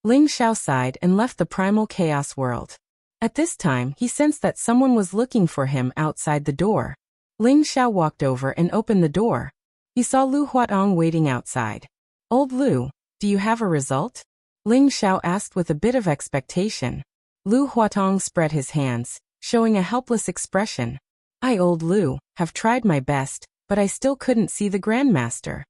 Ling Xiao sighed and left the primal chaos world. At this time, he sensed that someone was looking for him outside the door. Ling Xiao walked over and opened the door. He saw Lu Huatong waiting outside. "Old Lu, do you have a result?" Ling Xiao asked with a bit of expectation. Lu Huatong spread his hands, showing a helpless expression. "I, Old Lu, have tried my best, but I still couldn't see the Grandmaster."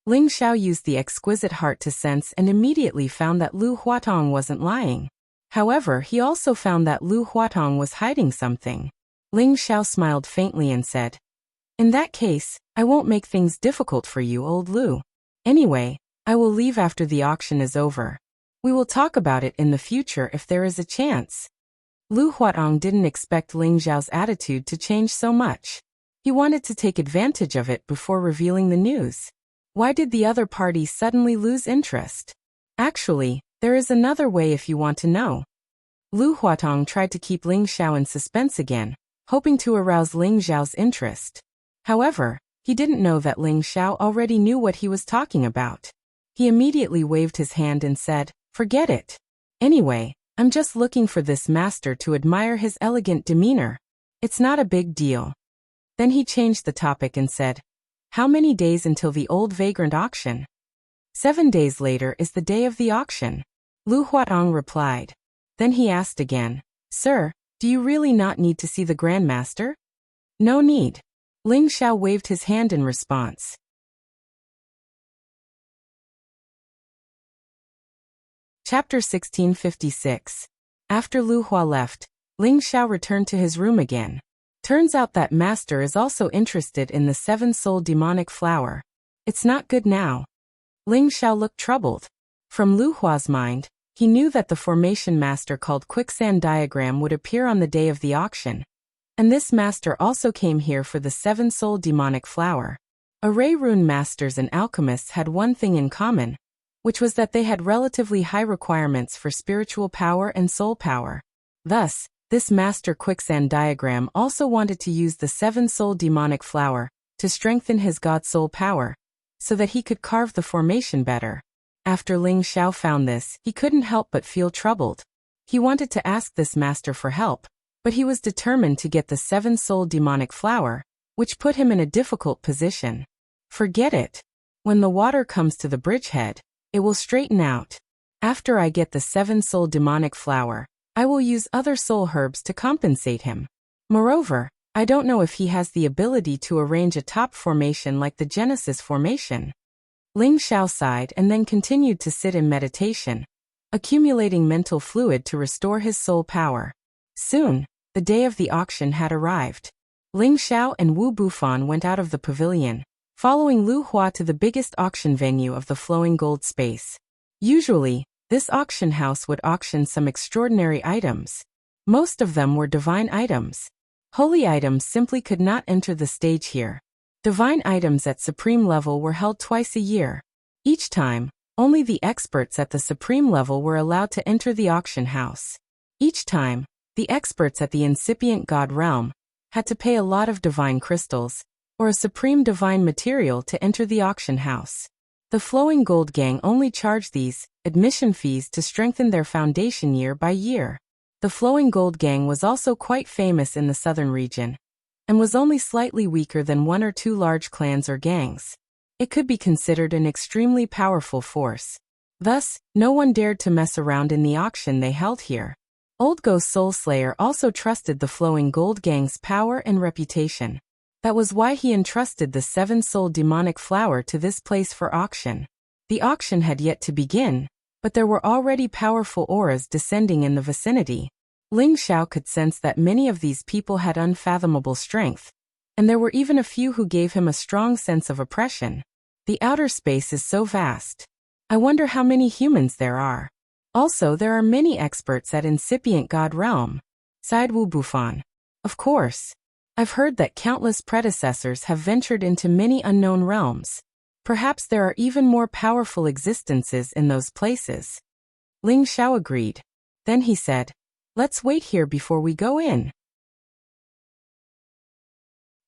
Ling Xiao used the exquisite heart to sense and immediately found that Lu Huatong wasn't lying. However, he also found that Lu Huatong was hiding something. Ling Xiao smiled faintly and said, "In that case, I won't make things difficult for you, Old Lu. Anyway, I will leave after the auction is over. We will talk about it in the future if there is a chance." Lu Huatong didn't expect Ling Xiao's attitude to change so much. He wanted to take advantage of it before revealing the news. Why did the other party suddenly lose interest? Actually, there is another way if you want to know. Lu Huatong tried to keep Ling Xiao in suspense again, hoping to arouse Ling Xiao's interest. However, he didn't know that Ling Xiao already knew what he was talking about. He immediately waved his hand and said, "Forget it. Anyway, I'm just looking for this master to admire his elegant demeanor. It's not a big deal." Then he changed the topic and said, "How many days until the old vagrant auction?" 7 days later is the day of the auction. Lu Huatong replied. Then he asked again, "Sir, do you really not need to see the Grandmaster?" "No need." Ling Xiao waved his hand in response. Chapter 1656. After Lu Hua left, Ling Xiao returned to his room again. Turns out that master is also interested in the 7-soul demonic flower. It's not good now. Ling Xiao looked troubled. From Lu Hua's mind, he knew that the formation master called quicksand diagram would appear on the day of the auction. And this master also came here for the 7-soul demonic flower. Array rune masters and alchemists had one thing in common, which was that they had relatively high requirements for spiritual power and soul power. Thus, this master quicksand diagram also wanted to use the 7-soul demonic flower to strengthen his god soul power, so that he could carve the formation better. After Ling Xiao found this, he couldn't help but feel troubled. He wanted to ask this master for help, but he was determined to get the 7-soul demonic flower, which put him in a difficult position. Forget it. When the water comes to the bridgehead, it will straighten out. After I get the 7-soul demonic flower, I will use other soul herbs to compensate him. Moreover, I don't know if he has the ability to arrange a top formation like the Genesis formation. Ling Xiao sighed and then continued to sit in meditation, accumulating mental fluid to restore his soul power. Soon, the day of the auction had arrived. Ling Xiao and Wu Bufan went out of the pavilion, following Lu Hua to the biggest auction venue of the flowing gold space. Usually, this auction house would auction some extraordinary items. Most of them were divine items. Holy items simply could not enter the stage here. Divine items at supreme level were held twice a year. Each time, only the experts at the supreme level were allowed to enter the auction house. Each time, the experts at the incipient god realm had to pay a lot of divine crystals, or a supreme divine material to enter the auction house. The Flowing Gold Gang only charged these admission fees to strengthen their foundation year by year. The Flowing Gold Gang was also quite famous in the southern region, and was only slightly weaker than one or two large clans or gangs. It could be considered an extremely powerful force. Thus, no one dared to mess around in the auction they held here. Old Ghost Soulslayer also trusted the Flowing Gold Gang's power and reputation. That was why he entrusted the 7-soul demonic flower to this place for auction. The auction had yet to begin, but there were already powerful auras descending in the vicinity. Ling Xiao could sense that many of these people had unfathomable strength, and there were even a few who gave him a strong sense of oppression. The outer space is so vast. I wonder how many humans there are. Also, there are many experts at incipient god realm, sighed Wu Bufan. Of course. I've heard that countless predecessors have ventured into many unknown realms. Perhaps there are even more powerful existences in those places. Ling Xiao agreed. Then he said, let's wait here before we go in.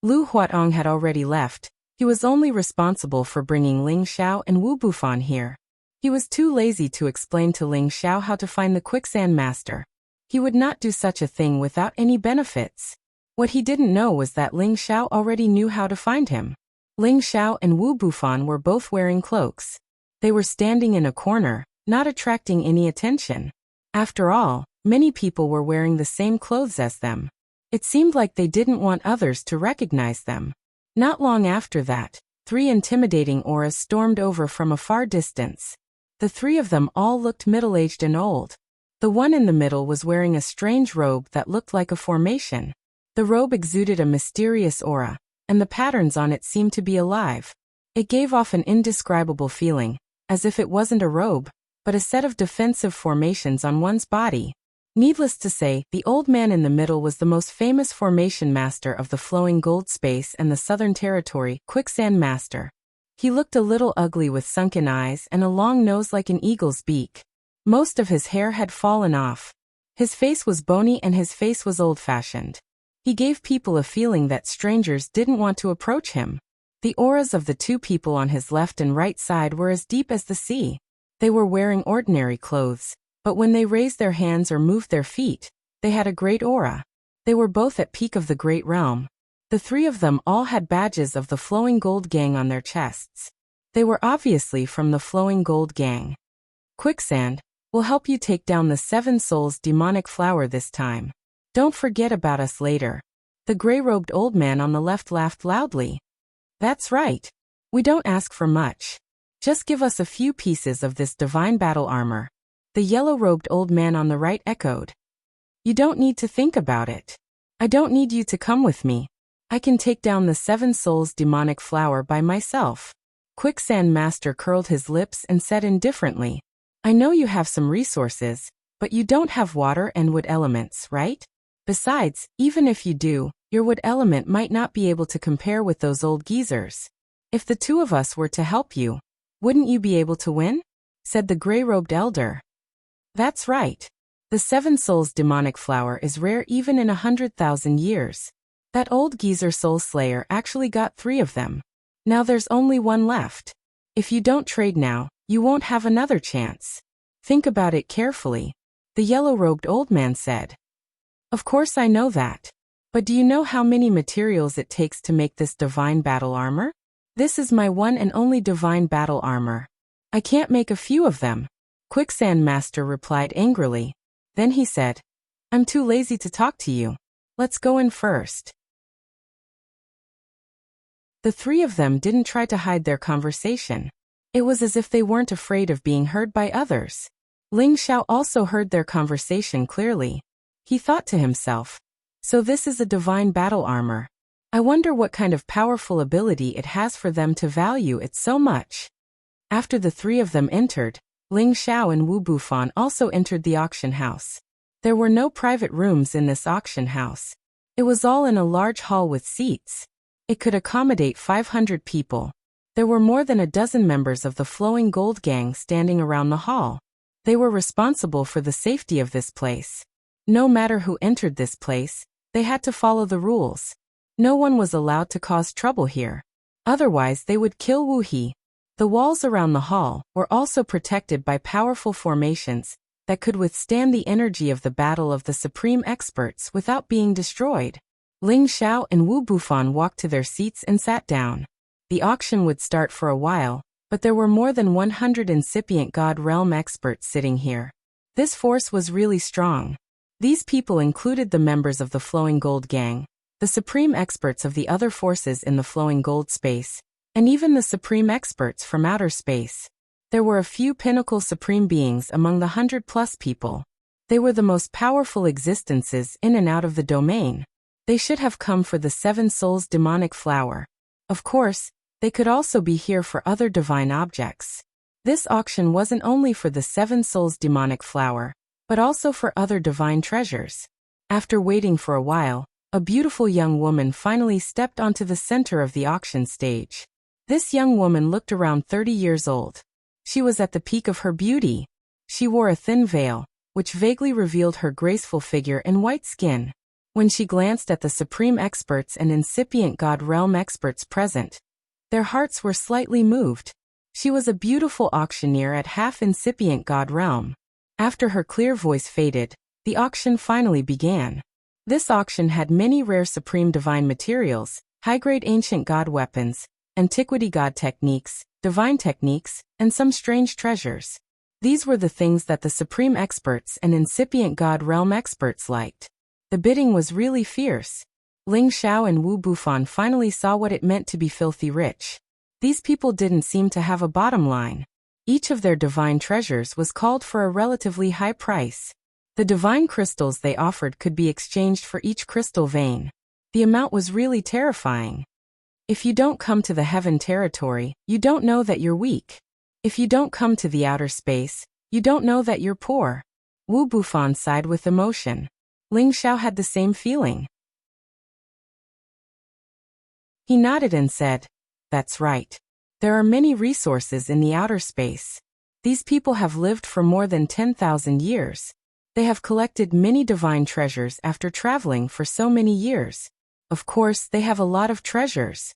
Lu Huatong had already left. He was only responsible for bringing Ling Xiao and Wu Bufan here. He was too lazy to explain to Ling Xiao how to find the Quicksand Master. He would not do such a thing without any benefits. What he didn't know was that Ling Xiao already knew how to find him. Ling Xiao and Wu Bufan were both wearing cloaks. They were standing in a corner, not attracting any attention. After all, many people were wearing the same clothes as them. It seemed like they didn't want others to recognize them. Not long after that, 3 intimidating auras stormed over from a far distance. The 3 of them all looked middle-aged and old. The one in the middle was wearing a strange robe that looked like a formation. The robe exuded a mysterious aura, and the patterns on it seemed to be alive. It gave off an indescribable feeling, as if it wasn't a robe, but a set of defensive formations on one's body. Needless to say, the old man in the middle was the most famous formation master of the Flowing Gold Space and the Southern Territory, Quicksand Master. He looked a little ugly with sunken eyes and a long nose like an eagle's beak. Most of his hair had fallen off. His face was bony and his face was old-fashioned. He gave people a feeling that strangers didn't want to approach him. The auras of the 2 people on his left and right side were as deep as the sea. They were wearing ordinary clothes, but when they raised their hands or moved their feet, they had a great aura. They were both at peak of the great realm. The 3 of them all had badges of the Flowing Gold Gang on their chests. They were obviously from the Flowing Gold Gang. Quicksand, we'll help you take down the 7 Souls demonic flower this time. Don't forget about us later. The gray-robed old man on the left laughed loudly. That's right. We don't ask for much. Just give us a few pieces of this divine battle armor. The yellow-robed old man on the right echoed. You don't need to think about it. I don't need you to come with me. I can take down the 7 Souls demonic flower by myself. Quicksand Master curled his lips and said indifferently, I know you have some resources, but you don't have water and wood elements, right? Besides, even if you do, your wood element might not be able to compare with those old geezers. If the 2 of us were to help you, wouldn't you be able to win? Said the gray-robed elder. That's right. The 7 Souls demonic flower is rare even in 100,000 years. That old geezer Soul Slayer actually got 3 of them. Now there's only 1 left. If you don't trade now, you won't have another chance. Think about it carefully. The yellow-robed old man said. Of course I know that. But do you know how many materials it takes to make this divine battle armor? This is my one and only divine battle armor. I can't make a few of them. Quicksand Master replied angrily. Then he said, I'm too lazy to talk to you. Let's go in first. The 3 of them didn't try to hide their conversation. It was as if they weren't afraid of being heard by others. Ling Xiao also heard their conversation clearly. He thought to himself, so this is a divine battle armor. I wonder what kind of powerful ability it has for them to value it so much. After the 3 of them entered, Ling Xiao and Wu Bufan also entered the auction house. There were no private rooms in this auction house. It was all in a large hall with seats. It could accommodate 500 people. There were more than a dozen members of the Flowing Gold Gang standing around the hall. They were responsible for the safety of this place. No matter who entered this place, they had to follow the rules. No one was allowed to cause trouble here. Otherwise they would kill Wu He. The walls around the hall were also protected by powerful formations, that could withstand the energy of the battle of the supreme experts without being destroyed. Ling Xiao and Wu Bufan walked to their seats and sat down. The auction would start for a while, but there were more than 100 incipient God Realm experts sitting here. This force was really strong. These people included the members of the Flowing Gold Gang, the supreme experts of the other forces in the Flowing Gold space, and even the supreme experts from outer space. There were a few pinnacle supreme beings among the 100+ people. They were the most powerful existences in and out of the domain. They should have come for the Seven Souls demonic flower. Of course, they could also be here for other divine objects. This auction wasn't only for the Seven Souls demonic flower, but also for other divine treasures. After waiting for a while, a beautiful young woman finally stepped onto the center of the auction stage. This young woman looked around 30 years old. She was at the peak of her beauty. She wore a thin veil, which vaguely revealed her graceful figure and white skin. When she glanced at the supreme experts and incipient God Realm experts present, their hearts were slightly moved. She was a beautiful auctioneer at half incipient God Realm. After her clear voice faded, the auction finally began. This auction had many rare supreme divine materials, high-grade ancient god weapons, antiquity god techniques, divine techniques, and some strange treasures. These were the things that the supreme experts and incipient God Realm experts liked. The bidding was really fierce. Ling Xiao and Wu Bufan finally saw what it meant to be filthy rich. These people didn't seem to have a bottom line. Each of their divine treasures was called for a relatively high price. The divine crystals they offered could be exchanged for each crystal vein. The amount was really terrifying. If you don't come to the heaven territory, you don't know that you're weak. If you don't come to the outer space, you don't know that you're poor. Wu Bufan sighed with emotion. Ling Xiao had the same feeling. He nodded and said, "That's right. There are many resources in the outer space. These people have lived for more than 10,000 years. They have collected many divine treasures after traveling for so many years. Of course, they have a lot of treasures."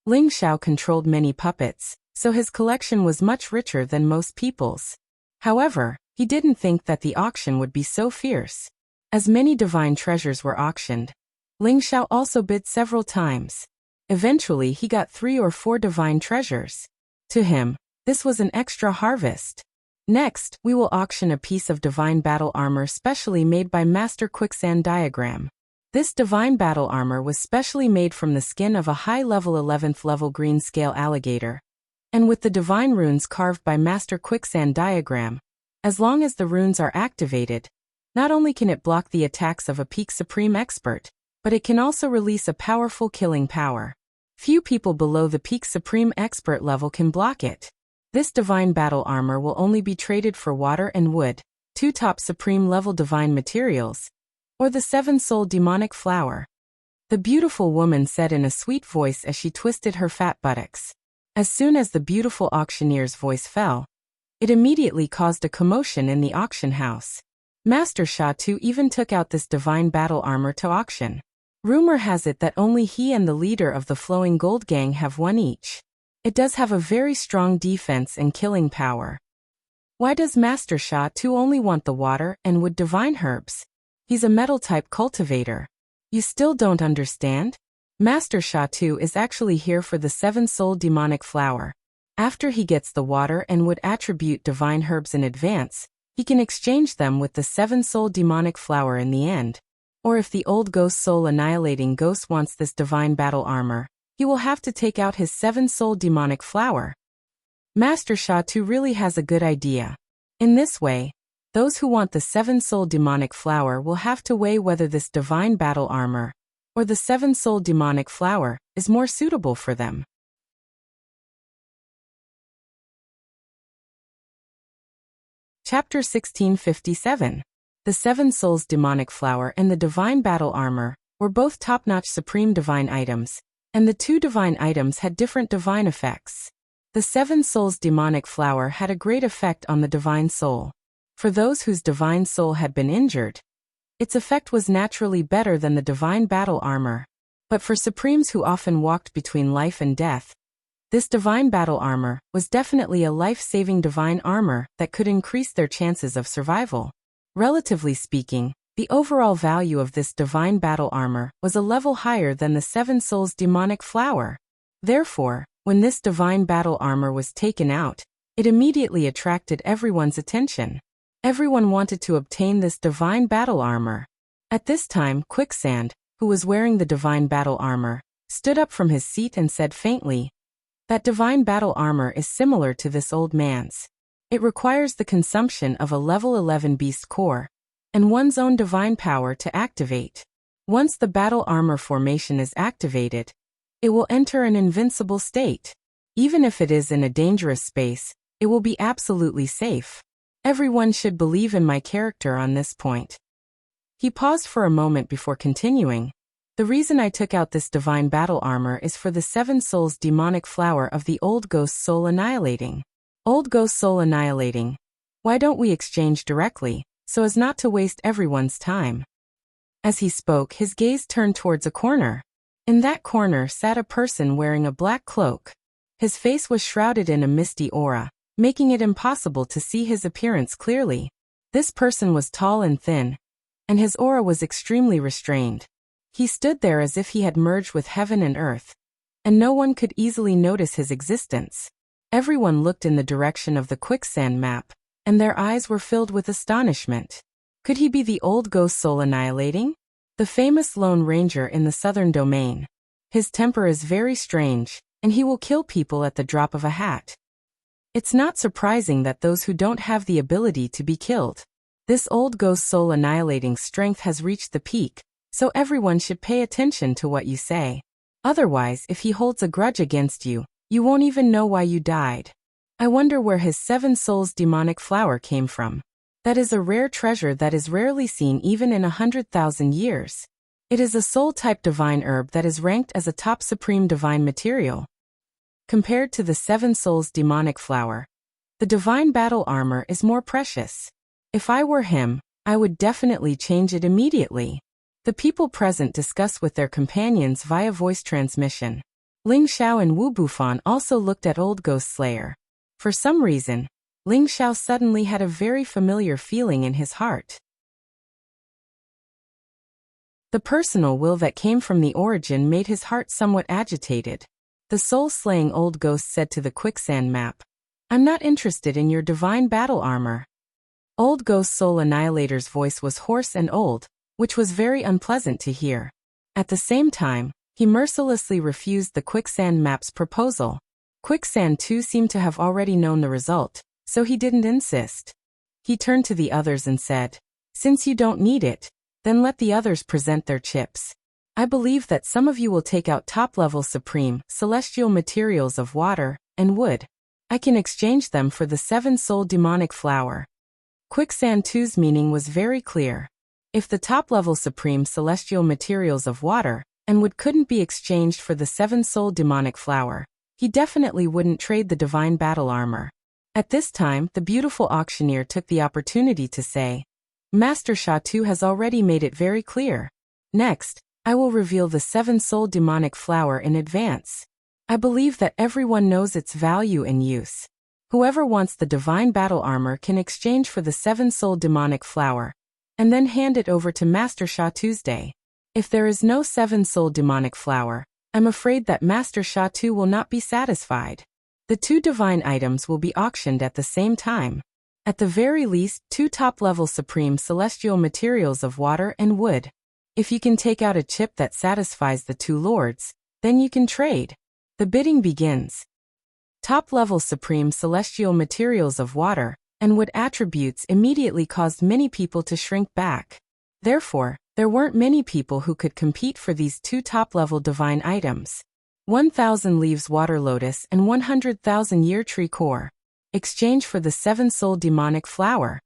Ling Xiao controlled many puppets, so his collection was much richer than most people's. However, he didn't think that the auction would be so fierce. As many divine treasures were auctioned, Ling Xiao also bid several times. Eventually he got 3 or 4 divine treasures. To him, this was an extra harvest. Next, we will auction a piece of divine battle armor specially made by Master Quicksand Diagram. This divine battle armor was specially made from the skin of a high-level 11th level green scale alligator, and with the divine runes carved by Master Quicksand Diagram. As long as the runes are activated, not only can it block the attacks of a peak supreme expert, but it can also release a powerful killing power. Few people below the peak supreme expert level can block it. This divine battle armor will only be traded for water and wood, 2 top supreme level divine materials, or the 7 soul demonic flower. The beautiful woman said in a sweet voice as she twisted her fat buttocks. As soon as the beautiful auctioneer's voice fell, it immediately caused a commotion in the auction house. Master Sha Tu even took out this divine battle armor to auction. Rumor has it that only he and the leader of the Flowing Gold Gang have one each. It does have a very strong defense and killing power. Why does Master Sha Tu only want the water and wood divine herbs? He's a metal-type cultivator. You still don't understand? Master Sha Tu is actually here for the 7 soul demonic flower. After he gets the water and wood attribute divine herbs in advance, he can exchange them with the 7 soul demonic flower in the end. Or if the old ghost soul annihilating ghost wants this divine battle armor, he will have to take out his 7 soul demonic flower. Master Sha Tu really has a good idea. In this way, those who want the 7 soul demonic flower will have to weigh whether this divine battle armor, or the 7 soul demonic flower, is more suitable for them. Chapter 1657. The 7 souls demonic flower and the divine battle armor were both top-notch supreme divine items, and the 2 divine items had different divine effects. The 7 souls demonic flower had a great effect on the divine soul. For those whose divine soul had been injured, its effect was naturally better than the divine battle armor. But for supremes who often walked between life and death, This divine battle armor was definitely a life-saving divine armor that could increase their chances of survival. Relatively speaking, the overall value of this divine battle armor was a level higher than the Seven Souls demonic flower. Therefore, when this divine battle armor was taken out, it immediately attracted everyone's attention. Everyone wanted to obtain this divine battle armor. At this time, Quicksand, who was wearing the divine battle armor, stood up from his seat and said faintly, "That divine battle armor is similar to this old man's. It requires the consumption of a level 11 beast core and one's own divine power to activate. Once the battle armor formation is activated, it will enter an invincible state. Even if it is in a dangerous space, it will be absolutely safe. Everyone should believe in my character on this point." He paused for a moment before continuing. "The reason I took out this divine battle armor is for the Seven Souls demonic flower of the Old Ghost Soul Annihilating. Old Ghost Soul Annihilating. Why don't we exchange directly, so as not to waste everyone's time?" As he spoke, his gaze turned towards a corner. In that corner sat a person wearing a black cloak. His face was shrouded in a misty aura, making it impossible to see his appearance clearly. This person was tall and thin, and his aura was extremely restrained. He stood there as if he had merged with heaven and earth, and no one could easily notice his existence. Everyone looked in the direction of the quicksand map, and their eyes were filled with astonishment. Could he be the Old Ghost Soul Annihilating? The famous Lone Ranger in the Southern Domain. His temper is very strange, and he will kill people at the drop of a hat. It's not surprising that those who don't have the ability to be killed. This Old Ghost Soul Annihilating strength has reached the peak, so everyone should pay attention to what you say. Otherwise, if he holds a grudge against you, you won't even know why you died. I wonder where his Seven Souls demonic flower came from. That is a rare treasure that is rarely seen even in 100,000 years. It is a soul-type divine herb that is ranked as a top supreme divine material. Compared to the Seven Souls demonic flower, the divine battle armor is more precious. If I were him, I would definitely change it immediately. The people present discussed with their companions via voice transmission. Ling Xiao and Wu Bufan also looked at Old Ghost Slayer. For some reason, Ling Xiao suddenly had a very familiar feeling in his heart. The personal will that came from the origin made his heart somewhat agitated. The soul-slaying old ghost said to the quicksand map, "I'm not interested in your divine battle armor." Old Ghost Soul Annihilator's voice was hoarse and old, which was very unpleasant to hear. At the same time, he mercilessly refused the quicksand map's proposal. Quicksand too seemed to have already known the result, so he didn't insist. He turned to the others and said, "Since you don't need it, then let the others present their chips. I believe that some of you will take out top-level supreme celestial materials of water and wood. I can exchange them for the Seven Soul demonic flower." Quicksand 2's meaning was very clear. If the top-level supreme celestial materials of water and wood couldn't be exchanged for the Seven Soul demonic flower, he definitely wouldn't trade the divine battle armor. At this time, the beautiful auctioneer took the opportunity to say, "Master Sha Tu has already made it very clear. Next, I will reveal the Seven Soul demonic flower in advance. I believe that everyone knows its value and use. Whoever wants the divine battle armor can exchange for the Seven Soul demonic flower, and then hand it over to Master Sha Tuesday. If there is no Seven Soul demonic flower, I'm afraid that Master Sha Tu will not be satisfied. The two divine items will be auctioned at the same time. At the very least, two top-level supreme celestial materials of water and wood. If you can take out a chip that satisfies the two lords, then you can trade. The bidding begins." Top-level supreme celestial materials of water and wood attributes immediately caused many people to shrink back. Therefore, there weren't many people who could compete for these two top-level divine items. 1,000 leaves water lotus and 100,000 year tree core. Exchange for the Seven Soul demonic flower.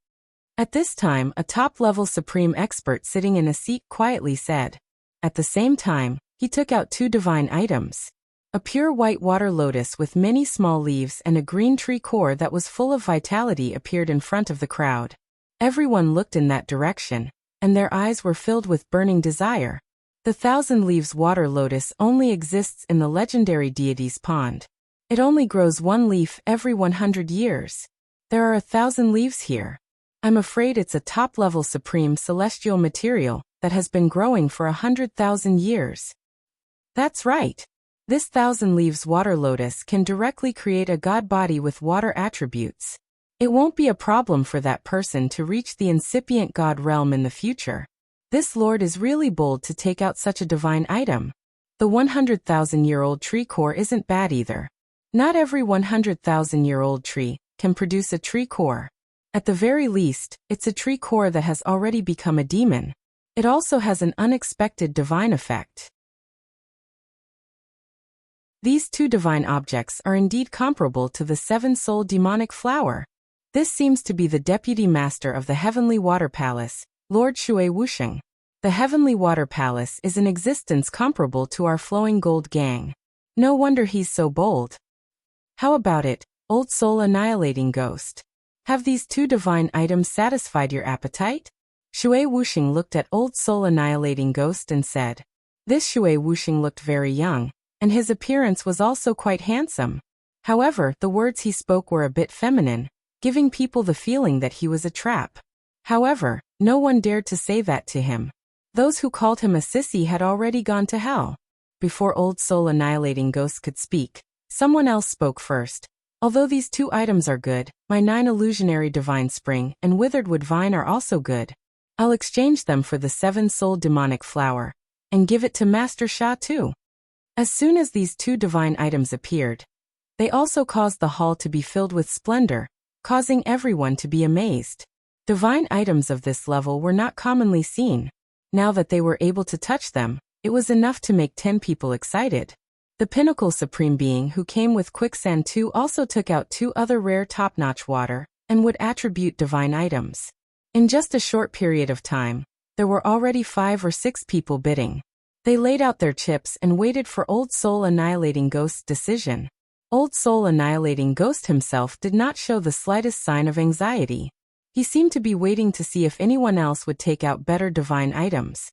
At this time, a top-level supreme expert sitting in a seat quietly said. At the same time, he took out two divine items. A pure white water lotus with many small leaves and a green tree core that was full of vitality appeared in front of the crowd. Everyone looked in that direction, and their eyes were filled with burning desire. The 1,000 leaves water lotus only exists in the legendary deity's pond. It only grows one leaf every 100 years. There are 1,000 leaves here. I'm afraid it's a top-level supreme celestial material that has been growing for 100,000 years. That's right. This 1,000 leaves water lotus can directly create a god body with water attributes. It won't be a problem for that person to reach the incipient god realm in the future. This lord is really bold to take out such a divine item. The 100,000-year-old tree core isn't bad either. Not every 100,000-year-old tree can produce a tree core. At the very least, it's a tree core that has already become a demon. It also has an unexpected divine effect. These two divine objects are indeed comparable to the seven-soul demonic flower. This seems to be the deputy master of the heavenly water palace, Lord Shui Wusheng. The heavenly water palace is in existence comparable to our flowing gold gang. No wonder he's so bold. How about it, old soul annihilating ghost? Have these two divine items satisfied your appetite? Shui Wusheng looked at old soul annihilating ghost and said. This Shui Wusheng looked very young, and his appearance was also quite handsome. However, the words he spoke were a bit feminine, giving people the feeling that he was a trap. However, no one dared to say that to him. Those who called him a sissy had already gone to hell. Before old soul annihilating ghost could speak, someone else spoke first. Although these two items are good, my 9 illusionary divine spring and withered wood vine are also good. I'll exchange them for the 7-soul demonic flower, and give it to Master Sha too. As soon as these two divine items appeared, they also caused the hall to be filled with splendor, causing everyone to be amazed. Divine items of this level were not commonly seen. Now that they were able to touch them, it was enough to make 10 people excited. The pinnacle supreme being who came with quicksand 2 also took out 2 other rare top-notch water and would attribute divine items. In just a short period of time, there were already 5 or 6 people bidding. They laid out their chips and waited for Old Soul Annihilating Ghost's decision. Old Soul Annihilating Ghost himself did not show the slightest sign of anxiety. He seemed to be waiting to see if anyone else would take out better divine items.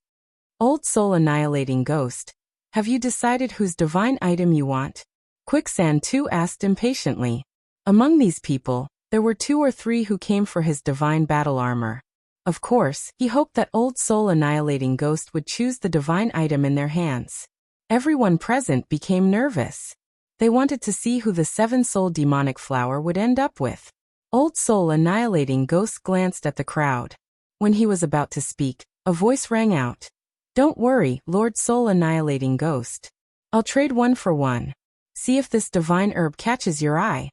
Old Soul Annihilating Ghost, have you decided whose divine item you want? Quicksand 2 asked impatiently. Among these people, there were 2 or 3 who came for his divine battle armor. Of course, he hoped that Old Soul Annihilating Ghost would choose the divine item in their hands. Everyone present became nervous. They wanted to see who the 7-soul demonic flower would end up with. Old Soul Annihilating Ghost glanced at the crowd. When he was about to speak, a voice rang out. Don't worry, Lord Soul Annihilating Ghost. I'll trade 1 for 1. See if this divine herb catches your eye.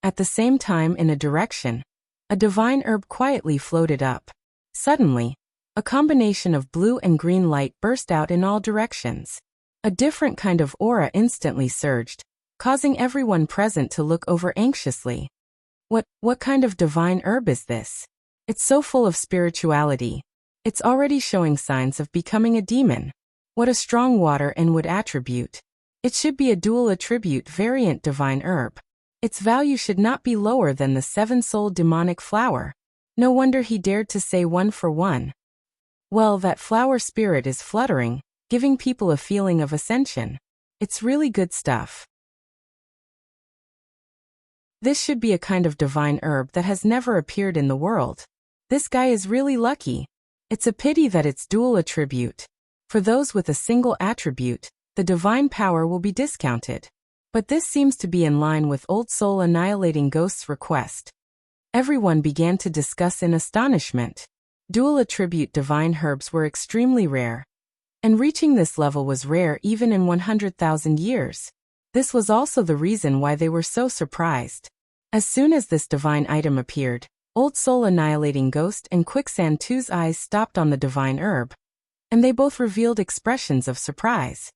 At the same time, in a direction, a divine herb quietly floated up. Suddenly, a combination of blue and green light burst out in all directions. A different kind of aura instantly surged, causing everyone present to look over anxiously. What kind of divine herb is this? It's so full of spirituality. It's already showing signs of becoming a demon. What a strong water and wood attribute. It should be a dual attribute variant divine herb. Its value should not be lower than the 7-soul demonic flower. No wonder he dared to say 1 for 1. Well, that flower spirit is fluttering, giving people a feeling of ascension. It's really good stuff. This should be a kind of divine herb that has never appeared in the world. This guy is really lucky. It's a pity that it's dual attribute. For those with a single attribute, the divine power will be discounted. But this seems to be in line with Old Soul Annihilating Ghost's request. Everyone began to discuss in astonishment. Dual attribute divine herbs were extremely rare. And reaching this level was rare even in 100,000 years. This was also the reason why they were so surprised. As soon as this divine item appeared, Old Soul Annihilating Ghost and Quicksand 2's eyes stopped on the divine herb, and they both revealed expressions of surprise.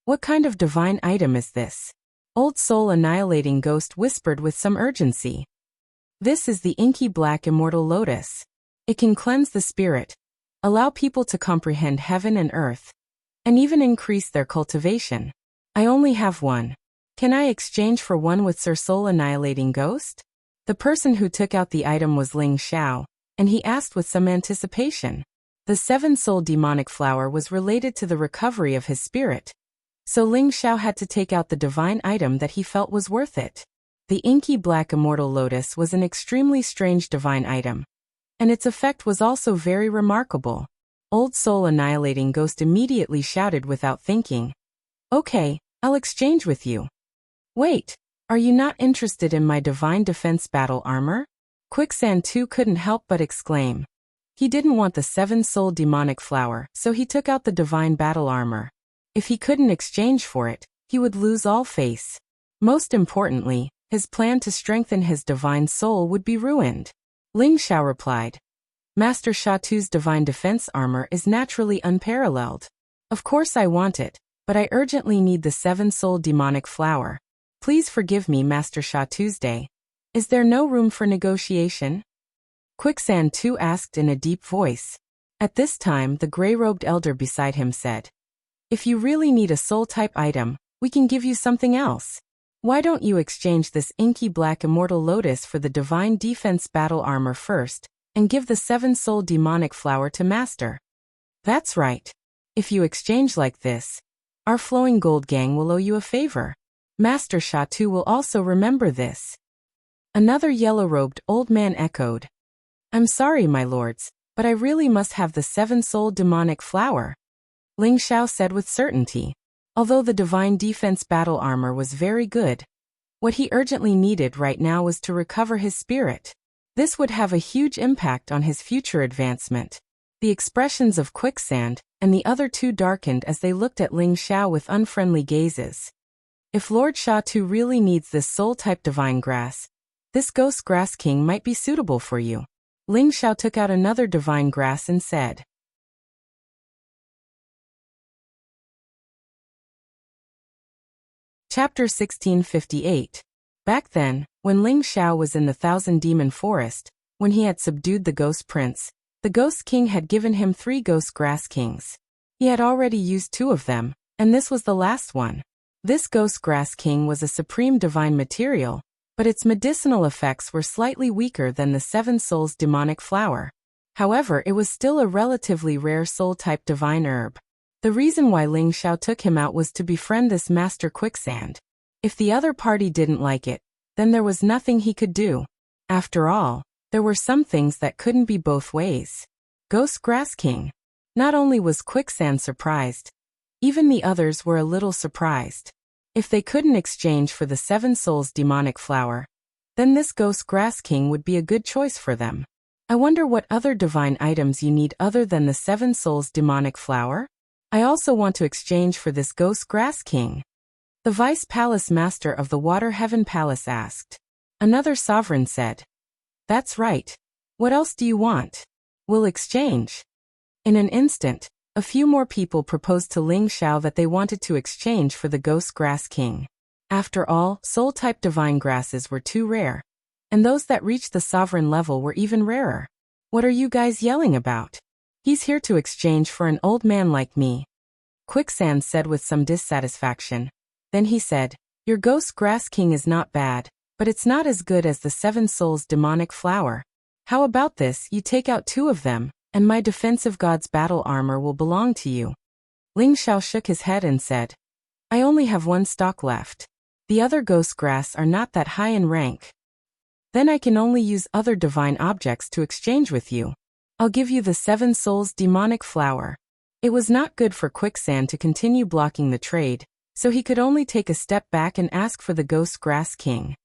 What kind of divine item is this? Old Soul Annihilating Ghost whispered with some urgency. This is the inky black immortal lotus. It can cleanse the spirit, allow people to comprehend heaven and earth, and even increase their cultivation. I only have 1. Can I exchange for 1 with Sir Soul Annihilating Ghost? The person who took out the item was Ling Xiao, and he asked with some anticipation. The 7-soul demonic flower was related to the recovery of his spirit. So Ling Xiao had to take out the divine item that he felt was worth it. The inky black immortal lotus was an extremely strange divine item, and its effect was also very remarkable. Old Soul Annihilating Ghost immediately shouted without thinking, "Okay, I'll exchange with you." "Wait, are you not interested in my divine defense battle armor?" Quicksand too couldn't help but exclaim. He didn't want the 7-soul demonic flower, so he took out the divine battle armor. If he couldn't exchange for it, he would lose all face. Most importantly, his plan to strengthen his divine soul would be ruined. Ling Xiao replied, "Master Sha Tu's divine defense armor is naturally unparalleled. Of course I want it, but I urgently need the 7-soul demonic flower. Please forgive me, Master Sha Tuesday. Is there no room for negotiation?" Quicksand too asked in a deep voice. At this time, the gray-robed elder beside him said, "If you really need a soul-type item, we can give you something else. Why don't you exchange this inky black immortal lotus for the divine defense battle armor first, and give the 7-soul demonic flower to Master?" "That's right. If you exchange like this, our flowing gold gang will owe you a favor. Master Sha Tu will also remember this." Another yellow-robed old man echoed, "I'm sorry, my lords, but I really must have the 7-soul demonic flower," Ling Xiao said with certainty. Although the divine defense battle armor was very good, what he urgently needed right now was to recover his spirit. This would have a huge impact on his future advancement. The expressions of Quicksand and the other two darkened as they looked at Ling Xiao with unfriendly gazes. If Lord Sha Tu really needs this soul-type divine grass, this ghost grass king might be suitable for you. Ling Xiao took out another divine grass and said. Chapter 1658. Back then, when Ling Xiao was in the Thousand Demon Forest, when he had subdued the Ghost Prince, the Ghost King had given him 3 Ghost Grass Kings. He had already used 2 of them, and this was the last one. This Ghost Grass King was a supreme divine material, but its medicinal effects were slightly weaker than the 7 Souls demonic flower. However, it was still a relatively rare soul-type divine herb. The reason why Ling Xiao took him out was to befriend this Master Quicksand. If the other party didn't like it, then there was nothing he could do. After all, there were some things that couldn't be both ways. Ghost Grass King. Not only was Quicksand surprised, even the others were a little surprised. If they couldn't exchange for the 7 Souls demonic flower, then this Ghost Grass King would be a good choice for them. I wonder what other divine items you need other than the 7 Souls demonic flower? I also want to exchange for this Ghost Grass King. The Vice Palace Master of the Water Heaven Palace asked. Another sovereign said, "That's right. What else do you want? We'll exchange." In an instant, a few more people proposed to Ling Xiao that they wanted to exchange for the Ghost Grass King. After all, soul-type divine grasses were too rare, and those that reached the sovereign level were even rarer. "What are you guys yelling about? He's here to exchange for an old man like me," Quicksand said with some dissatisfaction. Then he said, "Your Ghost Grass King is not bad, but it's not as good as the 7 Souls demonic flower. How about this, you take out 2 of them, and my defensive god's battle armor will belong to you." Ling Xiao shook his head and said, "I only have 1 stock left. The other ghost grass are not that high in rank. Then I can only use other divine objects to exchange with you. I'll give you the 7 Souls demonic flower." It was not good for Quicksand to continue blocking the trade, so he could only take a step back and ask for the Ghost Grass King.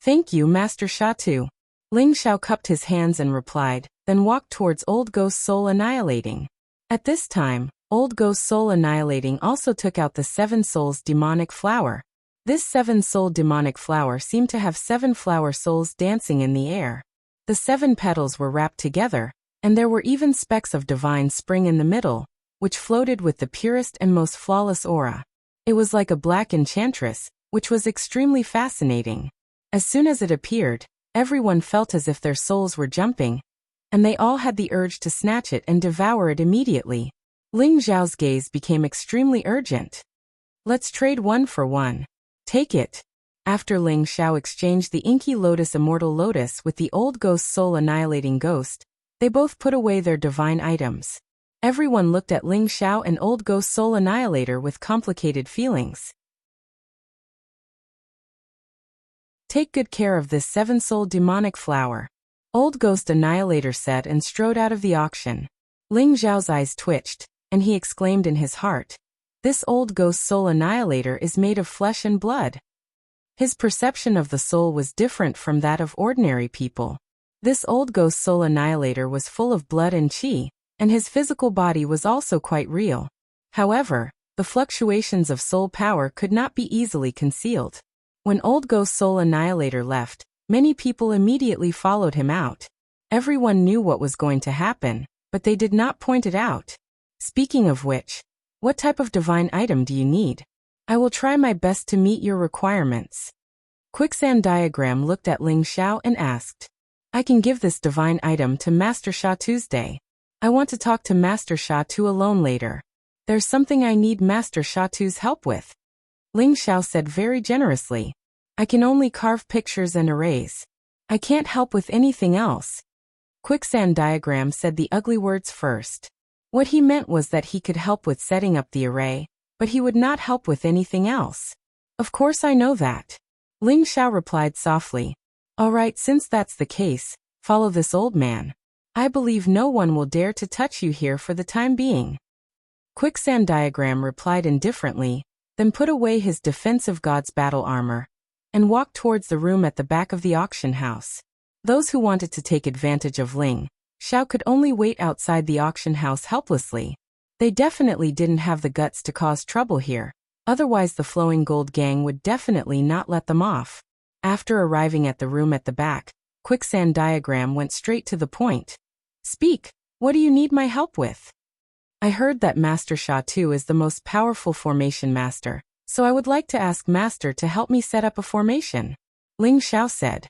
"Thank you, Master Sha Tu." Ling Xiao cupped his hands and replied, then walked towards Old Ghost Soul Annihilating. At this time, Old Ghost Soul Annihilating also took out the 7 Souls demonic flower. This 7 Soul demonic flower seemed to have 7 flower souls dancing in the air. The 7 petals were wrapped together, and there were even specks of divine spring in the middle, which floated with the purest and most flawless aura. It was like a black enchantress, which was extremely fascinating. As soon as it appeared, everyone felt as if their souls were jumping, and they all had the urge to snatch it and devour it immediately. Ling Xiao's gaze became extremely urgent. "Let's trade 1 for 1. Take it." After Ling Xiao exchanged the inky lotus immortal lotus with the Old Ghost Soul Annihilating Ghost, they both put away their divine items. Everyone looked at Ling Xiao and Old Ghost Soul Annihilator with complicated feelings. Take good care of this 7-soul demonic flower, Old Ghost Annihilator said and strode out of the auction. Ling Xiao's eyes twitched, and he exclaimed in his heart, "This Old Ghost Soul Annihilator is made of flesh and blood." His perception of the soul was different from that of ordinary people. This Old Ghost Soul Annihilator was full of blood and qi, and his physical body was also quite real. However, the fluctuations of soul power could not be easily concealed. When Old Ghost Soul Annihilator left, many people immediately followed him out. Everyone knew what was going to happen, but they did not point it out. Speaking of which, what type of divine item do you need? I will try my best to meet your requirements. Quicksand Diagram looked at Ling Xiao and asked, I can give this divine item to Master Sha Tuesday. I want to talk to Master Sha Tu alone later. There's something I need Master Sha Tu's help with. Ling Xiao said very generously. I can only carve pictures and arrays. I can't help with anything else. Quicksand Diagram said the ugly words first. What he meant was that he could help with setting up the array, but he would not help with anything else. Of course I know that. Ling Xiao replied softly. All right, since that's the case, follow this old man. I believe no one will dare to touch you here for the time being. Quicksand Diagram replied indifferently, then put away his defensive god's battle armor, and walked towards the room at the back of the auction house. Those who wanted to take advantage of Ling Xiao could only wait outside the auction house helplessly. They definitely didn't have the guts to cause trouble here, otherwise the Flowing Gold gang would definitely not let them off. After arriving at the room at the back, Quicksand Diagram went straight to the point. Speak, what do you need my help with? I heard that Master Sha Tu is the most powerful formation master, so I would like to ask Master to help me set up a formation. Ling Xiao said.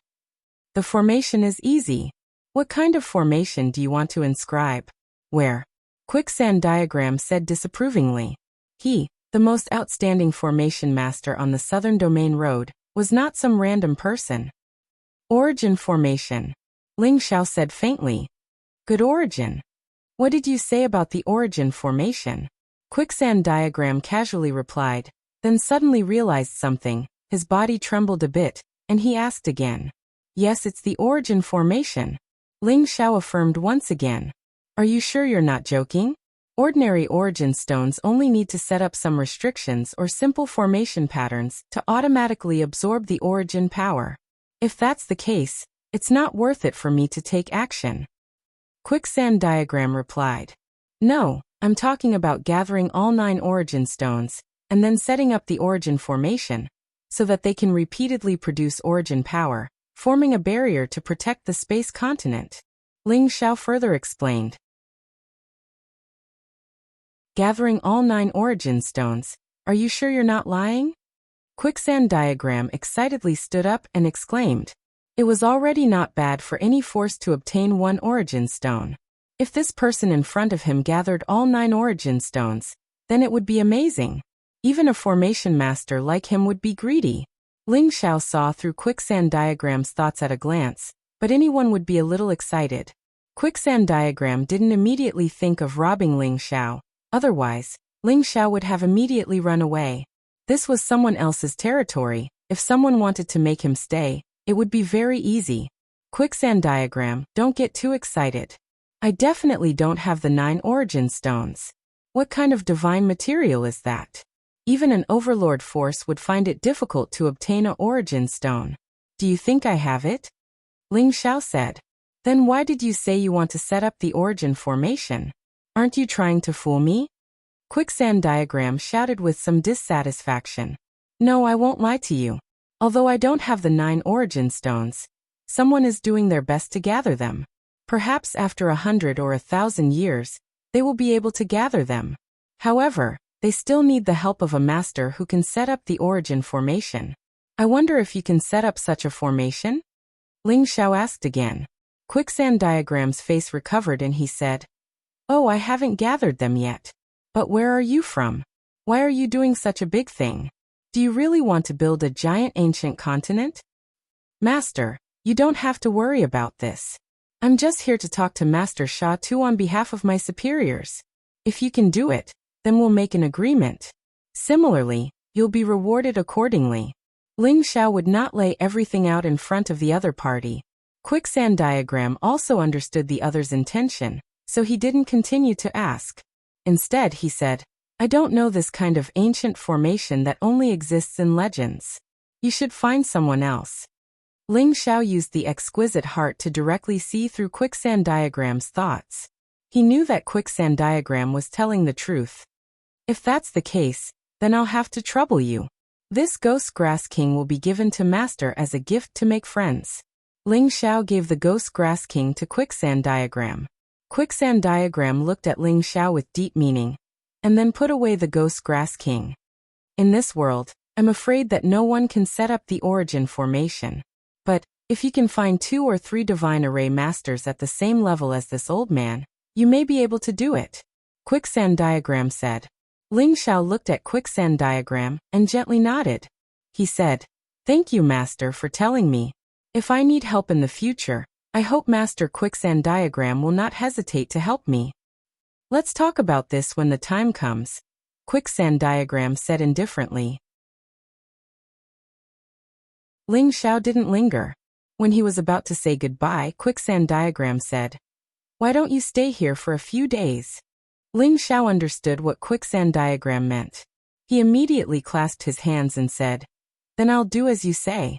The formation is easy. What kind of formation do you want to inscribe? Where? Quicksand Diagram said disapprovingly. He, the most outstanding formation master on the Southern Domain Road, was not some random person. Origin formation. Ling Xiao said faintly. Good origin. What did you say about the origin formation? Quicksand Diagram casually replied, then suddenly realized something, his body trembled a bit, and he asked again. Yes, it's the origin formation. Ling Xiao affirmed once again. Are you sure you're not joking? Ordinary origin stones only need to set up some restrictions or simple formation patterns to automatically absorb the origin power. If that's the case, it's not worth it for me to take action. Quicksand Diagram replied. No, I'm talking about gathering all 9 origin stones, and then setting up the origin formation, so that they can repeatedly produce origin power, forming a barrier to protect the space continent. Ling Xiao further explained. Gathering all 9 origin stones, are you sure you're not lying? Quicksand Diagram excitedly stood up and exclaimed. It was already not bad for any force to obtain 1 origin stone. If this person in front of him gathered all 9 origin stones, then it would be amazing. Even a formation master like him would be greedy. Ling Xiao saw through Quicksand Diagram's thoughts at a glance, but anyone would be a little excited. Quicksand Diagram didn't immediately think of robbing Ling Xiao. Otherwise, Ling Xiao would have immediately run away. This was someone else's territory. If someone wanted to make him stay, it would be very easy. Quicksand Diagram, don't get too excited. I definitely don't have the 9 origin stones. What kind of divine material is that? Even an overlord force would find it difficult to obtain an origin stone. Do you think I have it? Ling Xiao said. Then why did you say you want to set up the origin formation? Aren't you trying to fool me? Quicksand Diagram shouted with some dissatisfaction. No, I won't lie to you. Although I don't have the 9 origin stones, someone is doing their best to gather them. Perhaps after 100 or 1,000 years, they will be able to gather them. However, they still need the help of a master who can set up the origin formation. I wonder if you can set up such a formation? Ling Xiao asked again. Quicksand Diagram's face recovered and he said, Oh, I haven't gathered them yet. But where are you from? Why are you doing such a big thing? Do you really want to build a giant ancient continent? Master, you don't have to worry about this. I'm just here to talk to Master Sha Tu on behalf of my superiors. If you can do it, then we'll make an agreement. Similarly, you'll be rewarded accordingly. Ling Xiao would not lay everything out in front of the other party. Quicksand Diagram also understood the other's intention, so he didn't continue to ask. Instead, he said, I don't know this kind of ancient formation that only exists in legends. You should find someone else. Ling Xiao used the exquisite heart to directly see through Quicksand Diagram's thoughts. He knew that Quicksand Diagram was telling the truth. If that's the case, then I'll have to trouble you. This Ghost Grass King will be given to Master as a gift to make friends. Ling Xiao gave the Ghost Grass King to Quicksand Diagram. Quicksand Diagram looked at Ling Xiao with deep meaning, and then put away the Ghost Grass King. In this world, I'm afraid that no one can set up the origin formation. But, if you can find 2 or 3 divine array masters at the same level as this old man, you may be able to do it. Quicksand Diagram said. Ling Xiao looked at Quicksand Diagram and gently nodded. He said, Thank you, Master, for telling me. If I need help in the future, I hope Master Quicksand Diagram will not hesitate to help me. Let's talk about this when the time comes, Quicksand Diagram said indifferently. Ling Xiao didn't linger. When he was about to say goodbye, Quicksand Diagram said, Why don't you stay here for a few days? Ling Xiao understood what Quicksand Diagram meant. He immediately clasped his hands and said, Then I'll do as you say.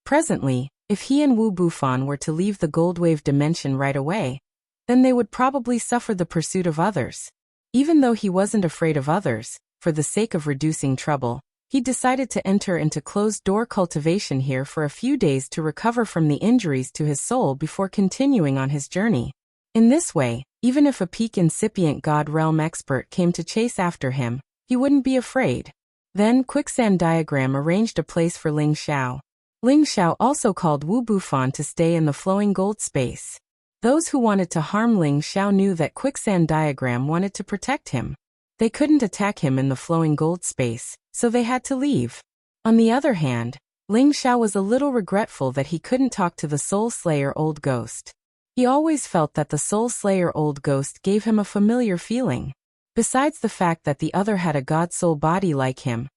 Presently, if he and Wu Bufan were to leave the Goldwave dimension right away, then they would probably suffer the pursuit of others. Even though he wasn't afraid of others, for the sake of reducing trouble, he decided to enter into closed-door cultivation here for a few days to recover from the injuries to his soul before continuing on his journey. In this way, even if a peak incipient God Realm expert came to chase after him, he wouldn't be afraid. Then Quicksand Diagram arranged a place for Ling Xiao. Ling Xiao also called Wu Bufan to stay in the flowing gold space. Those who wanted to harm Ling Xiao knew that Quicksand Diagram wanted to protect him. They couldn't attack him in the flowing gold space, so they had to leave. On the other hand, Ling Xiao was a little regretful that he couldn't talk to the Soul Slayer Old Ghost. He always felt that the Soul Slayer Old Ghost gave him a familiar feeling. Besides the fact that the other had a god soul body like him,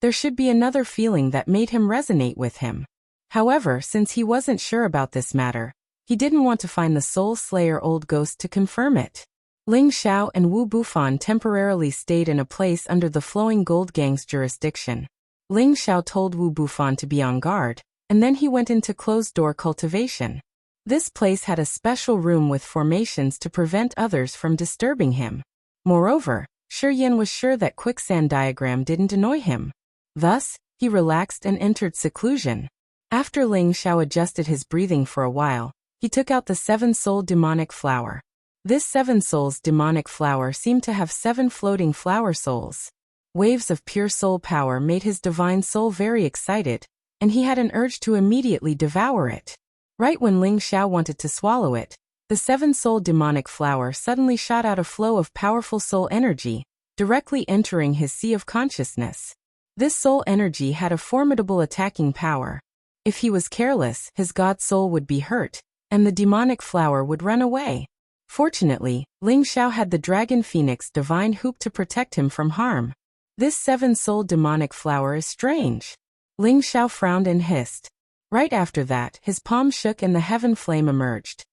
there should be another feeling that made him resonate with him. However, since he wasn't sure about this matter, he didn't want to find the Soul Slayer Old Ghost to confirm it. Ling Xiao and Wu Bufan temporarily stayed in a place under the Flowing Gold Gang's jurisdiction. Ling Xiao told Wu Bufan to be on guard, and then he went into closed-door cultivation. This place had a special room with formations to prevent others from disturbing him. Moreover, Shi Yan was sure that Quicksand Diagram didn't annoy him. Thus, he relaxed and entered seclusion. After Ling Xiao adjusted his breathing for a while, he took out the 7-soul demonic flower. This 7 souls demonic flower seemed to have 7 floating flower souls. Waves of pure soul power made his divine soul very excited, and he had an urge to immediately devour it. Right when Ling Xiao wanted to swallow it, the 7-soul demonic flower suddenly shot out a flow of powerful soul energy, directly entering his sea of consciousness. This soul energy had a formidable attacking power. If he was careless, his god soul would be hurt, and the demonic flower would run away. Fortunately, Ling Xiao had the Dragon Phoenix Divine Hoop to protect him from harm. This 7-soul demonic flower is strange. Ling Xiao frowned and hissed. Right after that, his palm shook and the heaven flame emerged.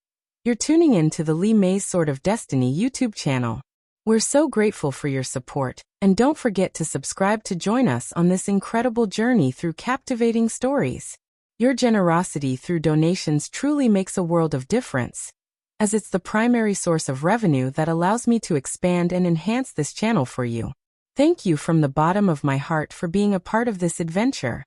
You're tuning in to the Li Mei's Sword of Destiny YouTube channel. We're so grateful for your support, and don't forget to subscribe to join us on this incredible journey through captivating stories. Your generosity through donations truly makes a world of difference, as it's the primary source of revenue that allows me to expand and enhance this channel for you. Thank you from the bottom of my heart for being a part of this adventure.